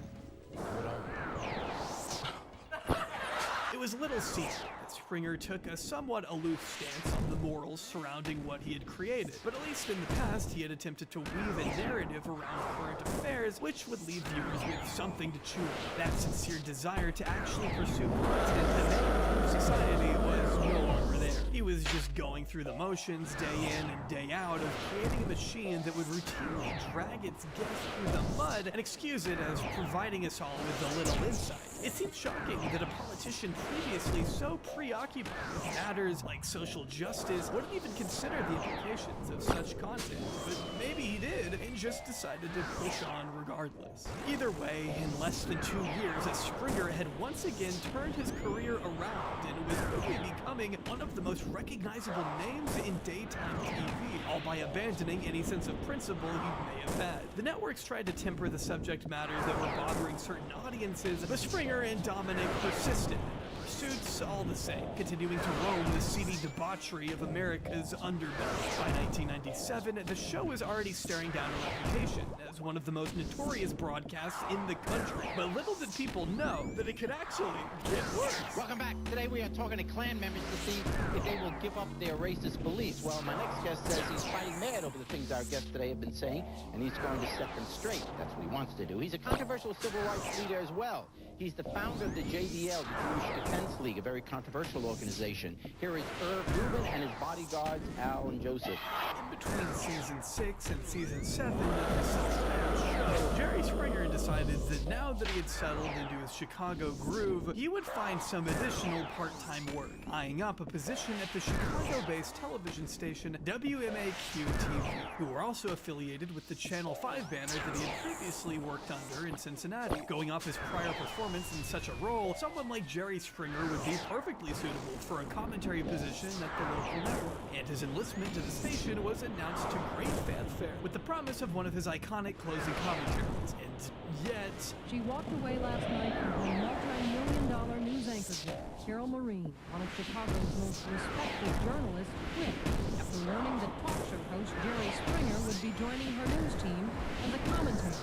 It was little secret that Springer took a somewhat aloof stance on the morals surrounding what he had created, but at least in the past he had attempted to weave a narrative around current affairs which would leave viewers with something to chew on. That sincere desire to actually pursue content that may improve society was no longer there. He was just going through the motions day in and day out of creating a machine that would routinely drag its guests through the mud and excuse it as providing us all with a little insight. It seems shocking that a politician previously so preoccupied with matters like social justice wouldn't even consider the implications of such content, but maybe he did and just decided to push on regardless. Either way, in less than 2 years, Springer had once again turned his career around and was quickly becoming one of the most recognizable names in daytime TV, all by abandoning any sense of principle he may have had. The networks tried to temper the subject matters that were bothering certain audiences, but Springer and Dominic persisted. Pursuits all the same, continuing to roam the seedy debauchery of America's underbelly. By 1997, the show was already staring down a reputation as one of the most notorious broadcasts in the country. But little did people know that it could actually get worse. Welcome back. Today we are talking to Klan members to see if they will give up their racist beliefs. Well, my next guest says he's fighting mad over the things our guests today have been saying, and he's going to set them straight. That's what he wants to do. He's a controversial civil rights leader as well. He's the founder of the JDL, the Jewish Defense League, a very controversial organization. Here is Irv Rubin and his bodyguards, Al and Joseph. In between season 6 and season 7 of the self-titled show, Jerry Springer decided that now that he had settled into his Chicago groove, he would find some additional part-time work, eyeing up a position at the Chicago-based television station WMAQ-TV, who were also affiliated with the Channel 5 banner that he had previously worked under in Cincinnati. Going off his prior performance in such a role, someone like Jerry Springer would be perfectly suitable for a commentary position at the local network, and his enlistment to the station was announced to great fanfare with the promise of one of his iconic closing commentaries. And yet... She walked away last night from her multi-million-dollar news anchor job. Carol Marine, one of Chicago's most respected journalists, quit after learning that talk show host Jerry Springer would be joining her news team as a commentator.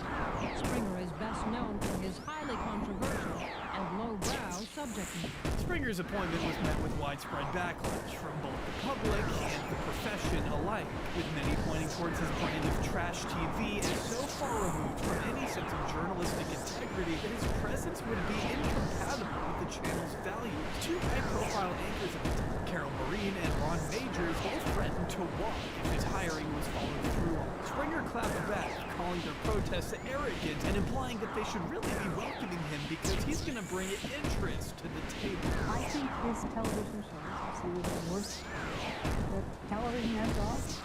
Springer is best known for his highly controversial and low-brow subject matter. Springer's appointment was met with widespread backlash from both the public and the profession alike, with many pointing towards his brand of trash TV as so far removed from any sense of journalistic integrity that his presence would be incompatible with the channel's values. Two high-profile anchors at the time, Carol Marine and Ron Majors, both threatened to walk if his hiring was followed through on. Springer clapped back, calling their protests arrogant and implying that they should really be welcoming him because he's going to bring interest to the table. I think his television show is absolutely the worst that television has to offer.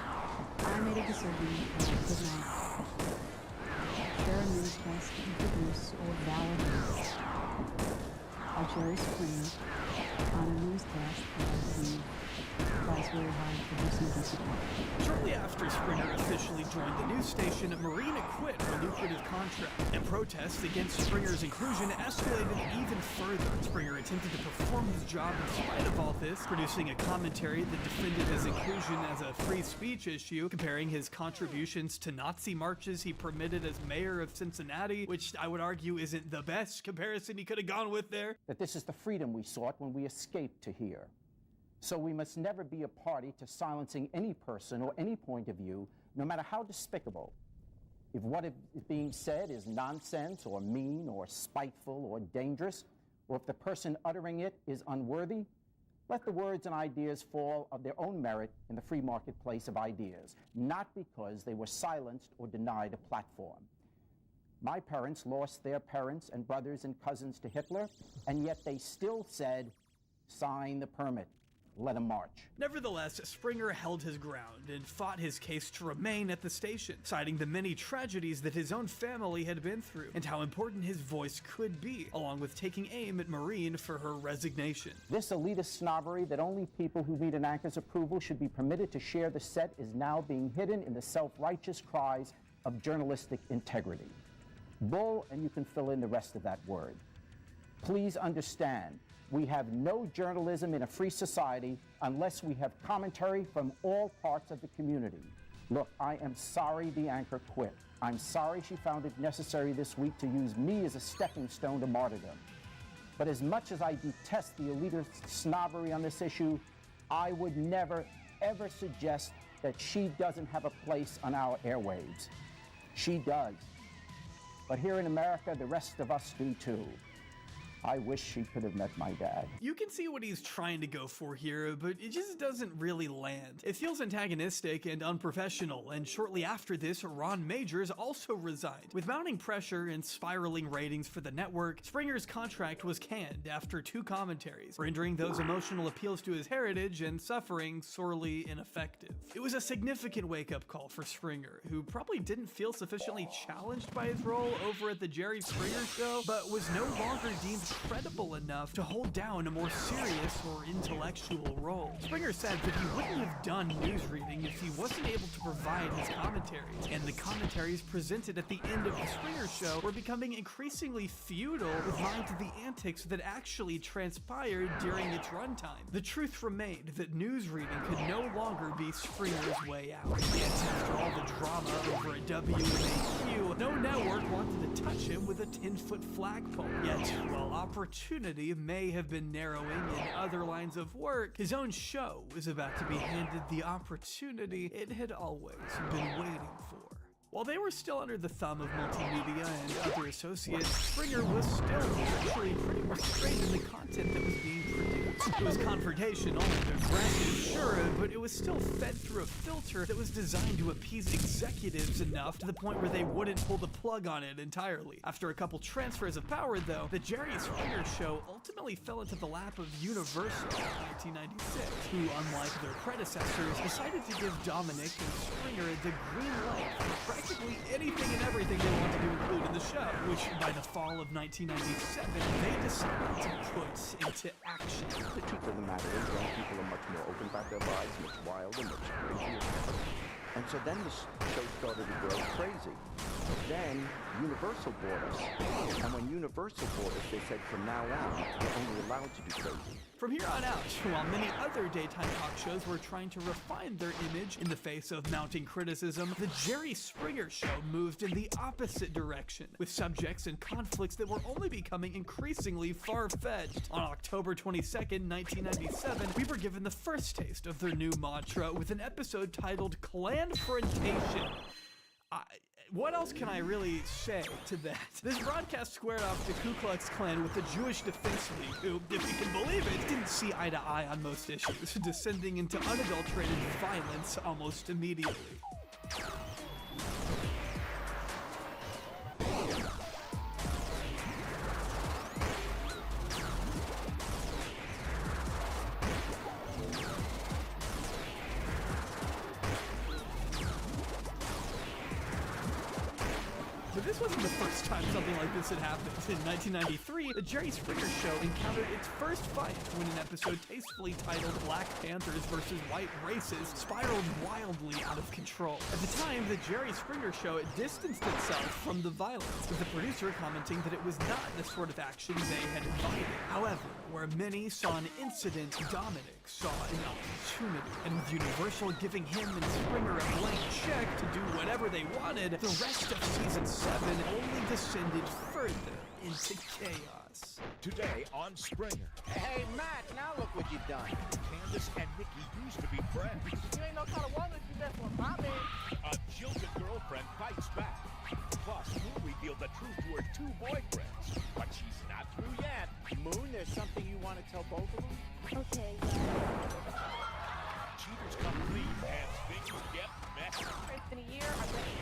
I made a decision that I could not share a newscast, introduce, or validate a Jerry Springer on a newscast that I believe tries very hard to do some decent work. Shortly after Springer officially joined the news station, Marina quit her lucrative contract, and protests against Springer's inclusion escalated even further. Springer attempted to perform his job in spite of all this, producing a commentary that defended his inclusion as a free speech issue, comparing his contributions to Nazi marches he permitted as mayor of Cincinnati, which I would argue isn't the best comparison he could have gone with there. That this is the freedom we sought when we escaped to here. So we must never be a party to silencing any person or any point of view, no matter how despicable. If what is being said is nonsense or mean or spiteful or dangerous, or if the person uttering it is unworthy, let the words and ideas fall of their own merit in the free marketplace of ideas, not because they were silenced or denied a platform. My parents lost their parents and brothers and cousins to Hitler, and yet they still said, sign the permit. Let him march. Nevertheless, Springer held his ground and fought his case to remain at the station, citing the many tragedies that his own family had been through and how important his voice could be, along with taking aim at Maureen for her resignation. This elitist snobbery that only people who read an anchor's approval should be permitted to share the set is now being hidden in the self-righteous cries of journalistic integrity. Bull, and you can fill in the rest of that word. Please understand, we have no journalism in a free society unless we have commentary from all parts of the community. Look, I am sorry the anchor quit. I'm sorry she found it necessary this week to use me as a stepping stone to martyrdom. But as much as I detest the elitist snobbery on this issue, I would never, ever suggest that she doesn't have a place on our airwaves. She does. But here in America, the rest of us do too. I wish she could have met my dad. You can see what he's trying to go for here, but it just doesn't really land. It feels antagonistic and unprofessional, and shortly after this, Ron Majors also resigned. With mounting pressure and spiraling ratings for the network, Springer's contract was canned after 2 commentaries, rendering those emotional appeals to his heritage and suffering sorely ineffective. It was a significant wake-up call for Springer, who probably didn't feel sufficiently challenged by his role over at the Jerry Springer Show, but was no longer deemed credible enough to hold down a more serious or intellectual role. Springer said that he wouldn't have done news reading if he wasn't able to provide his commentaries, and the commentaries presented at the end of the Springer Show were becoming increasingly futile with mind to the antics that actually transpired during its runtime. The truth remained that news reading could no longer be Springer's way out. Yet after all the drama over at WMAQ, no network wanted to touch him with a 10-foot flagpole. Yet, while opportunity may have been narrowing in other lines of work, his own show was about to be handed the opportunity it had always been waiting for. While they were still under the thumb of multimedia and other associates, Springer was still actually pretty restrained in the content that was being produced. It was confrontational and aggressive, sure, but it was still fed through a filter that was designed to appease executives enough to the point where they wouldn't pull the plug on it entirely. After a couple transfers of power, though, the Jerry Springer Show ultimately fell into the lap of Universal in 1996, who, unlike their predecessors, decided to give Dominic and Springer the green light for practically anything and everything they wanted to include in the show, which by the fall of 1997, they decided to put into action. The truth of the matter is young people are much more open about their lives, much wilder, much crazier. And so then the show started to grow crazy. Then Universal bought us. And when Universal bought us, they said from now on, you're only allowed to do crazy. From here on out, while many other daytime talk shows were trying to refine their image in the face of mounting criticism, the Jerry Springer Show moved in the opposite direction, with subjects and conflicts that were only becoming increasingly far-fetched. On October 22nd, 1997, we were given the first taste of their new mantra with an episode titled Clanfrontation. What else can I really say to that? This broadcast squared off the Ku Klux Klan with the Jewish Defense League, who, if you can believe it, didn't see eye to eye on most issues, descending into unadulterated violence almost immediately. But this wasn't the first time something like this had happened. In 1993, the Jerry Springer Show encountered its first fight when an episode tastefully titled Black Panthers versus White Races spiraled wildly out of control. At the time, the Jerry Springer Show distanced itself from the violence, with the producer commenting that it was not the sort of action they had invited. However, where many saw an incident, Dominic saw an opportunity. And with Universal giving him and Springer a blank check to do whatever they wanted, the rest of season 7 only descended further into chaos. Today on Springer. Hey, Matt, now look what you've done. Candace and Nikki used to be friends. You ain't no kind of woman if you mess with my man. A jilted girlfriend fights back. Plus, Moon revealed the truth to her 2 boyfriends. But she's not through yet. Moon, there's something you want to tell both of them? Okay. Cheaters come clean and things get messy. It's been a year. I'm ready.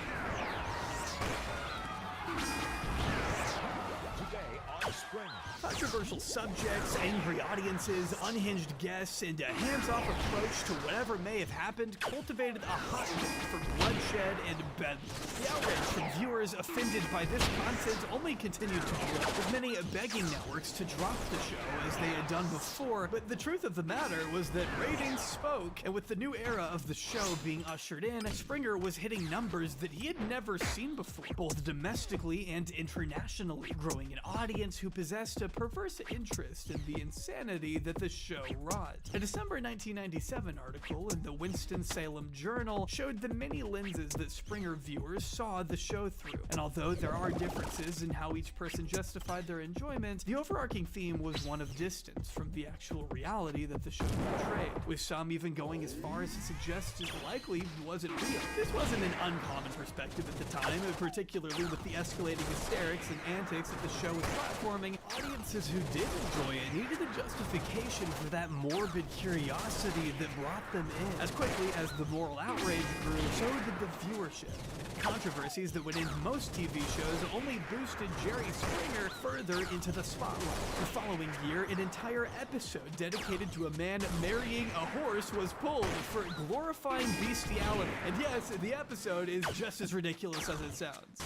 Today on Springer. Controversial subjects, angry audiences, unhinged guests, and a hands-off approach to whatever may have happened cultivated a hotbed for bloodshed and bedlam. The outrage from viewers offended by this content only continued to grow, with many begging networks to drop the show as they had done before, but the truth of the matter was that ratings spoke, and with the new era of the show being ushered in, Springer was hitting numbers that he had never seen before, both domestically and internationally, growing an audience who possessed a perverse interest in the insanity that the show wrought. A December 1997 article in the Winston-Salem Journal showed the many lenses that Springer viewers saw the show through, and although there are differences in how each person justified their enjoyment, the overarching theme was one of distance from the actual reality that the show portrayed, with some even going as far as to suggest it likely wasn't real. This wasn't an uncommon perspective at the time, particularly with the escalating hysterics and antics that the show was platforming. Audiences who did enjoy it needed a justification for that morbid curiosity that brought them in. As quickly as the moral outrage grew, so did the viewership. Controversies that would end most TV shows only boosted Jerry Springer further into the spotlight. The following year, an entire episode dedicated to a man marrying a horse was pulled for glorifying bestiality. And yes, the episode is just as ridiculous as it sounds. I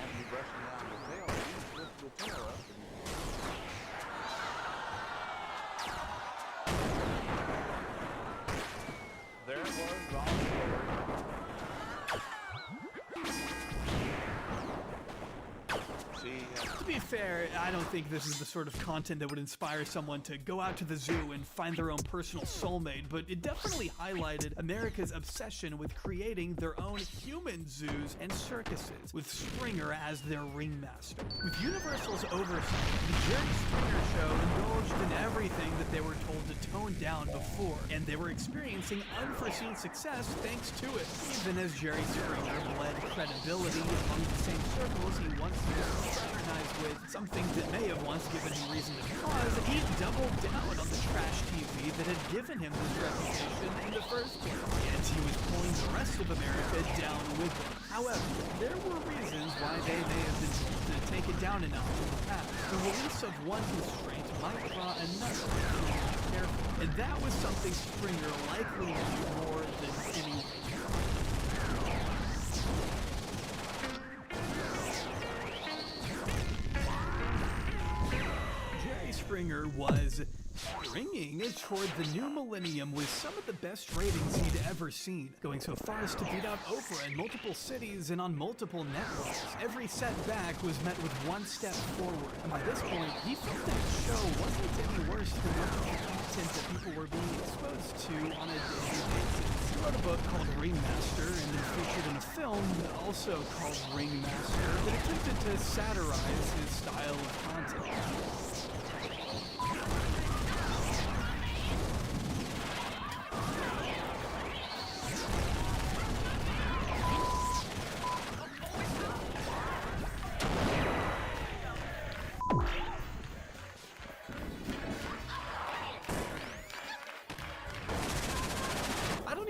have you brushing down the tail. You lift the tail up. There it was, To be fair, I don't think this is the sort of content that would inspire someone to go out to the zoo and find their own personal soulmate, but it definitely highlighted America's obsession with creating their own human zoos and circuses, with Springer as their ringmaster. With Universal's oversight, the Jerry Springer Show indulged in everything that they were told to tone down before, and they were experiencing unforeseen success thanks to it. Even as Jerry Springer bled credibility among the same circles he once used to fraternize with, something that may have once given him reason to pause, he doubled down on the trash TV that had given him this reputation in the first place, and he was pulling the rest of America down with him. However, there were reasons why they may have been told to take it down a notch in the past. The release of one constraint might draw another if you're not careful, and that was something Springer likely knew more than anyone. Springer was springing toward the new millennium with some of the best ratings he'd ever seen, going so far as to beat out Oprah in multiple cities and on multiple networks. Every setback was met with one step forward, and by this point, he felt that his show wasn't any worse than much of the content that people were being exposed to on a daily basis. He wrote a book called Ringmaster and then featured in a film also called Ringmaster that attempted to satirize his style of content.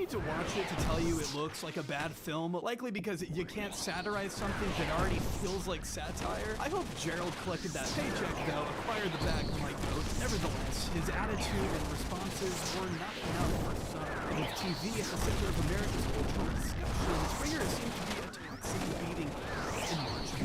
To watch it to tell you it looks like a bad film, likely because you can't satirize something that already feels like satire. I hope Gerald collected that paycheck though, acquired the bag like goat. Nevertheless, his attitude and responses were not enough for some. With TV at the center of America's cultural discussion, Springer seemed to be a toxic beating. In March of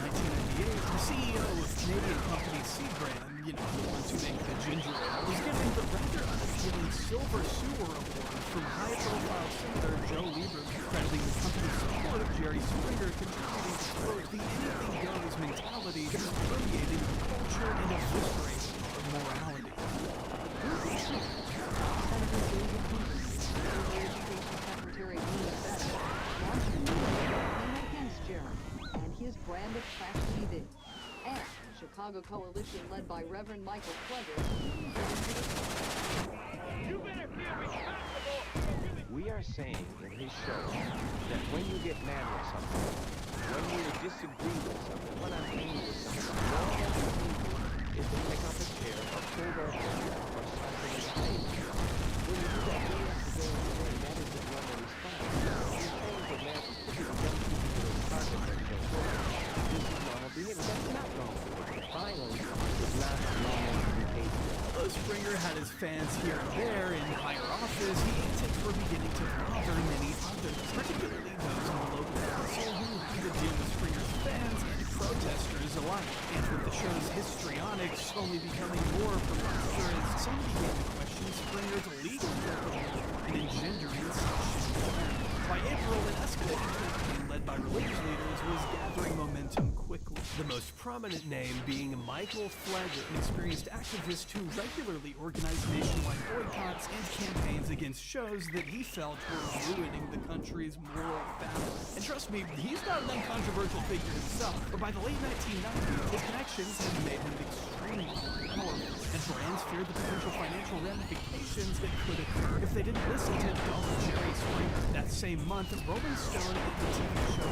Jerry Springer contributing to, quote, the anything goes mentality that is permeating the culture and eviscerating of morality. Secretary launched a new campaign against Jerry and his brand of trash TV. And the Chicago coalition led by Reverend Michael Pledger. You better feel responsible. We are saying in his show that when you get mad with something, when you disagree with something, when I'm angry with something, normal behavior is to pick up a chair or pull their hair or slap them in the face. When you do that day after day after day, that is the normal response. You're saying that man is typically young people who are target their children. This is normal behavior. That's not normal behavior. Violence is not normal behavior. Although Springer had his fans here and there in higher office, the antics were beginning to bother many others, particularly those in the local council who had to deal with Springer's fans and protesters alike. And with the show's histrionics only becoming more preposterous, some began to question Springer's legal capability in engendering such awareness. By April, an escalating campaign led by religious leaders was gathering momentum quickly. The most prominent name being Michael Pledger, an experienced activist who regularly organized nationwide boycotts and campaigns against shows that he felt were ruining the country's moral fabric. And trust me, he's not an uncontroversial figure himself, but by the late 1990s, his connections had made him extremely powerful, and brands feared the potential financial ramifications that could occur if they didn't listen to Jerry Springer. That same month, Rolling Stone and the TV show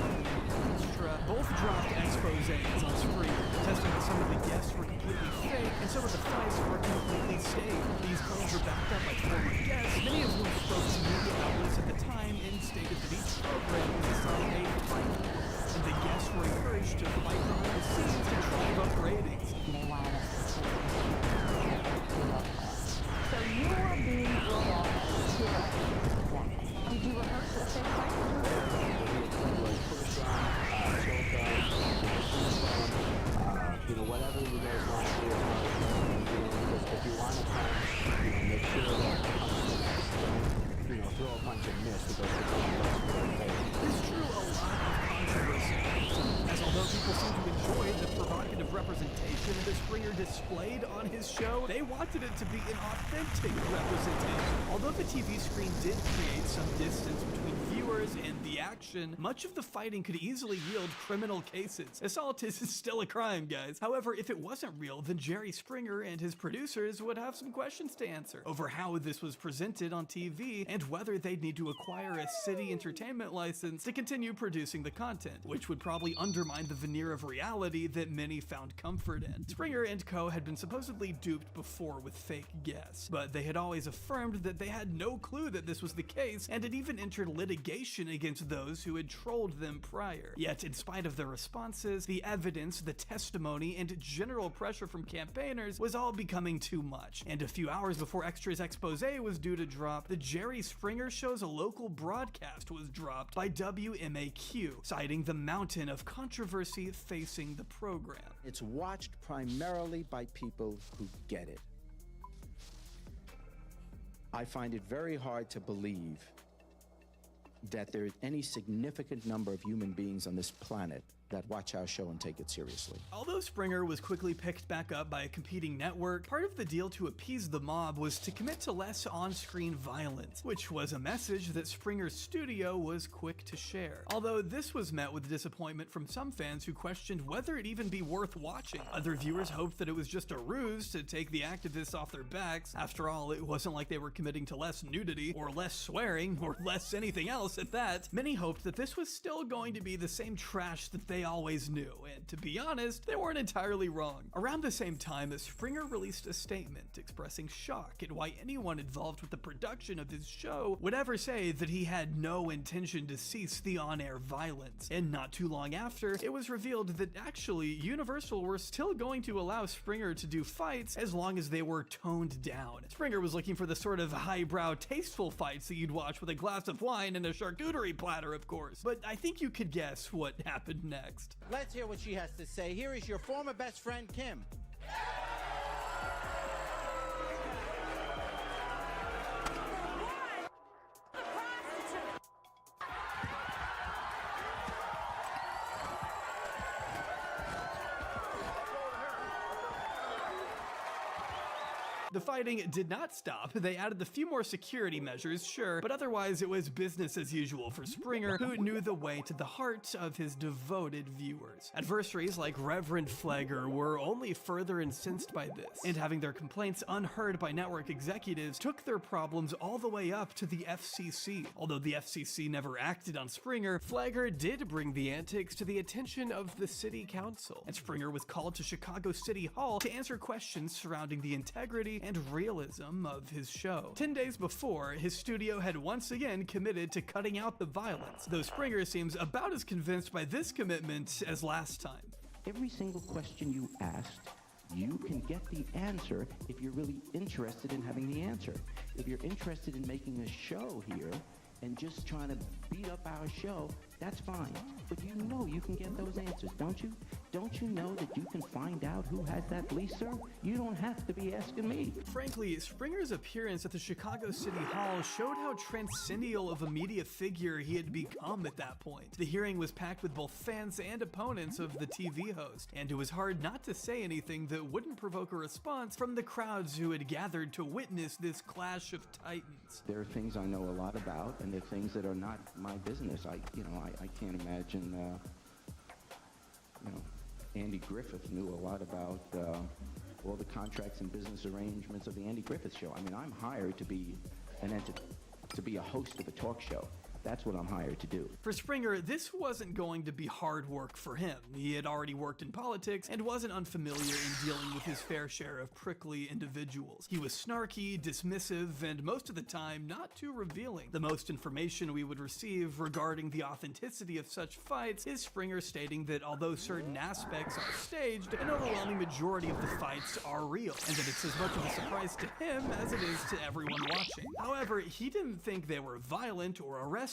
Extra both dropped exposés on Springer, testing that some of the guests were completely fake and some of the fights were completely staged. These claims were backed up by former guests, many of whom spoke to media outlets at the time and stated that each program was assigned a fight, and the guests were encouraged to fight behind the scenes to drive up ratings. They wanted us to take so you were being brought off to did you rehearse the same fight? Whatever you guys want to do, because if you want to punch, make sure that throw a punch and miss because This drew a lot of controversy, as although people seem to enjoy the provocative representation that Springer displayed on his show, they wanted it to be an authentic representation. Although the TV screen did create some distance between viewers and the action, much of the fighting could easily yield criminal cases. Assault is still a crime, guys. However, if it wasn't real, then Jerry Springer and his producers would have some questions to answer over how this was presented on TV and whether they'd need to acquire a city entertainment license to continue producing the content, which would probably undermine the veneer of reality that many found comfort in. Springer and co. had been supposedly duped before with fake guests, but they had always affirmed that they had no clue that this was the case and had even entered litigation against those who had trolled them prior. Yet, in spite of their responses, the evidence, the testimony, and general pressure from campaigners was all becoming too much. And a few hours before Extra's expose was due to drop, the Jerry Springer Show's local broadcast was dropped by WMAQ, citing the mountain of controversy facing the program. It's watched primarily by people who get it. I find it very hard to believe that there is any significant number of human beings on this planet that watch our show and take it seriously. Although Springer was quickly picked back up by a competing network, part of the deal to appease the mob was to commit to less on-screen violence, which was a message that Springer's studio was quick to share. Although this was met with disappointment from some fans who questioned whether it'd even be worth watching. Other viewers hoped that it was just a ruse to take the activists off their backs. After all, it wasn't like they were committing to less nudity, or less swearing, or less anything else at that. Many hoped that this was still going to be the same trash that they always knew, and to be honest, they weren't entirely wrong. Around the same time, Springer released a statement expressing shock at why anyone involved with the production of his show would ever say that he had no intention to cease the on-air violence. And not too long after, it was revealed that actually Universal were still going to allow Springer to do fights as long as they were toned down. Springer was looking for the sort of highbrow, tasteful fights that you'd watch with a glass of wine and a charcuterie platter, of course. But I think you could guess what happened next. Let's hear what she has to say. Here is your former best friend, Kim. The fighting did not stop. They added a few more security measures, sure, but otherwise it was business as usual for Springer, who knew the way to the heart of his devoted viewers. Adversaries like Reverend Flagger were only further incensed by this, and having their complaints unheard by network executives took their problems all the way up to the FCC. Although the FCC never acted on Springer, Flagger did bring the antics to the attention of the city council, and Springer was called to Chicago City Hall to answer questions surrounding the integrity and realism of his show. 10 days before, his studio had once again committed to cutting out the violence, though Springer seems about as convinced by this commitment as last time. Every single question you asked, you can get the answer if you're really interested in having the answer. If you're interested in making a show here and just trying to beat up our show, that's fine. But you know you can get those answers, don't you? Don't you know that you can find out who has that lease, sir? You don't have to be asking me. Frankly, Springer's appearance at the Chicago City Hall showed how transcendental of a media figure he had become at that point. The hearing was packed with both fans and opponents of the TV host, and it was hard not to say anything that wouldn't provoke a response from the crowds who had gathered to witness this clash of titans. There are things I know a lot about, and there are things that are not my business. I can't imagine, Andy Griffith knew a lot about all the contracts and business arrangements of the Andy Griffith Show. I mean, I'm hired to be a host of a talk show. That's what I'm hired to do. For Springer, this wasn't going to be hard work for him. He had already worked in politics and wasn't unfamiliar in dealing with his fair share of prickly individuals. He was snarky, dismissive, and most of the time not too revealing. The most information we would receive regarding the authenticity of such fights is Springer stating that although certain aspects are staged, an overwhelming majority of the fights are real, and that it's as much of a surprise to him as it is to everyone watching. However, he didn't think they were violent or arrestworthy,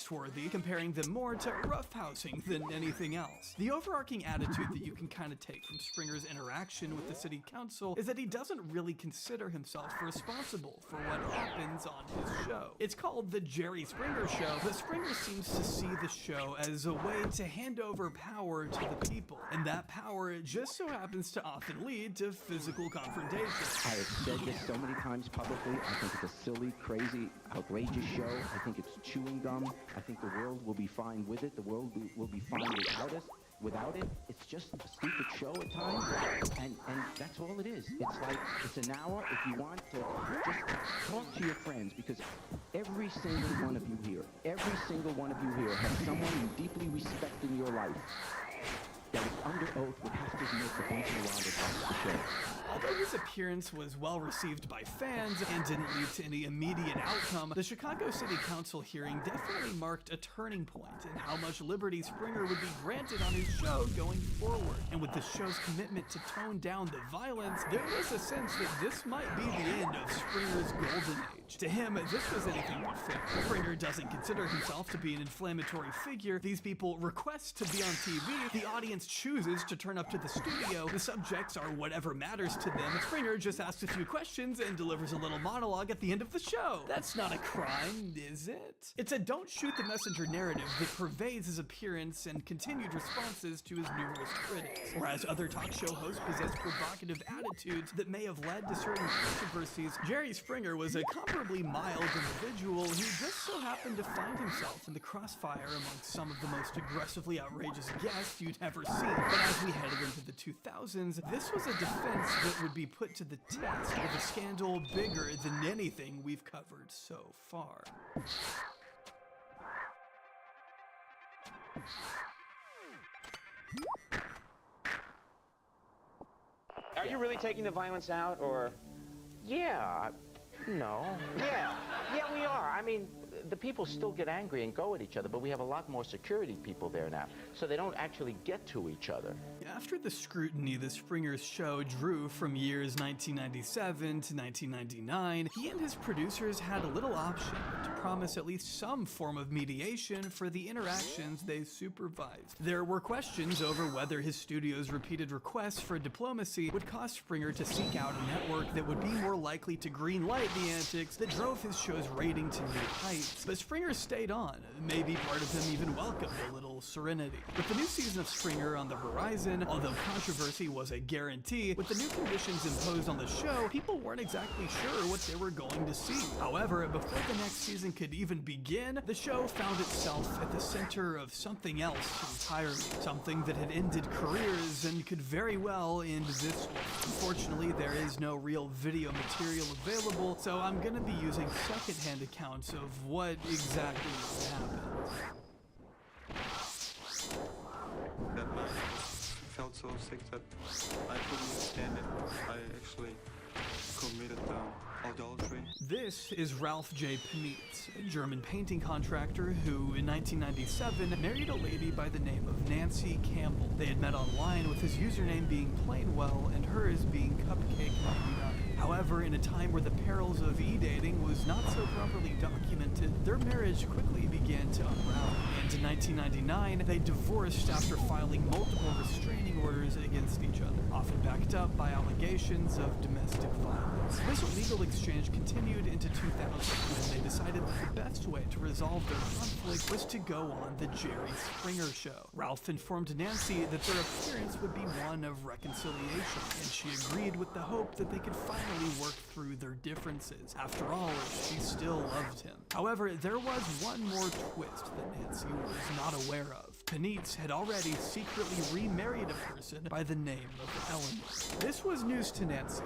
comparing them more to roughhousing than anything else. The overarching attitude that you can kind of take from Springer's interaction with the city council is that he doesn't really consider himself responsible for what happens on his show. It's called The Jerry Springer Show, but Springer seems to see the show as a way to hand over power to the people, and that power just so happens to often lead to physical confrontation. I have said this so many times publicly. I think it's a silly, crazy, outrageous show. I think it's chewing gum. I think the world will be fine with it. The world will be fine without it. It's just a stupid show at times, and that's all it is. It's an hour if you want to just talk to your friends, because every single one of you here has someone you deeply respect in your life that is under oath would have to make the bunch of the show. Although his appearance was well received by fans and didn't lead to any immediate outcome, the Chicago City Council hearing definitely marked a turning point in how much liberty Springer would be granted on his show going forward. And with the show's commitment to tone down the violence, there was a sense that this might be the end of Springer's golden age. To him, this was anything but fair. Springer doesn't consider himself to be an inflammatory figure. These people request to be on TV. The audience chooses to turn up to the studio. The subjects are whatever matters to them. Springer just asks a few questions and delivers a little monologue at the end of the show. That's not a crime, is it? It's a don't shoot the messenger narrative that pervades his appearance and continued responses to his numerous critics. Whereas other talk show hosts possess provocative attitudes that may have led to certain controversies, Jerry Springer was a comparably mild individual who just so happened to find himself in the crossfire amongst some of the most aggressively outrageous guests you'd ever seen. But as we headed into the 2000s, this was a defense that would be put to the test with a scandal bigger than anything we've covered so far. Are you really taking the violence out, or? Yeah, no. Yeah, we are. I mean, the people still get angry and go at each other, but we have a lot more security people there now, so they don't actually get to each other. After the scrutiny the Springer's show drew from years 1997 to 1999, he and his producers had a little option to promise at least some form of mediation for the interactions they supervised. There were questions over whether his studio's repeated requests for diplomacy would cause Springer to seek out a network that would be more likely to greenlight the antics that drove his show's rating to new heights Penitz. But Springer stayed on. Maybe part of him even welcomed a little serenity. With the new season of Springer on the horizon, although controversy was a guarantee, with the new conditions imposed on the show, people weren't exactly sure what they were going to see. However, before the next season could even begin, the show found itself at the center of something else entirely. Something that had ended careers and could very well end this one. Unfortunately, there is no real video material available, so I'm gonna be using secondhand accounts of what exactly happened. That night I felt so sick that I couldn't stand it. I actually committed adultery. This is Ralph J. Penitz, a German painting contractor who, in 1997, married a lady by the name of Nancy Campbell. They had met online, with his username being Plainwell and hers being Cupcake99. However, in a time where the perils of e-dating was not so properly documented, their marriage quickly began to unravel. And in 1999, they divorced after filing multiple restraining orders against each other, often backed up by allegations of domestic violence. This legal exchange continued into 2000 when they decided that the best way to resolve their conflict was to go on the Jerry Springer Show. Ralph informed Nancy that their appearance would be one of reconciliation, and she agreed with the hope that they could finally work through their differences. After all, she still loved him. However, there was one more twist that Nancy was not aware of. Penitz had already secretly remarried a person by the name of Eleanor. This was news to Nancy.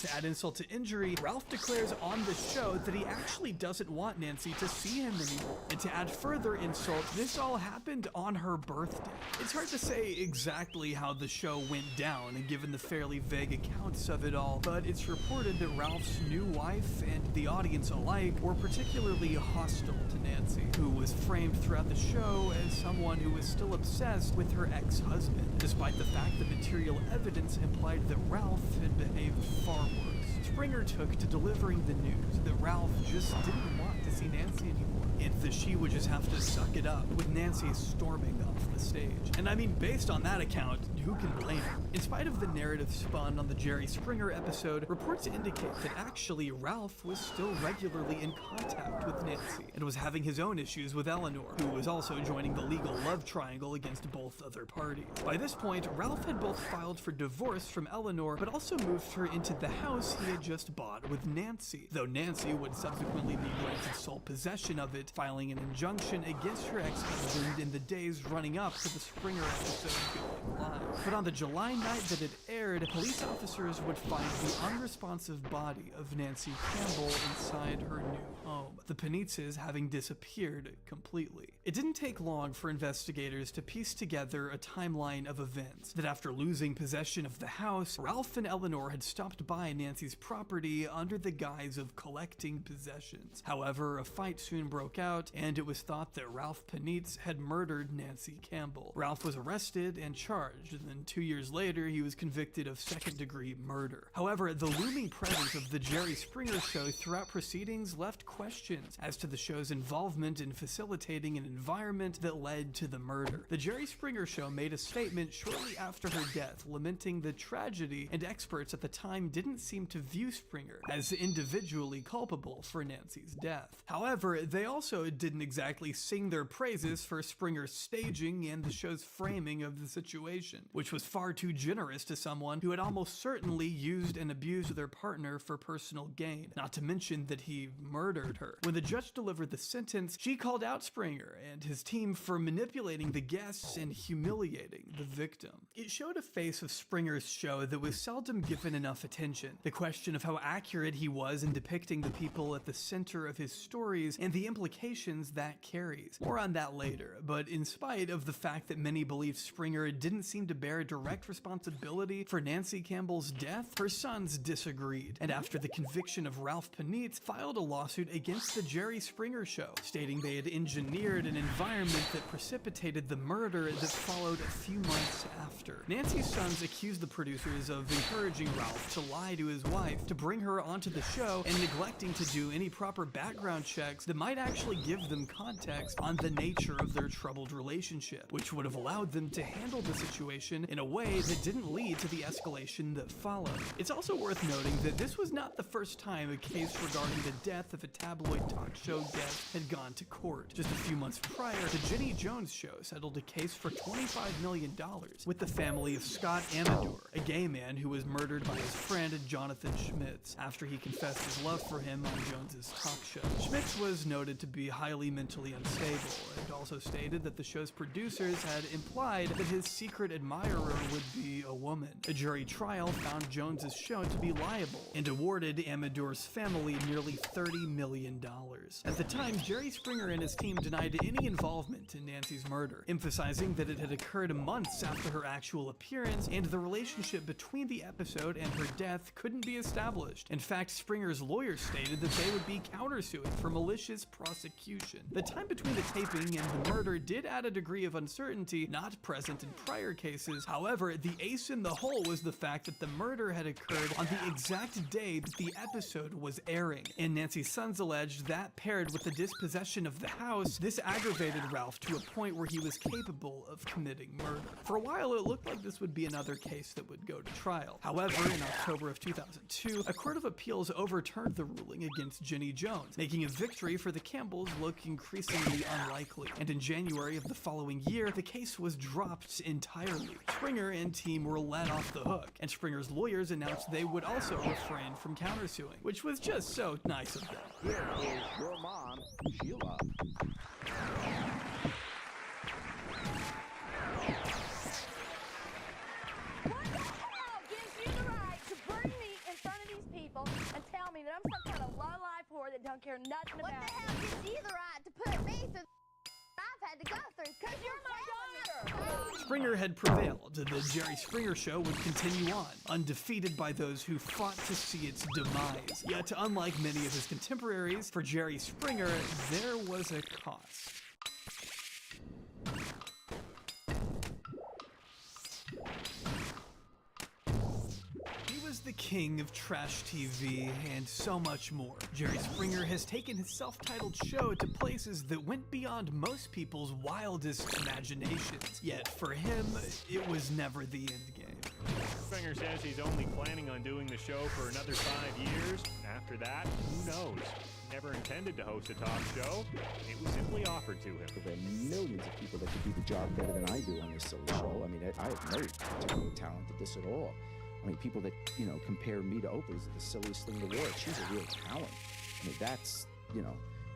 To add insult to injury, Ralph declares on the show that he actually doesn't want Nancy to see him anymore. And to add further insult, this all happened on her birthday. It's hard to say exactly how the show went down, given the fairly vague accounts of it all, but it's reported that Ralph's new wife and the audience alike were particularly hostile to Nancy, who was framed throughout the show as someone who was still obsessed with her ex-husband, despite the fact that material evidence implied that Ralph had behaved far worse. Springer took to delivering the news that Ralph just didn't want to see Nancy anymore, and that she would just have to suck it up, with Nancy storming off the stage. And I mean, based on that account, who can blame her? In spite of the narrative spun on the Jerry Springer episode, reports indicate that actually Ralph was still regularly in contact with Nancy, and was having his own issues with Eleanor, who was also joining the legal love triangle against both other parties. By this point, Ralph had both filed for divorce from Eleanor, but also moved her into the house he had just bought with Nancy, though Nancy would subsequently be granted sole possession of it, filing an injunction against her ex-husband in the days running up to the Springer episode going live. But on the July night that it aired, police officers would find the unresponsive body of Nancy Campbell inside her new home, the Penitzes having disappeared completely. It didn't take long for investigators to piece together a timeline of events, that after losing possession of the house, Ralph and Eleanor had stopped by Nancy's property under the guise of collecting possessions. However, a fight soon broke out, and it was thought that Ralph Penitz had murdered Nancy Campbell. Ralph was arrested and charged, and then 2 years later, he was convicted of second-degree murder. However, the looming presence of the Jerry Springer Show throughout proceedings left questions as to the show's involvement in facilitating an environment that led to the murder. The Jerry Springer Show made a statement shortly after her death, lamenting the tragedy, and experts at the time didn't seem to view Springer as individually culpable for Nancy's death. However, they also didn't exactly sing their praises for Springer's staging and the show's framing of the situation, which was far too generous to someone who had almost certainly used and abused their partner for personal gain, not to mention that he murdered her. When the judge delivered the sentence, she called out Springer and his team for manipulating the guests and humiliating the victim. It showed a face of Springer's show that was seldom given enough attention. The question of how accurate he was in depicting the people at the center of his stories and the implications that carries. More on that later, but in spite of the fact that many believe Springer didn't seem to bear direct responsibility for Nancy Campbell's death, her sons disagreed, and after the conviction of Ralph Penitz, filed a lawsuit against the Jerry Springer Show, stating they had engineered an environment that precipitated the murder that followed a few months after. Nancy's sons accused the producers of encouraging Ralph to lie to his wife to bring her onto the show and neglecting to do any proper background checks that might actually actually give them context on the nature of their troubled relationship, which would have allowed them to handle the situation in a way that didn't lead to the escalation that followed. It's also worth noting that this was not the first time a case regarding the death of a tabloid talk show guest had gone to court. Just a few months prior, the Jenny Jones Show settled a case for $25 million with the family of Scott Amador, a gay man who was murdered by his friend Jonathan Schmitz after he confessed his love for him on Jones's talk show. Schmitz was noted to be highly mentally unstable and also stated that the show's producers had implied that his secret admirer would be a woman. A jury trial found Jones's show to be liable and awarded Amador's family nearly $30 million. At the time, Jerry Springer and his team denied any involvement in Nancy's murder, emphasizing that it had occurred months after her actual appearance and the relationship between the episode and her death couldn't be established. In fact, Springer's lawyers stated that they would be countersuing for malicious prosecution. The time between the taping and the murder did add a degree of uncertainty not present in prior cases. However, the ace in the hole was the fact that the murder had occurred on the exact day that the episode was airing, and Nancy's sons alleged that paired with the dispossession of the house, this aggravated Ralph to a point where he was capable of committing murder. For a while, it looked like this would be another case that would go to trial. However, in October of 2002, a court of appeals overturned the ruling against Jenny Jones, making a victory for the Campbells look increasingly unlikely. And in January of the following year, the case was dropped entirely. Springer and team were let off the hook, and Springer's lawyers announced they would also refrain from countersuing, which was just so nice of them. Here is your mom, Sheila. And tell me that I'm some kind of low-life whore that don't care nothing about it. What the hell gives you the right to put me through the I've had to go through? Because you're my daughter! Springer had prevailed. The Jerry Springer Show would continue on, undefeated by those who fought to see its demise. Yet, unlike many of his contemporaries, for Jerry Springer, there was a cost. The king of trash TV and so much more. Jerry Springer has taken his self-titled show to places that went beyond most people's wildest imaginations. Yet for him, it was never the end game. Springer says he's only planning on doing the show for another 5 years. After that, who knows? Never intended to host a talk show. It was simply offered to him. There are millions of people that could do the job better than I do on this silly show. I mean, I have no particular talent at this at all. I mean, people that, compare me to Oprah is the silliest thing in the world. She's a real talent. I mean, that's,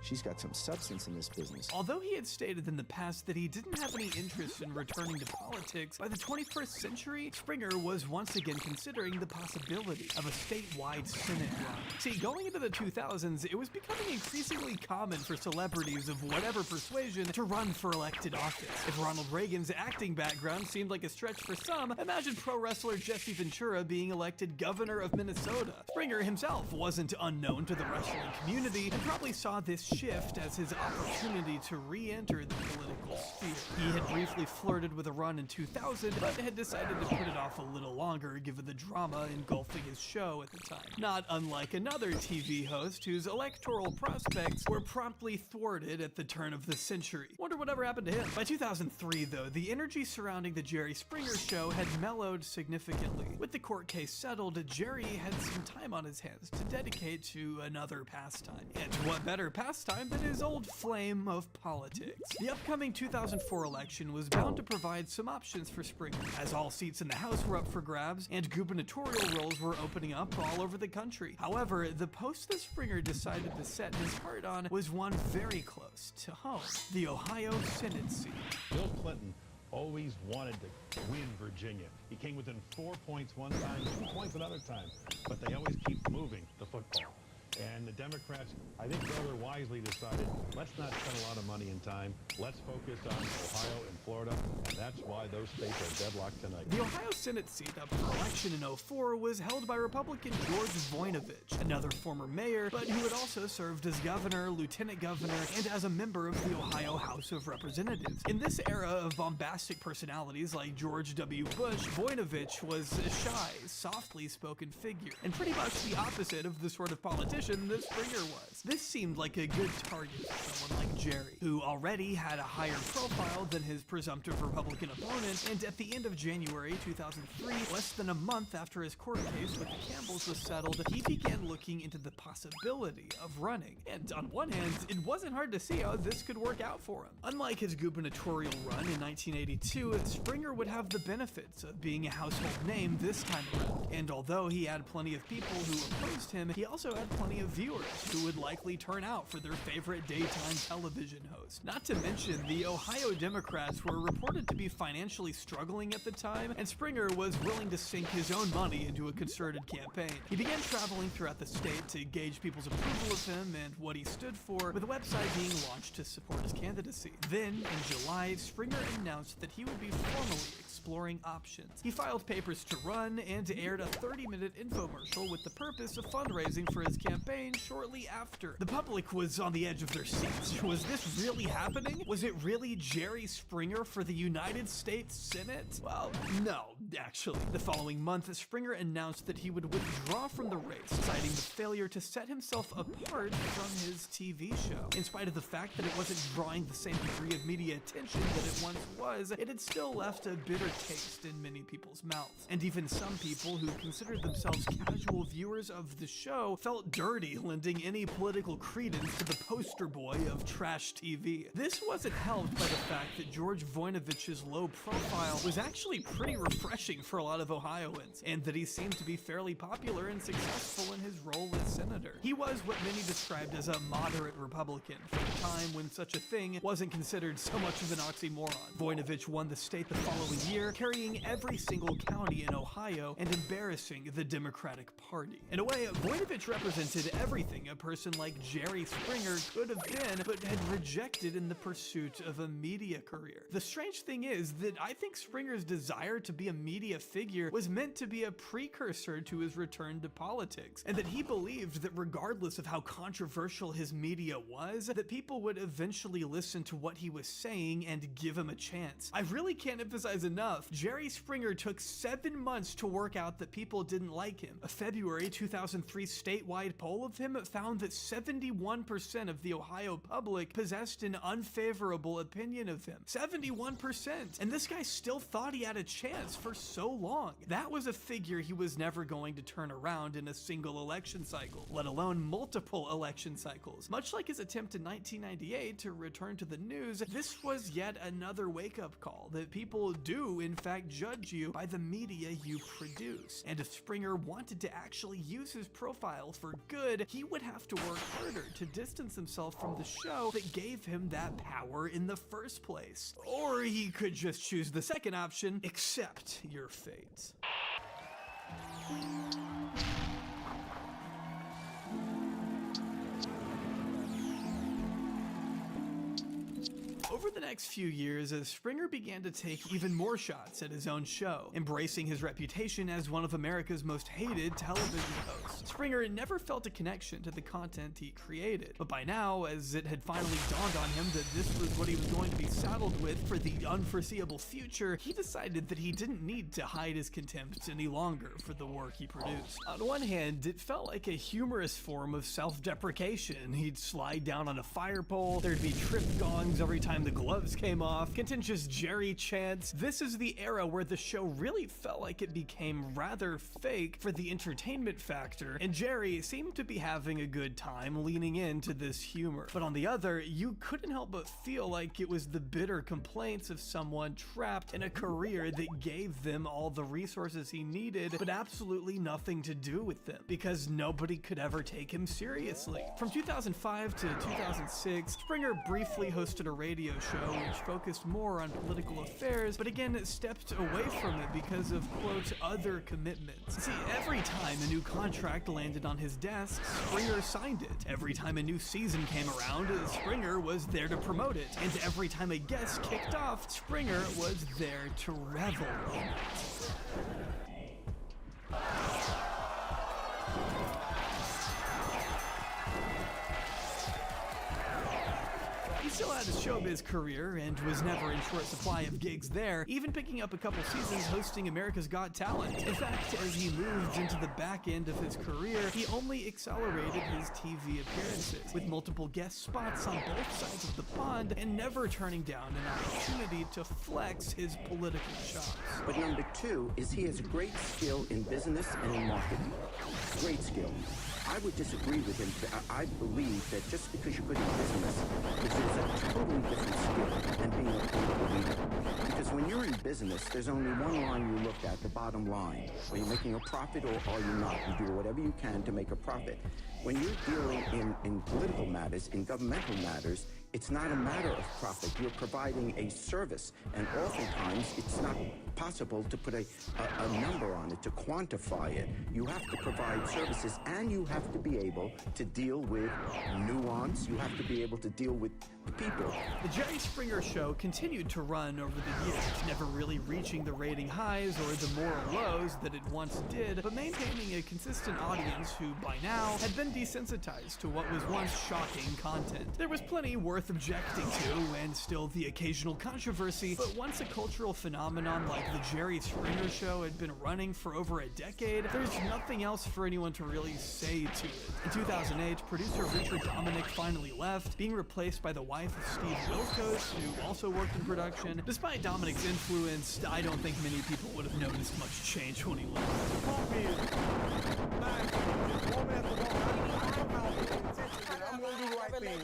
she's got some substance in this business. Although he had stated in the past that he didn't have any interest in returning to politics, by the 21st century, Springer was once again considering the possibility of a statewide Senate run. See, going into the 2000s, it was becoming increasingly common for celebrities of whatever persuasion to run for elected office. If Ronald Reagan's acting background seemed like a stretch for some, imagine pro wrestler Jesse Ventura being elected governor of Minnesota. Springer himself wasn't unknown to the wrestling community and probably saw this shift as his opportunity to re-enter the political sphere. He had briefly flirted with a run in 2000, but had decided to put it off a little longer given the drama engulfing his show at the time. Not unlike another TV host whose electoral prospects were promptly thwarted at the turn of the century. Wonder whatever happened to him. By 2003, though, the energy surrounding the Jerry Springer Show had mellowed significantly. With the court case settled, Jerry had some time on his hands to dedicate to another pastime. And what better pastime than his old flame of politics. The upcoming 2004 election was bound to provide some options for Springer, as all seats in the House were up for grabs and gubernatorial roles were opening up all over the country. However, the post that Springer decided to set his heart on was one very close to home, the Ohio Senate seat. Bill Clinton always wanted to win Virginia. He came within 4 points one time, 2 points another time, but they always keep moving the football. And the Democrats, I think rather wisely decided, let's not spend a lot of money and time. Let's focus on Ohio and Florida, and that's why those states are deadlocked tonight. The Ohio Senate seat up for election in 2004 was held by Republican George Voinovich, another former mayor, but who had also served as governor, lieutenant governor, and as a member of the Ohio House of Representatives. In this era of bombastic personalities like George W. Bush, Voinovich was a shy, softly spoken figure, and pretty much the opposite of the sort of politician that Springer was. fans. This seemed like a good target for someone like Jerry, who already had a higher profile than his presumptive Republican opponent, and at the end of January 2003, less than a month after his court case with the Campbells was settled, he began looking into the possibility of running. And on one hand, it wasn't hard to see how this could work out for him. Unlike his gubernatorial run in 1982, Springer would have the benefits of being a household name this time around. And although he had plenty of people who opposed him, he also had plenty of viewers who would likely turn out for their favorite daytime television host. Not to mention, the Ohio Democrats were reported to be financially struggling at the time, and Springer was willing to sink his own money into a concerted campaign. He began traveling throughout the state to gauge people's approval of him and what he stood for, with a website being launched to support his candidacy. Then, in July, Springer announced that he would be formally exploring options. He filed papers to run and aired a 30-minute infomercial with the purpose of fundraising for his campaign shortly after. The public was on the edge of their seats. Was this really happening? Was it really Jerry Springer for the United States Senate? Well, no, actually. The following month, Springer announced that he would withdraw from the race, citing the failure to set himself apart from his TV show. In spite of the fact that it wasn't drawing the same degree of media attention that it once was, it had still left a bitter taste in many people's mouths. And even some people who considered themselves casual viewers of the show felt dirty lending any political credence to the poster boy of trash TV. This wasn't helped by the fact that George Voinovich's low profile was actually pretty refreshing for a lot of Ohioans, and that he seemed to be fairly popular and successful in his role as senator. He was what many described as a moderate Republican for a time when such a thing wasn't considered so much of an oxymoron. Voinovich won the state the following year, carrying every single county in Ohio and embarrassing the Democratic Party. In a way, Voinovich represented everything a person like Jerry Springer could have been, but had rejected in the pursuit of a media career. The strange thing is that I think Springer's desire to be a media figure was meant to be a precursor to his return to politics, and that he believed that regardless of how controversial his media was, that people would eventually listen to what he was saying and give him a chance. I really can't emphasize enough, Jerry Springer took 7 months to work out that people didn't like him. A February 2003 statewide poll of him found that 71% of the Ohio public possessed an unfavorable opinion of him. 71%! And this guy still thought he had a chance for so long. That was a figure he was never going to turn around in a single election cycle, let alone multiple election cycles. Much like his attempt in 1998 to return to the news, this was yet another wake-up call that people do in fact judge you by the media you produce. And if Springer wanted to actually use his profile for good, he would have to work harder to distance himself from the show that gave him that power in the first place. Or he could just choose the second option, accept your fate. Over the next few years, Springer began to take even more shots at his own show, embracing his reputation as one of America's most hated television hosts. Springer never felt a connection to the content he created, but by now, as it had finally dawned on him that this was what he was going to be saddled with for the unforeseeable future, he decided that he didn't need to hide his contempt any longer for the work he produced. On one hand, it felt like a humorous form of self-deprecation. He'd slide down on a fire pole, there'd be trip gongs every time the gloves came off, contentious Jerry chants. This is the era where the show really felt like it became rather fake for the entertainment factor, and Jerry seemed to be having a good time leaning into this humor. But on the other, you couldn't help but feel like it was the bitter complaints of someone trapped in a career that gave them all the resources he needed, but absolutely nothing to do with them, because nobody could ever take him seriously. From 2005 to 2006, Springer briefly hosted a radio show which focused more on political affairs, but again stepped away from it because of, quote, other commitments. See, every time a new contract landed on his desk, Springer signed it. Every time a new season came around, Springer was there to promote it. And every time a guest kicked off, Springer was there to revel in it. still had his showbiz career and was never in short supply of gigs there, even picking up a couple seasons hosting America's Got Talent. In fact, as he moved into the back end of his career, he only accelerated his TV appearances, with multiple guest spots on both sides of the pond and never turning down an opportunity to flex his political chops. But number two is he has a great skill in business and in marketing. Great skill. I would disagree with him. I believe that just because you're good in business, it is a totally different skill than being a political leader. Because when you're in business, there's only one line you look at, the bottom line. Are you making a profit or are you not? You do whatever you can to make a profit. When you're dealing in political matters, in governmental matters, it's not a matter of profit. You're providing a service, and oftentimes it's not possible to put a number on it, to quantify it. You have to provide services, and you have to be able to deal with nuance. You have to be able to deal with the people. The Jerry Springer Show continued to run over the years, never really reaching the rating highs or the moral lows that it once did, but maintaining a consistent audience who, by now, had been desensitized to what was once shocking content. There was plenty worth objecting to, and still the occasional controversy, but once a cultural phenomenon like the Jerry Springer Show had been running for over a decade, there's nothing else for anyone to really say to it. In 2008, producer Richard Dominic finally left, being replaced by the wife of Steve Wilkos, who also worked in production. Despite Dominic's influence, I don't think many people would have noticed much change when he left. I'm gonna do the right thing.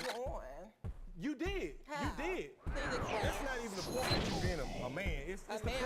You did. How? You did. That's not even the point of you being a man. It's the point of...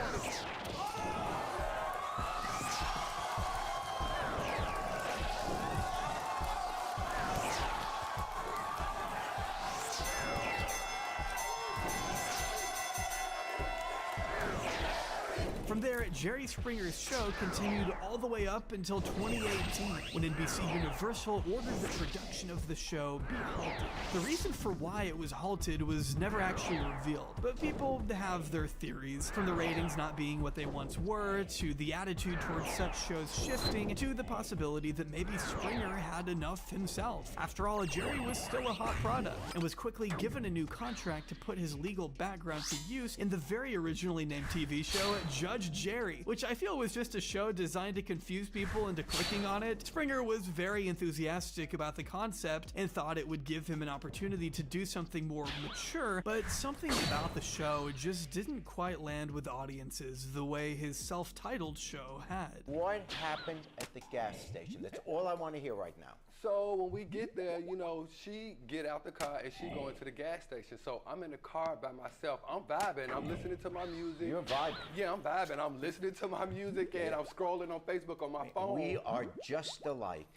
From there, Jerry Springer's show continued all the way up until 2018, when NBC Universal ordered the production of the show be halted. The reason for why it was halted was never actually revealed, but people have their theories, from the ratings not being what they once were, to the attitude towards such shows shifting, to the possibility that maybe Springer had enough himself. After all, Jerry was still a hot product, and was quickly given a new contract to put his legal background to use in the very originally named TV show, Judge Jerry, which I feel was just a show designed to confuse people into clicking on it. Springer was very enthusiastic about the concept and thought it would give him an opportunity to do something more mature, but something about the show just didn't quite land with audiences the way his self-titled show had. What happened at the gas station? That's all I want to hear right now. So when we get there, you know, she get out the car and she going to the gas station. So I'm in the car by myself. I'm vibing. I'm listening to my music. You're vibing? Yeah, I'm vibing. I'm listening to my music and I'm scrolling on Facebook on my phone. We are just alike.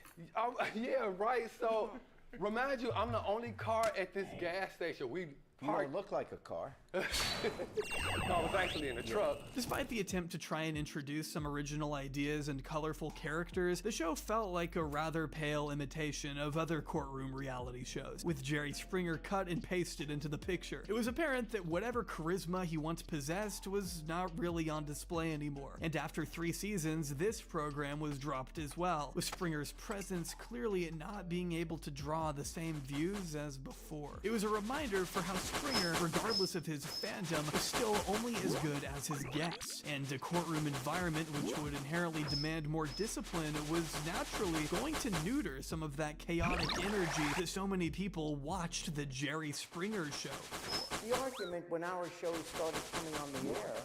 Yeah, right. So remind you, I'm the only car at this gas station. You don't look like a car. No, I was actually in a truck. Despite the attempt to try and introduce some original ideas and colorful characters, the show felt like a rather pale imitation of other courtroom reality shows, with Jerry Springer cut and pasted into the picture. It was apparent that whatever charisma he once possessed was not really on display anymore, and after 3 seasons, this program was dropped as well, with Springer's presence clearly not being able to draw the same views as before. It was a reminder for how Springer, regardless of his fandom, was still only as good as his guests, and a courtroom environment which would inherently demand more discipline was naturally going to neuter some of that chaotic energy that so many people watched the Jerry Springer Show for. The argument when our show started coming on the air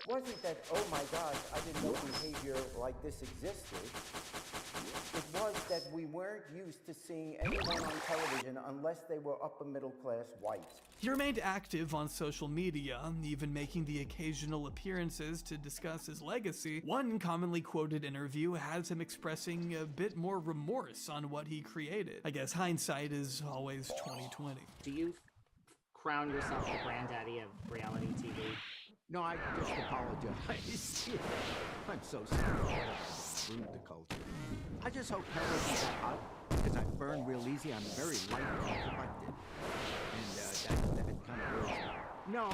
wasn't that, oh my gosh, I didn't know behavior like this existed. It was that we weren't used to seeing anyone on television unless they were upper middle class whites. He remained active on social media, even making the occasional appearances to discuss his legacy. One commonly quoted interview has him expressing a bit more remorse on what he created. I guess hindsight is always 20/20. Do you crown yourself the granddaddy of reality TV? No, I just apologize. I'm so sorry. Whatever. Rude the culture. I just hope television's out because I burn real easy. I'm very light and complected. And that kind of worries me. No,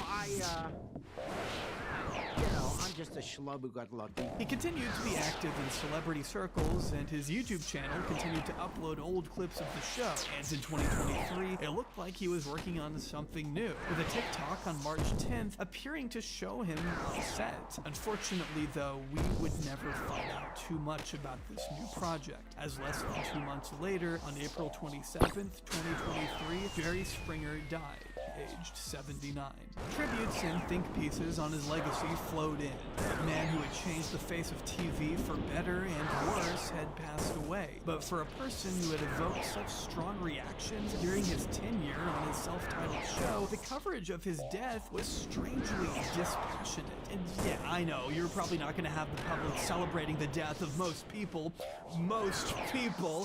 you know, I'm just a schlub who got lucky. He continued to be active in celebrity circles, and his YouTube channel continued to upload old clips of the show. And in 2023, it looked like he was working on something new, with a TikTok on March 10th appearing to show him on set. Unfortunately, though, we would never find out too much about this new project, as less than 2 months later, on April 27th, 2023, Jerry Springer died, aged 79. Tributes and think pieces on his legacy flowed in. The man who had changed the face of TV for better and worse had passed away. But for a person who had evoked such strong reactions during his tenure on his self-titled show, the coverage of his death was strangely dispassionate. And yeah, I know, you're probably not going to have the public celebrating the death of most people,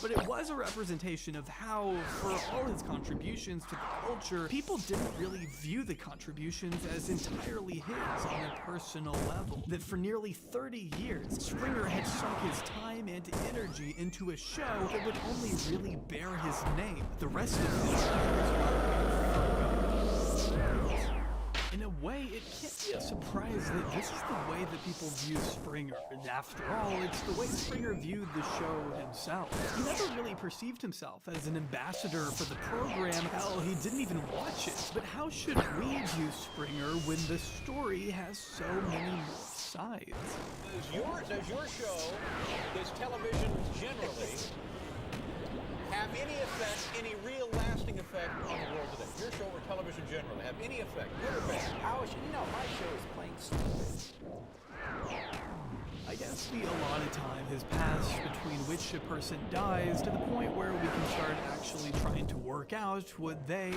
but it was a representation of how, for all his contributions to the culture, people didn't really view the contributions as entirely his on a personal level. That for nearly 30 years, Springer had sunk his time and energy into a show that would only really bear his name. The rest of his in a way, it can't be a surprise that this is the way that people view Springer. And after all, it's the way Springer viewed the show himself. He never really perceived himself as an ambassador for the program. Hell, he didn't even watch it. But how should we view Springer when the story has so many more sides? Does your show, does television generally, have any effect, any real lasting effect on the world today? Your show or television generally have any effect, good or bad? My show is playing stupid. I guess the allotted time has passed between which a person dies to the point where we can start actually trying to work out what their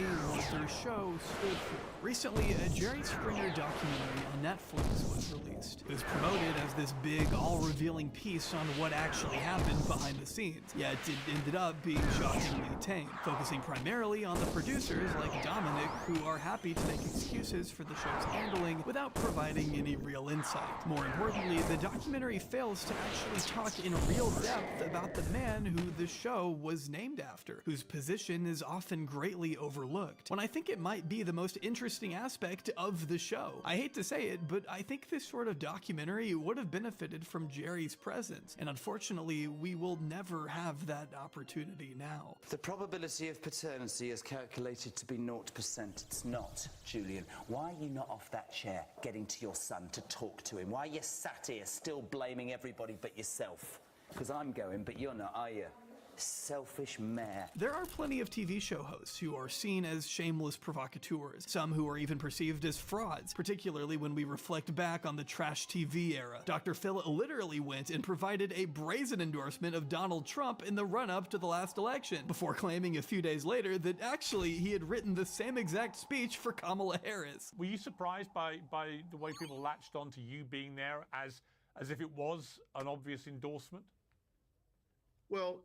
show stood for. Recently, a Jerry Springer documentary on Netflix was released. It was promoted as this big, all-revealing piece on what actually happened behind the scenes, yet it ended up being shockingly tame, focusing primarily on the producers like Dominic, who are happy to make excuses for the show's handling without providing any real insight. More importantly, the documentary fails to actually talk in real depth about the man who the show was named after, whose position is often greatly overlooked, when I think it might be the most interesting aspect of the show. I hate to say it, but I think this sort of documentary would have benefited from Jerry's presence, and unfortunately, we will never have that opportunity now. The probability of paternity is calculated to be 0%. It's not, Julian. Why are you not off that chair, getting to your son to talk to him? Why are you sat here still blaming everybody but yourself? Because I'm going, but you're not, are you? Selfish mare. There are plenty of TV show hosts who are seen as shameless provocateurs, some who are even perceived as frauds, particularly when we reflect back on the trash TV era. Dr. Phil literally went and provided a brazen endorsement of Donald Trump in the run-up to the last election, before claiming a few days later that actually he had written the same exact speech for Kamala Harris. Were you surprised by the way people latched on to you being there as if it was an obvious endorsement? Well,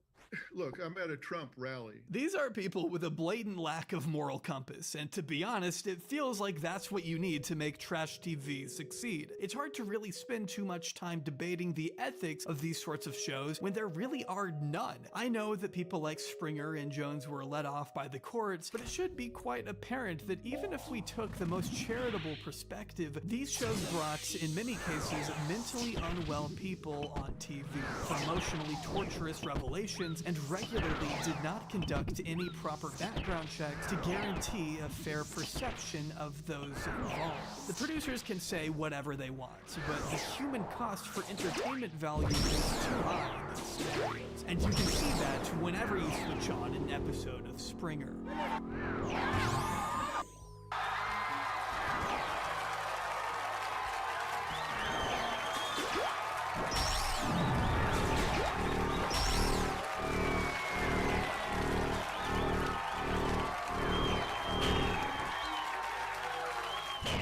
look, I'm at a Trump rally. These are people with a blatant lack of moral compass, and to be honest, it feels like that's what you need to make trash TV succeed. It's hard to really spend too much time debating the ethics of these sorts of shows when there really are none. I know that people like Springer and Jones were let off by the courts, but it should be quite apparent that even if we took the most charitable perspective, these shows brought, in many cases, mentally unwell people on TV for emotionally torturous revelations, and regularly did not conduct any proper background checks to guarantee a fair perception of those involved. The producers can say whatever they want, but the human cost for entertainment value is too high in these scenarios, and you can see that whenever you switch on an episode of Springer.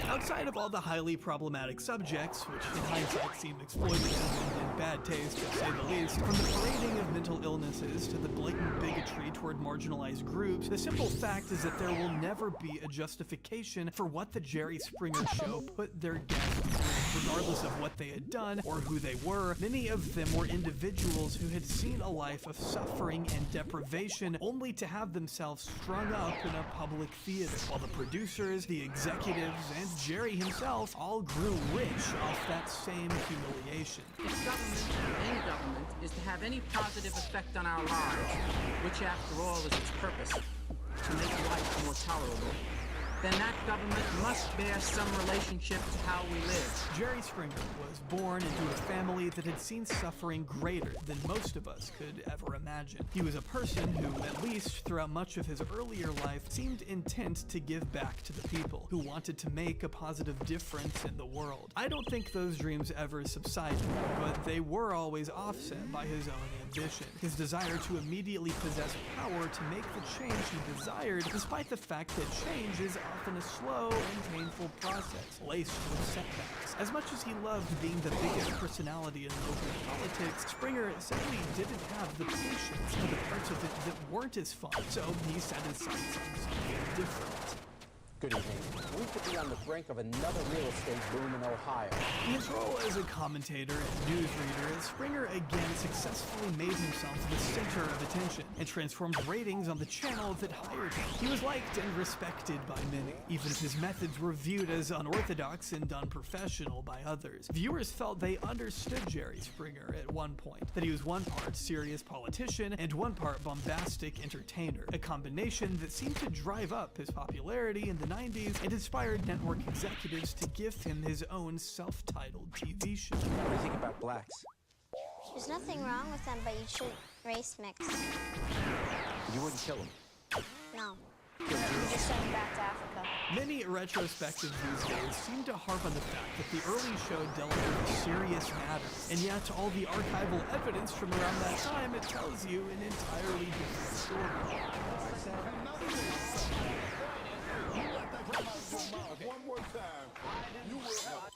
Outside of all the highly problematic subjects, which in hindsight seem exploitative and in bad taste to say the least, from the parading of mental illnesses to the blatant bigotry toward marginalized groups, the simple fact is that there will never be a justification for what the Jerry Springer Show put their guests through regardless of what they had done or who they were, many of them were individuals who had seen a life of suffering and deprivation only to have themselves strung up in a public theater, while the producers, the executives, and Jerry himself all grew rich off that same humiliation. If government, any government, is to have any positive effect on our lives, which after all is its purpose, to make life more tolerable, then that government must bear some relationship to how we live. Jerry Springer was born into a family that had seen suffering greater than most of us could ever imagine. He was a person who, at least throughout much of his earlier life, seemed intent to give back to the people, who wanted to make a positive difference in the world. I don't think those dreams ever subsided, but they were always offset by his own ambition, his desire to immediately possess power to make the change he desired, despite the fact that change is often a slow and painful process, laced with setbacks. As much as he loved being the biggest personality in local politics, Springer simply didn't have the patience for the parts of it that weren't as fun, so he set his sights on something different. Good evening. We could be on the brink of another real estate boom in Ohio. In his role as a commentator and newsreader, Springer again successfully made himself the center of attention and transformed ratings on the channel that hired him. He was liked and respected by many, even if his methods were viewed as unorthodox and unprofessional by others. Viewers felt they understood Jerry Springer at one point, that he was one part serious politician and one part bombastic entertainer, a combination that seemed to drive up his popularity in the 90s and inspired network executives to give him his own self-titled TV show. What do you think about blacks? There's nothing wrong with them, but you should race mix. You wouldn't kill them? No. You just send them back to Africa. Many retrospectives these days seem to harp on the fact that the early show dealt with serious matters, and yet all the archival evidence from around that time, it tells you an entirely different story. One more time, you will have.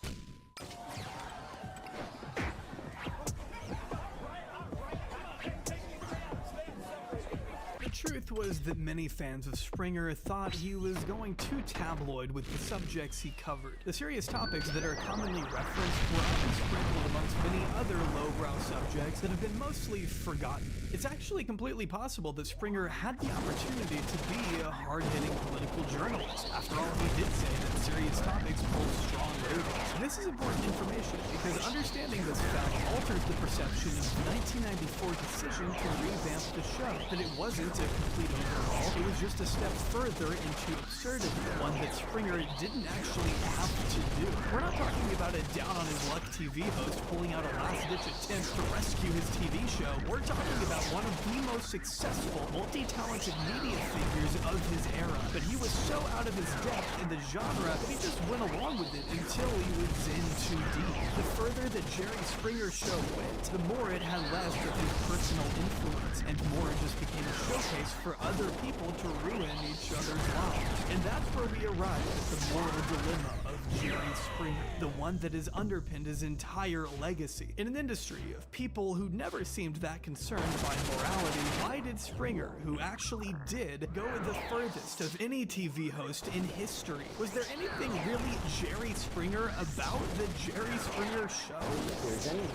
The truth was that many fans of Springer thought he was going too tabloid with the subjects he covered. The serious topics that are commonly referenced were often sprinkled amongst many other lowbrow subjects that have been mostly forgotten. It's actually completely possible that Springer had the opportunity to be a hard-hitting political journalist. After all, he did say that serious topics pulled strong ratings. This is important information because understanding this fact alters the perception of the 1994 decision to revamp the show, that it wasn't a complete overhaul, it was just a step further into absurdity, one that Springer didn't actually have to do. We're not talking about a down-on-his-luck TV host pulling out a last-ditch attempt to rescue his TV show. We're talking about one of the most successful, multi-talented media figures of his era, but he was so out of his depth in the genre that he just went along with it until he was in too deep. The further that Jerry Springer's show went, the more it had less of his personal influence, and more it just became a showcase for other people to ruin each other's lives. And that's where we arrive at the moral dilemma of Jerry Springer, the one that has underpinned his entire legacy. In an industry of people who never seemed that concerned by morality, why did Springer, who actually did, go the furthest of any TV host in history? Was there anything really Jerry Springer about the Jerry Springer show? If there's any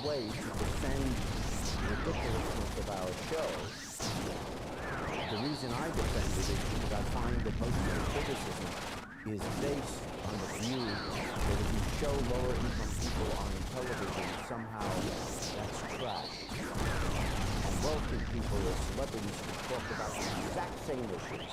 way to defend the ridiculousness of our show, the reason I defend it is because I find that most of the criticism is based on the view that if you show lower income people on television, somehow that's trash. And wealthy people or celebrities can talk about the exact same issues.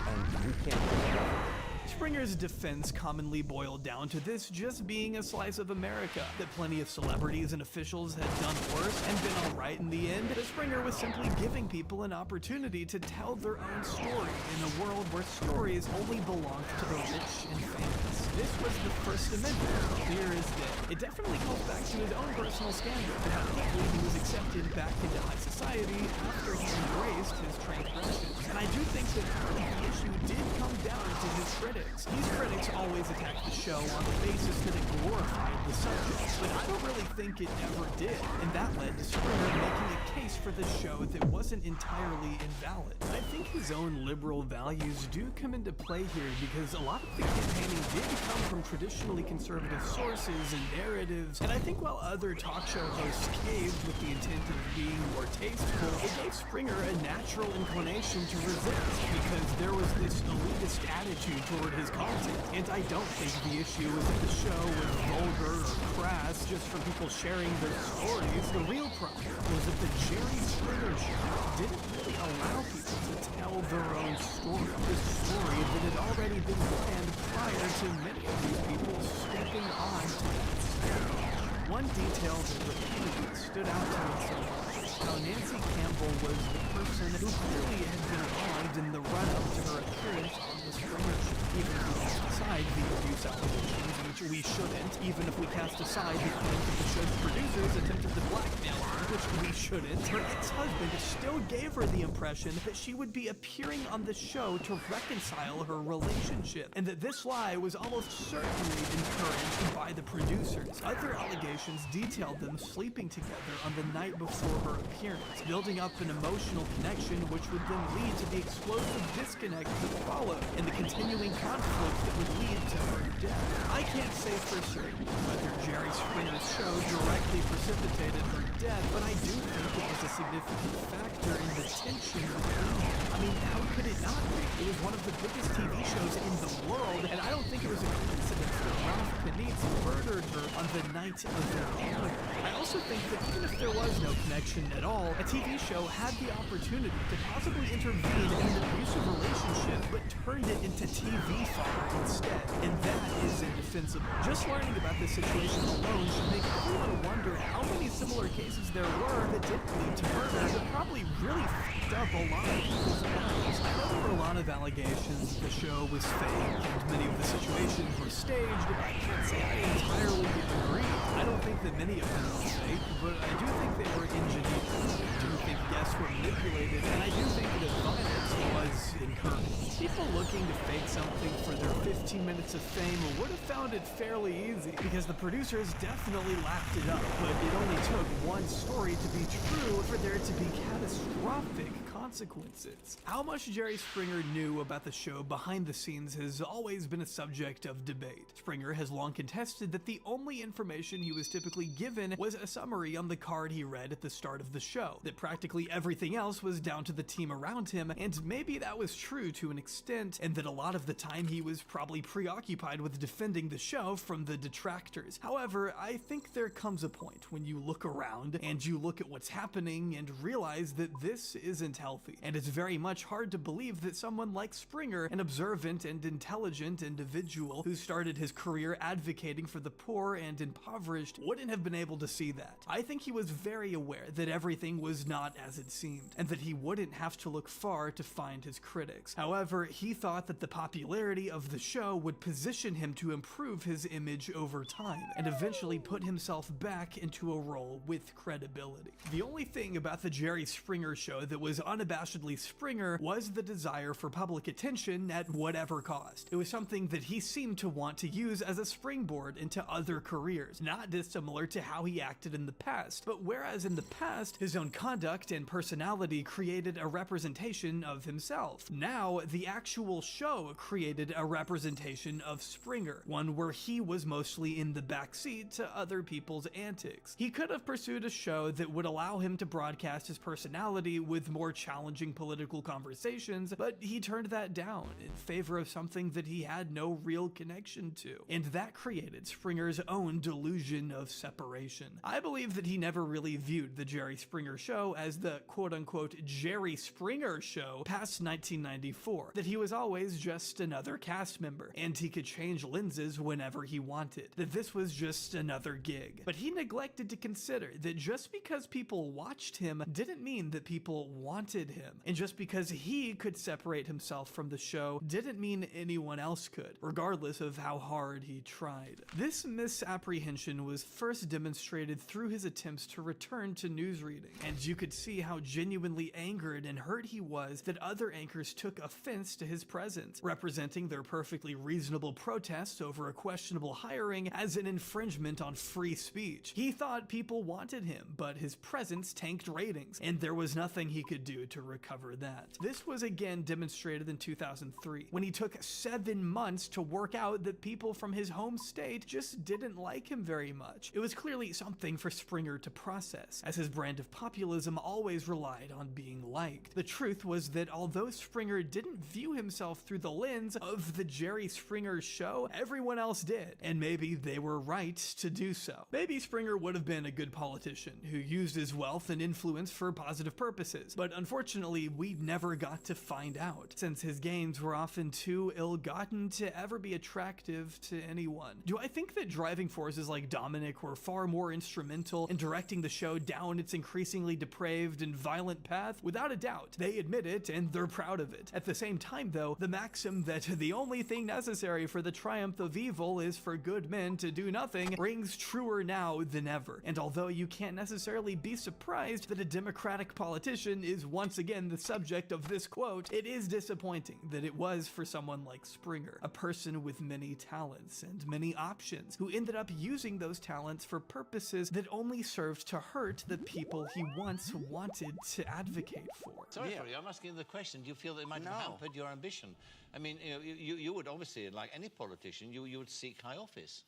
And we can't do that. Springer's defense commonly boiled down to this just being a slice of America, that plenty of celebrities and officials had done worse and been alright in the end, that Springer was simply giving people an opportunity to tell their own story in a world where stories only belonged to the rich and famous. This was the First Amendment, clear as day. It definitely calls back to his own personal scandal and how quickly he was accepted back into high society after he embraced his transgressions. And I do think that part of the issue did come down to his critics. critics. These critics always attacked the show on the basis that it glorified the subject, but I don't really think it ever did, and that led to Springer making a case for the show that wasn't entirely invalid. I think his own liberal values do come into play here because a lot of the campaigning did come from traditionally conservative sources and narratives, and I think while other talk show hosts caved with the intent of being more tasteful, it gave Springer a natural inclination to resist because there was this elitist attitude toward his content, and I don't think the issue was that the show was vulgar or crass just for people sharing their stories. The real problem was that the Jerry Springer show didn't really allow people to tell their own story, the story that had already been planned prior to many of these people stepping on to that stage. One detail that repeatedly stood out to me so much is how Nancy Campbell was the person who clearly had been wronged in the run-up to her appearance on the Springer show. Even if we cast aside the abuse allegations, which we shouldn't, even if we cast aside the claims that the show's producers attempted to blackmail her, which we shouldn't, her ex-husband still gave her the impression that she would be appearing on the show to reconcile her relationship, and that this lie was almost certainly encouraged by the producers. Other allegations detailed them sleeping together on the night before her appearance, building up an emotional connection which would then lead to the explosive disconnect that followed, and the continuing conflict that would lead to her death. I can't say for certain whether Jerry Springer's show directly precipitated her death, but I do think it was a significant factor in the tension between them. I mean, how could it not be? It was one of the biggest TV shows in the world, and I don't think it was a coincidence that Ralph Panitz murdered her on the night of their airing. I also think that even if there was no connection at all, a TV show had the opportunity to possibly intervene in an abusive relationship, but turned it into TV fodder instead, and that is indefensible. Just learning about this situation alone should make everyone wonder how many similar cases there were that didn't lead to murder that probably really fucked up a lot of people's lives. I know there were a lot of allegations that the show was fake, and many of the situations were staged, but I can't say I entirely agree. I don't think that many of them were fake, but I do think they were engineered. I do think guests were manipulated, and I do think that violence was encouraged. People looking to fake something for their 15 minutes of fame would have found it fairly easy, because the producers definitely lapped it up, but it only took one story to be true for there to be catastrophic consequences. How much Jerry Springer knew about the show behind the scenes has always been a subject of debate. Springer has long contested that the only information he was typically given was a summary on the card he read at the start of the show, that practically everything else was down to the team around him, and maybe that was true to an extent, and that a lot of the time he was probably preoccupied with defending the show from the detractors. However, I think there comes a point when you look around and you look at what's happening and realize that this isn't healthy, and it's very much hard to believe that someone like Springer, an observant and intelligent individual who started his career advocating for the poor and impoverished, wouldn't have been able to see that. I think he was very aware that everything was not as it seemed, and that he wouldn't have to look far to find his critics. However, he thought that the popularity of the show would position him to improve his image over time, and eventually put himself back into a role with credibility. The only thing about the Jerry Springer show that was unabashedly Springer was the desire for public attention at whatever cost. It was something that he seemed to want to use as a springboard into other careers, not dissimilar to how he acted in the past, but whereas in the past, his own conduct and personality created a representation of himself, now the actual show created a representation of Springer, one where he was mostly in the backseat to other people's antics. He could have pursued a show that would allow him to broadcast his personality with more challenging political conversations, but he turned that down in favor of something that he had no real connection to, and that created Springer's own delusion of separation. I believe that he never really viewed the Jerry Springer show as the quote-unquote Jerry Springer show past 1994, that he was always just another cast member, and he could change lenses whenever he wanted, that this was just another gig. But he neglected to consider that just because people watched him didn't mean that people wanted wanted him. And just because he could separate himself from the show didn't mean anyone else could, regardless of how hard he tried. This misapprehension was first demonstrated through his attempts to return to news reading, and you could see how genuinely angered and hurt he was that other anchors took offense to his presence, representing their perfectly reasonable protests over a questionable hiring as an infringement on free speech. He thought people wanted him, but his presence tanked ratings, and there was nothing he could do to recover that. This was again demonstrated in 2003, when he took 7 months to work out that people from his home state just didn't like him very much. It was clearly something for Springer to process, as his brand of populism always relied on being liked. The truth was that although Springer didn't view himself through the lens of the Jerry Springer Show, everyone else did, and maybe they were right to do so. Maybe Springer would have been a good politician who used his wealth and influence for positive purposes, but unfortunately we never got to find out, since his gains were often too ill-gotten to ever be attractive to anyone. Do I think that driving forces like Dominic were far more instrumental in directing the show down its increasingly depraved and violent path? Without a doubt. They admit it, and they're proud of it. At the same time, though, the maxim that the only thing necessary for the triumph of evil is for good men to do nothing rings truer now than ever. And although you can't necessarily be surprised that a Democratic politician is once again the subject of this quote, it is disappointing that it was for someone like Springer, a person with many talents and many options, who ended up using those talents for purposes that only served to hurt the people he once wanted to advocate for. Sorry for you, I'm asking the question. Do you feel that it might have hampered your ambition? I mean, you would obviously, like any politician, you would seek high office.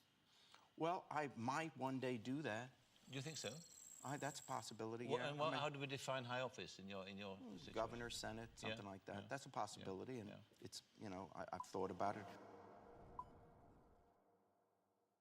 Well, I might one day do that. Do you think so? That's a possibility, Well, yeah. and how do we define high office in your situation? Governor, Senate, something like that. That's a possibility, and it's, you know, I've thought about it.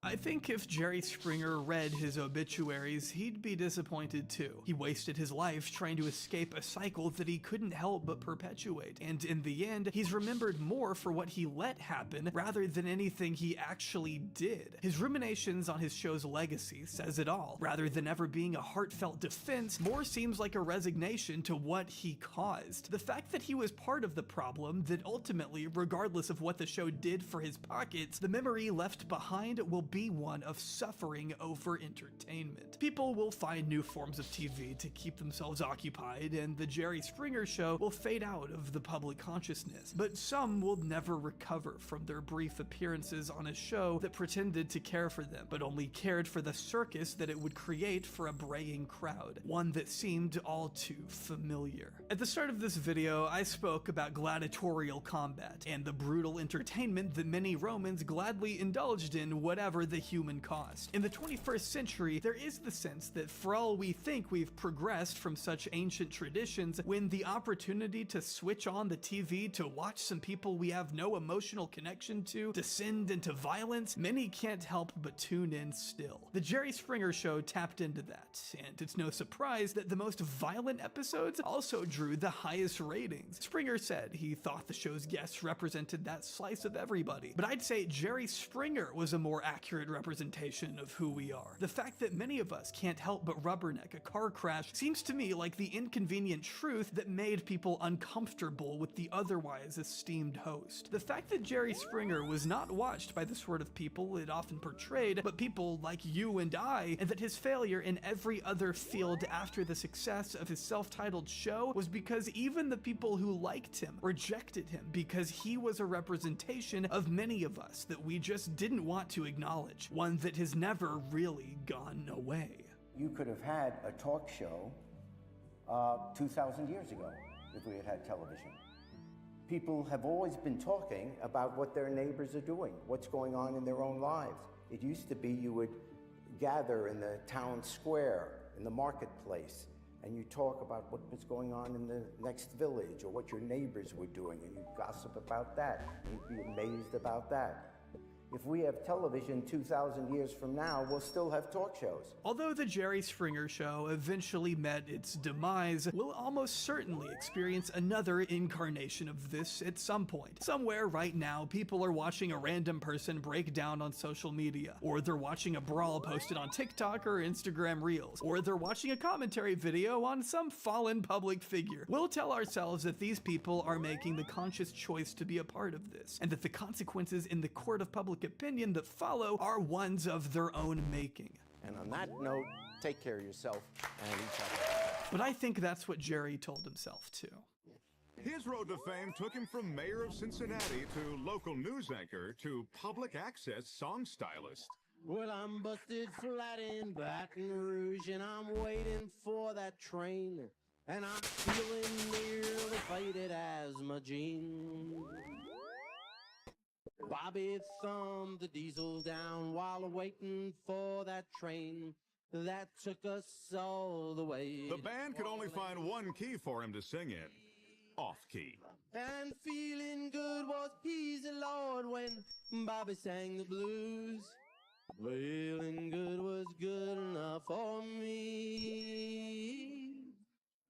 I think if Jerry Springer read his obituaries, he'd be disappointed too. He wasted his life trying to escape a cycle that he couldn't help but perpetuate, and in the end, he's remembered more for what he let happen rather than anything he actually did. His ruminations on his show's legacy says it all. Rather than ever being a heartfelt defense, more seems like a resignation to what he caused. The fact that he was part of the problem, that ultimately, regardless of what the show did for his pockets, the memory left behind will be one of suffering over entertainment. People will find new forms of TV to keep themselves occupied, and the Jerry Springer Show will fade out of the public consciousness. But some will never recover from their brief appearances on a show that pretended to care for them, but only cared for the circus that it would create for a braying crowd, one that seemed all too familiar. At the start of this video, I spoke about gladiatorial combat and the brutal entertainment that many Romans gladly indulged in whatever the human cost. In the 21st century, there is the sense that for all we think we've progressed from such ancient traditions, when the opportunity to switch on the TV to watch some people we have no emotional connection to descend into violence, many can't help but tune in still. The Jerry Springer Show tapped into that, and it's no surprise that the most violent episodes also drew the highest ratings. Springer said he thought the show's guests represented that slice of everybody, but I'd say Jerry Springer was a more accurate representation of who we are. The fact that many of us can't help but rubberneck a car crash seems to me like the inconvenient truth that made people uncomfortable with the otherwise esteemed host. The fact that Jerry Springer was not watched by the sort of people it often portrayed, but people like you and I, and that his failure in every other field after the success of his self-titled show was because even the people who liked him rejected him because he was a representation of many of us that we just didn't want to acknowledge, one that has never really gone away. You could have had a talk show 2,000 years ago if we had had television. People have always been talking about what their neighbors are doing, what's going on in their own lives. It used to be you would gather in the town square, in the marketplace, and you talk about what was going on in the next village or what your neighbors were doing, and you'd gossip about that, and you'd be amazed about that. If we have television 2,000 years from now, we'll still have talk shows. Although the Jerry Springer Show eventually met its demise, we'll almost certainly experience another incarnation of this at some point. Somewhere right now, people are watching a random person break down on social media, or they're watching a brawl posted on TikTok or Instagram Reels, or they're watching a commentary video on some fallen public figure. We'll tell ourselves that these people are making the conscious choice to be a part of this, and that the consequences in the court of public opinion that follow are ones of their own making. And on that note, take care of yourself and each other. But I think that's what Jerry told himself too. His road to fame took him from mayor of Cincinnati to local news anchor to public access song stylist. Well, I'm busted flat in Baton Rouge, and I'm waiting for that train, and I'm feeling nearly faded as my jeans. Bobby thumbed the diesel down while waiting for that train that took us all the way. The band could only find one key for him to sing in. Off key. And feeling good was easy, Lord, when Bobby sang the blues. Feeling good was good enough for me.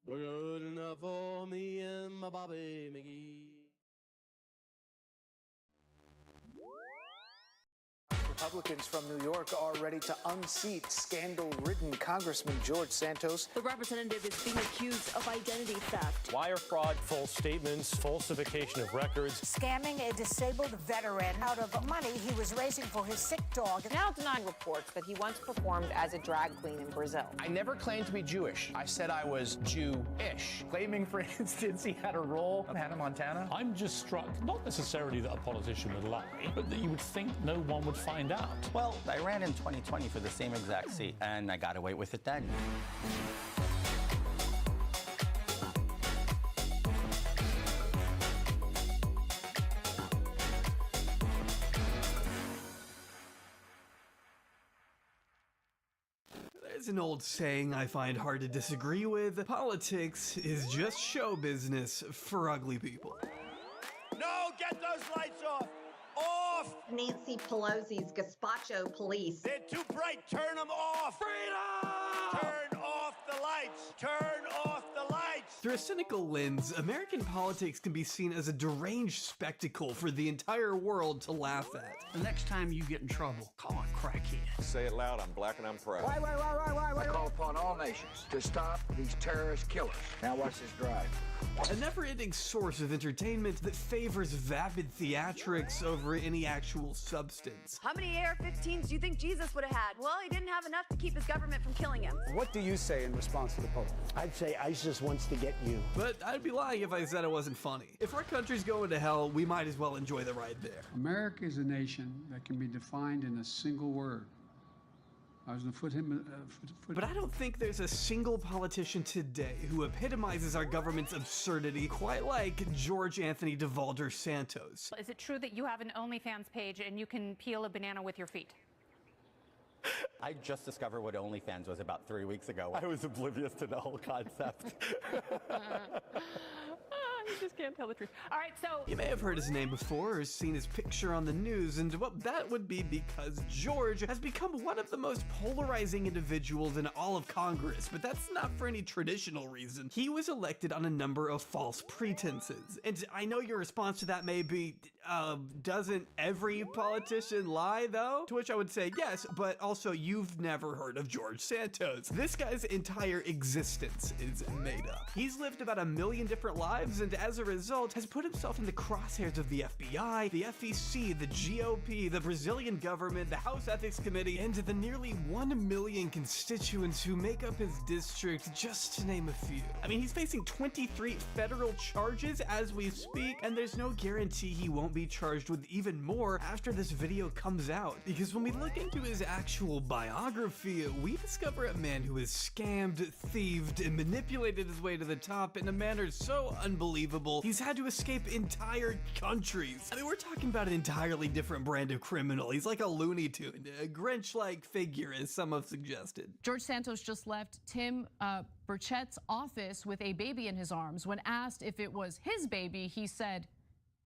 Good enough for me and my Bobby McGee. Republicans from New York are ready to unseat scandal-ridden Congressman George Santos. The representative is being accused of identity theft, wire fraud, false statements, falsification of records, scamming a disabled veteran out of money he was raising for his sick dog. Now denying reports that he once performed as a drag queen in Brazil. I never claimed to be Jewish. I said I was Jew-ish. Claiming, for instance, he had a role in Hannah Montana. I'm just struck, not necessarily that a politician would lie, but that you would think no one would find out. Well, I ran in 2020 for the same exact seat, and I got away with it then. There's an old saying I find hard to disagree with. Politics is just show business for ugly people. No, get those lights off! Off! Nancy Pelosi's gazpacho police. They're too bright. Turn them off. Freedom! Turn off the lights. Turn off the lights. Through a cynical lens, American politics can be seen as a deranged spectacle for the entire world to laugh at. The next time you get in trouble, call a crackhead. Say it loud, I'm black and I'm proud. Wait. I call upon all nations to stop these terrorist killers. Now watch this drive. A never-ending source of entertainment that favors vapid theatrics over any actual substance. How many AR-15s do you think Jesus would have had? Well, he didn't have enough to keep his government from killing him. What do you say in response to the Pope? I'd say ISIS wants to get you. But I'd be lying if I said it wasn't funny. If our country's going to hell, we might as well enjoy the ride there. America is a nation that can be defined in a single word. I was going to put him. But I don't think there's a single politician today who epitomizes our government's absurdity quite like George Anthony DeValder Santos. Is it true that you have an OnlyFans page and you can peel a banana with your feet? I just discovered what OnlyFans was about 3 weeks ago. I was oblivious to the whole concept. You just can't tell the truth. All right, so... You may have heard his name before or seen his picture on the news, and well, that would be because George has become one of the most polarizing individuals in all of Congress, but that's not for any traditional reason. He was elected on a number of false pretenses, and I know your response to that may be, doesn't every politician lie, though? To which I would say yes, but also you've never heard of George Santos. This guy's entire existence is made up. He's lived about 1 million different lives, and as a result, has put himself in the crosshairs of the FBI, the FEC, the GOP, the Brazilian government, the House Ethics Committee, and the nearly 1 million constituents who make up his district, just to name a few. I mean, he's facing 23 federal charges as we speak, and there's no guarantee he won't be charged with even more after this video comes out. Because when we look into his actual biography, we discover a man who has scammed, thieved, and manipulated his way to the top in a manner so unbelievable, he's had to escape entire countries. I mean, we're talking about an entirely different brand of criminal. He's like a Looney Tune, a Grinch-like figure, as some have suggested. George Santos just left Tim Burchett's office with a baby in his arms. When asked if it was his baby, he said,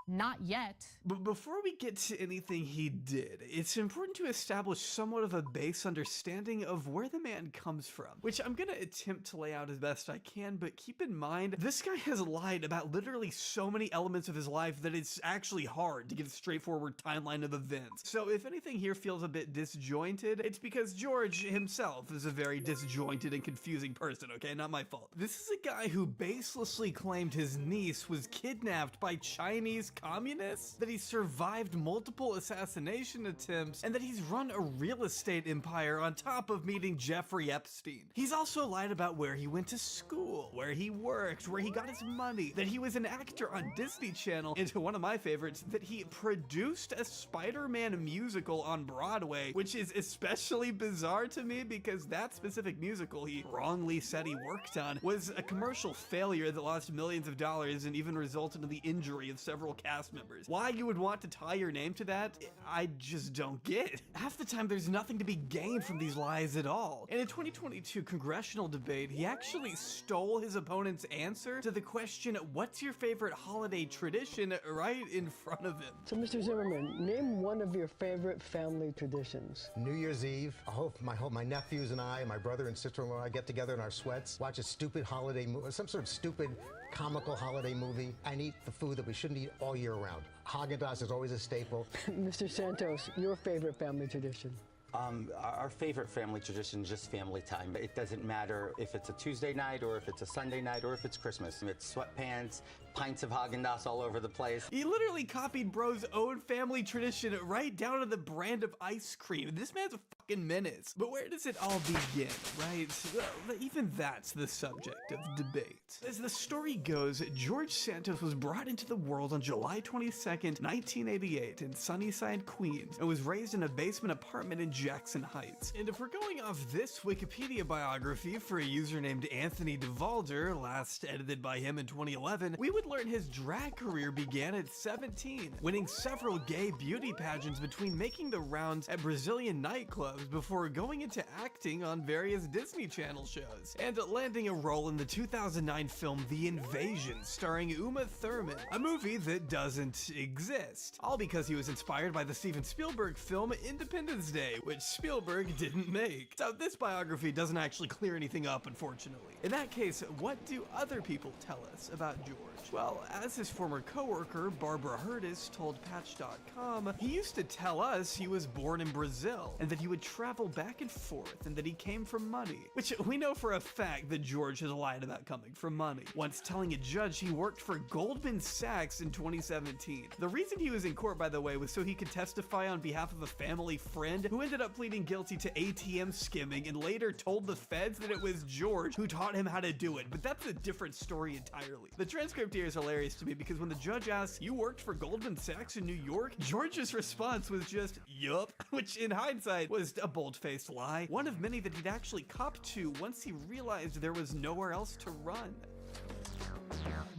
Not yet. But before we get to anything he did, it's important to establish somewhat of a base understanding of where the man comes from, which I'm gonna attempt to lay out as best I can, but keep in mind, this guy has lied about literally so many elements of his life that it's actually hard to get a straightforward timeline of events. So if anything here feels a bit disjointed, it's because George himself is a very disjointed and confusing person, okay? Not my fault. This is a guy who baselessly claimed his niece was kidnapped by Chinese communists, that he survived multiple assassination attempts, and that he's run a real estate empire on top of meeting Jeffrey Epstein. He's also lied about where he went to school, where he worked, where he got his money, that he was an actor on Disney Channel, and one of my favorites, that he produced a Spider-Man musical on Broadway, which is especially bizarre to me because that specific musical he wrongly said he worked on was a commercial failure that lost millions of dollars and even resulted in the injury of several cast members. Why you would want to tie your name to that, I just don't get. Half the time there's nothing to be gained from these lies at all. In a 2022 congressional debate, he actually stole his opponent's answer to the question, what's your favorite holiday tradition, right in front of him. So Mr. Zimmerman, name one of your favorite family traditions. New Year's Eve, I hope my nephews and I, my brother and sister-in-law, get together in our sweats, watch a stupid holiday movie, some sort of stupid comical holiday movie, and eat the food that we shouldn't eat all year round. Haagen-Dazs is always a staple. Mr. Santos, your favorite family tradition. Our favorite family tradition is just family time. It doesn't matter if it's a Tuesday night or if it's a Sunday night or if it's Christmas. It's sweatpants, pints of Haagen-Dazs all over the place. He literally copied bro's own family tradition right down to the brand of ice cream. This man's a fucking menace. But where does it all begin, right? Well, even that's the subject of debate. As the story goes, George Santos was brought into the world on July 22nd, 1988 in Sunnyside, Queens, and was raised in a basement apartment in Jackson Heights. And if we're going off this Wikipedia biography for a user named Anthony DeValder, last edited by him in 2011, we would learn his drag career began at 17, winning several gay beauty pageants between making the rounds at Brazilian nightclubs before going into acting on various Disney Channel shows, and landing a role in the 2009 film The Invasion starring Uma Thurman, a movie that doesn't exist, all because he was inspired by the Steven Spielberg film Independence Day, which Spielberg didn't make. So this biography doesn't actually clear anything up, unfortunately. In that case, what do other people tell us about George? Well, as his former coworker, Barbara Hurtis, told Patch.com, he used to tell us he was born in Brazil, and that he would travel back and forth, and that he came from money. Which we know for a fact that George has lied about coming from money, once telling a judge he worked for Goldman Sachs in 2017. The reason he was in court, by the way, was so he could testify on behalf of a family friend who ended up pleading guilty to ATM skimming and later told the feds that it was George who taught him how to do it, but that's a different story entirely. The transcript here is hilarious to me because when the judge asks, "You worked for Goldman Sachs in New York?" George's response was just, "Yup," which in hindsight was a bold-faced lie, one of many that he'd actually copped to once he realized there was nowhere else to run.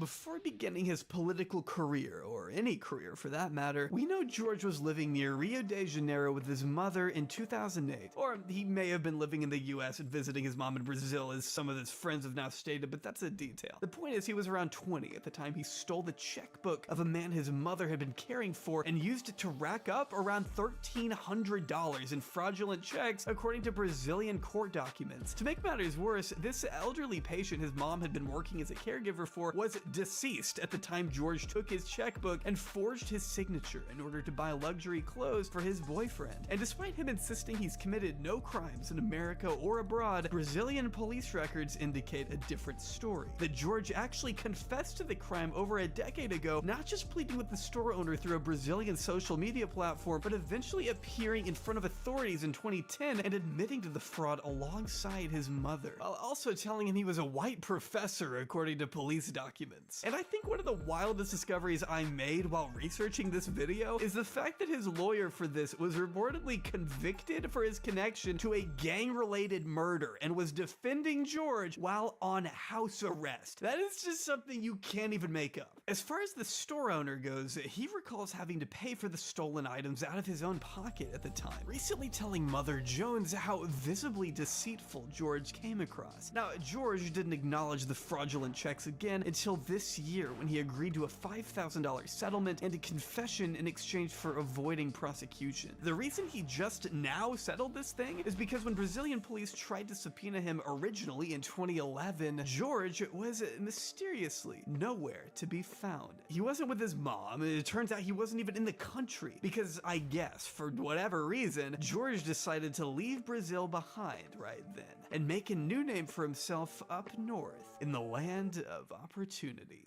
Before beginning his political career, or any career for that matter, we know George was living near Rio de Janeiro with his mother in 2008. Or he may have been living in the US and visiting his mom in Brazil, as some of his friends have now stated, but that's a detail. The point is, he was around 20 at the time he stole the checkbook of a man his mother had been caring for and used it to rack up around $1,300 in fraudulent checks, according to Brazilian court documents. To make matters worse, this elderly patient his mom had been working as a caregiver for was deceased at the time George took his checkbook and forged his signature in order to buy luxury clothes for his boyfriend. And despite him insisting he's committed no crimes in America or abroad, Brazilian police records indicate a different story. That George actually confessed to the crime over a decade ago, not just pleading with the store owner through a Brazilian social media platform, but eventually appearing in front of authorities in 2010 and admitting to the fraud alongside his mother, while also telling him he was a white professor according to police documents. And I think one of the wildest discoveries I made while researching this video is the fact that his lawyer for this was reportedly convicted for his connection to a gang-related murder and was defending George while on house arrest. That is just something you can't even make up. As far as the store owner goes, he recalls having to pay for the stolen items out of his own pocket at the time, recently telling Mother Jones how visibly deceitful George came across. Now, George didn't acknowledge the fraudulent checks again, began until this year when he agreed to a $5,000 settlement and a confession in exchange for avoiding prosecution. The reason he just now settled this thing is because when Brazilian police tried to subpoena him originally in 2011, George was mysteriously nowhere to be found. He wasn't with his mom. It turns out he wasn't even in the country because, I guess, for whatever reason, George decided to leave Brazil behind right then and make a new name for himself up north in the land of opportunity.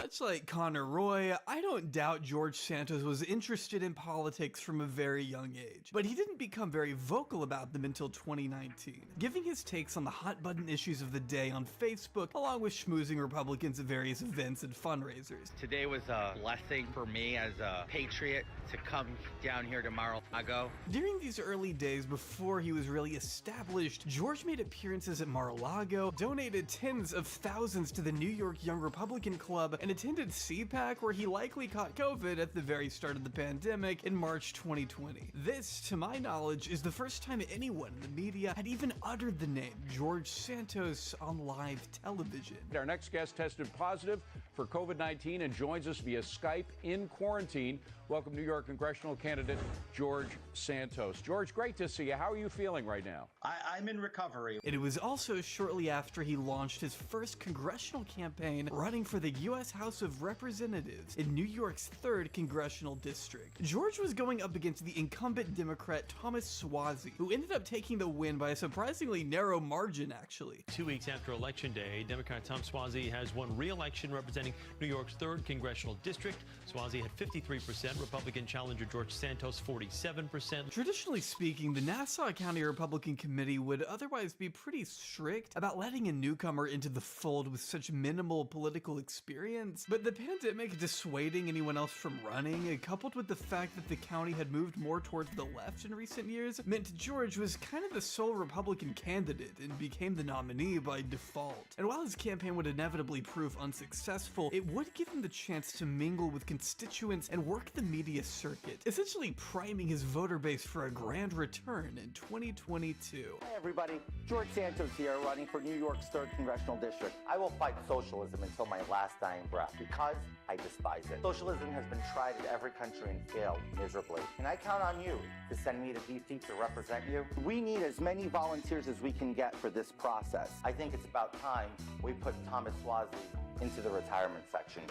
Much like Connor Roy, I don't doubt George Santos was interested in politics from a very young age, but he didn't become very vocal about them until 2019, giving his takes on the hot-button issues of the day on Facebook, along with schmoozing Republicans at various events and fundraisers. Today was a blessing for me as a patriot to come down here to Mar-a-Lago. During these early days before he was really established, George made appearances at Mar-a-Lago, donated tens of thousands to the New York Young Republican Club, and attended CPAC, where he likely caught COVID at the very start of the pandemic in March 2020. This, to my knowledge, is the first time anyone in the media had even uttered the name George Santos on live television. Our next guest tested positive for COVID-19 and joins us via Skype in quarantine. Welcome, New York congressional candidate George Santos. George, great to see you. How are you feeling right now? I'm in recovery. It was also shortly after he launched his first congressional campaign running for the U.S. House of Representatives in New York's 3rd congressional district. George was going up against the incumbent Democrat Thomas Suozzi, who ended up taking the win by a surprisingly narrow margin, actually. 2 weeks after Election Day, Democrat Tom Suozzi has won re-election representing New York's 3rd congressional district. Suozzi had 53%, Republican challenger George Santos 47%. Traditionally speaking, the Nassau County Republican Committee would otherwise be pretty strict about letting a newcomer into the fold with such minimal political experience, but the pandemic dissuading anyone else from running, coupled with the fact that the county had moved more towards the left in recent years, meant George was kind of the sole Republican candidate and became the nominee by default. And while his campaign would inevitably prove unsuccessful, it would give him the chance to mingle with constituents and work the media circuit, essentially priming his voter base for a grand return in 2022. Hi everybody, George Santos here, running for New York's 3rd congressional district. I will fight socialism until my last dying breath because I despise it. Socialism has been tried in every country and failed miserably. And I count on you to send me to DC to represent you. We need as many volunteers as we can get for this process. I think it's about time we put Thomas Suozzi into the retirement section.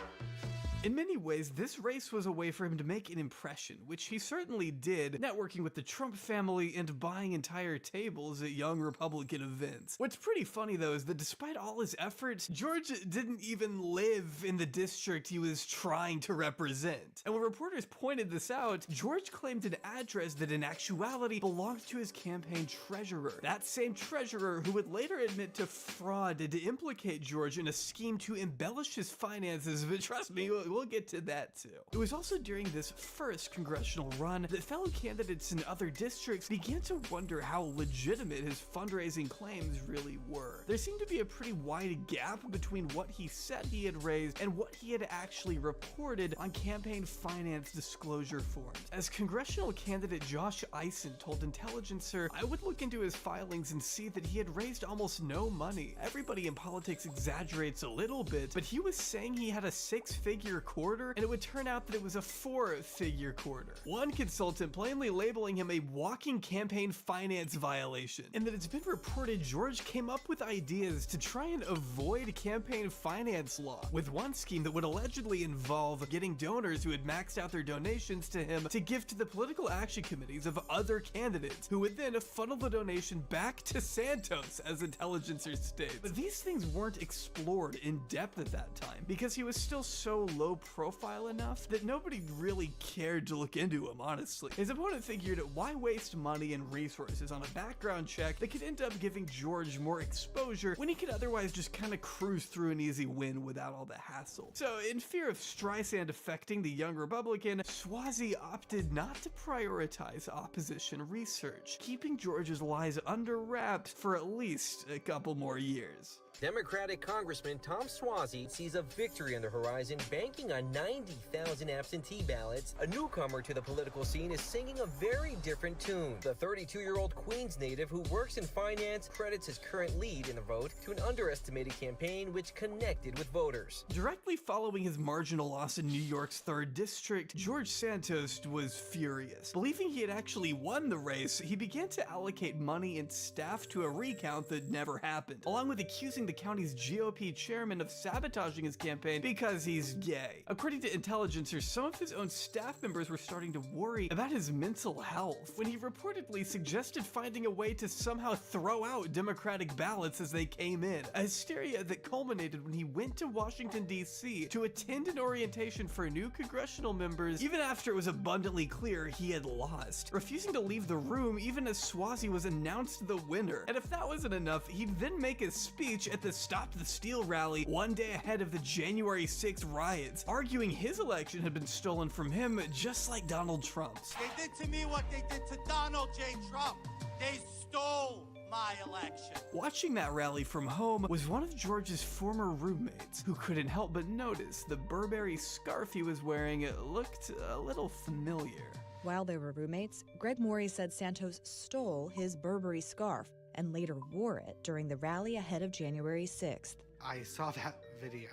In many ways, this race was a way for him to make an impression, which he certainly did, networking with the Trump family and buying entire tables at young Republican events. What's pretty funny though is that despite all his efforts, George didn't even live in the district he was trying to represent. And when reporters pointed this out, George claimed an address that in actuality belonged to his campaign treasurer. That same treasurer who would later admit to fraud and to implicate George in a scheme to embellish his finances, but trust me, we'll get to that too. It was also during this first congressional run that fellow candidates in other districts began to wonder how legitimate his fundraising claims really were. There seemed to be a pretty wide gap between what he said he had raised and what he had actually reported on campaign finance disclosure forms. As congressional candidate Josh Eisen told Intelligencer, I would look into his filings and see that he had raised almost no money. Everybody in politics exaggerates a little bit, but he was saying he had a 6-figure quarter, and it would turn out that it was a 4-figure quarter. One consultant plainly labeling him a walking campaign finance violation, and that it's been reported George came up with ideas to try and avoid campaign finance law, with one scheme that would allegedly involve getting donors who had maxed out their donations to him to give to the political action committees of other candidates, who would then funnel the donation back to Santos, as Intelligencer states. But these things weren't explored in depth at that time, because he was still so low profile enough that nobody really cared to look into him, honestly. His opponent figured, why waste money and resources on a background check that could end up giving George more exposure when he could otherwise just kind of cruise through an easy win without all the hassle. So in fear of Streisand affecting the young Republican, Suozzi opted not to prioritize opposition research, keeping George's lies under wraps for at least a couple more years. Democratic Congressman Tom Suozzi sees a victory on the horizon, banking on 90,000 absentee ballots. A newcomer to the political scene is singing a very different tune. The 32-year-old Queens native who works in finance credits his current lead in the vote to an underestimated campaign which connected with voters. Directly following his marginal loss in New York's 3rd District, George Santos was furious. Believing he had actually won the race, he began to allocate money and staff to a recount that never happened, along with accusing the county's GOP chairman of sabotaging his campaign because he's gay. According to intelligencers, some of his own staff members were starting to worry about his mental health when he reportedly suggested finding a way to somehow throw out Democratic ballots as they came in, a hysteria that culminated when he went to Washington, D.C. to attend an orientation for new congressional members even after it was abundantly clear he had lost, refusing to leave the room even as Suozzi was announced the winner. And if that wasn't enough, he'd then make a speech at the Stop the Steal rally one day ahead of the January 6th riots, arguing his election had been stolen from him just like Donald Trump's. They did to me what they did to Donald J. Trump. They stole my election. Watching that rally from home was one of George's former roommates, who couldn't help but notice the Burberry scarf he was wearing looked a little familiar. While they were roommates, Greg Morey said Santos stole his Burberry scarf and later wore it during the rally ahead of January 6th. I saw that video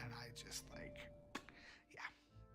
and I just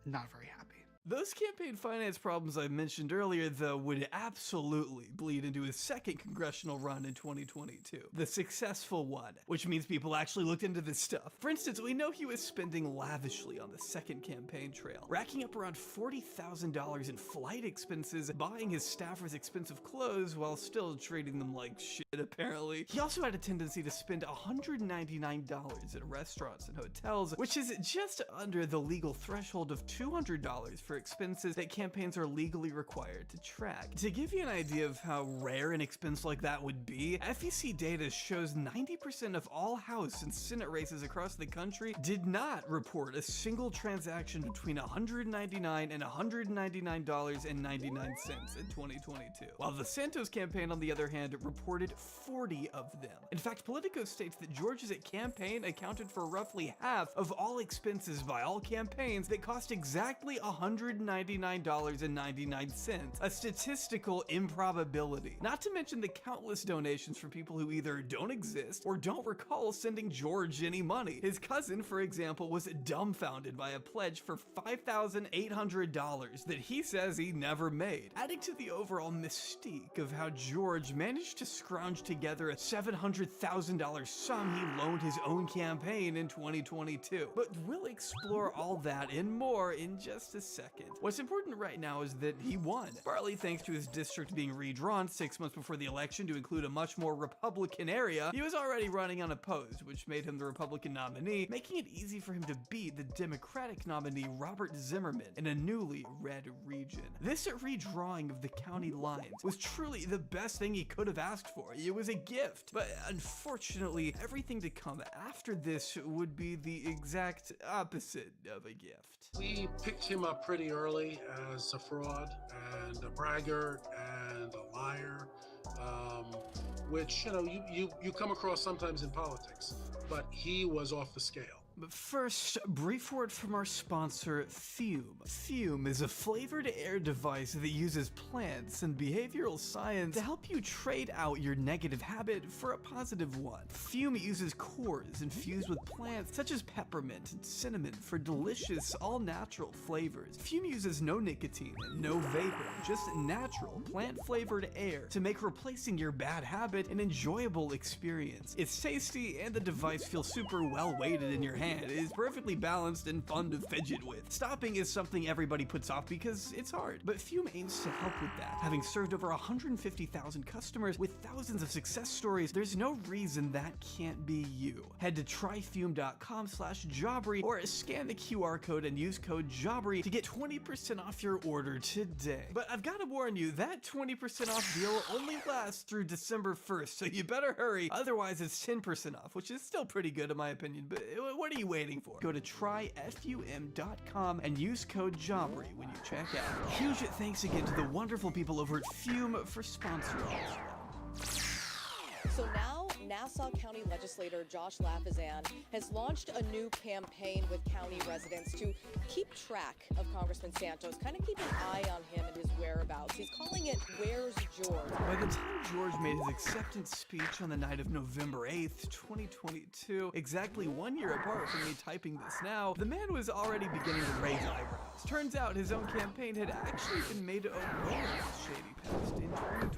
not very happy. Those campaign finance problems I mentioned earlier, though, would absolutely bleed into his second congressional run in 2022. The successful one, which means people actually looked into this stuff. For instance, we know he was spending lavishly on the second campaign trail, racking up around $40,000 in flight expenses, buying his staffers expensive clothes while still treating them like shit, apparently. He also had a tendency to spend $199 at restaurants and hotels, which is just under the legal threshold of $200 for expenses that campaigns are legally required to track. To give you an idea of how rare an expense like that would be, FEC data shows 90% of all House and Senate races across the country did not report a single transaction between $199 and $199.99 in 2022, while the Santos campaign, on the other hand, reported 40 of them. In fact, Politico states that George's campaign accounted for roughly half of all expenses by all campaigns that cost exactly $199.99, a statistical improbability. Not to mention the countless donations from people who either don't exist or don't recall sending George any money. His cousin, for example, was dumbfounded by a pledge for $5,800 that he says he never made, adding to the overall mystique of how George managed to scrounge together a $700,000 sum he loaned his own campaign in 2022. But we'll explore all that and more in just a second. What's important right now is that he won, partly thanks to his district being redrawn 6 months before the election to include a much more Republican area. He was already running unopposed, which made him the Republican nominee, making it easy for him to beat the Democratic nominee Robert Zimmerman in a newly red region. This redrawing of the county lines was truly the best thing he could have asked for. It was a gift, but unfortunately, everything to come after this would be the exact opposite of a gift. We picked him up pretty early as a fraud and a braggart and a liar, which, you come across sometimes in politics, but he was off the scale. But first, a brief word from our sponsor, Fume. Fume is a flavored air device that uses plants and behavioral science to help you trade out your negative habit for a positive one. Fume uses cores infused with plants such as peppermint and cinnamon for delicious, all-natural flavors. Fume uses no nicotine, no vapor, just natural, plant-flavored air to make replacing your bad habit an enjoyable experience. It's tasty, and the device feels super well-weighted in your hand. It is perfectly balanced and fun to fidget with. Stopping is something everybody puts off because it's hard, but Fume aims to help with that. Having served over 150,000 customers with thousands of success stories, there's no reason that can't be you. Head to tryfume.com/Jobbery or scan the QR code and use code Jobbery to get 20% off your order today. But I've got to warn you, that 20% off deal only lasts through December 1st, so you better hurry, otherwise it's 10% off, which is still pretty good in my opinion, but what are you waiting for? Go to tryfum.com and use code Jobbery when you check out. Huge thanks again to the wonderful people over at Fume for sponsoring us. So now Nassau County legislator Josh Lafazan has launched a new campaign with county residents to keep track of Congressman Santos, kind of keep an eye on him and his whereabouts. He's calling it Where's George? By the time George made his acceptance speech on the night of November 8th, 2022, exactly 1 year apart from me typing this now, the man was already beginning to raise eyebrows. Turns out his own campaign had actually been made aware of his shady past in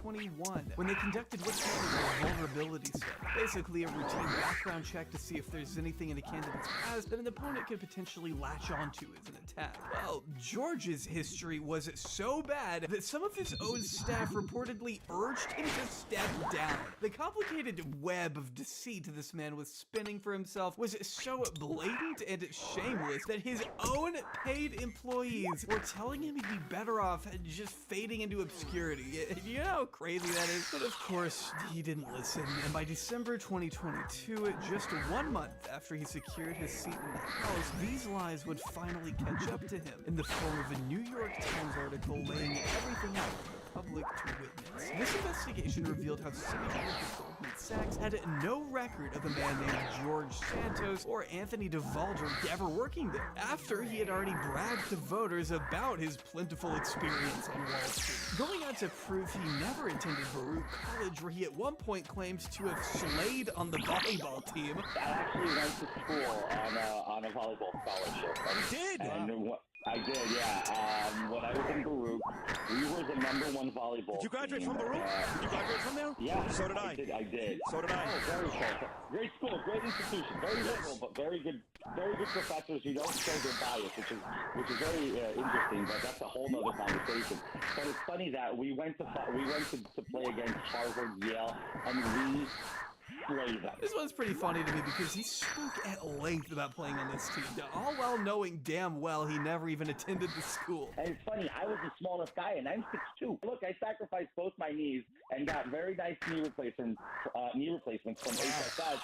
2021 when they conducted what's called a vulnerability study. Basically a routine background check to see if there's anything in a candidate's past that an opponent could potentially latch onto as an attack. Well, George's history was so bad that some of his own staff reportedly urged him to step down. The complicated web of deceit this man was spinning for himself was so blatant and shameless that his own paid employees were telling him he'd be better off just fading into obscurity. You know how crazy that is? But of course, he didn't listen, and by December 2022, just 1 month after he secured his seat in the House, these lies would finally catch up to him in the form of a New York Times article laying everything out for the public to witness. This investigation revealed how Citigroup and Goldman Sachs had no record of a man named George Santos or Anthony DeValder ever working there, after he had already bragged to voters about his plentiful experience on Wall Street, going on to prove he never attended Baruch College, where he at one point claims to have slayed on the volleyball team. I actually went to school on a volleyball scholarship. You did? And I did, yeah. When I was in Baruch, we were the #1 volleyball Did you graduate team. from Baruch? Did you graduate from there? Yeah. So did I. I did. So did I. Oh, very cool. Great school, great institution, very liberal, but very good professors who don't show their bias, which is very interesting. But that's a whole other conversation. But it's funny that we went to play against Harvard, Yale, and we. This one's pretty funny to me because he spoke at length about playing on this team, all while knowing damn well he never even attended the school. And it's funny, I was the smallest guy, and I'm 6'2". Look, I sacrificed both my knees and got very nice knee replacements from HSS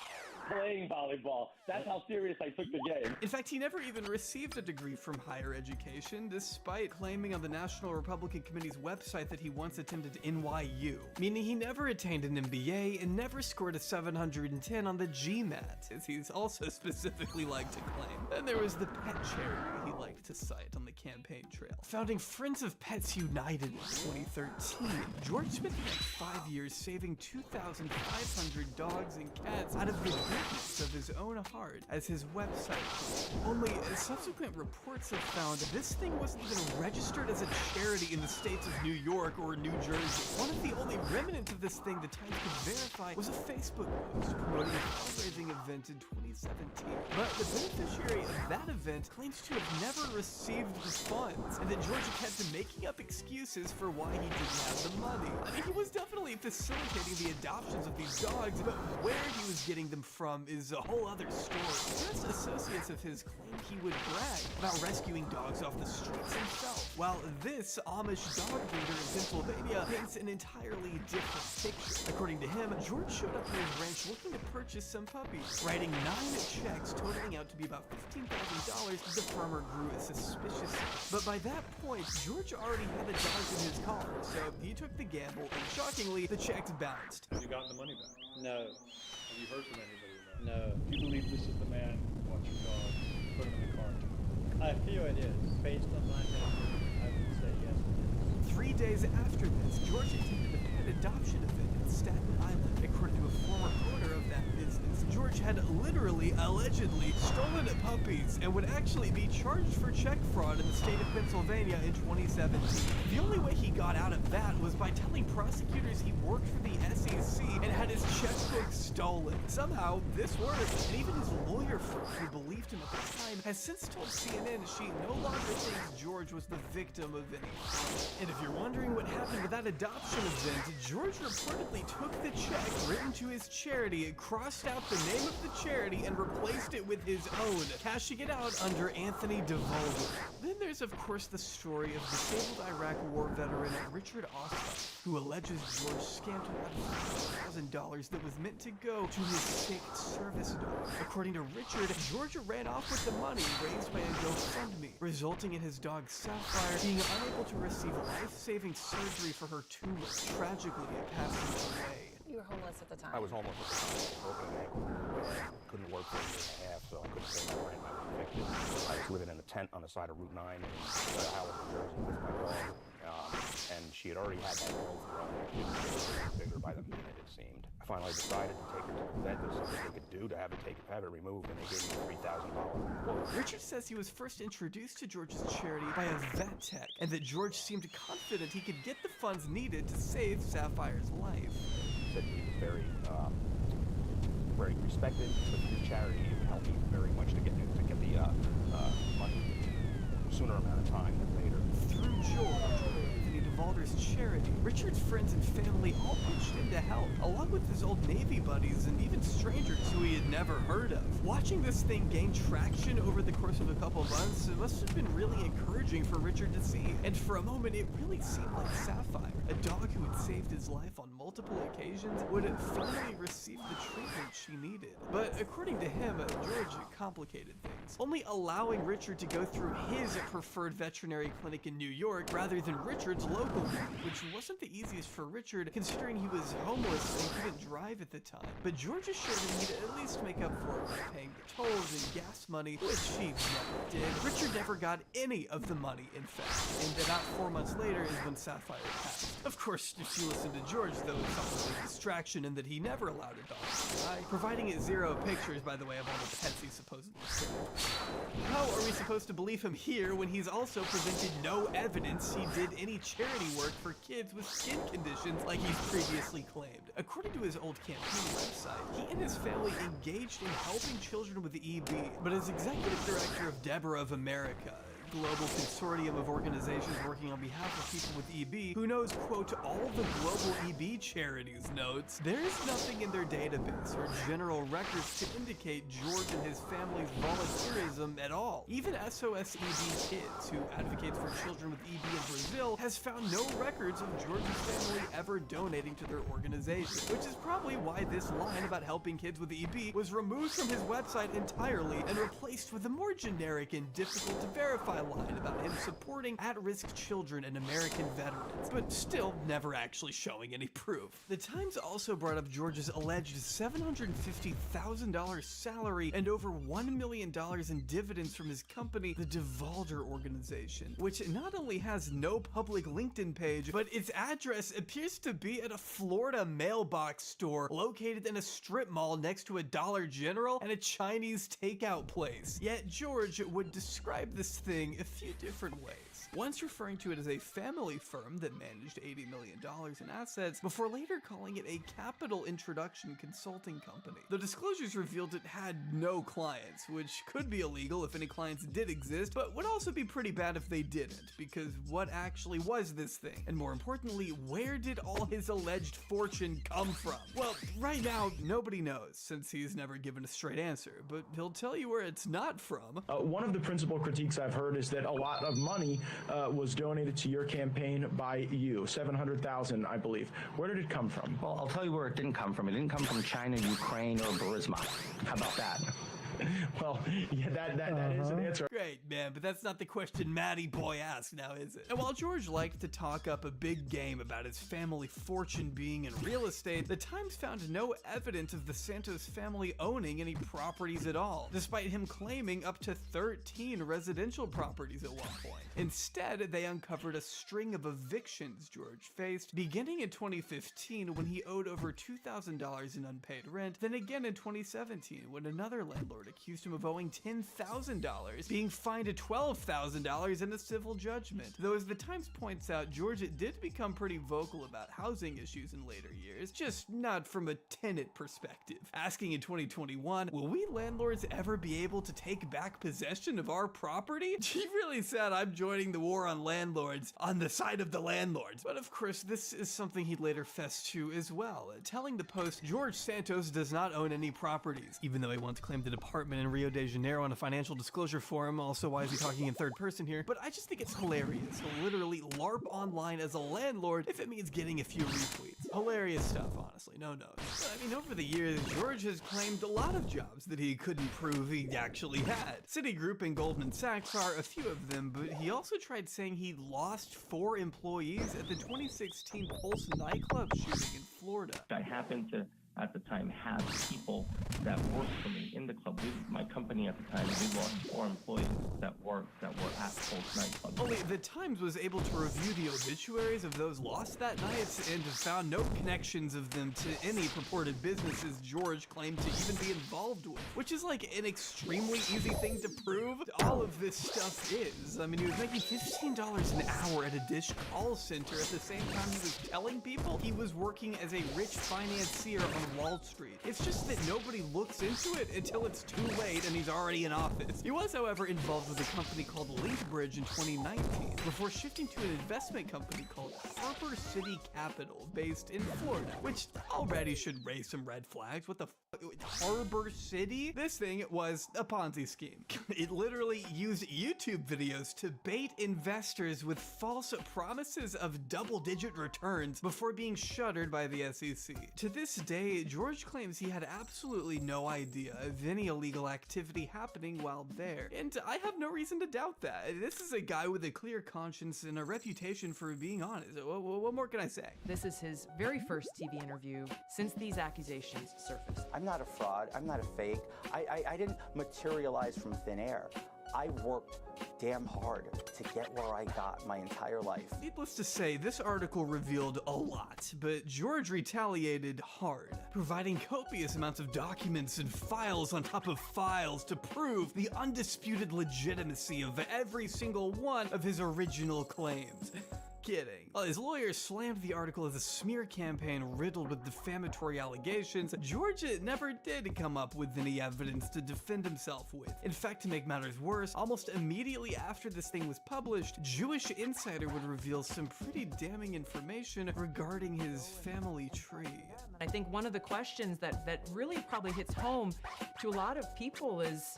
playing volleyball. That's how serious I took the game. In fact, he never even received a degree from higher education, despite claiming on the National Republican Committee's website that he once attended NYU, meaning he never attained an MBA and never scored a 710 on the GMAT, as he's also specifically liked to claim. Then there was the pet charity he liked to cite on the campaign trail, founding Friends of Pets United in 2013. George spent the next 5 years saving 2,500 dogs and cats out of the goodness of his own heart, as his website. Only subsequent reports have found this thing wasn't even registered as a charity in the states of New York or New Jersey. One of the only remnants of this thing the Times could verify was a Facebook post promoting a fundraising event in 2017. But the beneficiary of that event claims to have never received the funds, and that George kept making up excuses for why he didn't have the money. I mean, he was definitely facilitating the adoptions of these dogs, but where he was getting them from is a whole other story. Just associates of his claim he would brag about rescuing dogs off the streets himself, while this Amish dog breeder in Pennsylvania paints an entirely different picture. According to him, George showed up at his ranch looking to purchase some puppies, writing 9 checks totaling out to be about $15,000. The farmer grew suspicious, but by that point, George already had the dogs in his car, so he took the gamble, and shockingly, the checks bounced. Have you gotten the money back? No. Have you heard from anybody about it? No. Do you believe this is the man who bought your dog, put him in the car? I feel it is. Based on my memory, I would say yes it is. 3 days after this, George attended a pet adoption event in Staten Island. According to a former owner of that business, George had literally, allegedly, stolen puppies and would actually be charged for check fraud in the state of Pennsylvania in 2017. The only way he got out of that was by telling prosecutors he worked for the SEC and had his checkbook stolen. Somehow, this worked, and even his lawyer firm, who believed him at the time, has since told CNN she no longer thinks George was the victim of any fraud. And if you're wondering what happened with that adoption event, George reportedly took the check written to his charity, crossed out the name of the charity, and replaced it with his own, cashing it out under Anthony DeValder. Then there's, of course, the story of disabled Iraq War veteran Richard Osler, who alleges George scammed him out of $50,000 that was meant to go to his sick service dog. According to Richard, George ran off with the money raised by a GoFundMe, resulting in his dog Sapphire being unable to receive life-saving surgery for her tumor. Tragically, it passed away. You were homeless at the time? I was homeless at the time. Broken an ankle. Couldn't work for a year and a half, so I couldn't pay my rent. I was evicted. I was living in a tent on the side of Route 9 in Howard, New Jersey with my dog. And she had already had that growth growing. It was bigger by the minute, it seemed. I finally decided to take her to the vet. There's something they could do to have it removed, and they gave me a $3,000 quote. Richard says he was first introduced to George's charity by a vet tech, and that George seemed confident he could get the funds needed to save Sapphire's life. He said he was very respected, but his charity would help me very much to get the money sooner amount of time than later. Through George, Anthony DeValder's charity, Richard's friends and family all pitched in to help, along with his old Navy buddies and even strangers who he had never heard of. Watching this thing gain traction over the course of a couple months, it must have been really encouraging for Richard to see. And for a moment, it really seemed like Sapphire, a dog who had saved his life on multiple occasions, would finally receive the treatment she needed. But according to him, George complicated things, only allowing Richard to go through his preferred veterinary clinic in New York rather than Richard's local one, which wasn't the easiest for Richard considering he was homeless and couldn't drive at the time. But George assured him he'd at least make up for it by paying the tolls and gas money, which he never did. Richard never got any of the money, in fact, and about 4 months later is when Sapphire passed. Of course, if you listen to George, though, it's something of a distraction in that he never allowed a dog to die, providing it 0 pictures, by the way, of all the pets he supposedly saved. How are we supposed to believe him here when he's also presented no evidence he did any charity work for kids with skin conditions like he's previously claimed? According to his old campaign website, he and his family engaged in helping children with EB, but as executive director of Deborah of America, global consortium of organizations working on behalf of people with EB, who knows, quote, all the global EB charities, notes, there's nothing in their database or general records to indicate George and his family's volunteerism at all. Even SOS EB Kids, who advocates for children with EB in Brazil, has found no records of George's family ever donating to their organization, which is probably why this line about helping kids with EB was removed from his website entirely and replaced with a more generic and difficult to verify line about him supporting at-risk children and American veterans, but still never actually showing any proof. The Times also brought up George's alleged $750,000 salary and over $1 million in dividends from his company, the DeValder Organization, which not only has no public LinkedIn page, but its address appears to be at a Florida mailbox store located in a strip mall next to a Dollar General and a Chinese takeout place. Yet George would describe this thing a few different ways. Once referring to it as a family firm that managed $80 million in assets, before later calling it a capital introduction consulting company. The disclosures revealed it had no clients, which could be illegal if any clients did exist, but would also be pretty bad if they didn't, because what actually was this thing? And more importantly, where did all his alleged fortune come from? Well, right now, nobody knows, since he's never given a straight answer, but he'll tell you where it's not from. One of the principal critiques I've heard is that a lot of money was donated to your campaign by you, $700,000, I believe. Where did it come from? Well, I'll tell you where it didn't come from. It didn't come from China, Ukraine, or Burisma. How about that? Well, yeah, that is an answer. Great, man, but that's not the question Matty Boy asked now, is it? And while George liked to talk up a big game about his family fortune being in real estate, the Times found no evidence of the Santos family owning any properties at all, despite him claiming up to 13 residential properties at one point. Instead, they uncovered a string of evictions George faced, beginning in 2015 when he owed over $2,000 in unpaid rent, then again in 2017 when another landlord accused him of owing $10,000, being fined $12,000 in a civil judgment. Though as the Times points out, George did become pretty vocal about housing issues in later years, just not from a tenant perspective. Asking in 2021, will we landlords ever be able to take back possession of our property? He really said, I'm joining the war on landlords, on the side of the landlords. But of course, this is something he'd later fess to as well, telling the Post, George Santos does not own any properties, even though he once claimed the Department apartment in Rio de Janeiro on a financial disclosure forum. Also, why is he talking in third person here? But I just think it's hilarious to literally LARP online as a landlord if it means getting a few retweets. Hilarious stuff, honestly. No. I mean, over the years, George has claimed a lot of jobs that he couldn't prove he actually had. Citigroup and Goldman Sachs are a few of them, but he also tried saying he lost 4 employees at the 2016 Pulse nightclub shooting in Florida. I happened to, at the time, have people that worked for me in the club. My company at the time, we lost 4 employees that were at Pulse nightclub. Only the Times was able to review the obituaries of those lost that night and found no connections of them to any purported businesses George claimed to even be involved with, which is like an extremely easy thing to prove. All of this stuff is. I mean, he was making $15 an hour at a Dish call center at the same time he was telling people he was working as a rich financier on Wall Street. It's just that nobody looks into it until it's too late and he's already in office. He was, however, involved with a company called Linkbridge in 2019 before shifting to an investment company called Harbor City Capital based in Florida, which already should raise some red flags. What the Harbor City? This thing was a Ponzi scheme. It literally used YouTube videos to bait investors with false promises of double-digit returns before being shuttered by the SEC. To this day, George claims he had absolutely no idea of any illegal activity happening while there, and I have no reason to doubt that. This is a guy with a clear conscience and a reputation for being honest. What more can I say? This is his very first TV interview since these accusations surfaced. I'm not a fraud. I'm not a fake. I didn't materialize from thin air. I worked damn hard to get where I got my entire life. Needless to say, this article revealed a lot, but George retaliated hard, providing copious amounts of documents and files on top of files to prove the undisputed legitimacy of every single one of his original claims. Kidding. While his lawyers slammed the article as a smear campaign riddled with defamatory allegations, George never did come up with any evidence to defend himself with. In fact, to make matters worse, almost immediately after this thing was published, Jewish Insider would reveal some pretty damning information regarding his family tree. I think one of the questions that really probably hits home to a lot of people is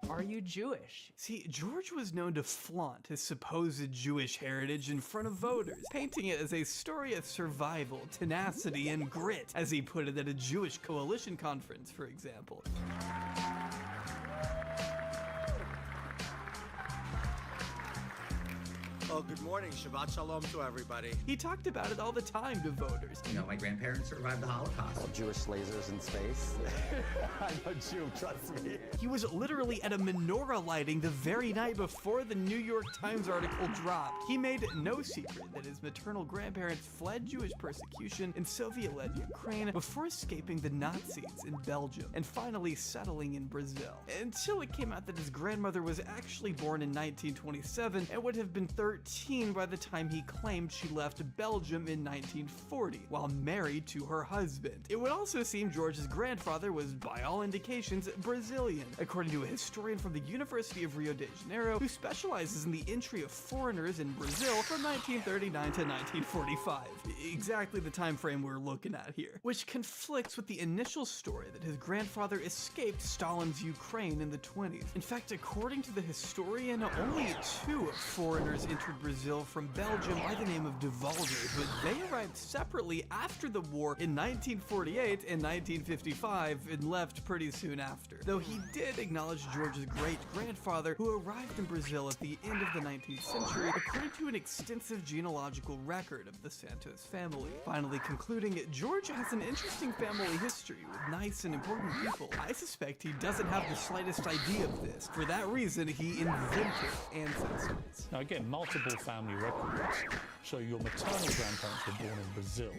are you Jewish? See, George was known to flaunt his supposed Jewish heritage in front of voters, painting it as a story of survival, tenacity, and grit, as he put it at a Jewish coalition conference, for example. Oh, good morning. Shabbat Shalom to everybody. He talked about it all the time to voters. You know, my grandparents survived the Holocaust. Well, Jewish lasers in space. I'm a Jew, trust me. He was literally at a menorah lighting the very night before the New York Times article dropped. He made no secret that his maternal grandparents fled Jewish persecution in Soviet-led Ukraine before escaping the Nazis in Belgium and finally settling in Brazil. Until it came out that his grandmother was actually born in 1927 and would have been 13 by the time he claimed she left Belgium in 1940, while married to her husband. It would also seem George's grandfather was, by all indications, Brazilian, according to a historian from the University of Rio de Janeiro who specializes in the entry of foreigners in Brazil from 1939 to 1945. Exactly the time frame we're looking at here, which conflicts with the initial story that his grandfather escaped Stalin's Ukraine in the 20s. In fact, according to the historian, only 2 foreigners entered Brazil from Belgium by the name of de Valder, but they arrived separately after the war in 1948 and 1955 and left pretty soon after. Though he did acknowledge George's great-grandfather, who arrived in Brazil at the end of the 19th century, according to an extensive genealogical record of the Santos family. Finally concluding, George has an interesting family history with nice and important people. I suspect he doesn't have the slightest idea of this. For that reason, he invented ancestors. Now again, multiple family records show your maternal grandparents were born in Brazil,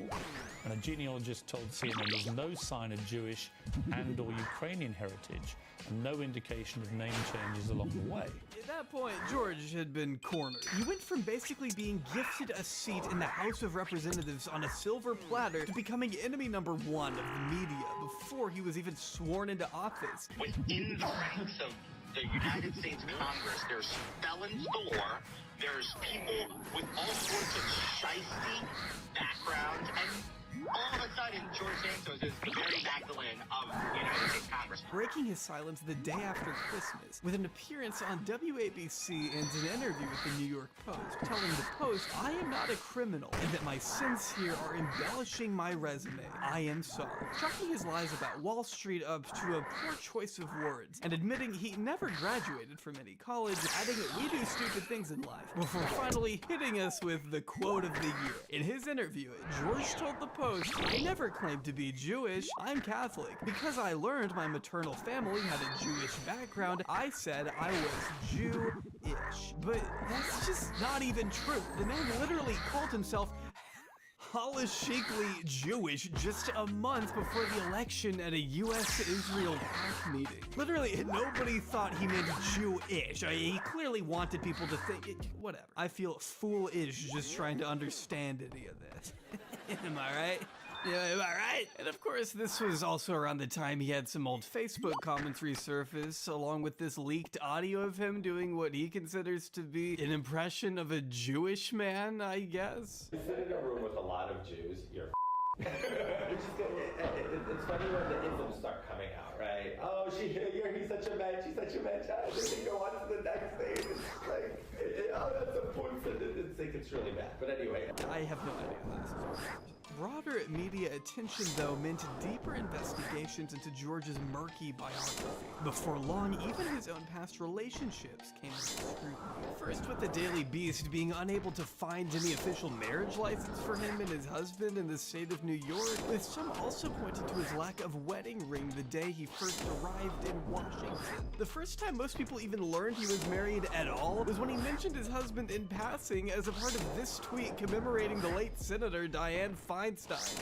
and a genealogist told CNN there's no sign of Jewish and or Ukrainian heritage, and no indication of name changes along the way. At that point, George had been cornered. He went from basically being gifted a seat in the House of Representatives on a silver platter to becoming enemy number 1 of the media before he was even sworn into office. Within the ranks of the United States Congress, there's felons galore. There's people with all sorts of shiesty backgrounds, and all of a sudden son in George Santos is the Mary Magdalene of the United States Congress. Breaking his silence the day after Christmas with an appearance on WABC and an interview with the New York Post, telling the Post, "I am not a criminal and that my sins here are embellishing my resume. I am sorry." Chalking his lies about Wall Street up to a poor choice of words and admitting he never graduated from any college, adding that we do stupid things in life, before finally hitting us with the quote of the year. In his interview, George told the Post, "I never claimed to be Jewish. I'm Catholic. Because I learned my maternal family had a Jewish background, I said I was Jew-ish." But that's just not even true. The man literally called himself halachically Jewish just a month before the election at a U.S.-Israel PAC meeting. Literally, nobody thought he meant Jewish. He clearly wanted people to think it. Whatever. I feel foolish just trying to understand any of this. Am I right? Yeah, am I right? And of course, this was also around the time he had some old Facebook comments resurface, along with this leaked audio of him doing what he considers to be an impression of a Jewish man, I guess. You sit in a room with a lot of Jews, you're it's funny when the isms start coming out, right? Oh, he's such a man, she's such a man, child. And they go on to the next thing. It's like, oh, that's a point. It's really bad. But anyway. I have no idea how this is. Broader media attention, though, meant deeper investigations into George's murky biography. Before long, even his own past relationships came into scrutiny. First with the Daily Beast being unable to find any official marriage license for him and his husband in the state of New York, with some also pointing to his lack of wedding ring the day he first arrived in Washington. The first time most people even learned he was married at all was when he mentioned his husband in passing as a part of this tweet commemorating the late Senator Dianne Feinstein,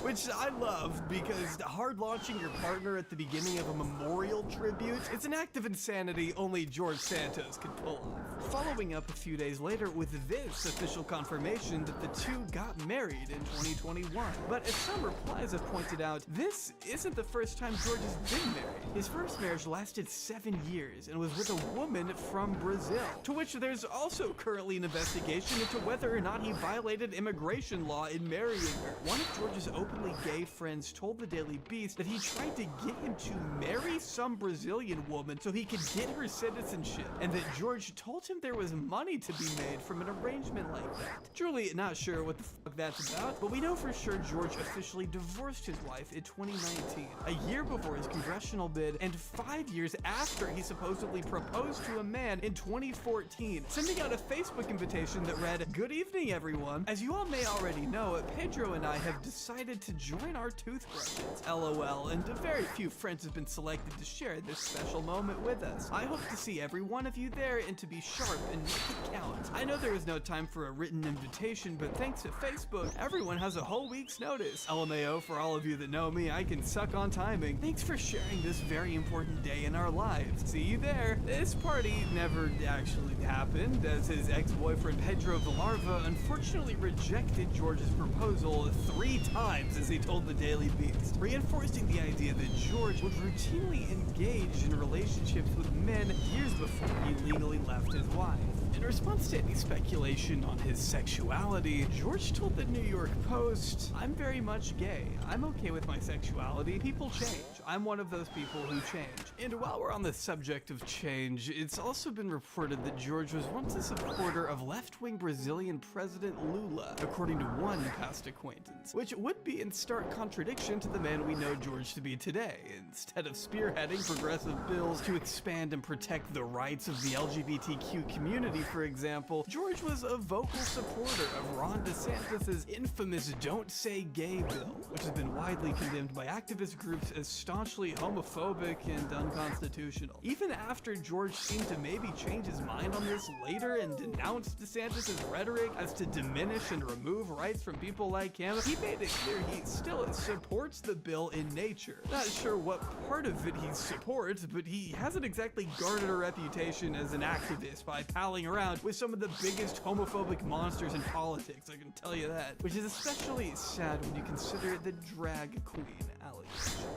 which I love because hard launching your partner at the beginning of a memorial tribute, it's an act of insanity only George Santos could pull off. Following up a few days later with this official confirmation that the two got married in 2021. But as some replies have pointed out, this isn't the first time George has been married. His first marriage lasted 7 years and was with a woman from Brazil, to which there's also currently an investigation into whether or not he violated immigration law in marrying her. One of George's openly gay friends told the Daily Beast that he tried to get him to marry some Brazilian woman so he could get her citizenship, and that George told him there was money to be made from an arrangement like that. Truly not sure what the fuck that's about, but we know for sure George officially divorced his wife in 2019, a year before his congressional bid and 5 years after he supposedly proposed to a man in 2014, sending out a Facebook invitation that read, "Good evening, everyone. As you all may already know, Pedro and I have decided to join our toothbrushes. LOL, and very few friends have been selected to share this special moment with us. I hope to see every one of you there and to be sharp and make it count. I know there was no time for a written invitation, but thanks to Facebook, everyone has a whole week's notice. LMAO, for all of you that know me, I can suck on timing. Thanks for sharing this very important day in our lives. See you there." This party never actually happened, as his ex-boyfriend Pedro Villarva unfortunately rejected George's proposal 3 times, as he told the Daily Beast, reinforcing the idea that George would routinely engage in relationships with men years before he legally left his wife. In response to any speculation on his sexuality, George told the New York Post, "I'm very much gay. I'm okay with my sexuality. People change. I'm one of those people who change." And while we're on the subject of change, it's also been reported that George was once a supporter of left-wing Brazilian President Lula, according to one past acquaintance, which would be in stark contradiction to the man we know George to be today. Instead of spearheading progressive bills to expand and protect the rights of the LGBTQ community, for example, George was a vocal supporter of Ron DeSantis' infamous Don't Say Gay bill, which has been widely condemned by activist groups as staunchly homophobic and unconstitutional. Even after George seemed to maybe change his mind on this later and denounce DeSantis' rhetoric as to diminish and remove rights from people like him, he made it clear he still supports the bill in nature. Not sure what part of it he supports, but he hasn't exactly garnered a reputation as an activist by palling around with some of the biggest homophobic monsters in politics, I can tell you that. Which is especially sad when you consider the drag queen allegation.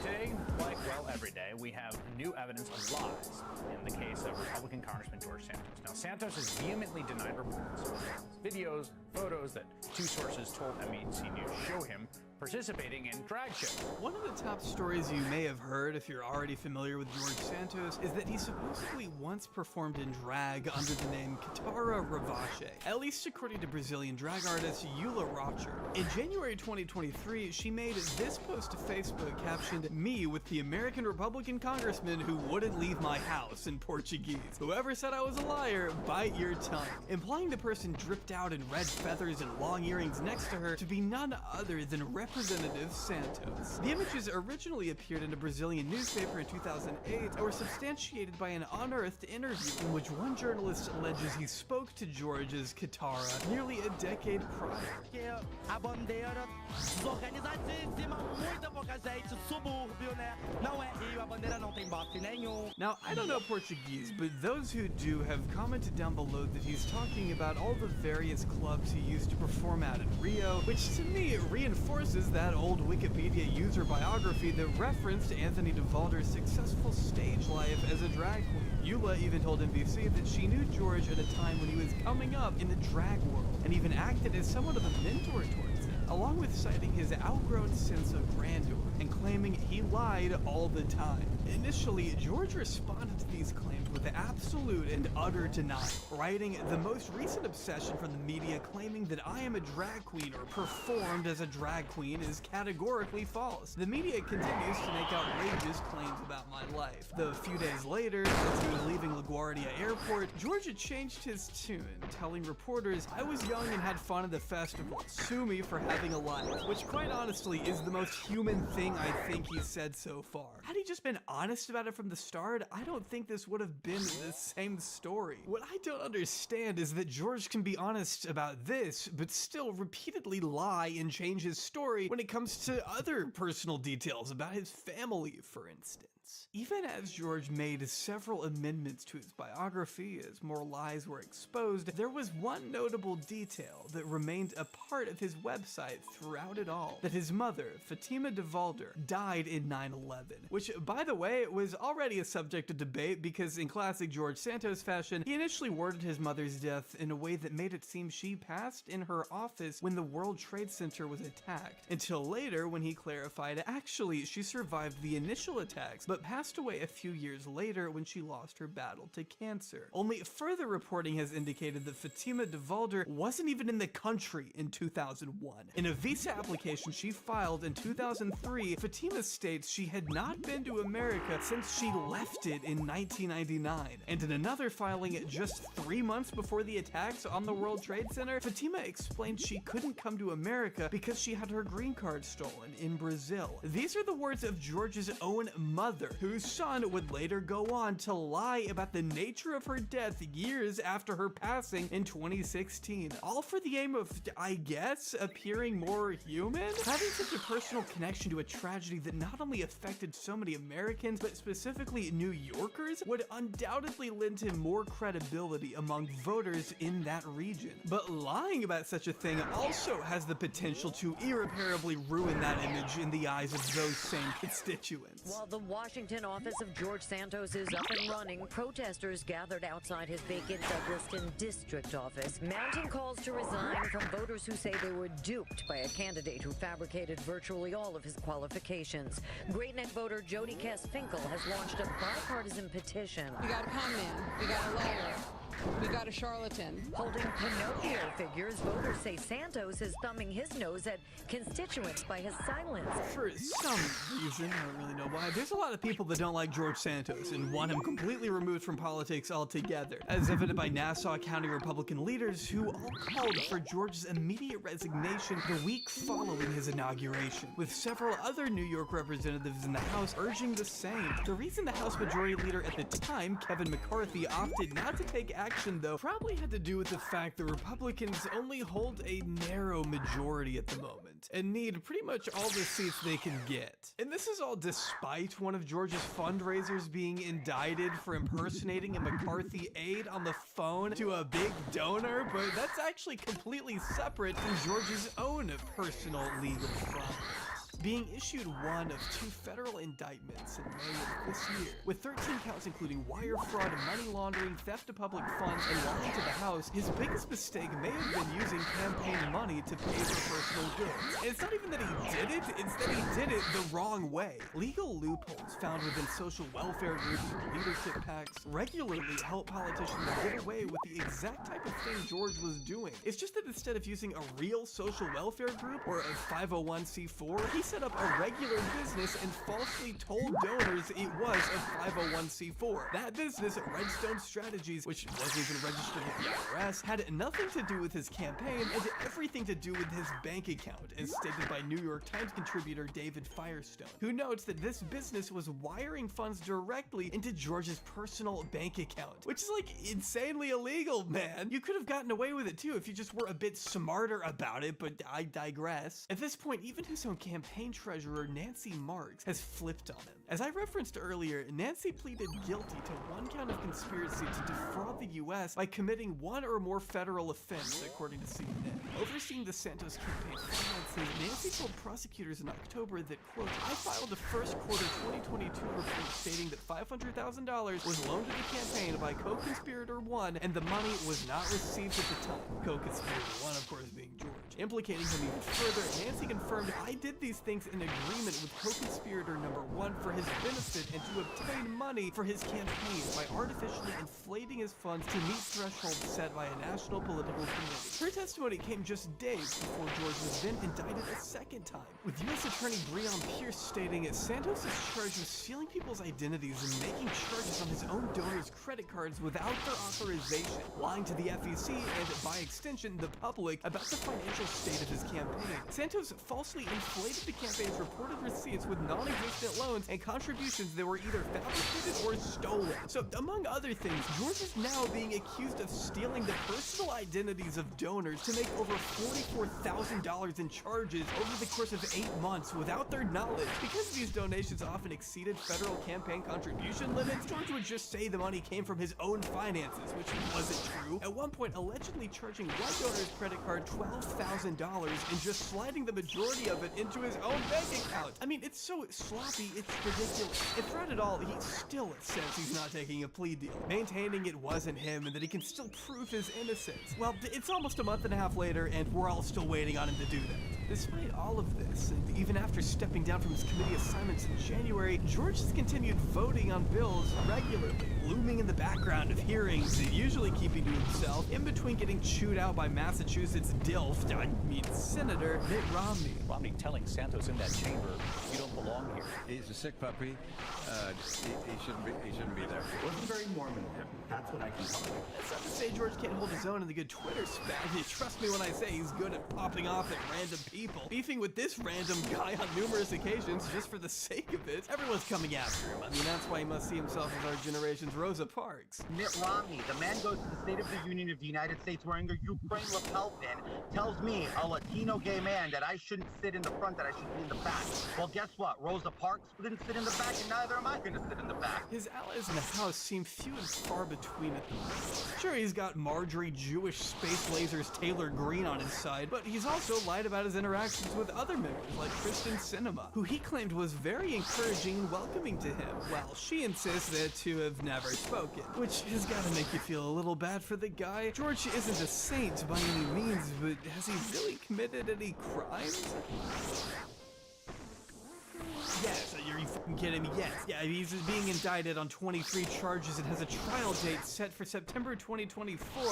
Today, like, well, every day, we have new evidence of lies in the case of Republican Congressman George Santos. Now, Santos has vehemently denied reports, videos, photos that two sources told MEC News show him participating in drag shows. One of the top stories you may have heard if you're already familiar with George Santos is that he supposedly once performed in drag under the name Kitara Ravache, at least according to Brazilian drag artist Eula Rocher. In January 2023, she made this post to Facebook captioned, "Me with the American Republican congressman who wouldn't leave my house," in Portuguese. "Whoever said I was a liar, bite your tongue," implying the person dripped out in red feathers and long earrings next to her to be none other than Representative Santos. The images originally appeared in a Brazilian newspaper in 2008 and were substantiated by an unearthed interview in which one journalist alleges he spoke to George as Kitara nearly a decade prior. A bandeira desorganizadíssima, muita pouca gente, subúrbio, né? Não é Rio, a bandeira não tem bofe nenhum. Now, I don't know Portuguese, but those who do have commented down below that he's talking about all the various clubs he used to perform at in Rio, which to me reinforces that old Wikipedia user biography that referenced Anthony DeValder's successful stage life as a drag queen. Eula even told NBC that she knew George at a time when he was coming up in the drag world, and even acted as somewhat of a mentor towards him, along with citing his outgrown sense of grandeur and claiming he lied all the time. Initially, George responded to these claims with absolute and utter denial, writing, "The most recent obsession from the media claiming that I am a drag queen or performed as a drag queen is categorically false. The media continues to make outrageous claims about my life." Though a few days later, as he was leaving LaGuardia Airport, George had changed his tune, telling reporters, "I was young and had fun at the festival. Sue me for having a life," which quite honestly is the most human thing I think he's said so far. Had he just been honest about it from the start, I don't think this would have been the same story. What I don't understand is that George can be honest about this, but still repeatedly lie and change his story when it comes to other personal details about his family, for instance. Even as George made several amendments to his biography as more lies were exposed, there was one notable detail that remained a part of his website throughout it all: that his mother, Fatima DeValder, died in 9/11, which, by the way, was already a subject of debate because in classic George Santos fashion, he initially worded his mother's death in a way that made it seem she passed in her office when the World Trade Center was attacked, until later when he clarified actually she survived the initial attacks but passed away a few years later when she lost her battle to cancer. Only further reporting has indicated that Fatima DeValder wasn't even in the country in 2001. In a visa application she filed in 2003, Fatima states she had not been to America since she left it in 1999. And in another filing just 3 months before the attacks on the World Trade Center, Fatima explained she couldn't come to America because she had her green card stolen in Brazil. These are the words of George's own mother, whose son would later go on to lie about the nature of her death years after her passing in 2016. All for the aim of, I guess, appearing more human? Having such a personal connection to a tragedy that not only affected so many Americans, but specifically New Yorkers, would undoubtedly lend him more credibility among voters in that region. But lying about such a thing also has the potential to irreparably ruin that image in the eyes of those same constituents. While the Washington office of George Santos is up and running, protesters gathered outside his vacant Douglaston district office, mounting calls to resign from voters who say they were duped by a candidate who fabricated virtually all of his qualifications. Great Neck voter Jody Cass-Finkel has launched a bipartisan petition. We got a con man. We got a liar. We got a charlatan. Holding Pinocchio figures, voters say Santos is thumbing his nose at constituents by his silence. For some reason, I don't really know why, there's a lot of people that don't like George Santos and want him completely removed from politics altogether, as evident by Nassau County Republican leaders who all called for George's immediate resignation the week following his inauguration, with several other New York representatives in the House urging the same. The reason the House Majority Leader at the time, Kevin McCarthy, opted not to take action, though, probably had to do with the fact that Republicans only hold a narrow majority at the moment and need pretty much all the seats they can get. And this is all despite one of George's fundraisers being indicted for impersonating a McCarthy aide on the phone to a big donor, but that's actually completely separate from George's own personal legal problems. being issued one of 2 federal indictments in May of this year. With 13 counts including wire fraud, money laundering, theft of public funds, and lying to the House, his biggest mistake may have been using campaign money to pay for personal goods. And it's not even that he did it, it's that he did it the wrong way. Legal loopholes found within social welfare groups or leadership PACs regularly help politicians get away with the exact type of thing George was doing. It's just that instead of using a real social welfare group or a 501c4, he set up a regular business and falsely told donors it was a 501c4. That business, Redstone Strategies, which wasn't even registered with the IRS, had nothing to do with his campaign and everything to do with his bank account, as stated by New York Times contributor David Firestone, who notes that this business was wiring funds directly into George's personal bank account, which is like insanely illegal, man. You could have gotten away with it too if you just were a bit smarter about it, but I digress. At this point, even his own campaign treasurer, Nancy Marks, has flipped on him. As I referenced earlier, Nancy pleaded guilty to 1 count of conspiracy to defraud the U.S. by committing 1 or more federal offenses, according to CNN. Overseeing the Santos campaign finances, Nancy told prosecutors in October that, quote, I filed a first quarter 2022 report stating that $500,000 was loaned to the campaign by co-conspirator 1 and the money was not received at the time. Co-conspirator 1, of course, being George. Implicating him even further, Nancy confirmed, I did these things in agreement with co-conspirator number 1 for his benefit and to obtain money for his campaign by artificially inflating his funds to meet thresholds set by a national political committee. Her testimony came just days before George was then indicted a second time, with U.S. Attorney Breon Pierce stating Santos is charged with stealing people's identities and making charges on his own donors' credit cards without their authorization, lying to the FEC and, by extension, the public about the financial state of his campaign. Santos falsely inflated the campaign's reported receipts with non-existent loans and contributions that were either fabricated or stolen. So, among other things, George is now being accused of stealing the personal identities of donors to make over $44,000 in charges over the course of 8 months without their knowledge. Because these donations often exceeded federal campaign contribution limits, George would just say the money came from his own finances, which wasn't true. At one point, allegedly charging one donor's credit card $12,000 and just sliding the majority of it into his own bank account. I mean, it's so sloppy, it's ridiculous. And throughout it all, he still says he's not taking a plea deal, maintaining it wasn't him and that he can still prove his innocence. Well, it's almost a month and a half later, and we're all still waiting on him to do that. Despite all of this, and even after stepping down from his committee assignments in January, George has continued voting on bills regularly, looming in the background of hearings, usually keeping to himself, in between getting chewed out by Massachusetts Senator Mitt Romney. Romney telling Santos in that chamber, you don't belong here. He's a sick puppy. He shouldn't be there. It wasn't very Mormon of him. That's what I can tell you. That's not to say George can't hold his own in the good Twitter spat. Trust me when I say he's good at popping off at random people, beefing with this random guy on numerous occasions just for the sake of it. Everyone's coming after him. I mean, that's why he must see himself as our generation's Rosa Parks. Mitt Romney, the man goes to the State of the Union of the United States wearing a Ukraine lapel pin, tells me, a Latino gay man, that I shouldn't sit in the front, that I should be in the back. Well, guess what? Rosa Parks didn't sit in the back, and neither am I going to sit in the back. His allies in the House seem few and far between at the moment. Sure, he's got Marjorie Jewish Space Lasers Taylor Greene on his side, but he's also lied about his interactions with other members like Kristen Sinema, who he claimed was very encouraging and welcoming to him, while she insists the two have never spoken, which has got to make you feel a little bad for the guy. George isn't a saint by any means, but has he really committed any crimes? Yes, are you fucking kidding me? Yes. Yeah, he's being indicted on 23 charges and has a trial date set for September 2024,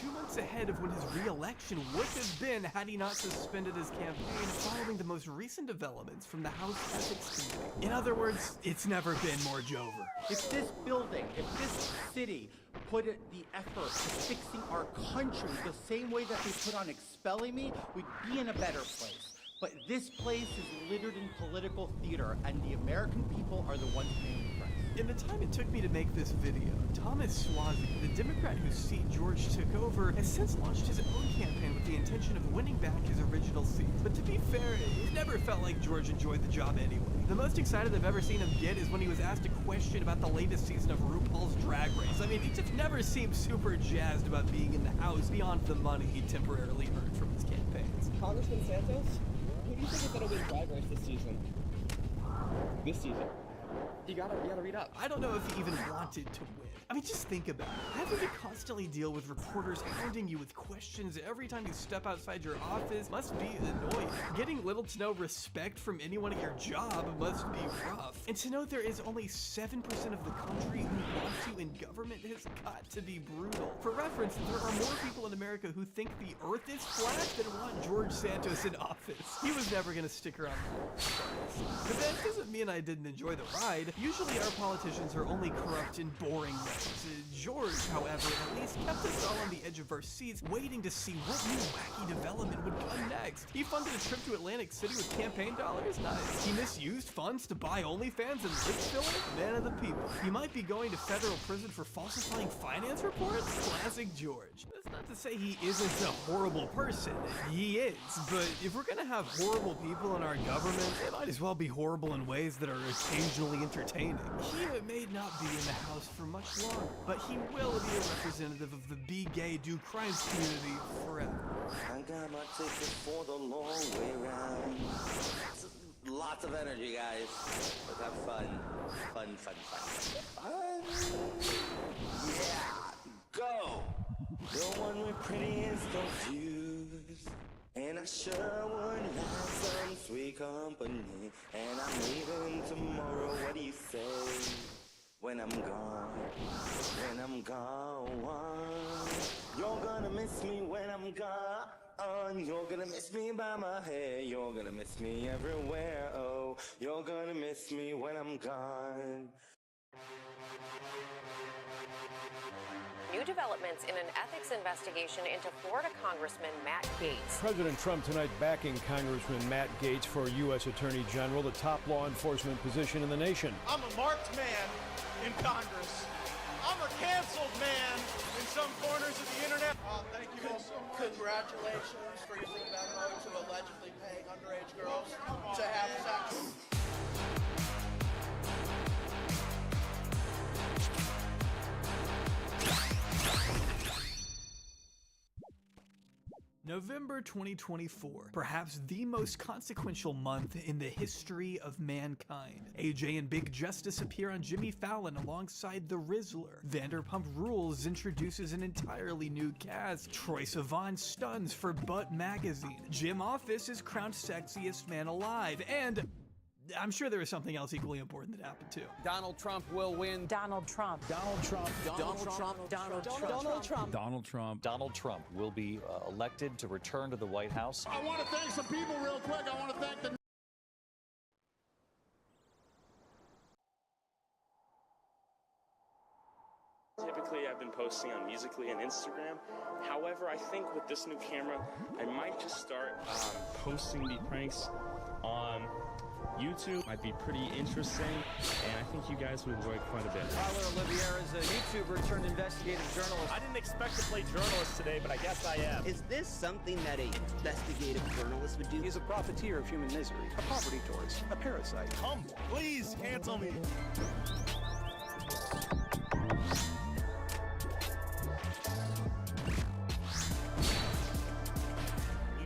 2 months ahead of when his re-election would have been had he not suspended his campaign following the most recent developments from the House Ethics Committee. In other words, it's never been more Jover. If this building, if this city put the effort to fixing our country the same way that they put on expelling me, we'd be in a better place. But this place is littered in political theater, and the American people are the ones paying the price. In the time it took me to make this video, Thomas Swazi, the Democrat whose seat George took over, has since launched his own campaign with the intention of winning back his original seat. But to be fair, it never felt like George enjoyed the job anyway. The most excited I've ever seen him get is when he was asked a question about the latest season of RuPaul's Drag Race. I mean, he just never seemed super jazzed about being in the House beyond the money he temporarily earned from his campaigns. Congressman Santos? Who do you think is gonna win Drag Race this season? This season. You gotta read up. I don't know if he even wanted to win. I mean, just think about it. Having to constantly deal with reporters hounding you with questions every time you step outside your office must be annoying. Getting little to no respect from anyone at your job must be rough. And to know there is only 7% of the country who wants you in government has got to be brutal. For reference, there are more people in America who think the earth is flat than want George Santos in office. He was never gonna stick around. But that doesn't mean I didn't enjoy the ride. Usually our politicians are only corrupt and boring ways. George, however, at least kept us all on the edge of our seats, waiting to see what new wacky development would come next. He funded a trip to Atlantic City with campaign dollars? Nice. He misused funds to buy OnlyFans and lip filler? Man of the people. He might be going to federal prison for falsifying finance reports? Classic George. That's not to say he isn't a horrible person. He is. But if we're gonna have horrible people in our government, they might as well be horrible in ways that are occasionally entertaining. He may not be in the House for much longer, but he will be a representative of the be gay, do crimes community forever. I got my ticket for the long way round. Lots of energy, guys. Let's have fun. Fun. Yeah, go! The one with prettiest confused. And I sure would like some sweet company. And I'm leaving tomorrow, what do you say? When I'm gone, you're gonna miss me when I'm gone. You're gonna miss me by my hair, you're gonna miss me everywhere. Oh, you're gonna miss me when I'm gone. New developments in an ethics investigation into Florida Congressman Matt Gaetz. President Trump tonight backing Congressman Matt Gaetz for U.S. Attorney General, the top law enforcement position in the nation. I'm a marked man in Congress. I'm a canceled man in some corners of the internet. Thank you all so much. Congratulations for using memos of allegedly paying underage girls to have sex. November 2024, perhaps the most consequential month in the history of mankind. AJ and Big Justice appear on Jimmy Fallon alongside The Rizzler. Vanderpump Rules introduces an entirely new cast. Troye Sivan stuns for Butt Magazine. Jim Office is crowned sexiest man alive, and I'm sure there was something else equally important that happened too. Donald Trump will win. Donald Trump. Donald Trump. Donald Trump. Donald Trump. Donald Trump. Donald Trump. Donald Trump will be elected to return to the White House. I want to thank some people real quick. I want to thank the Typically, I've been posting on Musical.ly and Instagram. However, I think with this new camera, I might just start posting the pranks on YouTube. Might be pretty interesting, and I think you guys would enjoy quite a bit. Tyler Olivier is a YouTuber turned investigative journalist. I didn't expect to play journalist today, but I guess I am. Is this something that an investigative journalist would do? He's a profiteer of human misery, a poverty tourist, a parasite. Come, please cancel me.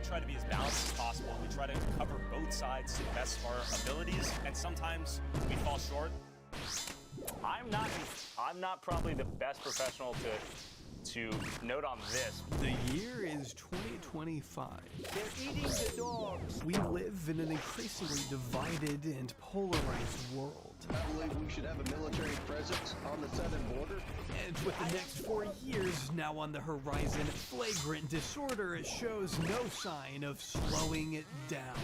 Try to be as balanced as possible. We try to cover both sides to the best of our abilities, and sometimes we fall short. I'm not probably the best professional to note on this. The year is 2025. They're eating the dogs. We live in an increasingly divided and polarized world. I believe we should have a military presence on the southern border. And with the next 4 years now on the horizon, flagrant disorder shows no sign of slowing it down.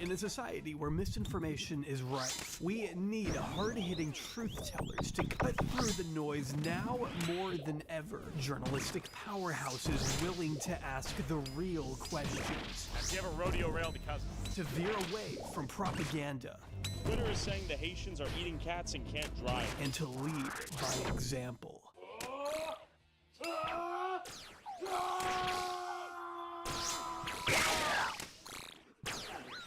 In a society where misinformation is rife, we need hard-hitting truth tellers to cut through the noise now more than ever. Journalistic powerhouses willing to ask the real questions. Do you have a rodeo rail because to veer away from propaganda. Twitter is saying the Haitians are eating cats and can't drive. And to lead by example.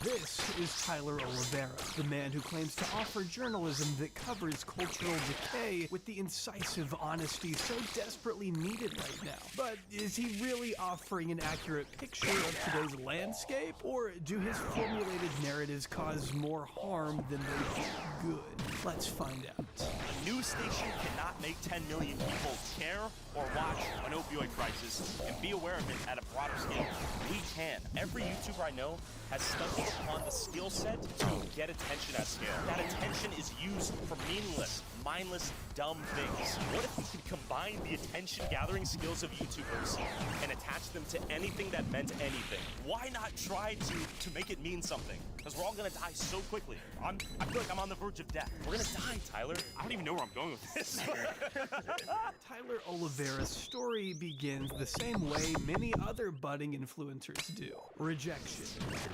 This is Tyler Oliveira, the man who claims to offer journalism that covers cultural decay with the incisive honesty so desperately needed right now. But is he really offering an accurate picture of today's landscape? Or do his formulated narratives cause more harm than they do good? Let's find out. A news station cannot make 10 million people care or watch an opioid crisis and be aware of it at a broader scale. We can. Every YouTuber I know has stumbled upon the skill set to get attention at scale. That attention is used for meaningless, mindless, dumb things. What if we could combine the attention-gathering skills of YouTubers and attach them to anything that meant anything? Why not try to make it mean something? Because we're all gonna die so quickly. I feel like I'm on the verge of death. We're gonna die, Tyler. I don't even know where I'm going with this. Tyler Oliveira's story begins the same way many other budding influencers do. Rejection.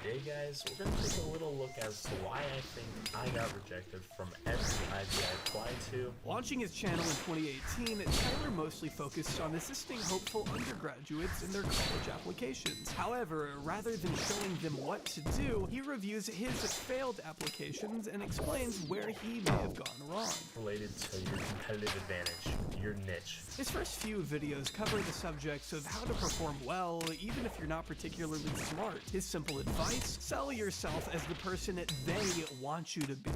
Today, guys, we're going to take a little look as to why I think I got rejected from every idea I applied to. Launching his channel in 2018, Tyler mostly focused on assisting hopeful undergraduates in their college applications. However, rather than showing them what to do, he reviews his failed applications and explains where he may have gone wrong. Related to your competitive advantage, your niche. His first few videos cover the subjects of how to perform well, even if you're not particularly smart. His simple advice: sell yourself as the person they want you to be.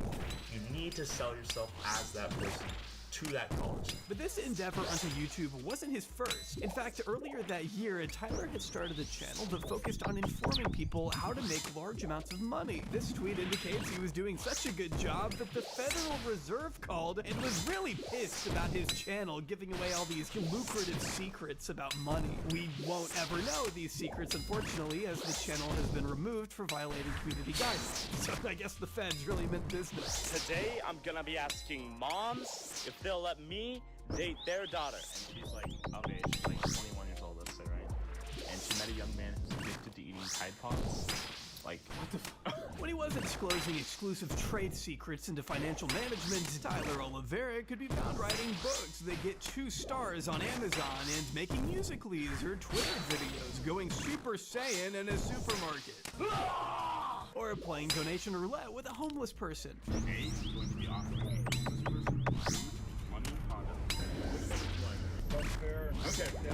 You need to sell yourself as that person to that college. But this endeavor onto YouTube wasn't his first. In fact, earlier that year, Tyler had started a channel that focused on informing people how to make large amounts of money. This tweet indicates he was doing such a good job that the Federal Reserve called and was really pissed about his channel giving away all these lucrative secrets about money. We won't ever know these secrets, unfortunately, as the channel has been removed for violating community guidelines. So I guess the feds really meant business. Today, I'm gonna be asking moms if they'll let me date their daughter. And she's like, okay, she's like 21 years old, let's say, right? And she met a young man who's addicted to eating Tide Pods. Like, what the f- When he wasn't disclosing exclusive trade secrets into financial management, Tyler Oliveira could be found writing books that get 2 stars on Amazon and making Musical.lys or Twitter videos, going Super Saiyan in a supermarket. Or playing donation roulette with a homeless person. Today, he's going to be offering a homeless person food, money, and condoms. Okay, yeah,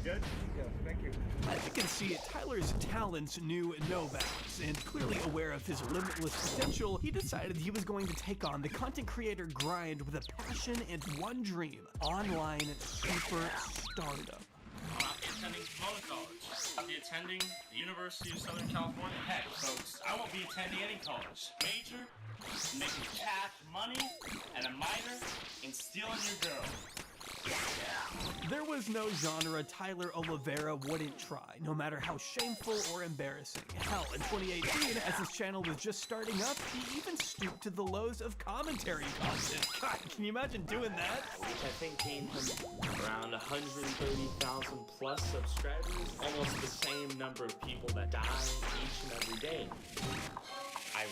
good? Yeah, thank you. As you can see, Tyler's talents knew no bounds, and clearly aware of his limitless potential, he decided he was going to take on the content creator grind with a passion and one dream: online super stardom. I'll not be attending Pomona College. I'll be attending the University of Southern California. Heck, folks, I won't be attending any college. Major, making cash money, and a minor in stealing your girl. There was no genre Tyler Oliveira wouldn't try, no matter how shameful or embarrassing. Hell, in 2018, as his channel was just starting up, he even stooped to the lows of commentary content. God, can you imagine doing that? Which I think came from around 130,000 plus subscribers, almost the same number of people that die each and every day.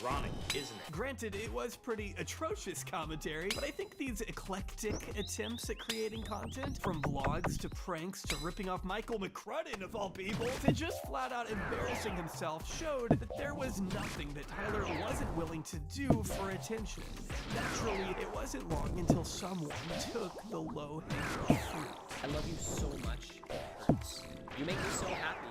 Ironic, isn't it? Granted, it was pretty atrocious commentary, but I think these eclectic attempts at creating content, from vlogs to pranks to ripping off Michael McCrudden of all people, to just flat out embarrassing himself, showed that there was nothing that Tyler wasn't willing to do for attention. Naturally, it wasn't long until someone took the low-hanging fruit. I love you so much. It hurts. You make me so happy.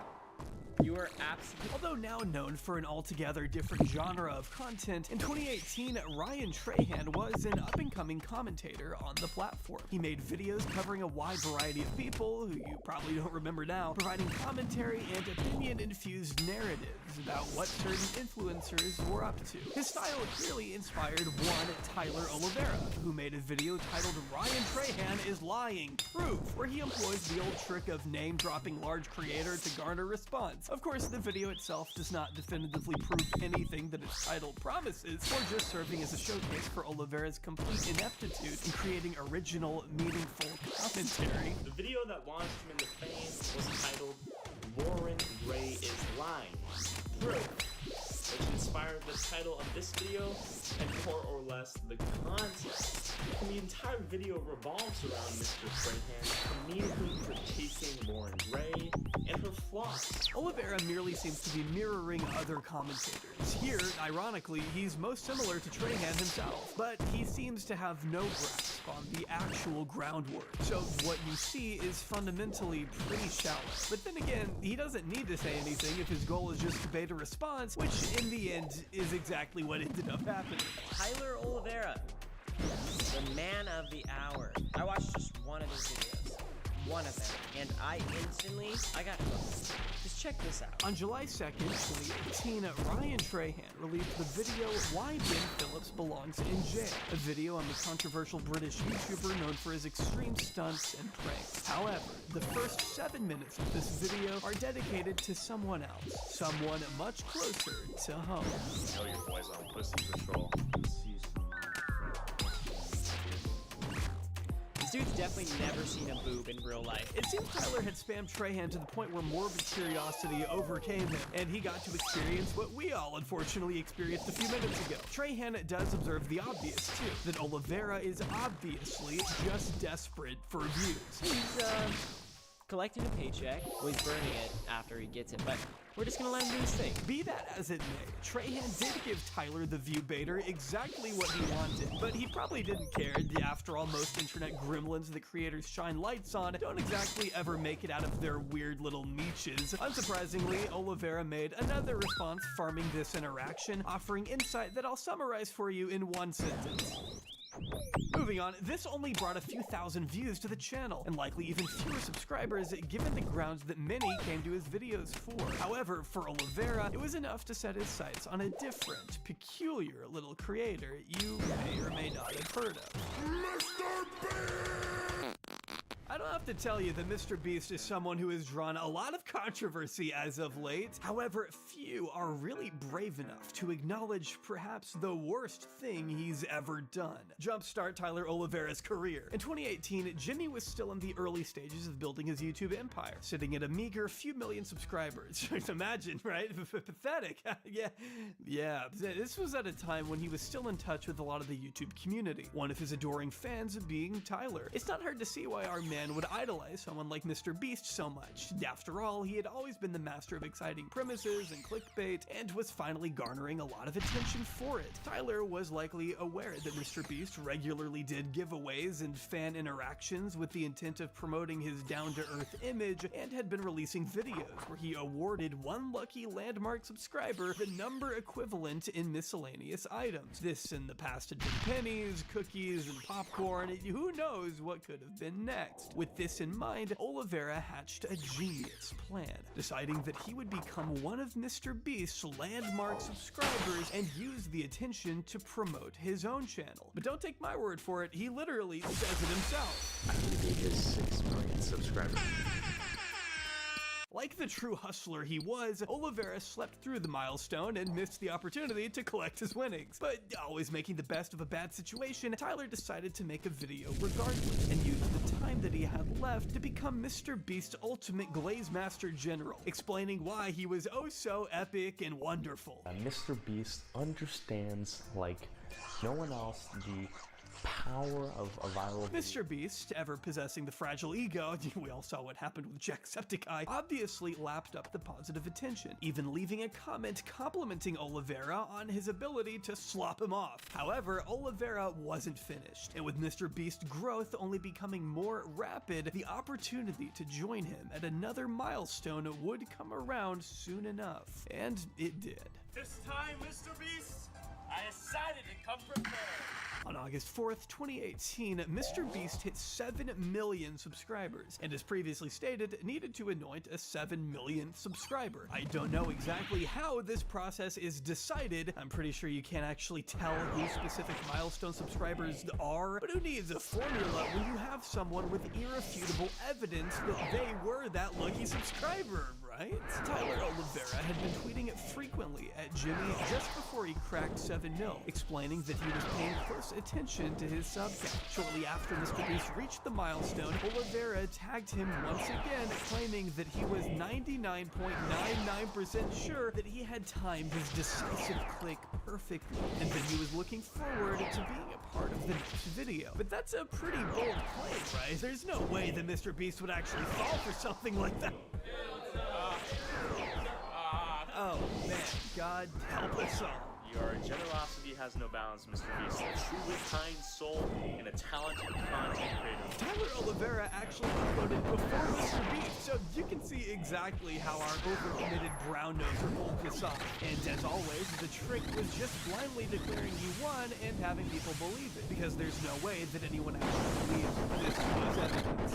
You are absolutely... Although now known for an altogether different genre of content, in 2018, Ryan Trahan was an up-and-coming commentator on the platform. He made videos covering a wide variety of people, who you probably don't remember now, providing commentary and opinion-infused narratives about what certain influencers were up to. His style clearly inspired one Tyler Oliveira, who made a video titled Ryan Trahan is Lying Proof, where he employs the old trick of name-dropping large creator to garner response. Of course, the video itself does not definitively prove anything that its title promises, or just serving as a showcase for Oliveira's complete ineptitude in creating original, meaningful commentary. The video that launched him into fame was titled Lauren Ray is Lying Proof, which inspired the title of this video and more or less the content. And the entire video revolves around Mr. Trahan comedically critiquing Lauren Ray and her flaws. Oliveira merely seems to be mirroring other commentators. Here, ironically, he's most similar to Trahan himself, but he seems to have no grasp on the actual groundwork. So what you see is fundamentally pretty shallow. But then again, he doesn't need to say anything if his goal is just to bait a response, which in the end is exactly what ended up happening. Tyler Oliveira, the man of the hour. I watched just one of his videos. One of them, and I got hooked. Just check this out. On July 2nd, 2018, Ryan Trahan released the video Why Ben Phillips Belongs in Jail, a video on the controversial British YouTuber known for his extreme stunts and pranks. However, the first 7 minutes of this video are dedicated to someone else, someone much closer to home. You know your boy's on pussy patrol. This dude's definitely never seen a boob in real life. It seems Tyler had spammed Trahan to the point where morbid curiosity overcame him, and he got to experience what we all unfortunately experienced a few minutes ago. Trahan does observe the obvious, too, that Oliveira is obviously just desperate for views. He's, collecting a paycheck. Well, he's burning it after he gets it, but we're just gonna let him do his thing. Be that as it may, Trahan did give Tyler the view baiter exactly what he wanted, but he probably didn't care. After all, most internet gremlins that creators shine lights on don't exactly ever make it out of their weird little niches. Unsurprisingly, Oliveira made another response farming this interaction, offering insight that I'll summarize for you in one sentence. Moving on, this only brought a few thousand views to the channel, and likely even fewer subscribers given the grounds that many came to his videos for. However, for Oliveira, it was enough to set his sights on a different, peculiar little creator you may or may not have heard of. Mr. Beast! I don't have to tell you that Mr. Beast is someone who has drawn a lot of controversy as of late. However, few are really brave enough to acknowledge perhaps the worst thing he's ever done. Jumpstart Tyler Oliveira's career. In 2018, Jimmy was still in the early stages of building his YouTube empire, sitting at a meager few million subscribers. Imagine, right? Pathetic. Yeah. This was at a time when he was still in touch with a lot of the YouTube community, one of his adoring fans being Tyler. It's not hard to see why our man would idolize someone like Mr. Beast so much. After all, he had always been the master of exciting premises and clickbait, and was finally garnering a lot of attention for it. Tyler was likely aware that Mr. Beast regularly did giveaways and fan interactions with the intent of promoting his down-to-earth image, and had been releasing videos where he awarded one lucky landmark subscriber the number equivalent in miscellaneous items. This in the past had been pennies, cookies, and popcorn. Who knows what could have been next? With this in mind, Oliveira hatched a genius plan, deciding that he would become one of Mr. Beast's landmark subscribers and use the attention to promote his own channel. But don't take my word for it, he literally says it himself. I can be his 6 million subscribers. Like the true hustler he was, Oliveira slept through the milestone and missed the opportunity to collect his winnings. But always making the best of a bad situation, Tyler decided to make a video regardless, and used the time that he had left to become Mr. Beast's ultimate Glaze Master General, explaining why he was oh so epic and wonderful. Mr. Beast understands, like no one else, the power of a viral Mr. Beast, ever possessing the fragile ego, we all saw what happened with Jacksepticeye, obviously lapped up the positive attention, even leaving a comment complimenting Oliveira on his ability to slop him off. However, Oliveira wasn't finished, and with Mr. Beast's growth only becoming more rapid, the opportunity to join him at another milestone would come around soon enough. And it did. This time, Mr. Beast, I decided to come prepared. On August 4th, 2018, Mr. Beast hit 7 million subscribers, and as previously stated, needed to anoint a 7 millionth subscriber. I don't know exactly how this process is decided. I'm pretty sure you can't actually tell who specific milestone subscribers are, but who needs a formula when you have someone with irrefutable evidence that they were that lucky subscriber, right? Tyler Oliveira had been tweeting frequently at Jimmy just before he cracked 7 mil, explaining that he was paying close attention to his sub count. Shortly after Mr. Beast reached the milestone, Oliveira tagged him once again, claiming that he was 99.99% sure that he had timed his decisive click perfectly, and that he was looking forward to being a part of the next video. But that's a pretty bold claim, right? There's no way that Mr. Beast would actually fall for something like that. God help us all. Your generosity has no bounds, Mr. Beast. A truly kind soul and a talented content creator. Tyler Oliveira actually uploaded before Mr. Beast, so you can see exactly how our overcommitted brown noser pulled this off. And as always, the trick was just blindly declaring you won and having people believe it, because there's no way that anyone actually believes this was evidence.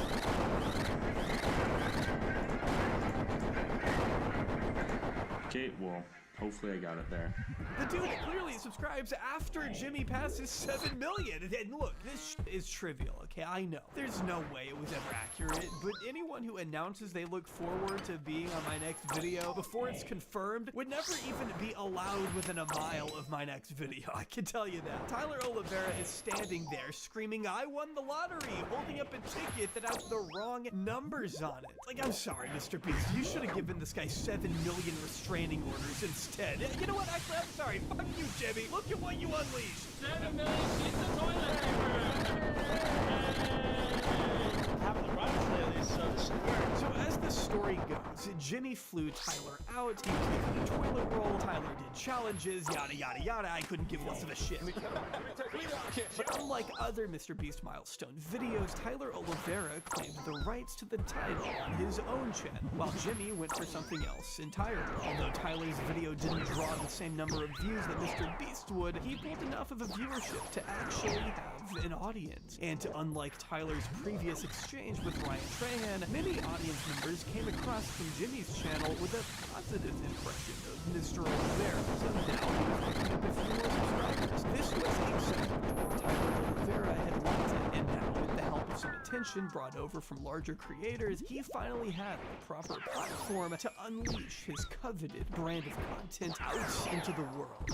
Okay, well, hopefully I got it there. The dude clearly subscribes after Jimmy passes 7 million. And look, this is trivial, okay? I know. There's no way it was ever accurate, but anyone who announces they look forward to being on my next video before it's confirmed would never even be allowed within a mile of my next video. I can tell you that. Tyler Oliveira is standing there screaming, "I won the lottery," holding up a ticket that has the wrong numbers on it. Like, I'm sorry, Mr. Beast. You should have given this guy 7 million restraining orders instead. You know what? Actually, I'm sorry. Fuck you, Jimmy. Look at what you unleashed. 7 million sheets of toilet Having the runs lately, so this should work. So as the story goes, Jimmy flew Tyler out, he was given a toilet roll, Tyler did challenges, yada yada yada, I couldn't give less of a shit. But unlike other Mr. Beast milestone videos, Tyler Oliveira claimed the rights to the title on his own channel, while Jimmy went for something else entirely. Although Tyler's video didn't draw the same number of views that Mr. Beast would, he pulled enough of a viewership to actually have an audience. And unlike Tyler's previous exchange with Ryan Trahan, many audience members came across from Jimmy's channel with a positive impression of Mr. Oliveira, so now he was picking up a few more subscribers. This was exactly what Tyler Oliveira had wanted, and now with the help of some attention brought over from larger creators, he finally had the proper platform to unleash his coveted brand of content out into the world.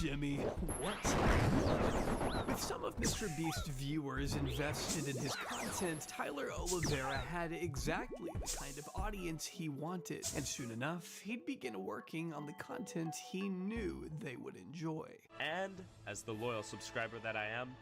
Jimmy, what? With some of Mr. Beast's viewers invested in his content, Tyler Oliveira had exactly the kind of audience he wanted, and soon enough, he'd begin working on the content he knew they would enjoy. And as the loyal subscriber that I am,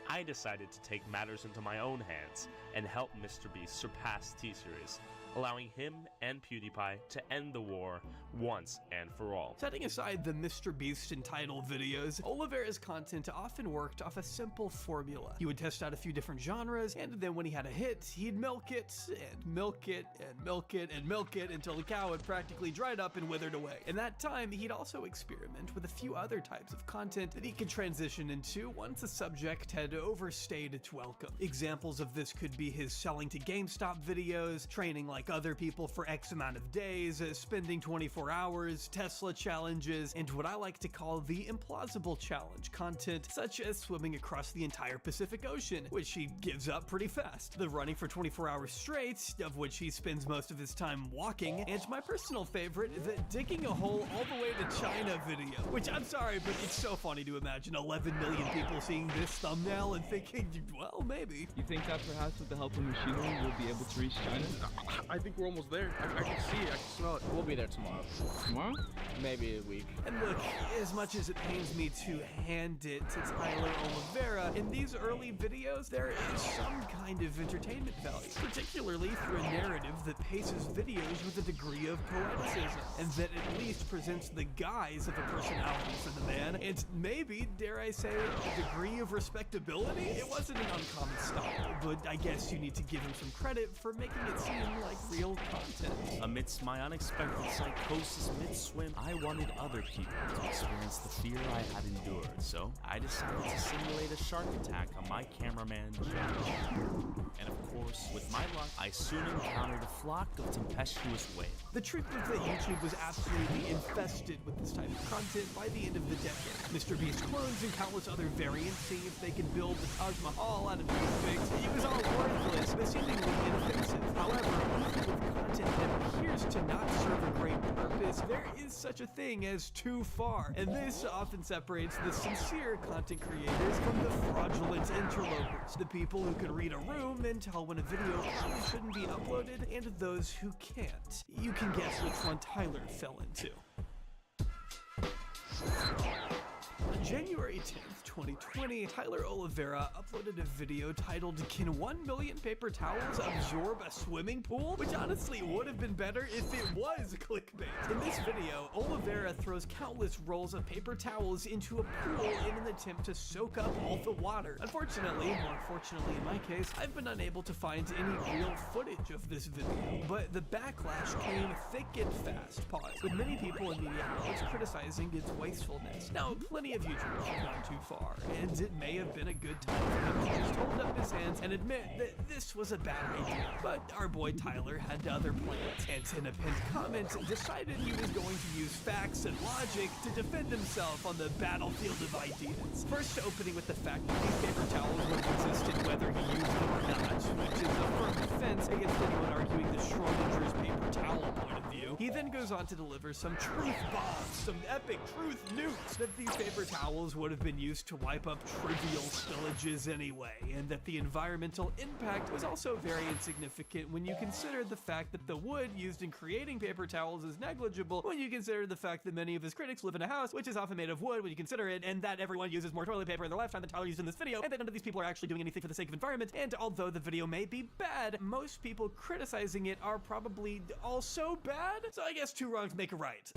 I decided to take matters into my own hands and help Mr. Beast surpass T-Series, allowing him and PewDiePie to end the war once and for all. Setting aside the Mr. Beast entitled videos, Oliveira's content often worked off a simple formula. He would test out a few different genres, and then when he had a hit, he'd milk it, and milk it, and milk it, and milk it until the cow had practically dried up and withered away. In that time, he'd also experiment with a few other types of content that he could transition into once the subject had overstayed its welcome. Examples of this could be his selling to GameStop videos, training like other people for X amount of days, spending 24 hours, Tesla challenges, and what I like to call the implausible challenge content, such as swimming across the entire Pacific Ocean, which he gives up pretty fast, the running for 24 hours straight, of which he spends most of his time walking, and my personal favorite, the digging a hole all the way to China video, which I'm sorry, but it's so funny to imagine 11 million people seeing this thumbnail and thinking, well, maybe. You think that perhaps with the help of machinery we'll be able to reach China? I think we're almost there. I can see it. I can smell it. We'll be there tomorrow. Tomorrow? Maybe a week. And look, as much as it pains me to hand it to Tyler Oliveira, in these early videos, there is some kind of entertainment value, particularly through a narrative that paces videos with a degree of poeticism, and that at least presents the guise of a personality for the man, and maybe, dare I say, a degree of respectability? It wasn't an uncommon style, but I guess you need to give him some credit for making it seem like real content. Amidst my unexpected psychosis mid-swim, I wanted other people to experience the fear I had endured, so I decided to simulate a shark attack on my cameraman, Jimmy. And of course, with my luck, I soon encountered a flock of tempestuous whales. The truth is that YouTube was absolutely infested with this type of content by the end of the decade. Mr. Beast clones and countless other variants seeing if they could build the Taj Mahal out of toothpicks. It was all worthless, but seemingly inoffensive. However, even with content that appears to not serve a great purpose, there is such a thing as too far. And this often separates the sincere content creators from the fraudulent interlopers. The people who can read a room and tell when a video probably shouldn't be uploaded, and those who can't. You can guess which one Tyler fell into. On January 10th, 2020, Tyler Oliveira uploaded a video titled, "Can 1 million paper towels absorb a swimming pool?" Which honestly would have been better if it was clickbait. In this video, Oliveira throws countless rolls of paper towels into a pool in an attempt to soak up all the water. Unfortunately, more unfortunately in my case, I've been unable to find any real footage of this video, but the backlash came thick and fast, with many people and media outlets criticizing its wastefulness. Now, plenty of YouTubers have gone too far, and it may have been a good time for him to just hold up his hands and admit that this was a bad idea. But our boy Tyler had other plans, and in a pinned comment, decided he was going to use facts and logic to defend himself on the battlefield of ideas. First, opening with the fact that these paper towels would have existed whether he used them or not, which is a firm defense against anyone arguing the Schrodinger's paper towel point of view. He then goes on to deliver some truth bombs, some epic truth nukes, that these paper towels would have been used to wipe up trivial spillages anyway, and that the environmental impact was also very insignificant when you consider the fact that the wood used in creating paper towels is negligible when you consider the fact that many of his critics live in a house which is often made of wood when you consider it, and that everyone uses more toilet paper in their lifetime than Tyler used in this video, and that none of these people are actually doing anything for the sake of environment. And although the video may be bad, most people criticizing it are probably also bad, so I guess two wrongs make a right.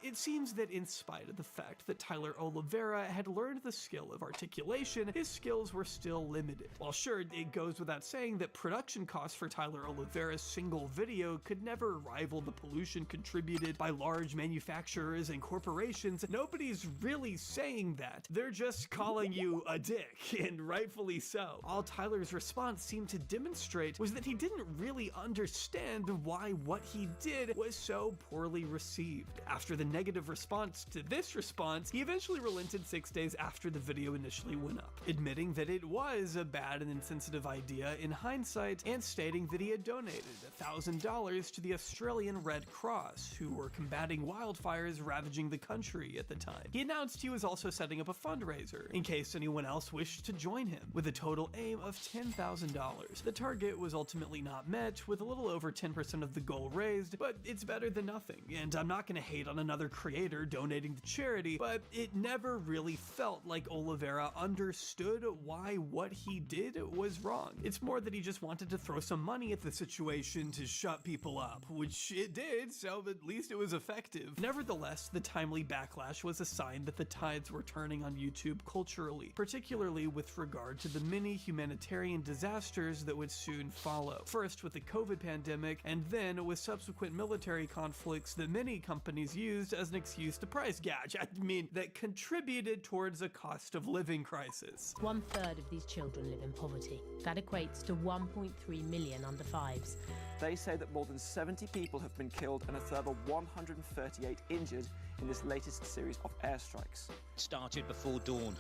It seems that in spite of the fact that Tyler Oliveira had learned the skill of articulation, his skills were still limited. While sure, it goes without saying that production costs for Tyler Oliveira's single video could never rival the pollution contributed by large manufacturers and corporations, nobody's really saying that. They're just calling you a dick, and rightfully so. All Tyler's response seemed to demonstrate was that he didn't really understand why what he did was so poorly received. After the negative response to this response, he eventually relented 6 days after the video initially went up, admitting that it was a bad and insensitive idea in hindsight, and stating that he had donated $1,000 to the Australian Red Cross, who were combating wildfires ravaging the country at the time. He announced he was also setting up a fundraiser in case anyone else wished to join him, with a total aim of $10,000. The target was ultimately not met, with a little over 10% of the goal raised, but it's better than nothing, and I'm not gonna hate on another creator donating to charity, but it never really felt like Oliveira understood why what he did was wrong. It's more that he just wanted to throw some money at the situation to shut people up, which it did, so at least it was effective. Nevertheless, the timely backlash was a sign that the tides were turning on YouTube culturally, particularly with regard to the many humanitarian disasters that would soon follow. First with the COVID pandemic, and then with subsequent military conflicts that many companies used as an excuse to price gouge. I mean, that contributed towards a cost of living crisis. 1/3 of these children live in poverty. That equates to 1.3 million under fives. They say that more than 70 people have been killed and a further 138 injured in this latest series of airstrikes. Started before dawn.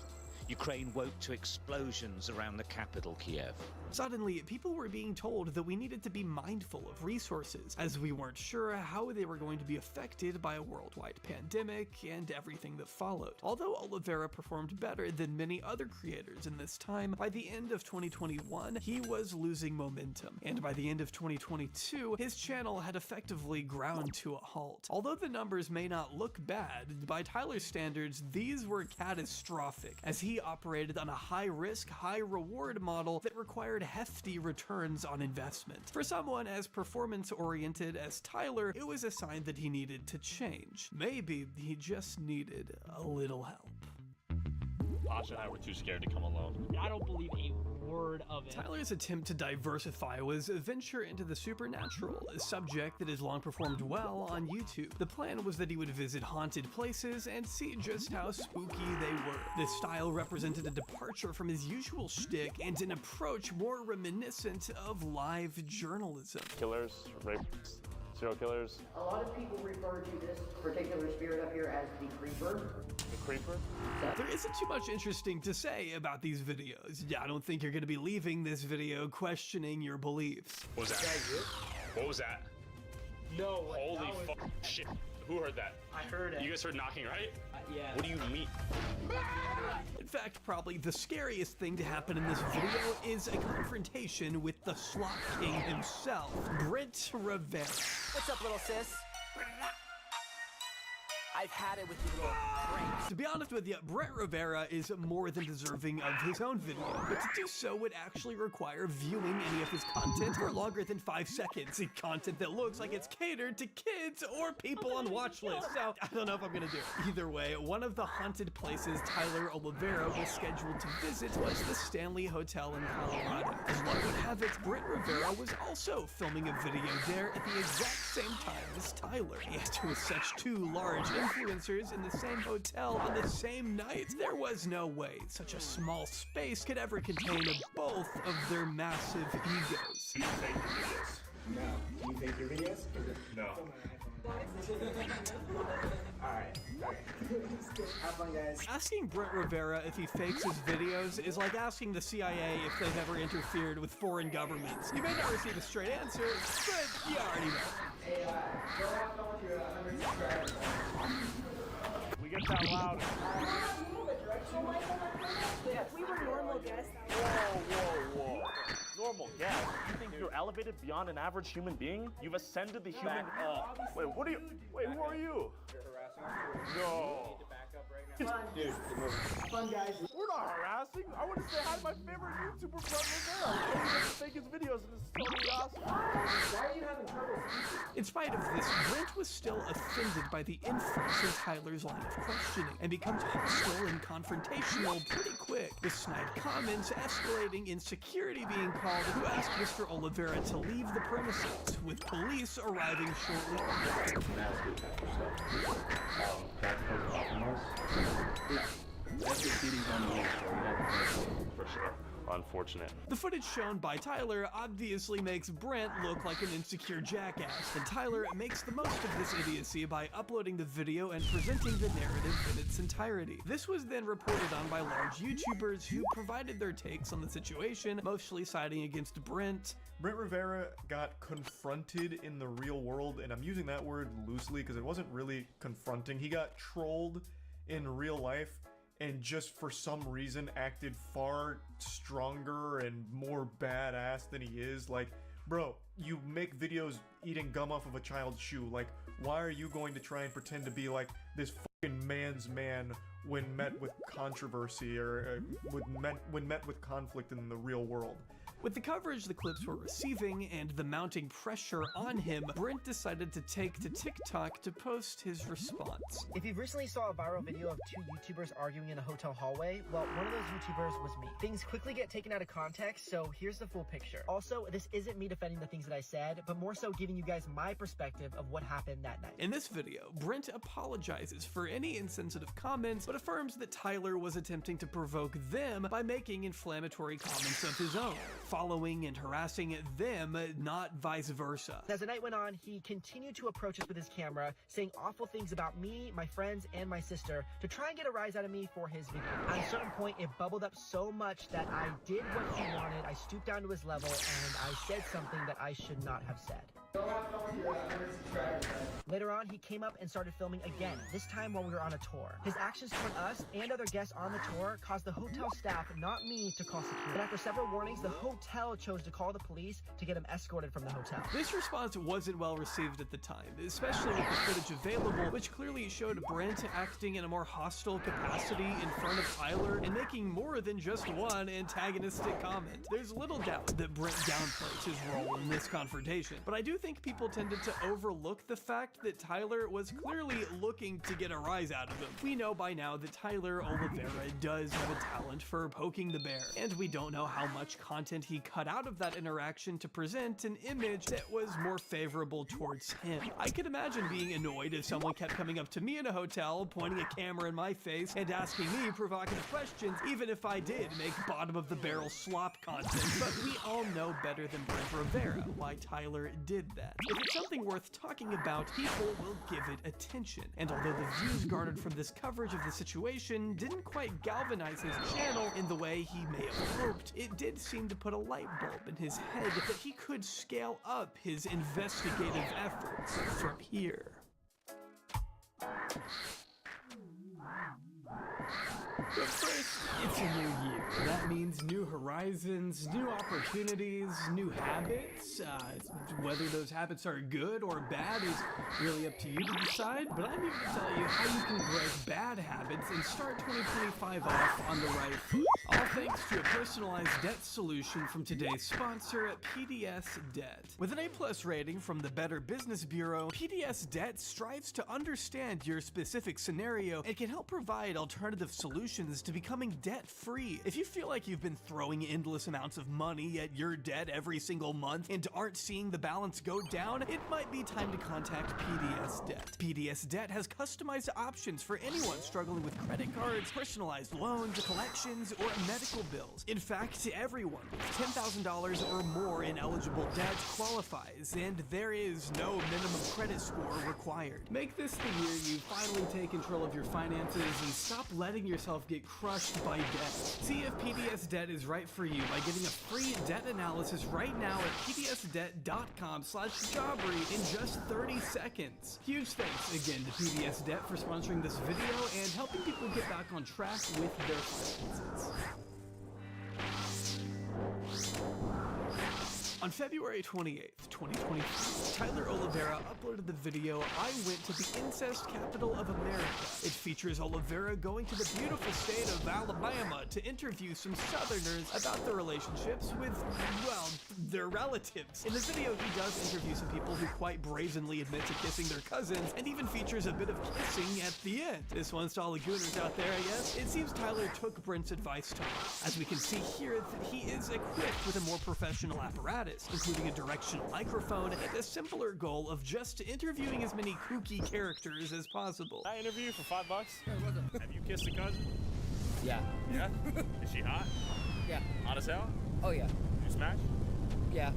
Ukraine woke to explosions around the capital, Kiev. Suddenly, people were being told that we needed to be mindful of resources, as we weren't sure how they were going to be affected by a worldwide pandemic and everything that followed. Although Oliveira performed better than many other creators in this time, by the end of 2021, he was losing momentum, and by the end of 2022, his channel had effectively ground to a halt. Although the numbers may not look bad, by Tyler's standards, these were catastrophic, as he operated on a high-risk, high-reward model that required hefty returns on investment. For someone as performance-oriented as Tyler, it was a sign that he needed to change. Maybe he just needed a little help. Asha and I were too scared to come alone. I don't believe a word of it. Tyler's attempt to diversify was a venture into the supernatural, a subject that has long performed well on YouTube. The plan was that he would visit haunted places and see just how spooky they were. This style represented a departure from his usual shtick and an approach more reminiscent of live journalism. Killers, rapists, serial killers. A lot of people refer to this particular spirit up here as the Creeper. The Creeper? There isn't too much interesting to say about these videos. I don't think you're going to be leaving this video questioning your beliefs. What was that? What was that? No way. Holy fuck shit. Who heard that? I heard it. You guys heard knocking, right? Yeah. What do you mean? In fact, probably the scariest thing to happen in this video is a confrontation with the Slot King himself, Brent Rivera. What's up, little sis? I've had it with you little pranks. To be honest with you, Brent Rivera is more than deserving of his own video, but to do so would actually require viewing any of his content for longer than 5 seconds. Content that looks like it's catered to kids or people on watch lists. So I don't know if I'm gonna do it. Either way, one of the haunted places Tyler Oliveira was scheduled to visit was the Stanley Hotel in Colorado. As luck would have it, Brent Rivera was also filming a video there at the exact same time as Tyler. Yet with such two large influencers in the same hotel on the same night, there was no way such a small space could ever contain both of their massive egos. Do you fake your videos? No. Do you fake your videos? No. Alright. Have fun, guys. Asking Brent Rivera if he fakes his videos is like asking the CIA if they've ever interfered with foreign governments. You may not receive a straight answer, but you already know. Hey, go have fun with your 100 subscribers. We get that loud. If we were normal guests, Whoa. Normal guest? You think you're elevated beyond an average human being? You've ascended the human. Wait, what are you? Wait, who are you? No. Dude, fun, guys. We're not harassing. I want to say hi to my favorite YouTuber, Brent Rivera. He doesn't fake his videos, and it's totally awesome. Why are you having trouble speaking? In spite of this, Brent was still offended by the inference in Tyler's line of questioning and becomes hostile and confrontational pretty quick, with snide comments escalating in security being called, who asked Mr. Oliveira to leave the premises, with police arriving shortly after. For sure. Unfortunate. The footage shown by Tyler obviously makes Brent look like an insecure jackass, and Tyler makes the most of this idiocy by uploading the video and presenting the narrative in its entirety. This was then reported on by large YouTubers who provided their takes on the situation, mostly siding against Brent. Brent Rivera got confronted in the real world, and I'm using that word loosely because it wasn't really confronting. He got trolled in real life and just for some reason acted far stronger and more badass than he is. Like, bro, you make videos eating gum off of a child's shoe. Like, why are you going to try and pretend to be like this fucking man's man when met with controversy or when met with conflict in the real world? With the coverage the clips were receiving and the mounting pressure on him, Brent decided to take to TikTok to post his response. If you recently saw a viral video of two YouTubers arguing in a hotel hallway, well, one of those YouTubers was me. Things quickly get taken out of context, so here's the full picture. Also, this isn't me defending the things that I said, but more so giving you guys my perspective of what happened that night. In this video, Brent apologizes for any insensitive comments, but affirms that Tyler was attempting to provoke them by making inflammatory comments of his own, following and harassing them, not vice versa. As the night went on, he continued to approach us with his camera, saying awful things about me, my friends, and my sister to try and get a rise out of me for his video. At a certain point, it bubbled up so much that I did what he wanted. I stooped down to his level and I said something that I should not have said. Later on, he came up and started filming again, this time while we were on a tour. His actions toward us and other guests on the tour caused the hotel staff, not me, to call security. But after several warnings, the hotel chose to call the police to get him escorted from the hotel. This response wasn't well received at the time, especially with the footage available, which clearly showed Brent acting in a more hostile capacity in front of Tyler and making more than just one antagonistic comment. There's little doubt that Brent downplays his role in this confrontation, but I do think people tended to overlook the fact that Tyler was clearly looking to get a rise out of him. We know by now that Tyler Oliveira does have a talent for poking the bear, and we don't know how much content he cut out of that interaction to present an image that was more favorable towards him. I could imagine being annoyed if someone kept coming up to me in a hotel, pointing a camera in my face, and asking me provocative questions, even if I did make bottom-of-the-barrel slop content. But we all know better than Brent Rivera why Tyler did that. If it's something worth talking about, people will give it attention. And although the views garnered from this coverage of the situation didn't quite galvanize his channel in the way he may have hoped, it did seem to put a light bulb in his head that he could scale up his investigative efforts from here. But first, it's a new year. That means new horizons, new opportunities, new habits. Whether those habits are good or bad is really up to you to decide, but I'm here to tell you how you can break bad habits and start 2025 off on the right foot. All thanks to a personalized debt solution from today's sponsor, PDS Debt. With an A+ rating from the Better Business Bureau, PDS Debt strives to understand your specific scenario and can help provide alternative solutions to becoming debt-free. If you feel like you've been throwing endless amounts of money at your debt every single month and aren't seeing the balance go down, it might be time to contact PDS Debt. PDS Debt has customized options for anyone struggling with credit cards, personalized loans, collections, or medical bills. In fact, everyone with $10,000 or more in eligible debt qualifies, and there is no minimum credit score required. Make this the year you finally take control of your finances and stop letting yourself get crushed by debt. See if PDS Debt is right for you by getting a free debt analysis right now at pdsdebt.com/jobry in just 30 seconds. Huge thanks again to PDS Debt for sponsoring this video and helping people get back on track with their finances. On February 28th, 2023, Tyler Oliveira uploaded the video, "I Went to the Incest Capital of America." It features Oliveira going to the beautiful state of Alabama to interview some Southerners about their relationships with, well, their relatives. In the video, he does interview some people who quite brazenly admit to kissing their cousins, and even features a bit of kissing at the end. This one's to all the gooners out there, I guess. It seems Tyler took Brent's advice to heart. As we can see here, he is equipped with a more professional apparatus, including a directional microphone and a simpler goal of just interviewing as many kooky characters as possible. I interview you for $5. Have you kissed a cousin? Yeah. Yeah? Is she hot? Yeah. Hot as hell? Oh yeah. Did you smash? Yeah.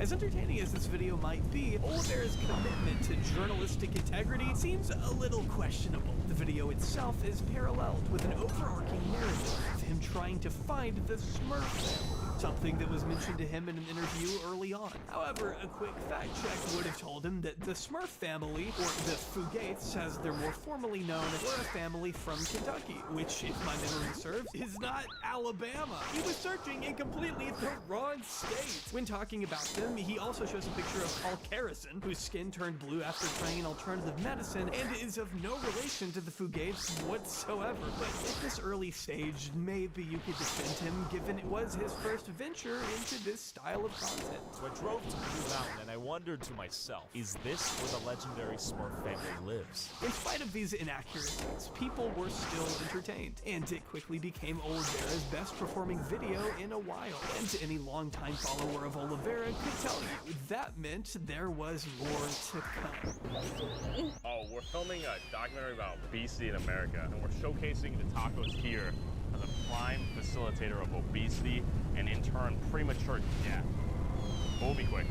As entertaining as this video might be, Oliveira's commitment to journalistic integrity seems a little questionable. The video itself is paralleled with an overarching narrative of him trying to find the Smurf family, something that was mentioned to him in an interview early on. However, a quick fact check would have told him that the Smurf family, or the Fugates as they're more formally known, were a family from Kentucky, which, if my memory serves, is not Alabama. He was searching in completely the wrong state. When talking about them, he also shows a picture of Paul Carrison, whose skin turned blue after trying an alternative medicine, and is of no relation to the Fugates whatsoever. But at this early stage, maybe you could defend him, given it was his first venture into this style of content. So I drove to Blue Mountain and I wondered to myself, is this where the legendary Smurf family lives? In spite of these inaccuracies, people were still entertained, and it quickly became Oliveira's best performing video in a while. And any longtime follower of Oliveira could tell you that meant there was more to come. Oh, we're filming a documentary about obesity in America, and we're showcasing the tacos here as a prime facilitator of obesity and in turn premature death. We'll be quick.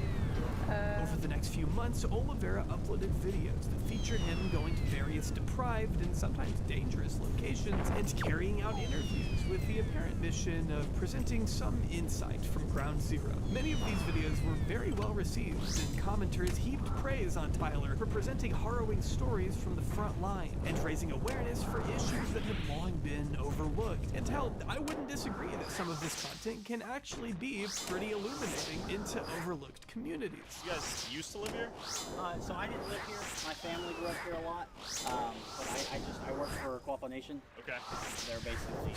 Over the next few months, Oliveira uploaded videos that featured him going to various deprived and sometimes dangerous locations and carrying out interviews with the apparent mission of presenting some insight from ground zero. Many of these videos were very well received, and commenters heaped praise on Tyler for presenting harrowing stories from the front line and raising awareness for issues that had long been overlooked. And hell, I wouldn't disagree that some of this content can actually be pretty illuminating into overlooked communities. You guys used to live here? So I didn't live here. My family grew up here a lot. But I work for Quapaw Nation. Okay. They're basically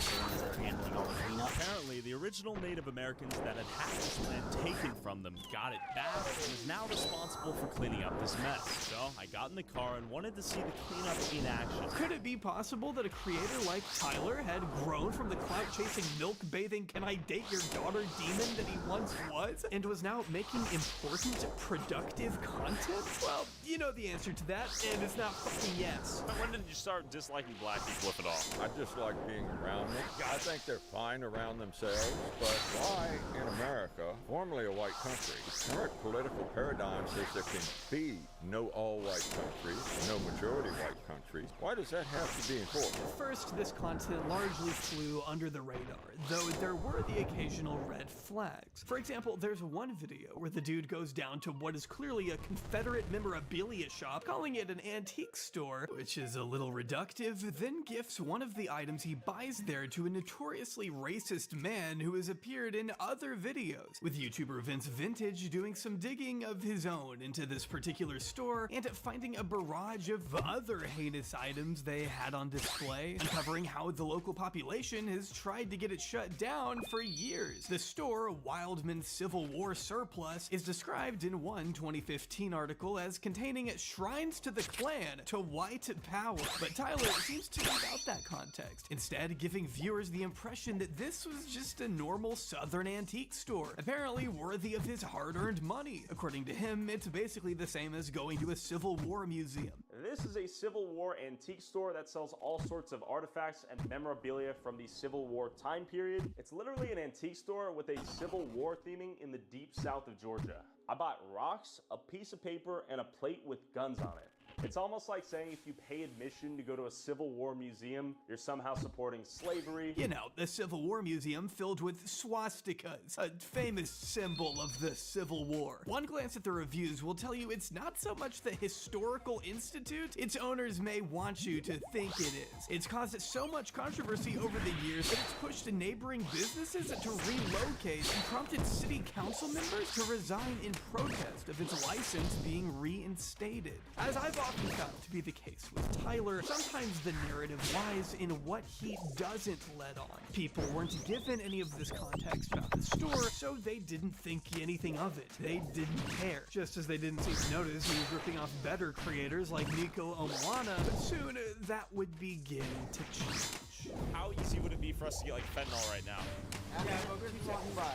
handling all the cleanup. Apparently, the original Native Americans that had had this land taken from them got it back and is now responsible for cleaning up this mess. So I got in the car and wanted to see the cleanup in action. Could it be possible that a creator like Tyler had grown from the clout-chasing, milk-bathing, can-I-date-your-daughter demon that he once was, and was now making important, productive content? Well, you know the answer to that, and it's not fucking yes. When did you start disliking black people, if at all? I just like being around them. I think they're fine around themselves, but why in America, formerly a white country, the current political paradigm says there can be no all-white countries, no majority white countries. Why does that have to be enforced? First, this content largely flew under the radar, though there were the occasional red flags. For example, there's one video where the dude goes down to what is clearly a Confederate memorabilia shop, calling it an antique store, which is a little reductive, then gifts one of the items he buys there to a notoriously racist man who has appeared in other videos, with YouTuber Vince Vintage doing some digging of his own into this particular store and finding a barrage of other heinous items they had on display, uncovering how the local population has tried to get it shut down for years. The store, Wildman's Civil War Surplus, is described in one 2015 article as containing shrines to the Klan, to white power, but Tyler seems to leave out that context, instead giving viewers the impression that this was just a normal southern antique store, apparently worthy of his hard-earned money. According to him, it's basically the same as going to a Civil War museum. This is a Civil War antique store that sells all sorts of artifacts and memorabilia from the Civil War time period. It's literally an antique store with a Civil War theming in the deep south of Georgia. I bought rocks, a piece of paper, and a plate with guns on it. It's almost like saying if you pay admission to go to a Civil War museum, you're somehow supporting slavery. You know, the Civil War museum filled with swastikas, a famous symbol of the Civil War. One glance at the reviews will tell you it's not so much the historical institute its owners may want you to think it is. It's caused so much controversy over the years that it's pushed neighboring businesses to relocate and prompted city council members to resign in protest of its license being reinstated. As I've often found to be the case with Tyler, sometimes the narrative lies in what he doesn't let on. People weren't given any of this context about the store, so they didn't think anything of it. They didn't care. Just as they didn't seem to notice he was ripping off better creators like Nico Omoana, but soon that would begin to change. How easy would it be for us to get like fentanyl right now?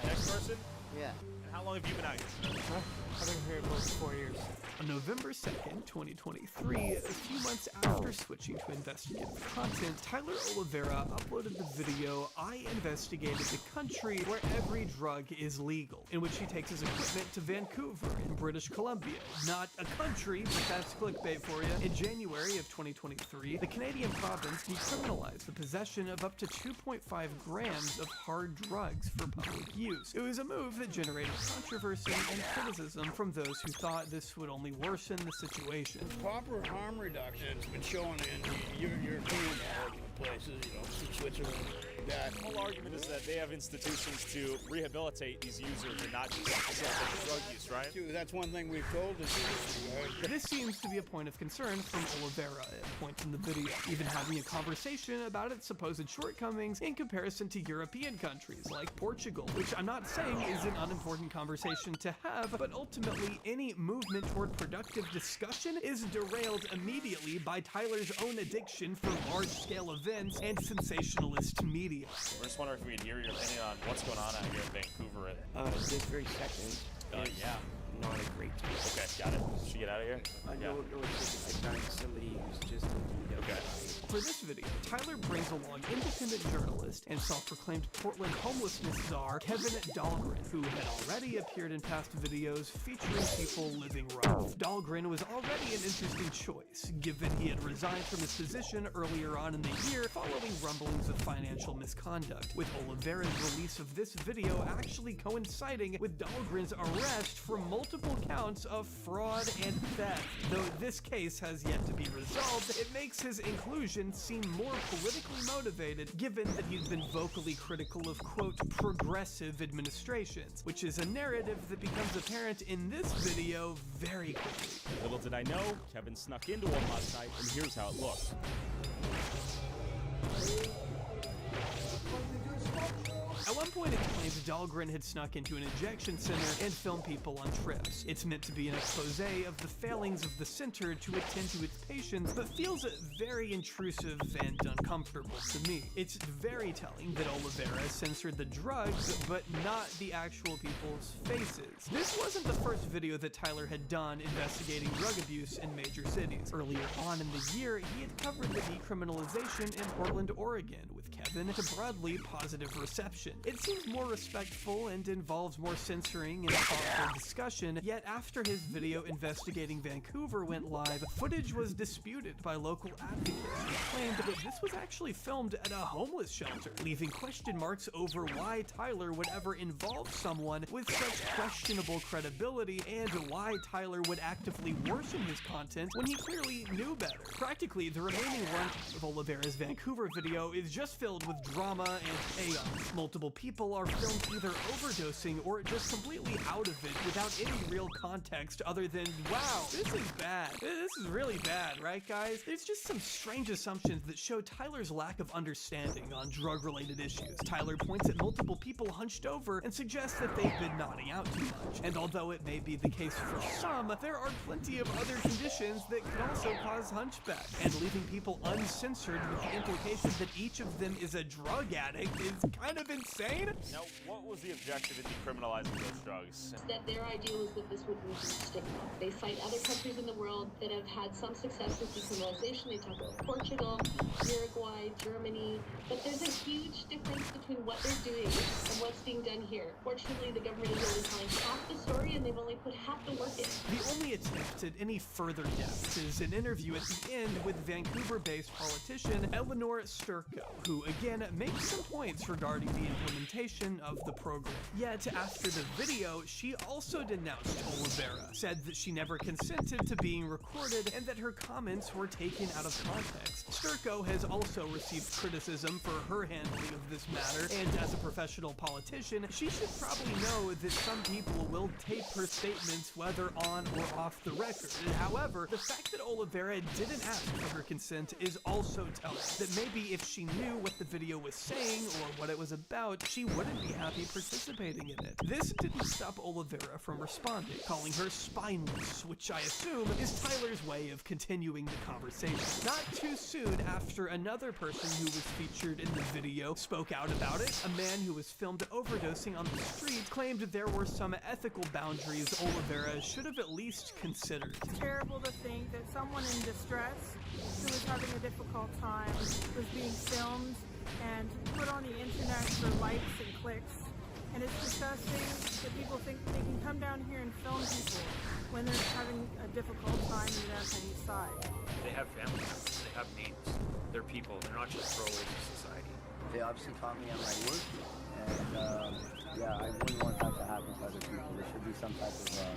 Next person? Yeah. And how long have you been out here? I've been here close to 4 years. On November 2nd, 2023, a few months after switching to investigative content, Tyler Oliveira uploaded the video "I Investigated the Country Where Every Drug is Legal," in which he takes his equipment to Vancouver in British Columbia. Not a country, but that's clickbait for you. In January of 2023, the Canadian province decriminalized the possession of up to 2.5 grams of hard drugs for public use. It was a move that generated controversy and criticism from those who thought this would only worsen the situation. Proper harm reduction has been shown in European places, you know, Switzerland. That the whole argument is that they have institutions to rehabilitate these users and not just facilitate drug use, right? That's one thing we've told us. This seems to be a point of concern from Oliveira at points in the video, even having a conversation about its supposed shortcomings in comparison to European countries like Portugal, which I'm not saying is an unimportant conversation to have, but ultimately any movement toward productive discussion is derailed immediately by Tyler's own addiction for large-scale events and sensationalist media. We're just wondering if we could hear your opinion on what's going on out here in Vancouver. This very second. Yeah. Not a great time. Okay, got it. Should we get out of here? No, it's like somebody who's just okay. For this video, Tyler brings along independent journalist and self-proclaimed Portland homelessness czar Kevin Dahlgren, who had already appeared in past videos featuring people living rough. Dahlgren was already an interesting choice, given he had resigned from his position earlier on in the year following rumblings of financial misconduct, with Oliveira's release of this video actually coinciding with Dahlgren's arrest for multiple counts of fraud and theft. Though this case has yet to be resolved, it makes his inclusion seem more politically motivated, given that he's been vocally critical of, quote, progressive administrations, which is a narrative that becomes apparent in this video very quickly. Little did I know, Kevin snuck into one last night, and here's how it looked. At one point it claimed Dahlgren had snuck into an injection center and filmed people on trips. It's meant to be an expose of the failings of the center to attend to its patients, but feels very intrusive and uncomfortable to me. It's very telling that Oliveira censored the drugs, but not the actual people's faces. This wasn't the first video that Tyler had done investigating drug abuse in major cities. Earlier on in the year, he had covered the decriminalization in Portland, Oregon, with Kevin to broadly positive reception. It seems more respectful and involves more censoring and thoughtful discussion, yet after his video investigating Vancouver went live, footage was disputed by local advocates who claimed that this was actually filmed at a homeless shelter, leaving question marks over why Tyler would ever involve someone with such questionable credibility and why Tyler would actively worsen his content when he clearly knew better. Practically, the remaining run of Oliveira's Vancouver video is just filled with drama and chaos. Multiple people are filmed either overdosing or just completely out of it without any real context other than, wow, this is bad. This is really bad, right guys? There's just some strange assumptions that show Tyler's lack of understanding on drug-related issues. Tyler points at multiple people hunched over and suggests that they've been nodding out too much. And although it may be the case for some, there are plenty of other conditions that can also cause hunchback. And leaving people uncensored with the implication that each of them is a drug addict is kind of insane. Now, what was the objective in decriminalizing those drugs? That their idea was that this would reduce stigma. They cite other countries in the world that have had some success with decriminalization. They talk about Portugal, Uruguay, Germany, but there's a huge difference between what they're doing and what's being done here. Fortunately, the government is only telling half the story and they've only put half the work in. The only attempt at any further depth is an interview at the end with Vancouver-based politician Eleanor Sturko, who again makes some points regarding the implementation of the program. Yet after the video, she also denounced Oliveira, said that she never consented to being recorded and that her comments were taken out of context. Sturko has also received criticism for her handling of this matter, and as a professional politician, she should probably know that some people will tape her statements whether on or off the record. However, the fact that Oliveira didn't ask for her consent is also telling, that maybe if she knew what the video was saying or what it was about, she wouldn't be happy participating in it. This didn't stop Oliveira from responding, calling her spineless, which I assume is Tyler's way of continuing the conversation. Not too soon after another person who was featured in the video spoke out about it, a man who was filmed overdosing on the street claimed there were some ethical boundaries Oliveira should have at least considered. It's terrible to think that someone in distress who was having a difficult time was being filmed and put on the internet for likes and clicks. And it's disgusting that people think they can come down here and film people when they're having a difficult time in their side. They have families, they have names, they're people, they're not just throwaways of society. They obviously caught me on my word, and yeah, I wouldn't want that to happen to other people. There should be some type of,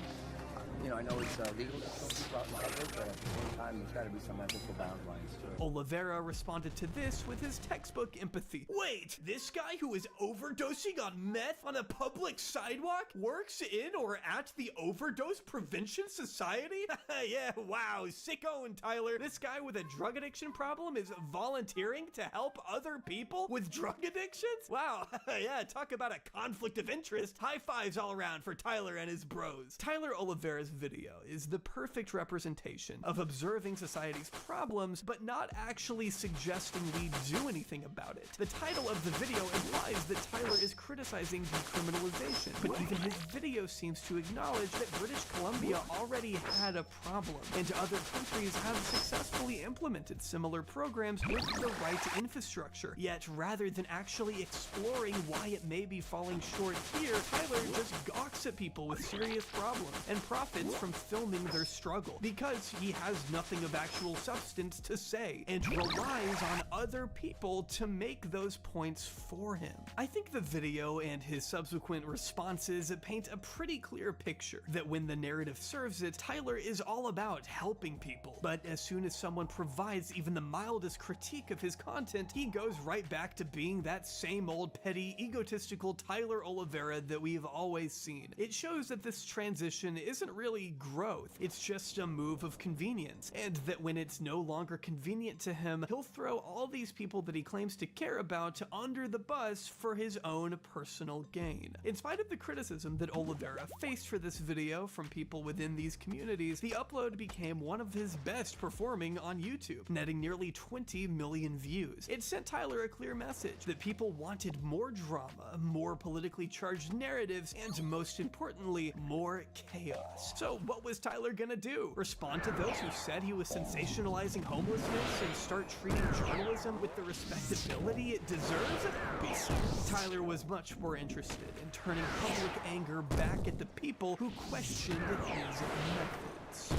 I know it's legal to kill people out in public, but at the same time, there's got to be some ethical boundaries to it. Oliveira responded to this with his textbook empathy. Wait, this guy who is overdosing on meth on a public sidewalk works in or at the Overdose Prevention Society? Yeah, wow, sicko and Tyler. This guy with a drug addiction problem is volunteering to help other people with drug addictions? Wow, yeah, talk about a conflict of interest. High fives all around for Tyler and his bros. Tyler Oliveira's video is the perfect representation of observing society's problems, but not actually suggesting we do anything about it. The title of the video implies that Tyler is criticizing decriminalization, but even his video seems to acknowledge that British Columbia already had a problem, and other countries have successfully implemented similar programs with the right infrastructure. Yet, rather than actually exploring why it may be falling short here, Tyler just gawks at people with serious problems and profits from filming their struggle because he has nothing of actual substance to say and relies on other people to make those points for him. I think the video and his subsequent responses paint a pretty clear picture that when the narrative serves it, Tyler is all about helping people. But as soon as someone provides even the mildest critique of his content, he goes right back to being that same old petty, egotistical Tyler Oliveira that we've always seen. It shows that this transition isn't really growth, it's just a move of convenience, and that when it's no longer convenient to him, he'll throw all these people that he claims to care about under the bus for his own personal gain. In spite of the criticism that Oliveira faced for this video from people within these communities, the upload became one of his best performing on YouTube, netting nearly 20 million views. It sent Tyler a clear message that people wanted more drama, more politically charged narratives, and most importantly, more chaos. So So what was Tyler gonna do? Respond to those who said he was sensationalizing homelessness and start treating journalism with the respectability it deserves? Be serious. Tyler was much more interested in turning public anger back at the people who questioned his methods.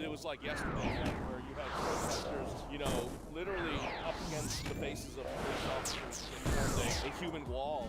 It was like yesterday, where you had protesters, literally up against the faces of police officers and formed a human wall,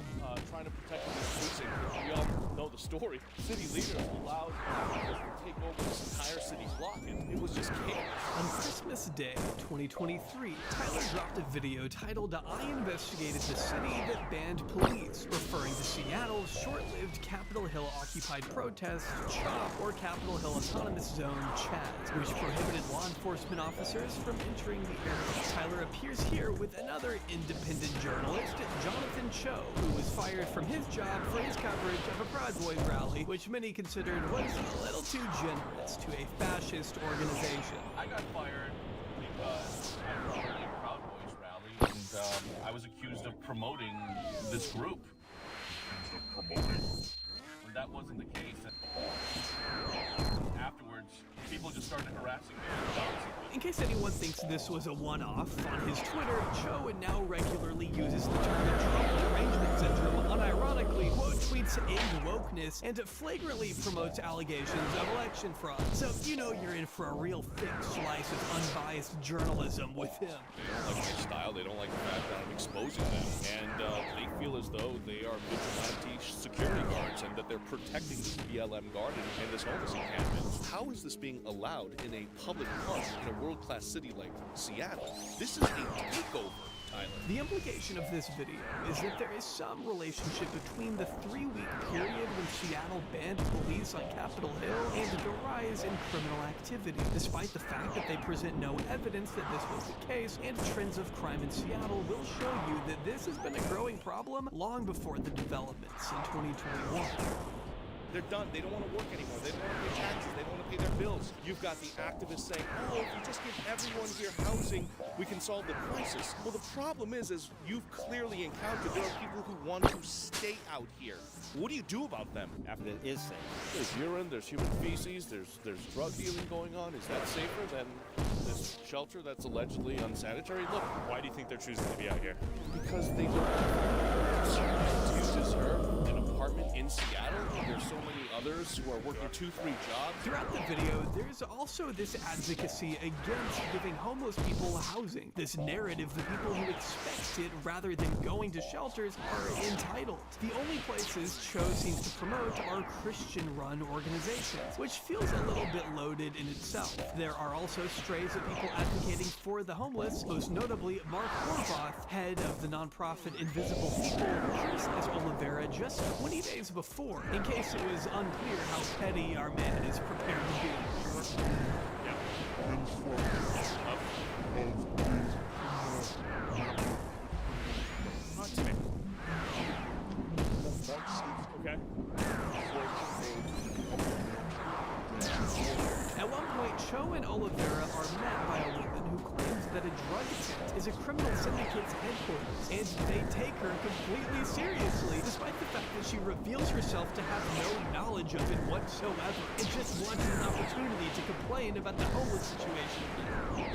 trying to protect this precinct. We all know the story. City leaders allowed activists to take over this entire city block. It was just chaos. On Christmas Day 2023, Tyler dropped a video titled "I Investigated the City That Banned Police," referring to Seattle's short-lived Capitol Hill occupied protest, CHOP, or Capitol Hill Autonomous Zone, CHAZ, which prohibited law enforcement officers from entering the area. Tyler appears here with another independent journalist, Jonathan Cho, who was fired from his job for his coverage of a Proud Boys rally, which many considered was a little too generous to a fascist organization. I got fired because I covered a Proud Boys rally, and I was accused of promoting this group. When that wasn't the case. Afterwards, people just started harassing me. In case anyone thinks this was a one-off, on his Twitter, Cho now regularly uses the term Trump derangement syndrome, unironically quote tweets end wokeness, and flagrantly promotes allegations of election fraud. So you know you're in for a real thick slice of unbiased journalism with him. They don't like my style, they don't like the fact that I'm exposing them, and they feel as though they are vigilante security guards and that they're protecting this BLM garden and this homeless encampment. How is this being allowed in a public park in a world-class city like Seattle? This is a takeover, Tyler. The implication of this video is that there is some relationship between the 3-week period when Seattle banned police on Capitol Hill and the rise in criminal activity, despite the fact that they present no evidence that this was the case, and trends of crime in Seattle will show you that this has been a growing problem long before the developments in 2021. They're done. They don't want to work anymore. They don't want to pay taxes. They don't want to pay their bills. You've got the activists saying, oh, if we just give everyone here housing, we can solve the crisis. Well, the problem is you've clearly encountered there are people who want to stay out here. What do you do about them? After it is safe. There's urine, there's human feces, there's drug dealing going on. Is that safer than this shelter that's allegedly unsanitary? Look, why do you think they're choosing to be out here? Because they don't. Do you deserve an apartment in Seattle? There's so many others who are working 2-3 jobs. Throughout the video, there's also this advocacy against giving homeless people housing. This narrative that people who expect it rather than going to shelters are entitled. The only places Cho seems to promote are Christian-run organizations, which feels a little bit loaded in itself. There are also strays of people advocating for the homeless, most notably Mark Horvath, head of the nonprofit Invisible People, criticized Oliveira just 20 days before, in case it was unclear how petty our man is prepared to be. Okay. At one point, Cho and Oliveira are met by a woman who claims that a drug tent is a criminal syndicate's headquarters, and they take her completely seriously, despite the fact that she reveals herself to have no knowledge of it whatsoever, and just wanted an opportunity to complain about the homeless situation here.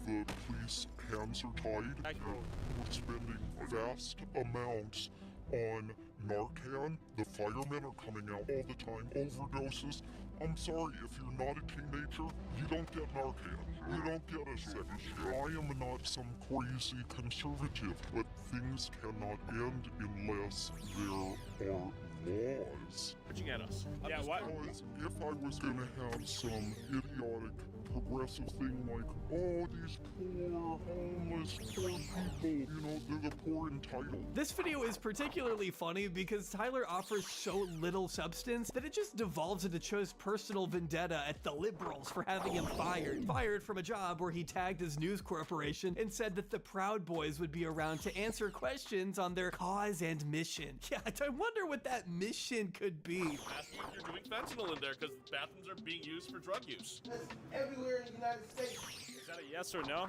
The police hands are tied. We're spending vast amounts on Narcan. The firemen are coming out all the time. Overdoses. I'm sorry, if you're not a teenager, you don't get Narcan. You don't get a second shot. I am not some crazy conservative, but things cannot end unless there are laws. Pitching at us. Yeah, what? Because if I was gonna have some idiotic progressive thing like, oh, these poor homeless poor people, they're the poor entitled. This video is particularly funny because Tyler offers so little substance that it just devolves into Cho's personal vendetta at the liberals for having him fired from a job where he tagged his news corporation and said that the Proud Boys would be around to answer questions on their cause and mission. Yeah, I wonder what that mission could be. You're doing fentanyl in there because bathrooms are being used for drug use. That's everywhere in the United States. Is that a yes or no?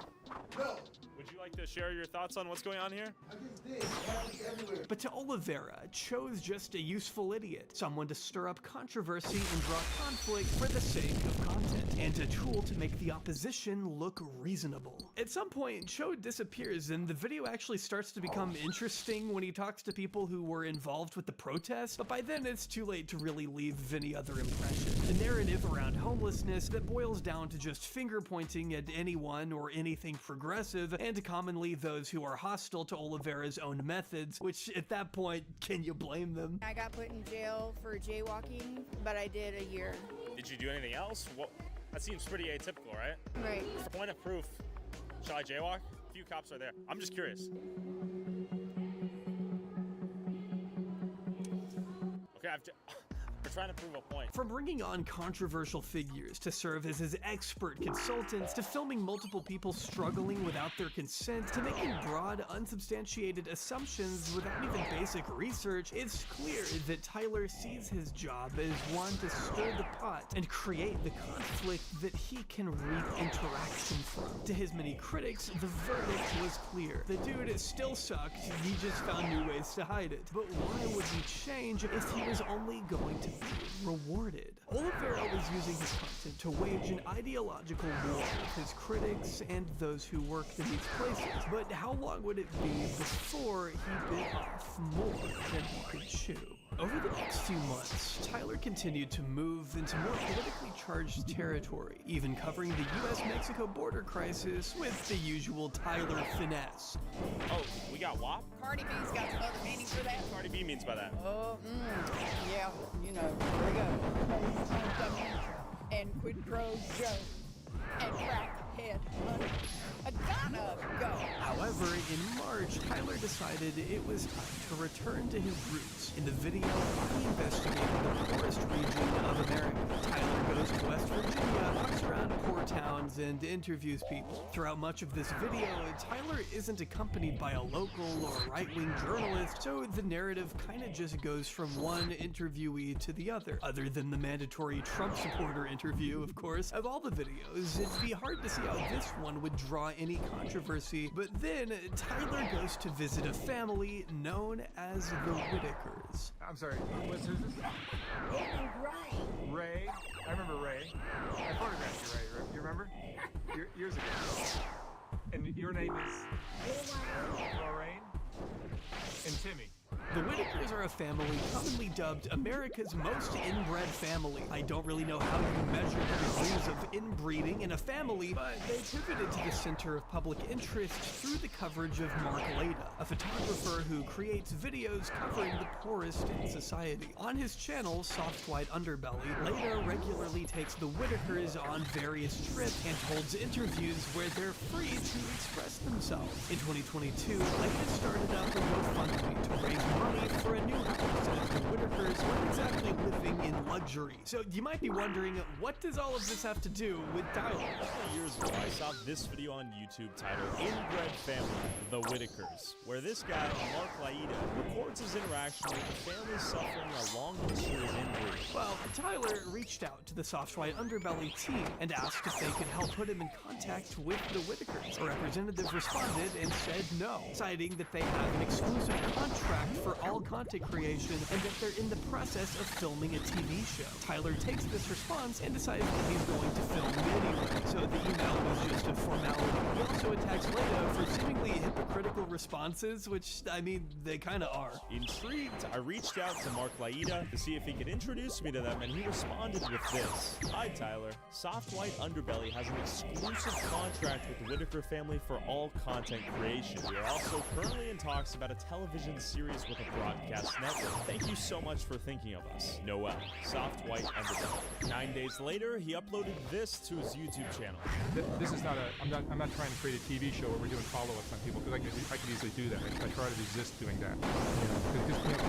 No. Would you like to share your thoughts on what's going on here? I just did. It happens everywhere. But to Oliveira, Cho's just a useful idiot, someone to stir up controversy and draw conflict for the sake of content, and a tool to make the opposition look reasonable. At some point, Cho disappears, and the video actually starts to become interesting when he talks to people who were involved with the protest, but by then it's too late to really leave any other impression. The narrative around homelessness that boils down to just finger pointing at anyone or anything progressive, and commonly those who are hostile to Oliveira's own methods, which at that point, can you blame them? I got put in jail for jaywalking, but I did a year. Did you do anything else? What? That seems pretty atypical, right? Right. For point of proof, shall I jaywalk? A few cops are there. I'm just curious. Okay, we're trying to prove a point. From bringing on controversial figures to serve as his expert consultants, to filming multiple people struggling without their consent, to making broad, unsubstantiated assumptions without even basic research, it's clear that Tyler sees his job as one to stir the pot and create the conflict that he can reap interaction from. To his many critics, the verdict was clear. The dude still sucked, he just found new ways to hide it. But why would he change if he was only going to be rewarded? Oliveira was using his content to wage an ideological war with his critics and those who worked in these places. But how long would it be before he bit off more than he could chew? Over the next few months, Tyler continued to move into more politically charged territory, even covering the US-Mexico border crisis with the usual Tyler finesse. Oh, we got WAP? Cardi B's got some other meaning for that. Cardi B means by that? Oh, yeah, you know, there we go. And quid pro Joe and crackhead money. A gonna go. However, in March, Tyler decided it was time to return to his roots. In the video, he investigated the poorest region of America. Tyler goes to West Virginia, walks around poor towns, and interviews people. Throughout much of this video, Tyler isn't accompanied by a local or right-wing journalist, so the narrative kinda just goes from one interviewee to the other. Other than the mandatory Trump supporter interview, of course. Of all the videos, it'd be hard to see how this one would draw any controversy, but then Tyler goes to visit a family known as the Whitakers. I'm sorry, who's this? Ray. I remember Ray. I photographed you, Ray. You remember? Years ago. And your name is? Lorraine? And Timmy. The Whitakers are a family commonly dubbed America's most inbred family. I don't really know how you measure the degrees of inbreeding in a family, but they pivoted to the center of public interest through the coverage of Mark Leda, a photographer who creates videos covering the poorest in society. On his channel, Soft White Underbelly, Leda regularly takes the Whitakers on various trips and holds interviews where they're free to express themselves. In 2022, Leda started up a GoFundMe to raise money for a new house, as the Whitakers weren't exactly living in luxury. So you might be wondering, what does all of this have to do with Tyler? A couple years ago, I saw this video on YouTube titled Inbred Family, The Whitakers, where this guy, Mark Laida, records his interaction with a family suffering a long history of inbreeding. Well, Tyler reached out to the Soft White Underbelly team and asked if they could help put him in contact with the Whitakers. A representative responded and said no, citing that they have an exclusive contract for all content creation and that they're in the process of filming a TV show. Tyler takes this response and decides that he's going to film anyway, so the email was just a formality. He also attacks Leda for seemingly hypocritical responses, which, I mean, they kinda are. Intrigued, I reached out to Mark Laida to see if he could introduce me to them, and he responded with this. Hi Tyler, Soft White Underbelly has an exclusive contract with the Whitaker family for all content creation. We are also currently in talks about a television series with a broadcast network. Thank you so much for thinking of us. Noel, Soft White Underbelly. 9 days later, he uploaded this to his YouTube channel. This is not a. I'm not trying to create a TV show where we're doing follow-ups on people, because I could easily do that. I try to resist doing that. Because people,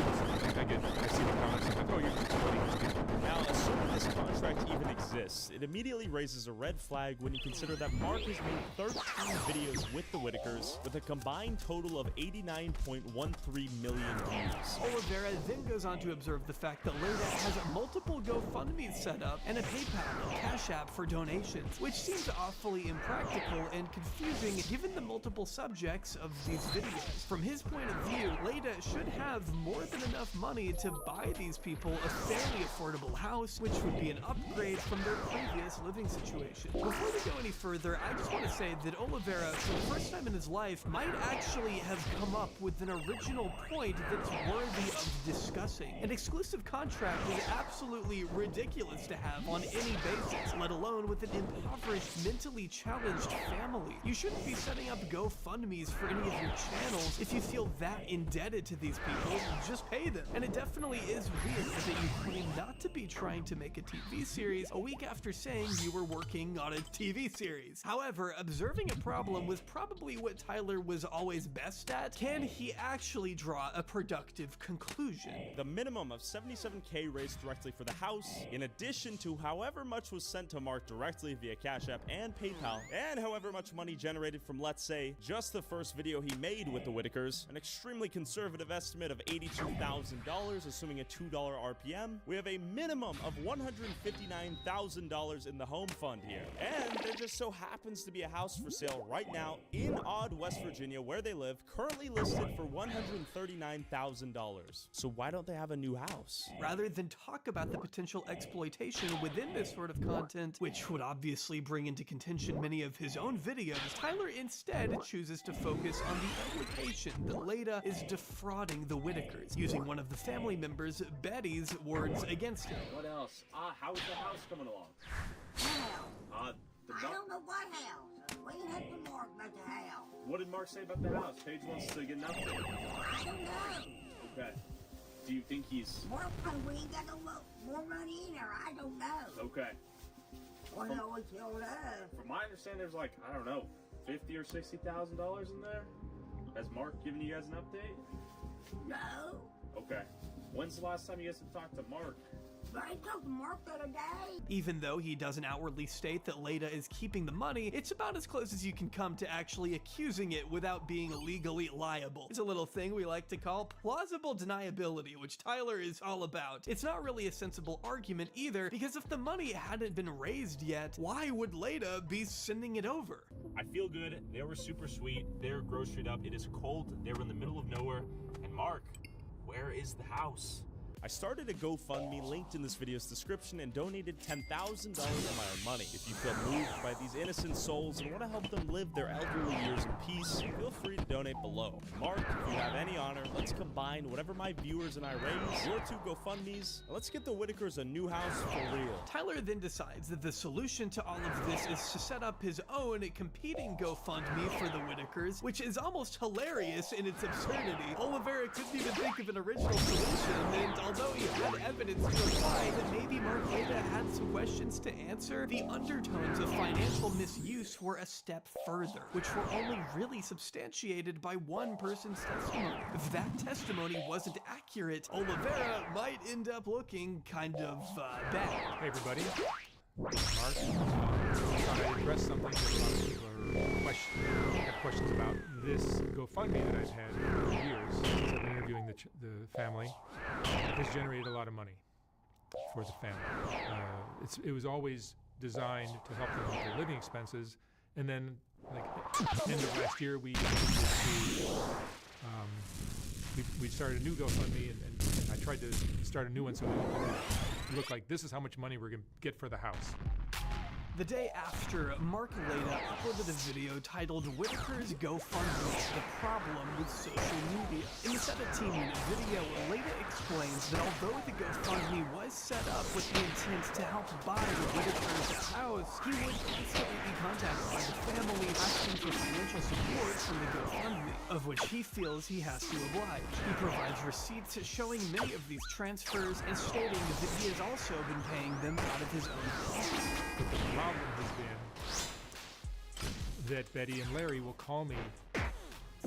I see the comments and like, oh, you're exploiting these people. Now, assuming this contract even exists, exists, it immediately raises a red flag when you consider that Mark has made 13 videos with the Whitakers with a combined total of 89.13 million views. Oliveira then goes on to observe the fact that Leda has multiple GoFundMes set up and a PayPal and Cash App for donations, which seems awfully impractical and confusing given the multiple subjects of these videos. From his point of view, Leda should have more than enough money to buy these people a fairly affordable house, which would be an upgrade from their previous living situation. Before we go any further, I just want to say that Oliveira, for the first time in his life, might actually have come up with an original point that's worthy of discussing. An exclusive contract is absolutely ridiculous to have on any basis, let alone with an impoverished, mentally challenged family. You shouldn't be setting up GoFundMes for any of your channels if you feel that indebted to these people. Just pay them. And it definitely is weird that you claim not to be trying to make a TV series a week after saying you were working on a TV series. However, observing a problem was probably what Tyler was always best at. Can he actually draw a productive conclusion? The minimum of $77K raised directly for the house, in addition to however much was sent to Mark directly via Cash App and PayPal, and however much money generated from, let's say, just the first video he made with the Whitakers, an extremely conservative estimate of $82,000, assuming a $2 RPM, we have a minimum of $159,000 in the home fund here. And there just so happens to be a house for sale right now in Odd, West Virginia, where they live, currently listed for $139,000. So why don't they have a new house? Rather than talk about the potential exploitation within this sort of content, which would obviously bring into contention many of his own videos, Tyler instead chooses to focus on the implication that Leda is defrauding the Whitakers, using one of the family members, Betty's, words against him. What else? How is the house coming along? I don't know what house. We didn't have to Mark about the house. What did Mark say about the house? Paige wants to get an update. I don't know. Okay. Do you think he's... Mark, we ain't got no more money in there. I don't know. Okay. Well, no one killed us. From my understanding, there's like, I don't know, $50,000 or $60,000 in there? Has Mark given you guys an update? No. Okay. When's the last time you guys have talked to Mark? I talked to Mark the other day. Even though he doesn't outwardly state that Leda is keeping the money, it's about as close as you can come to actually accusing it without being legally liable. It's a little thing we like to call plausible deniability, which Tyler is all about. It's not really a sensible argument either, because if the money hadn't been raised yet, why would Leda be sending it over? I feel good. They were super sweet. They're groceried up. It is cold. They were in the middle of nowhere. And Mark, where is the house? I started a GoFundMe linked in this video's description and donated $10,000 of my own money. If you feel moved by these innocent souls and want to help them live their elderly years in peace, feel free to donate below. Mark, if you have any honor, let's combine whatever my viewers and I raise, your two GoFundMes, and let's get the Whitakers a new house for real. Tyler then decides that the solution to all of this is to set up his own competing GoFundMe for the Whitakers, which is almost hilarious in its absurdity. Oliveira couldn't even think of an original solution, and although he had evidence to imply that maybe Mark Leda had some questions to answer, the undertones of financial misuse were a step further, which were only really substantiated by one person's testimony. If that testimony wasn't accurate, Oliveira might end up looking kind of bad. Hey everybody, Mark. I thought I'd address something that a lot of people have questions about. This GoFundMe that I've had for years, since I've been interviewing the family, has generated a lot of money for the family. It was always designed to help them with their living expenses, and then like at the end of last year we started a new GoFundMe, and I tried to start a new one so it looked like this is how much money we're going to get for the house. The day after, Mark Leda uploaded a video titled Whitakers GoFundMe, the problem with social media. In the 17-minute video, Leda explains that although the GoFundMe was set up with the intent to help buy the Whitakers a house, he would constantly be contacted by the family asking for financial support from the GoFundMe, of which he feels he has to oblige. He provides receipts showing many of these transfers and stating that he has also been paying them out of his own pocket. But the problem has been that Betty and Larry will call me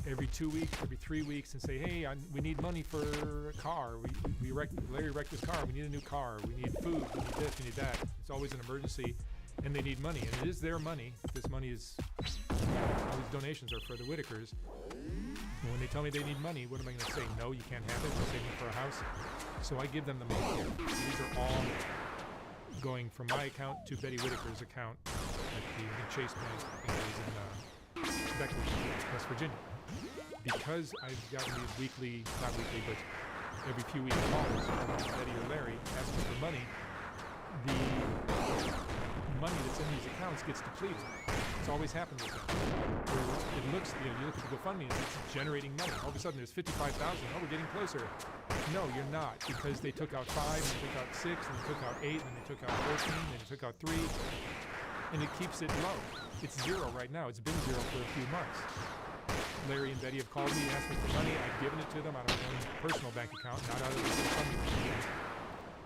every 2 weeks, every 3 weeks, and say, hey, we need money for a car. Larry wrecked his car. We need a new car. We need food. We need this. We need that. It's always an emergency, and they need money. And it is their money. This money is, all these donations are for the Whitakers. And when they tell me they need money, what am I going to say? No, you can't have it. We're saving for a house. So I give them the money. These are all going from my account to Betty Whitaker's account at the Chase Bank, I think it was in Beckley, West Virginia. Because I've gotten these weekly, not weekly, but every few weeks calls from Betty or Larry asking for money, the money that's in these accounts gets depleted. It's always happened with them. It looks, you look at the GoFundMe and it's generating money. All of a sudden there's 55,000. Oh, we're getting closer. No, you're not, because they took out 5, and they took out 6, and they took out 8, and then they took out 14, and they took out 3, and it keeps it low. It's 0 right now. It's been 0 for a few months. Larry and Betty have called me and asked me for money. I've given it to them out of my own personal bank account, not out of the GoFundMe,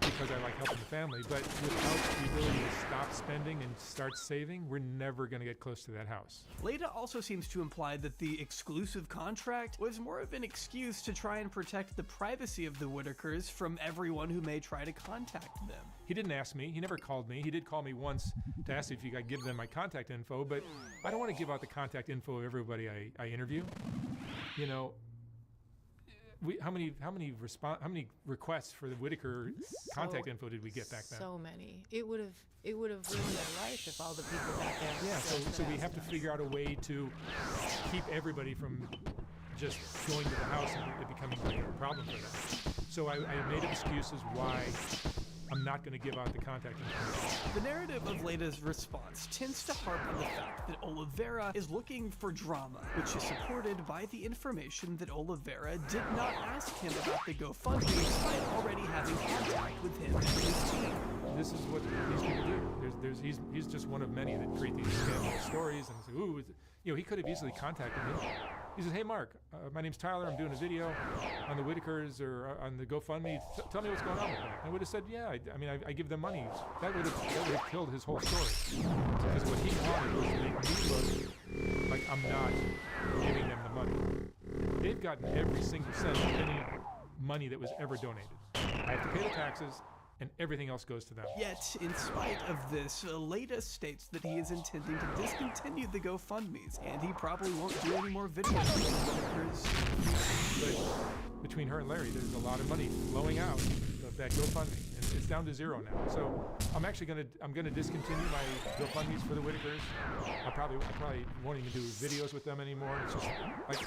because I like helping the family. But without the ability to stop spending and start saving, we're never going to get close to that house. Leda also seems to imply that the exclusive contract was more of an excuse to try and protect the privacy of the Whitakers from everyone who may try to contact them. He didn't ask me. He never called me. He did call me once to ask if you could give them my contact info, but I don't want to give out the contact info of everybody I interview. You know, how many requests for the Whitaker contact info did we get back then? So many. It would have ruined their life if all the people back there. Yeah, so we have to figure out a way to keep everybody from just going to the house and it becoming a problem for them. So I made up excuses why I'm not going to give out the contact information. The narrative of Leda's response tends to harp on the fact that Oliveira is looking for drama, which is supported by the information that Oliveira did not ask him about the GoFundMe despite already having contact with him and his team. This is what these people do. He's just one of many that create these scandalous stories and say, ooh, he could have easily contacted me. He says, hey, Mark, my name's Tyler. I'm doing a video on the Whitakers or on the GoFundMe. Tell me what's going on with that. I would have said, yeah, I give them money. That would have killed his whole story. Because what he wanted was to make me look like I'm not giving them the money. They've gotten every single cent of any money that was ever donated. I have to pay the taxes, and everything else goes to them. Yet, in spite of this, Leda states that he is intending to discontinue the GoFundMes, and he probably won't do any more videos with Whitakers. But between her and Larry, there's a lot of money flowing out of that GoFundMe, and it's down to 0 now. So I'm actually gonna discontinue my GoFundMes for the Whitakers. I probably won't even do videos with them anymore. It's just like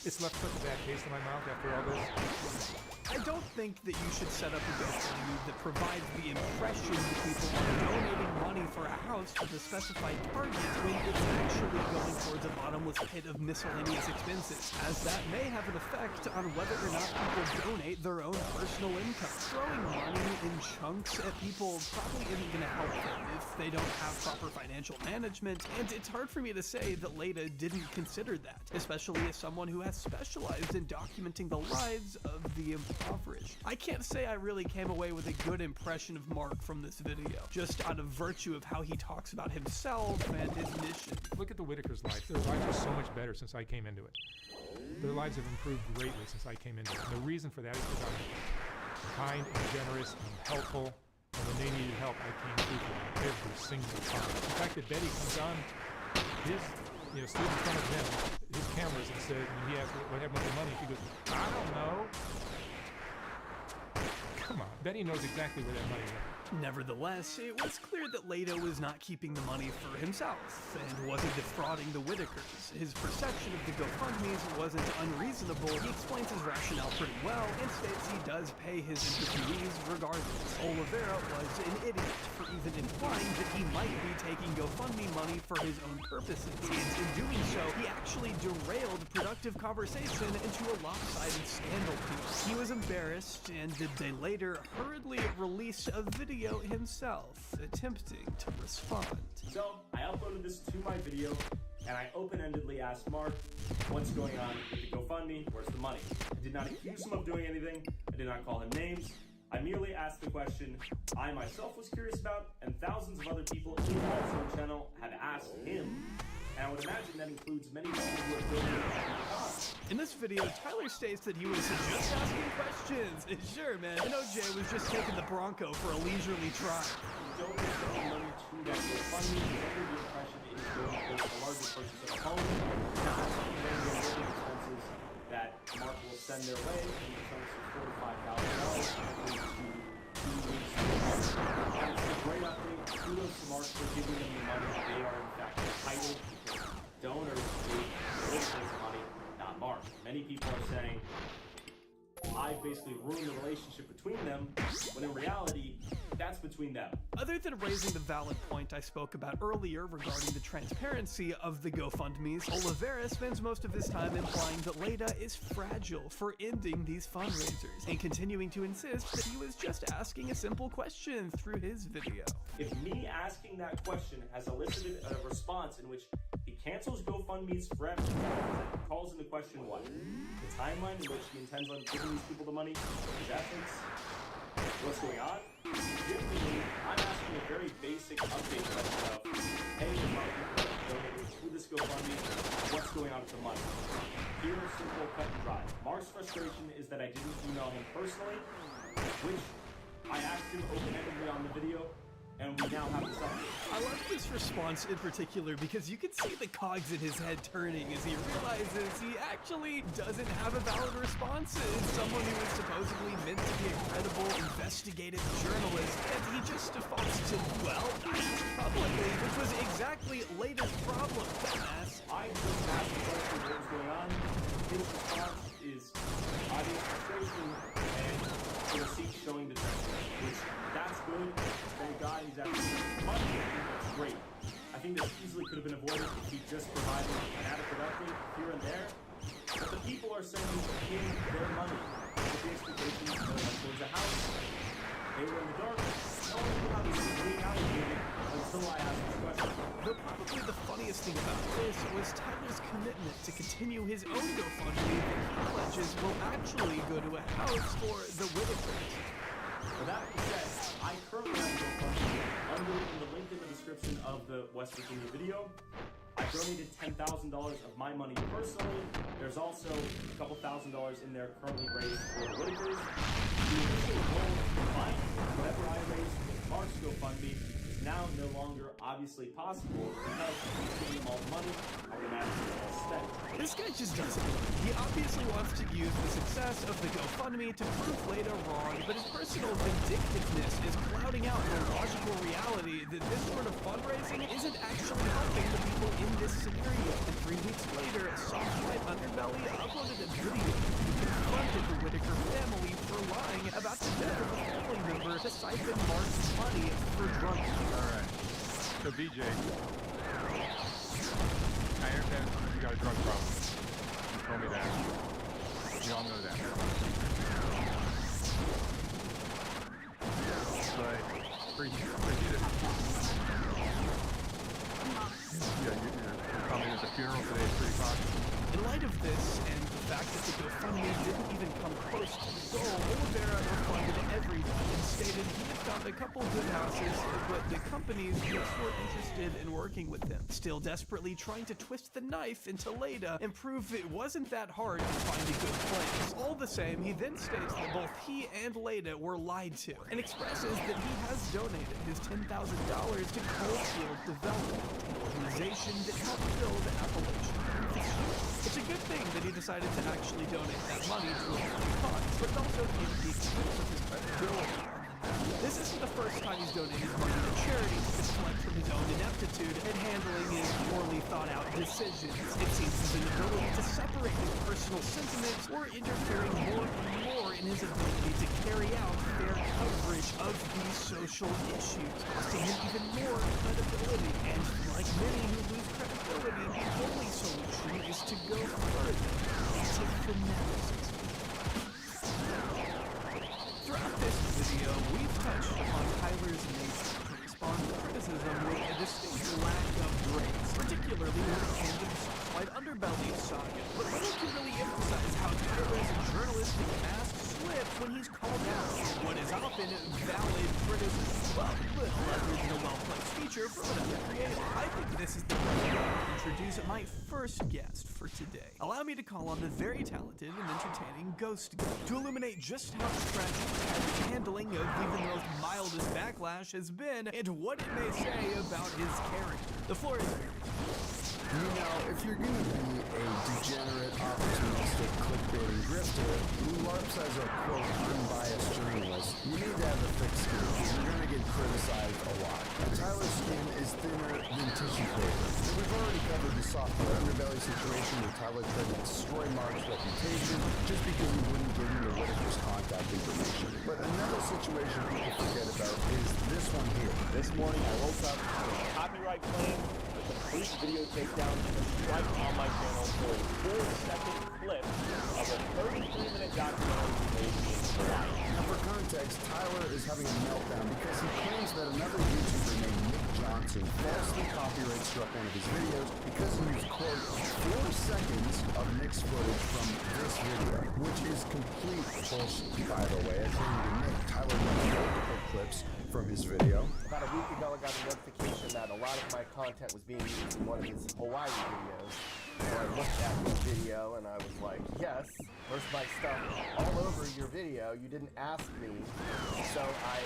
it's left such a bad taste in my mouth after all this. I don't think that you should set up a GoFundMe that provides the impression that people are donating money for a house to the specified target when it's actually going towards a bottomless pit of miscellaneous expenses, as that may have an effect on whether or not people donate their own personal income. Throwing money in chunks at people probably isn't going to help them if they don't have proper financial management, and it's hard for me to say that Leda didn't consider that, especially as someone who has specialized in documenting the lives of the impoverished. I can't say I really came away with a good impression of Mark from this video, just out of virtue of how he talks about himself and his mission. Look at the Whitakers' lives. Their lives are so much better since I came into it. Their lives have improved greatly since I came into it. And the reason for that is because I'm kind and generous and helpful, and when they needed help, I came through for them every single time. The fact that Betty comes on stood in front of him, his cameras, and said, when he asked what happened with the money, she goes, I don't know. Come on, Betty knows exactly where that money went. Nevertheless, it was clear that Leda was not keeping the money for himself and wasn't defrauding the Whitakers. His perception of the GoFundMes wasn't unreasonable. He explains his rationale pretty well and states he does pay his interviewees regardless. Oliveira was an idiot for even implying that he might be taking GoFundMe money for his own purposes, and in doing so, he actually derailed productive conversation into a lopsided scandal piece. He was embarrassed, and the day later hurriedly released a video himself attempting to respond. So I uploaded this to my video and I open-endedly asked Mark, what's going on with the GoFundMe, where's the money? I did not accuse him of doing anything, I did not call him names, I merely asked the question I myself was curious about, and thousands of other people in my channel have asked him And I would imagine that includes many people who are building cars. In this video, Tyler states that he was just asking questions. Sure, man. And OJ was just taking the Bronco for a leisurely trot. Don't give any money to that GoFundMe. Under the impression it is going towards a larger purchase of a home, not the living expenses that Mark will send their way in terms of $45,000 every 2 weeks. And it's a great update. Kudos to Mark for giving them the money they are in fact entitled, because donors gave listeners the money, not Mark. Many people are saying, I basically ruined the relationship between them, when in reality, that's between them. Other than raising the valid point I spoke about earlier regarding the transparency of the GoFundMes, Oliveira spends most of his time implying that Leda is fragile for ending these fundraisers, and continuing to insist that he was just asking a simple question through his video. If me asking that question has elicited a response in which he cancels GoFundMes forever, calls into question what? The timeline in which he intends on giving these people the money, his ethics, what's going on? Legitimately, I'm asking a very basic update question of, hey, the money donated to this GoFundMe, what's going on with the money? Here, simple, cut and dry. Mark's frustration is that I didn't email him personally, which I asked him open-endedly on the video, and we now have this update. I love this response in particular because you can see the cogs in his head turning as he realizes he actually doesn't have a valid response. It's someone who is supposedly meant to be a credible investigative journalist, and he just defaults to, well, publicly, which was exactly Leda's problem, dumbass. I just asked the question what was going on. His response is obvious frustration and the receipt showing the transfer, which that's good. Thank God he's actually money. That's great. I think this easily could have been avoided if he just provided an adequate update here and there. But the people are sending him their money with the expectation that it went towards a house. They were in the dark. No one knew how this was being allocated until I asked this question. But probably the funniest thing about this was Tyler's commitment to continue his own GoFundMe that he pledges will actually go to a house for the Whitakers. With that being said, I currently have a GoFundMe under the link in the description of the West Virginia video. I donated $10,000 of my money personally. There's also a couple $1,000s in there currently raised for the Whitakers. The initial goal of mine, whatever I raised with Mark's GoFundMe, is now no longer obviously possible because he's giving them all the money. I would imagine it's all spent. This guy just doesn't know. He obviously wants to use the success of the GoFundMe to prove Leda wrong, but his personal vindictiveness is clouding out the logical reality that this sort of fundraising isn't actually helping the people in this scenario. And 3 weeks later, Soft White Underbelly uploaded a video that confronted the Whitaker family for lying about the death of a family member to siphon Mark's money for drug use. Alright. So BJ, I understand you got a drug problem. You told me that. We all know that. But for you to... Yeah, you're telling me there's a funeral today at 3 o'clock? In light of this, and the fact that the GoFundMe didn't even come close to the goal, Oliveira refunded everyone and stated he had found a couple good houses, but the companies just weren't interested in working with him. Still desperately trying to twist the knife into Leda and prove it wasn't that hard to find a good place. All the same, he then states that both he and Leda were lied to, and expresses that he has donated his $10,000 to Coalfield Development, an organization that helped build Appalachian. It's a good thing that he decided to actually donate that money to a good cause, but it also came at the expense of his credibility. This isn't the first time he's donated money to charity to deflect from his own ineptitude at handling his poorly thought-out decisions. It seems his inability to separate his personal sentiments or interfering more and more in his ability to carry out fair coverage of these social issues, costing him even more credibility. And like many who lose credibility, the only solution is to go further into fanaticism. Throughout this video, we've touched upon Tyler's nature to respond to criticism with a distinct lack of grace, particularly when it came to the Soft White Underbelly saga. But little can really emphasize how Tyler's journalistic mask slips when he's called out. What is out been valid criticism. Well, little other than a well-placed feature from another creator. I think this is the point where I'll introduce my first guest for today. Allow me to call on the very talented and entertaining Ghost Guy to illuminate just how tragic his handling of even the most mildest backlash has been and what it may say about his character. The floor is yours. You know, if you're gonna be a degenerate, opportunistic, clickbaiting grifter who LARPs as a, quote, unbiased journalist, you need to have a thick skin because you're gonna get criticized a lot. Tyler's skin is thinner than tissue paper. And we've already covered the software underbelly situation where Tyler tried to destroy Mark's reputation just because he wouldn't give him the Whitaker's contact information. But another situation people forget about is this one here. This morning I woke up with a copyright claim, a complete video takedown, and a strike on my channel for a 4-second clip of a 33-minute documentary we made in July. Now for context, Tyler is having a meltdown because he claims that another YouTuber named Nick Johnson falsely copyright struck one of his videos because he used, quote, 4 seconds of Nick's footage from this video, which is complete bullshit, by the way. According to Nick, Tyler used multiple clips from his video. About a week ago, I got a notification that a lot of my content was being used in one of his Hawaii videos. So I looked at the video and I was like, yes, where's my stuff all over your video? You didn't ask me. So I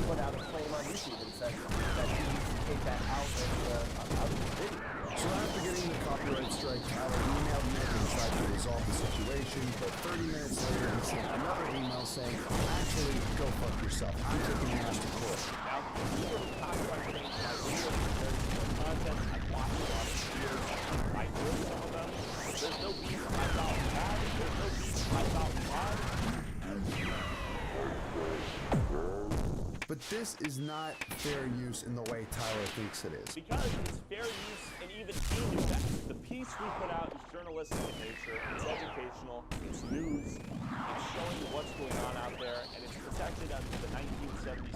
put out a claim on YouTube and said that you need to take that out of the video. So after getting the copyright strike, Tyler emailed Nick and tried to resolve the situation, but 30 minutes later he sent another email saying, actually, go fuck yourself. I'm taking the ass to court. Now, these are the copyright claims my video compared to the content I've watched a lot of years. I know some of them. There's no beef I thought bad. There's no beef I thought bad. But this is not fair use in the way Tyler thinks it is. Because it's fair use and even he knew that. The piece we put out is journalistic in nature, it's educational, it's news, it's showing you what's going on out there, and it's protected under the 1976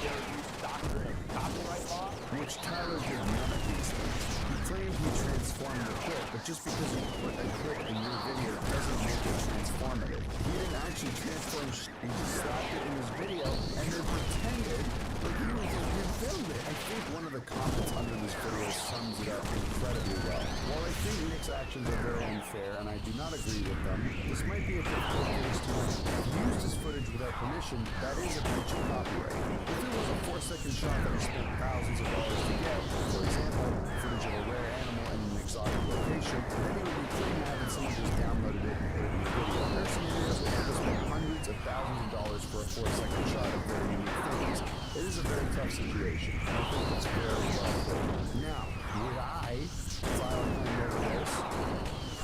fair use doctrine of copyright law. Which Tyler did none of these things. He claimed he transformed the clip, but just because you put a clip in your video doesn't make it transformative. He didn't actually transform he just slapped it in his video and then pretended like he filmed it. I think one of the comments under this video sums it up incredibly well. While I think Nick's actions are very unfair and I do not agree with them, this might be a difficult case to win. If he used his footage without permission, that is a breach of copyright. If it was a 4-second shot that he spent thousands of dollars to get, for example, footage of a rare animal in an exotic location, then he would be pretty mad that someone just downloaded it and put it in the video. There are some videos where people spend hundreds of thousands of dollars for a 4-second shot of very unique things. It is a very tough situation, and I think it's very well put. Now, would I file a claim over this?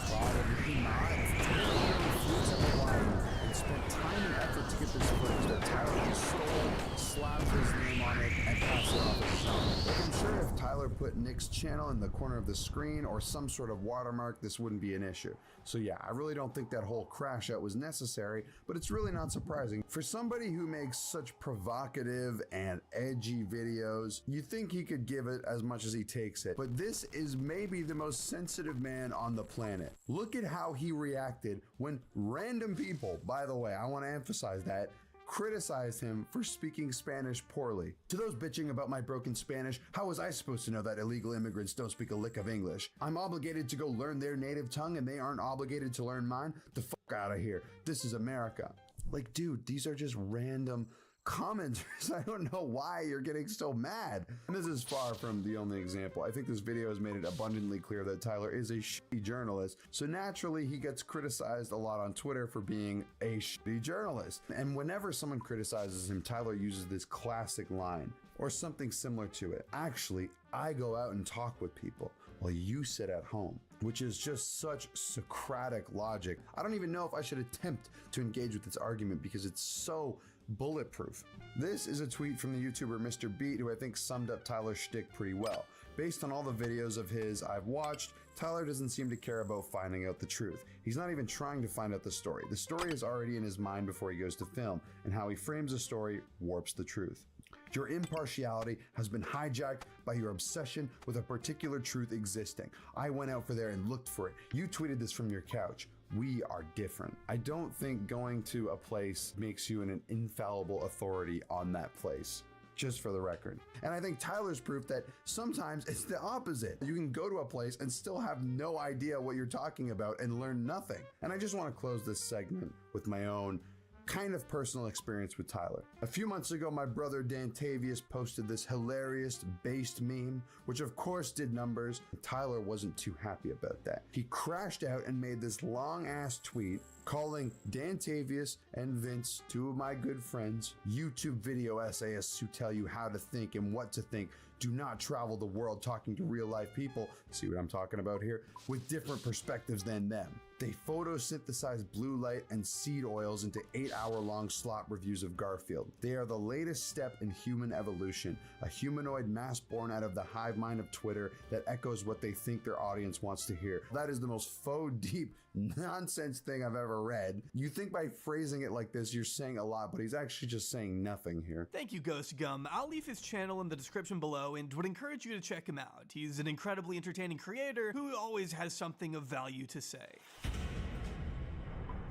Probably not. Taylor flew to Hawaii and spent time and effort to get this footage that Tyler just stole, slapped his name on it, and passed it off as his own. Like, I'm sure if Tyler put Nick's channel in the corner of the screen or some sort of watermark, this wouldn't be an issue. So yeah, I really don't think that whole crash out was necessary, but it's really not surprising. For somebody who makes such provocative and edgy videos, you think he could give it as much as he takes it. But this is maybe the most sensitive man on the planet. Look at how he reacted when random people, by the way, I want to emphasize that, criticized him for speaking Spanish poorly. To those bitching about my broken Spanish, how was I supposed to know that illegal immigrants don't speak a lick of English? I'm obligated to go learn their native tongue and they aren't obligated to learn mine? The fuck out of here. This is America. Like, dude, these are just random commenters. I don't know why you're getting so mad. And this is far from the only example. I think this video has made it abundantly clear that Tyler is a shitty journalist. So naturally, he gets criticized a lot on Twitter for being a shitty journalist. And whenever someone criticizes him, Tyler uses this classic line or something similar to it. Actually, I go out and talk with people while you sit at home, which is just such Socratic logic. I don't even know if I should attempt to engage with this argument because it's so bulletproof. This is a tweet from the YouTuber Mr. Beat, who I think summed up Tyler's shtick pretty well. Based on all the videos of his I've watched, Tyler doesn't seem to care about finding out the truth. He's not even trying to find out the story. The story is already in his mind before he goes to film, and how he frames a story warps the truth. Your impartiality has been hijacked by your obsession with a particular truth existing. I went out for there and looked for it. You tweeted this from your couch. We are different. I don't think going to a place makes you an infallible authority on that place. Just for the record. And I think Tyler's proof that sometimes it's the opposite. You can go to a place and still have no idea what you're talking about and learn nothing. And I just want to close this segment with my own kind of personal experience with Tyler. A few months ago, my brother Dantavius posted this hilarious based meme, which of course did numbers. Tyler wasn't too happy about that. He crashed out and made this long ass tweet calling Dantavius and Vince, two of my good friends, YouTube video essayists who tell you how to think and what to think. Do not travel the world talking to real life people, see what I'm talking about here, with different perspectives than them. They photosynthesize blue light and seed oils into 8-hour-long slot reviews of Garfield. They are the latest step in human evolution, a humanoid mass born out of the hive mind of Twitter that echoes what they think their audience wants to hear. That is the most faux deep nonsense thing I've ever read. You think by phrasing it like this, you're saying a lot, but he's actually just saying nothing here. Thank you, Ghost Gum. I'll leave his channel in the description below and would encourage you to check him out. He's an incredibly entertaining creator who always has something of value to say.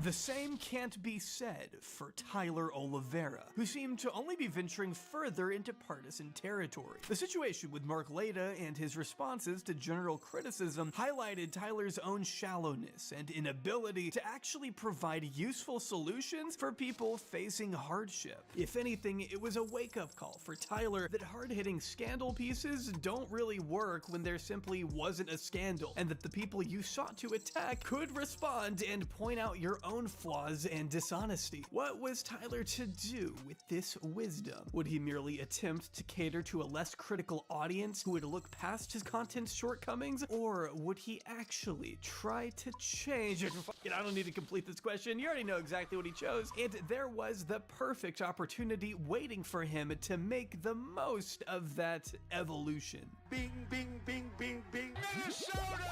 The same can't be said for Tyler Oliveira, who seemed to only be venturing further into partisan territory. The situation with Mark Leda and his responses to general criticism highlighted Tyler's own shallowness and inability to actually provide useful solutions for people facing hardship. If anything, it was a wake-up call for Tyler that hard-hitting scandal pieces don't really work when there simply wasn't a scandal, and that the people you sought to attack could respond and point out your own flaws and dishonesty. What was Tyler to do with this wisdom? Would he merely attempt to cater to a less critical audience who would look past his content's shortcomings? Or would he actually try to change? I don't need to complete this question. You already know exactly what he chose. And there was the perfect opportunity waiting for him to make the most of that evolution. Bing, bing, bing, bing, bing, Minnesota!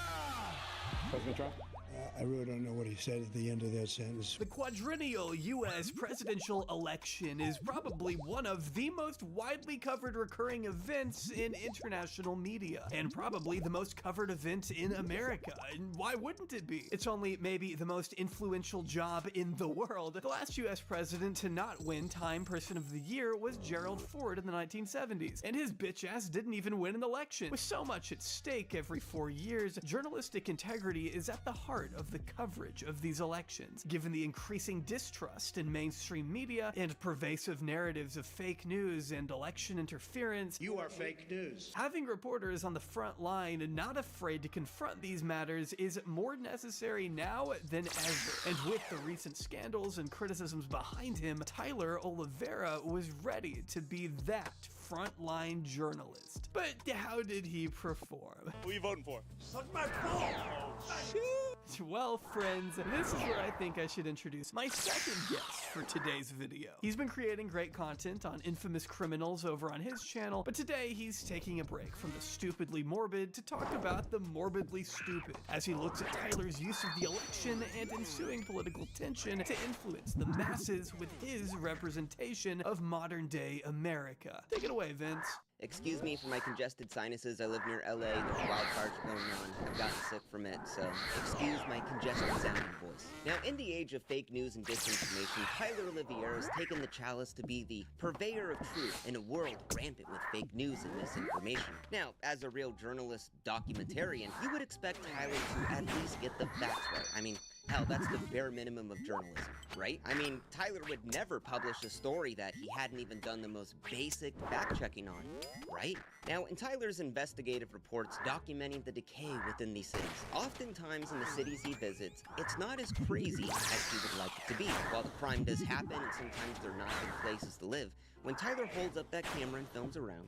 President Trump? I really don't know what he said at the end of that sentence. The quadrennial U.S. presidential election is probably one of the most widely covered recurring events in international media, and probably the most covered event in America. And why wouldn't it be? It's only maybe the most influential job in the world. The last U.S. president to not win Time Person of the Year was Gerald Ford in the 1970s, and his bitch ass didn't even win an election. With so much at stake every 4 years, journalistic integrity is at the heart of the coverage of these elections. Given the increasing distrust in mainstream media and pervasive narratives of fake news and election interference, You are fake news. having reporters on the front line not afraid to confront these matters is more necessary now than ever. And with the recent scandals and criticisms behind him, Tyler Oliveira was ready to be that frontline journalist. But how did he perform? Who are you voting for? Suck my balls! Well, friends, this is where I think I should introduce my second guest for today's video. He's been creating great content on infamous criminals over on his channel, but today he's taking a break from the stupidly morbid to talk about the morbidly stupid, as he looks at Tyler's use of the election and ensuing political tension to influence the masses with his representation of modern-day America. Take it away, Vince. Excuse me for my congested sinuses. I live near LA. There's wildfires going on. I've gotten sick from it, so excuse my congested sounding voice. Now, in the age of fake news and disinformation, Tyler Oliveira has taken the chalice to be the purveyor of truth in a world rampant with fake news and misinformation. Now, as a real journalist documentarian, you would expect Tyler to at least get the facts right. I mean, hell, that's the bare minimum of journalism, right? I mean, Tyler would never publish a story that he hadn't even done the most basic fact-checking on, right? Now, in Tyler's investigative reports documenting the decay within these cities, oftentimes in the cities he visits, it's not as crazy as he would like it to be. While the crime does happen and sometimes they're not good places to live, when Tyler holds up that camera and films around,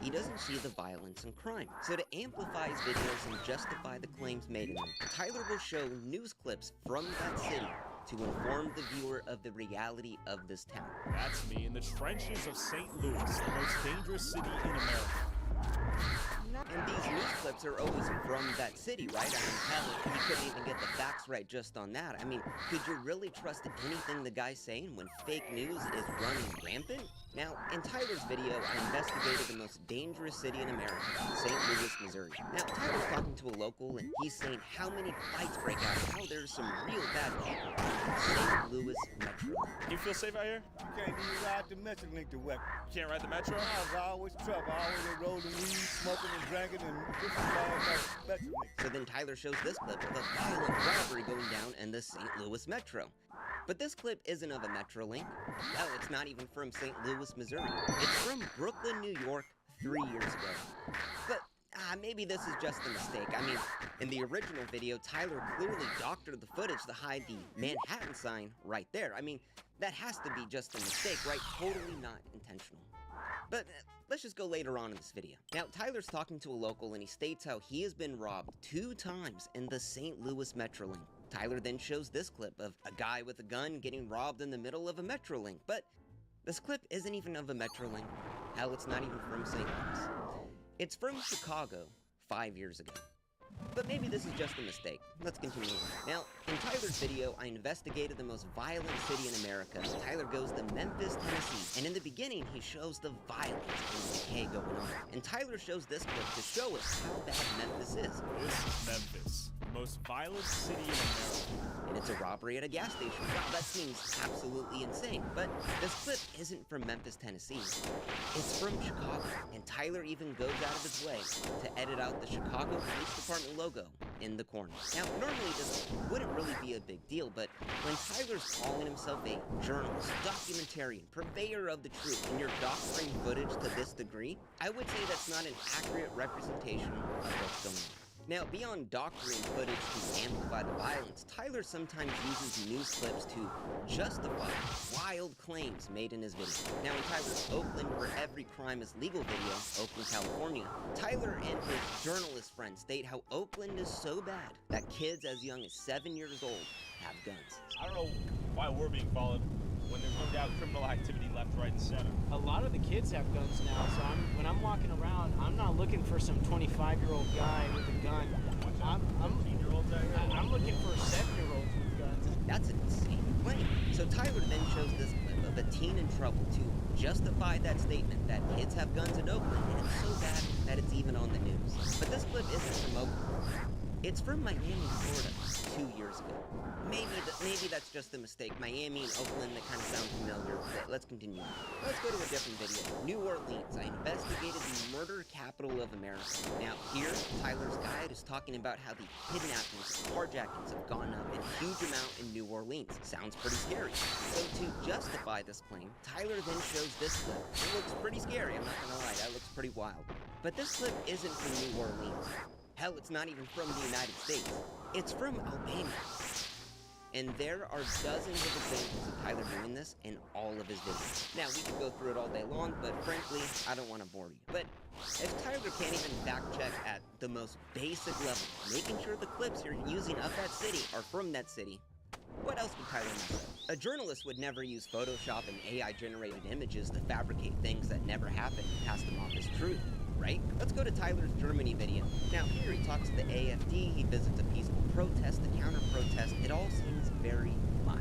he doesn't see the violence and crime. So to amplify his videos and justify the claims made in them, Tyler will show news clips from that city to inform the viewer of the reality of this town. That's me in the trenches of St. Louis, the most dangerous city in America. And these news clips are always from that city, right? I mean, hell, he couldn't even get the facts right just on that. I mean, could you really trust anything the guy's saying when fake news is running rampant? Now, in Tyler's video, I investigated the most dangerous city in America, St. Louis, Missouri. Now, Tyler's talking to a local, and he's saying how many fights break out, how there's some real bad people in St. Louis Metro. You feel safe out here? You can't even ride the Metrolink to work. You can't ride the metro? I was always trouble. I always rolling weed, smoking and drinking, and this is all about Metrolink. So then Tyler shows this clip of a violent robbery going down in the St. Louis Metro. But this clip isn't of a Metrolink. Hell, it's not even from St. Louis, Missouri. It's from Brooklyn, New York, 3 years ago. But maybe this is just a mistake. I mean, in the original video, Tyler clearly doctored the footage to hide the Manhattan sign right there. I mean, that has to be just a mistake, right? Totally not intentional. But let's just go later on in this video. Now, Tyler's talking to a local, and he states how he has been robbed 2 times in the St. Louis Metrolink. Tyler then shows this clip of a guy with a gun getting robbed in the middle of a Metrolink. But this clip isn't even of a Metrolink. Hell, it's not even from St. Louis. It's from Chicago 5 years ago. But maybe this is just a mistake. Let's continue. Now, in Tyler's video, I investigated the most violent city in America. Tyler goes to Memphis, Tennessee, and in the beginning, he shows the violence and decay going on. And Tyler shows this clip to show us how bad Memphis is. This is Memphis, the most violent city in America. And it's a robbery at a gas station. Wow, that seems absolutely insane. But this clip isn't from Memphis, Tennessee. It's from Chicago. And Tyler even goes out of his way to edit out the Chicago Police Department logo in the corner. Now, normally this wouldn't really be a big deal, but when Tyler's calling himself a journalist, documentarian, purveyor of the truth, and you're doctoring footage to this degree, I would say that's not an accurate representation of what's going on. Now, beyond doctoring footage to amplify the violence, Tyler sometimes uses news clips to justify wild claims made in his video. Now, in Tyler's Oakland Where Every Crime is Legal video, Oakland, California, Tyler and his journalist friend state how Oakland is so bad that kids as young as 7 years old have guns. I don't know why we're being followed when there's no doubt criminal activity left, right, and center. A lot of the kids have guns now, so when I'm walking around, I'm not looking for some 25-year-old guy with a gun. I'm looking for 7-year-olds with guns. That's an insane claim. So Tyler then shows this clip of a teen in trouble to justify that statement that kids have guns in Oakland, and it's so bad that it's even on the news. But this clip isn't from Oakland. It's from Miami, Florida, 2 years ago. Maybe that's just a mistake. Miami and Oakland, that kind of sound familiar. But let's continue. Let's go to a different video. New Orleans. I investigated the murder capital of America. Now here, Tyler's guide is talking about how the kidnappings and carjackings have gone up in a huge amount in New Orleans. Sounds pretty scary. So to justify this claim, Tyler then shows this clip. It looks pretty scary, I'm not gonna lie, that looks pretty wild. But this clip isn't from New Orleans. Hell, it's not even from the United States. It's from Albania. And there are dozens of examples of Tyler doing this in all of his videos. Now, we could go through it all day long, but frankly, I don't want to bore you. But if Tyler can't even fact check at the most basic level, making sure the clips you're using of that city are from that city, what else would Tyler know? A journalist would never use Photoshop and AI-generated images to fabricate things that never happened and pass them off as truth. Right? Let's go to Tyler's Germany video. Now here he talks to the AFD, he visits a peaceful protest, a counter-protest. It all seems very mild.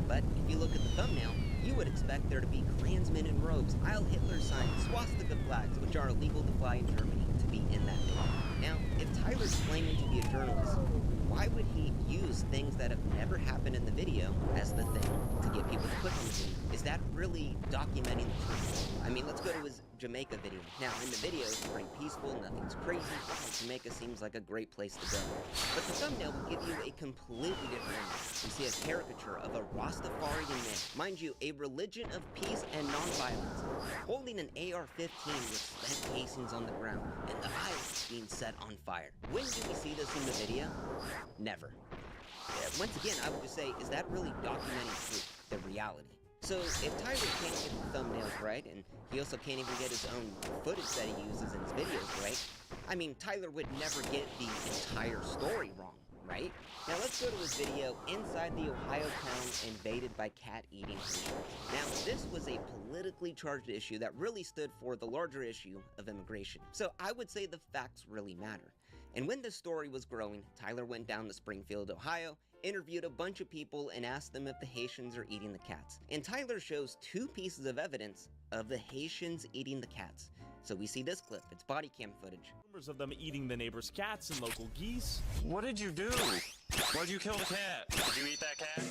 But if you look at the thumbnail, you would expect there to be Klansmen in robes, Heil Hitler signs, swastika flags, which are illegal to fly in Germany, to be in that video. Now, if Tyler's claiming to be a journalist, why would he use things that have never happened in the video as the thing to get people to click on the video? Is that really documenting the truth? I mean, let's go to his Jamaica video. Now, in the video, it's pretty peaceful, nothing's crazy. Wow, Jamaica seems like a great place to go. But the thumbnail will give you a completely different image. You see a caricature of a Rastafarian man, mind you, a religion of peace and nonviolence, holding an AR-15 with spent casings on the ground, and the island being set on fire. When do we see this in the video? Never. Once again, I would just say, is that really documenting truth, the reality? So, if Tyler can't get the thumbnails right, and he also can't even get his own footage that he uses in his videos right, I mean, Tyler would never get the entire story wrong, right? Now let's go to his video, Inside the Ohio Town Invaded by Cat-Eating Patients. Now this this was a politically charged issue that really stood for the larger issue of immigration. So I would say the facts really matter. And when this story was growing, Tyler went down to Springfield, Ohio, interviewed a bunch of people, and asked them if the Haitians are eating the cats. And Tyler shows 2 pieces of evidence of the Haitians eating the cats. So we see this clip, it's body cam footage. Rumors of them eating the neighbor's cats and local geese. What did you do? Why'd you kill the cat? Did you eat that cat?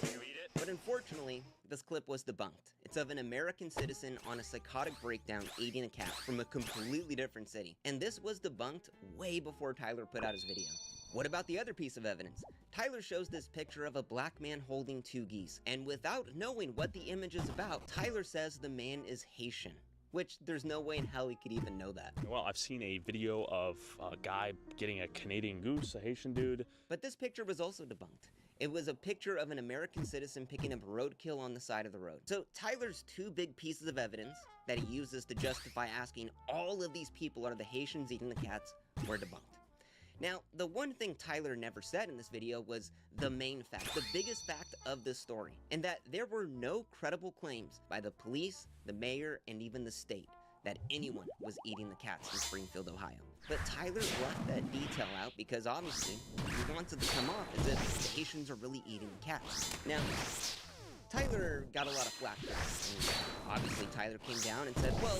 Did you eat it? But unfortunately, this clip was debunked. It's of an American citizen on a psychotic breakdown eating a cat from a completely different city. And this was debunked way before Tyler put out his video. What about the other piece of evidence? Tyler shows this picture of a black man holding 2 geese, and without knowing what the image is about, Tyler says the man is Haitian, which there's no way in hell he could even know that. Well, I've seen a video of a guy getting a Canadian goose, a Haitian dude. But this picture was also debunked. It was a picture of an American citizen picking up roadkill on the side of the road. So Tyler's 2 big pieces of evidence that he uses to justify asking all of these people are the Haitians eating the cats were debunked. Now, the one thing Tyler never said in this video was the main fact, the biggest fact of this story, and that there were no credible claims by the police, the mayor, and even the state that anyone was eating the cats in Springfield, Ohio. But Tyler left that detail out because obviously he wants it to come off as if the Haitians are really eating the cats. Now, Tyler got a lot of flack for this, and obviously Tyler came down and said, well,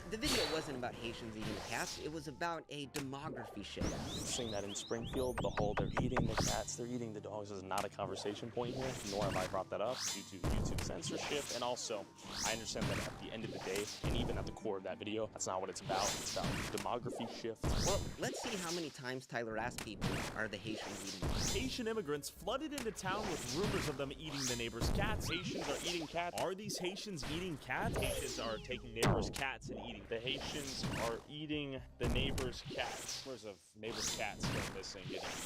the video wasn't about Haitians eating the cats, it was about a demography shift. Saying that in Springfield, the whole they're eating the cats, they're eating the dogs is not a conversation point here, nor have I brought that up due to YouTube censorship. And also, I understand that at the end of the day, and even at the core of that video, that's not what it's about. It's about demography shift. Well, let's see how many times Tyler asked people, are the Haitians eating cats? Haitian immigrants flooded into town with rumors of them eating the neighbor's cats. Haitians are eating cats. Are these Haitians eating cats? Haitians are taking neighbor's cats and eating. The Haitians are eating the neighbor's cats. Where's of neighbor's cats going missing?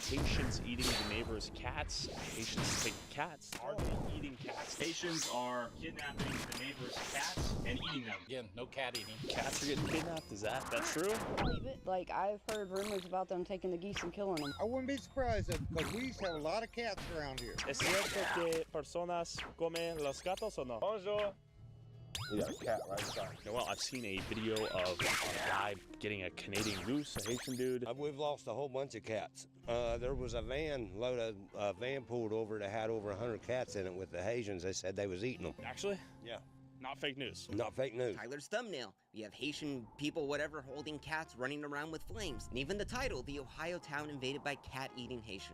Haitians eating the neighbor's cats. Haitians take cats. Are they eating cats? Haitians are kidnapping the neighbor's cats and eating them. Again, no cat eating. Cats are getting kidnapped? Is that true? Believe it. Like, I've heard rumors about them taking the geese and killing them. I wouldn't be surprised because we used to have a lot of cats around here. ¿Es cierto que personas comen los gatos o no? Bonjour. Yeah, a cat right beside. Well, I've seen a video of a guy getting a Canadian goose, a Haitian dude. We've lost a whole bunch of cats. There was a van pulled over that had over 100 cats in it with the Haitians. They said they was eating them. Actually? Yeah. Not fake news. Not fake news. Tyler's thumbnail. You have Haitian people, whatever, holding cats running around with flames. And even the title, the Ohio town invaded by cat-eating Haitians.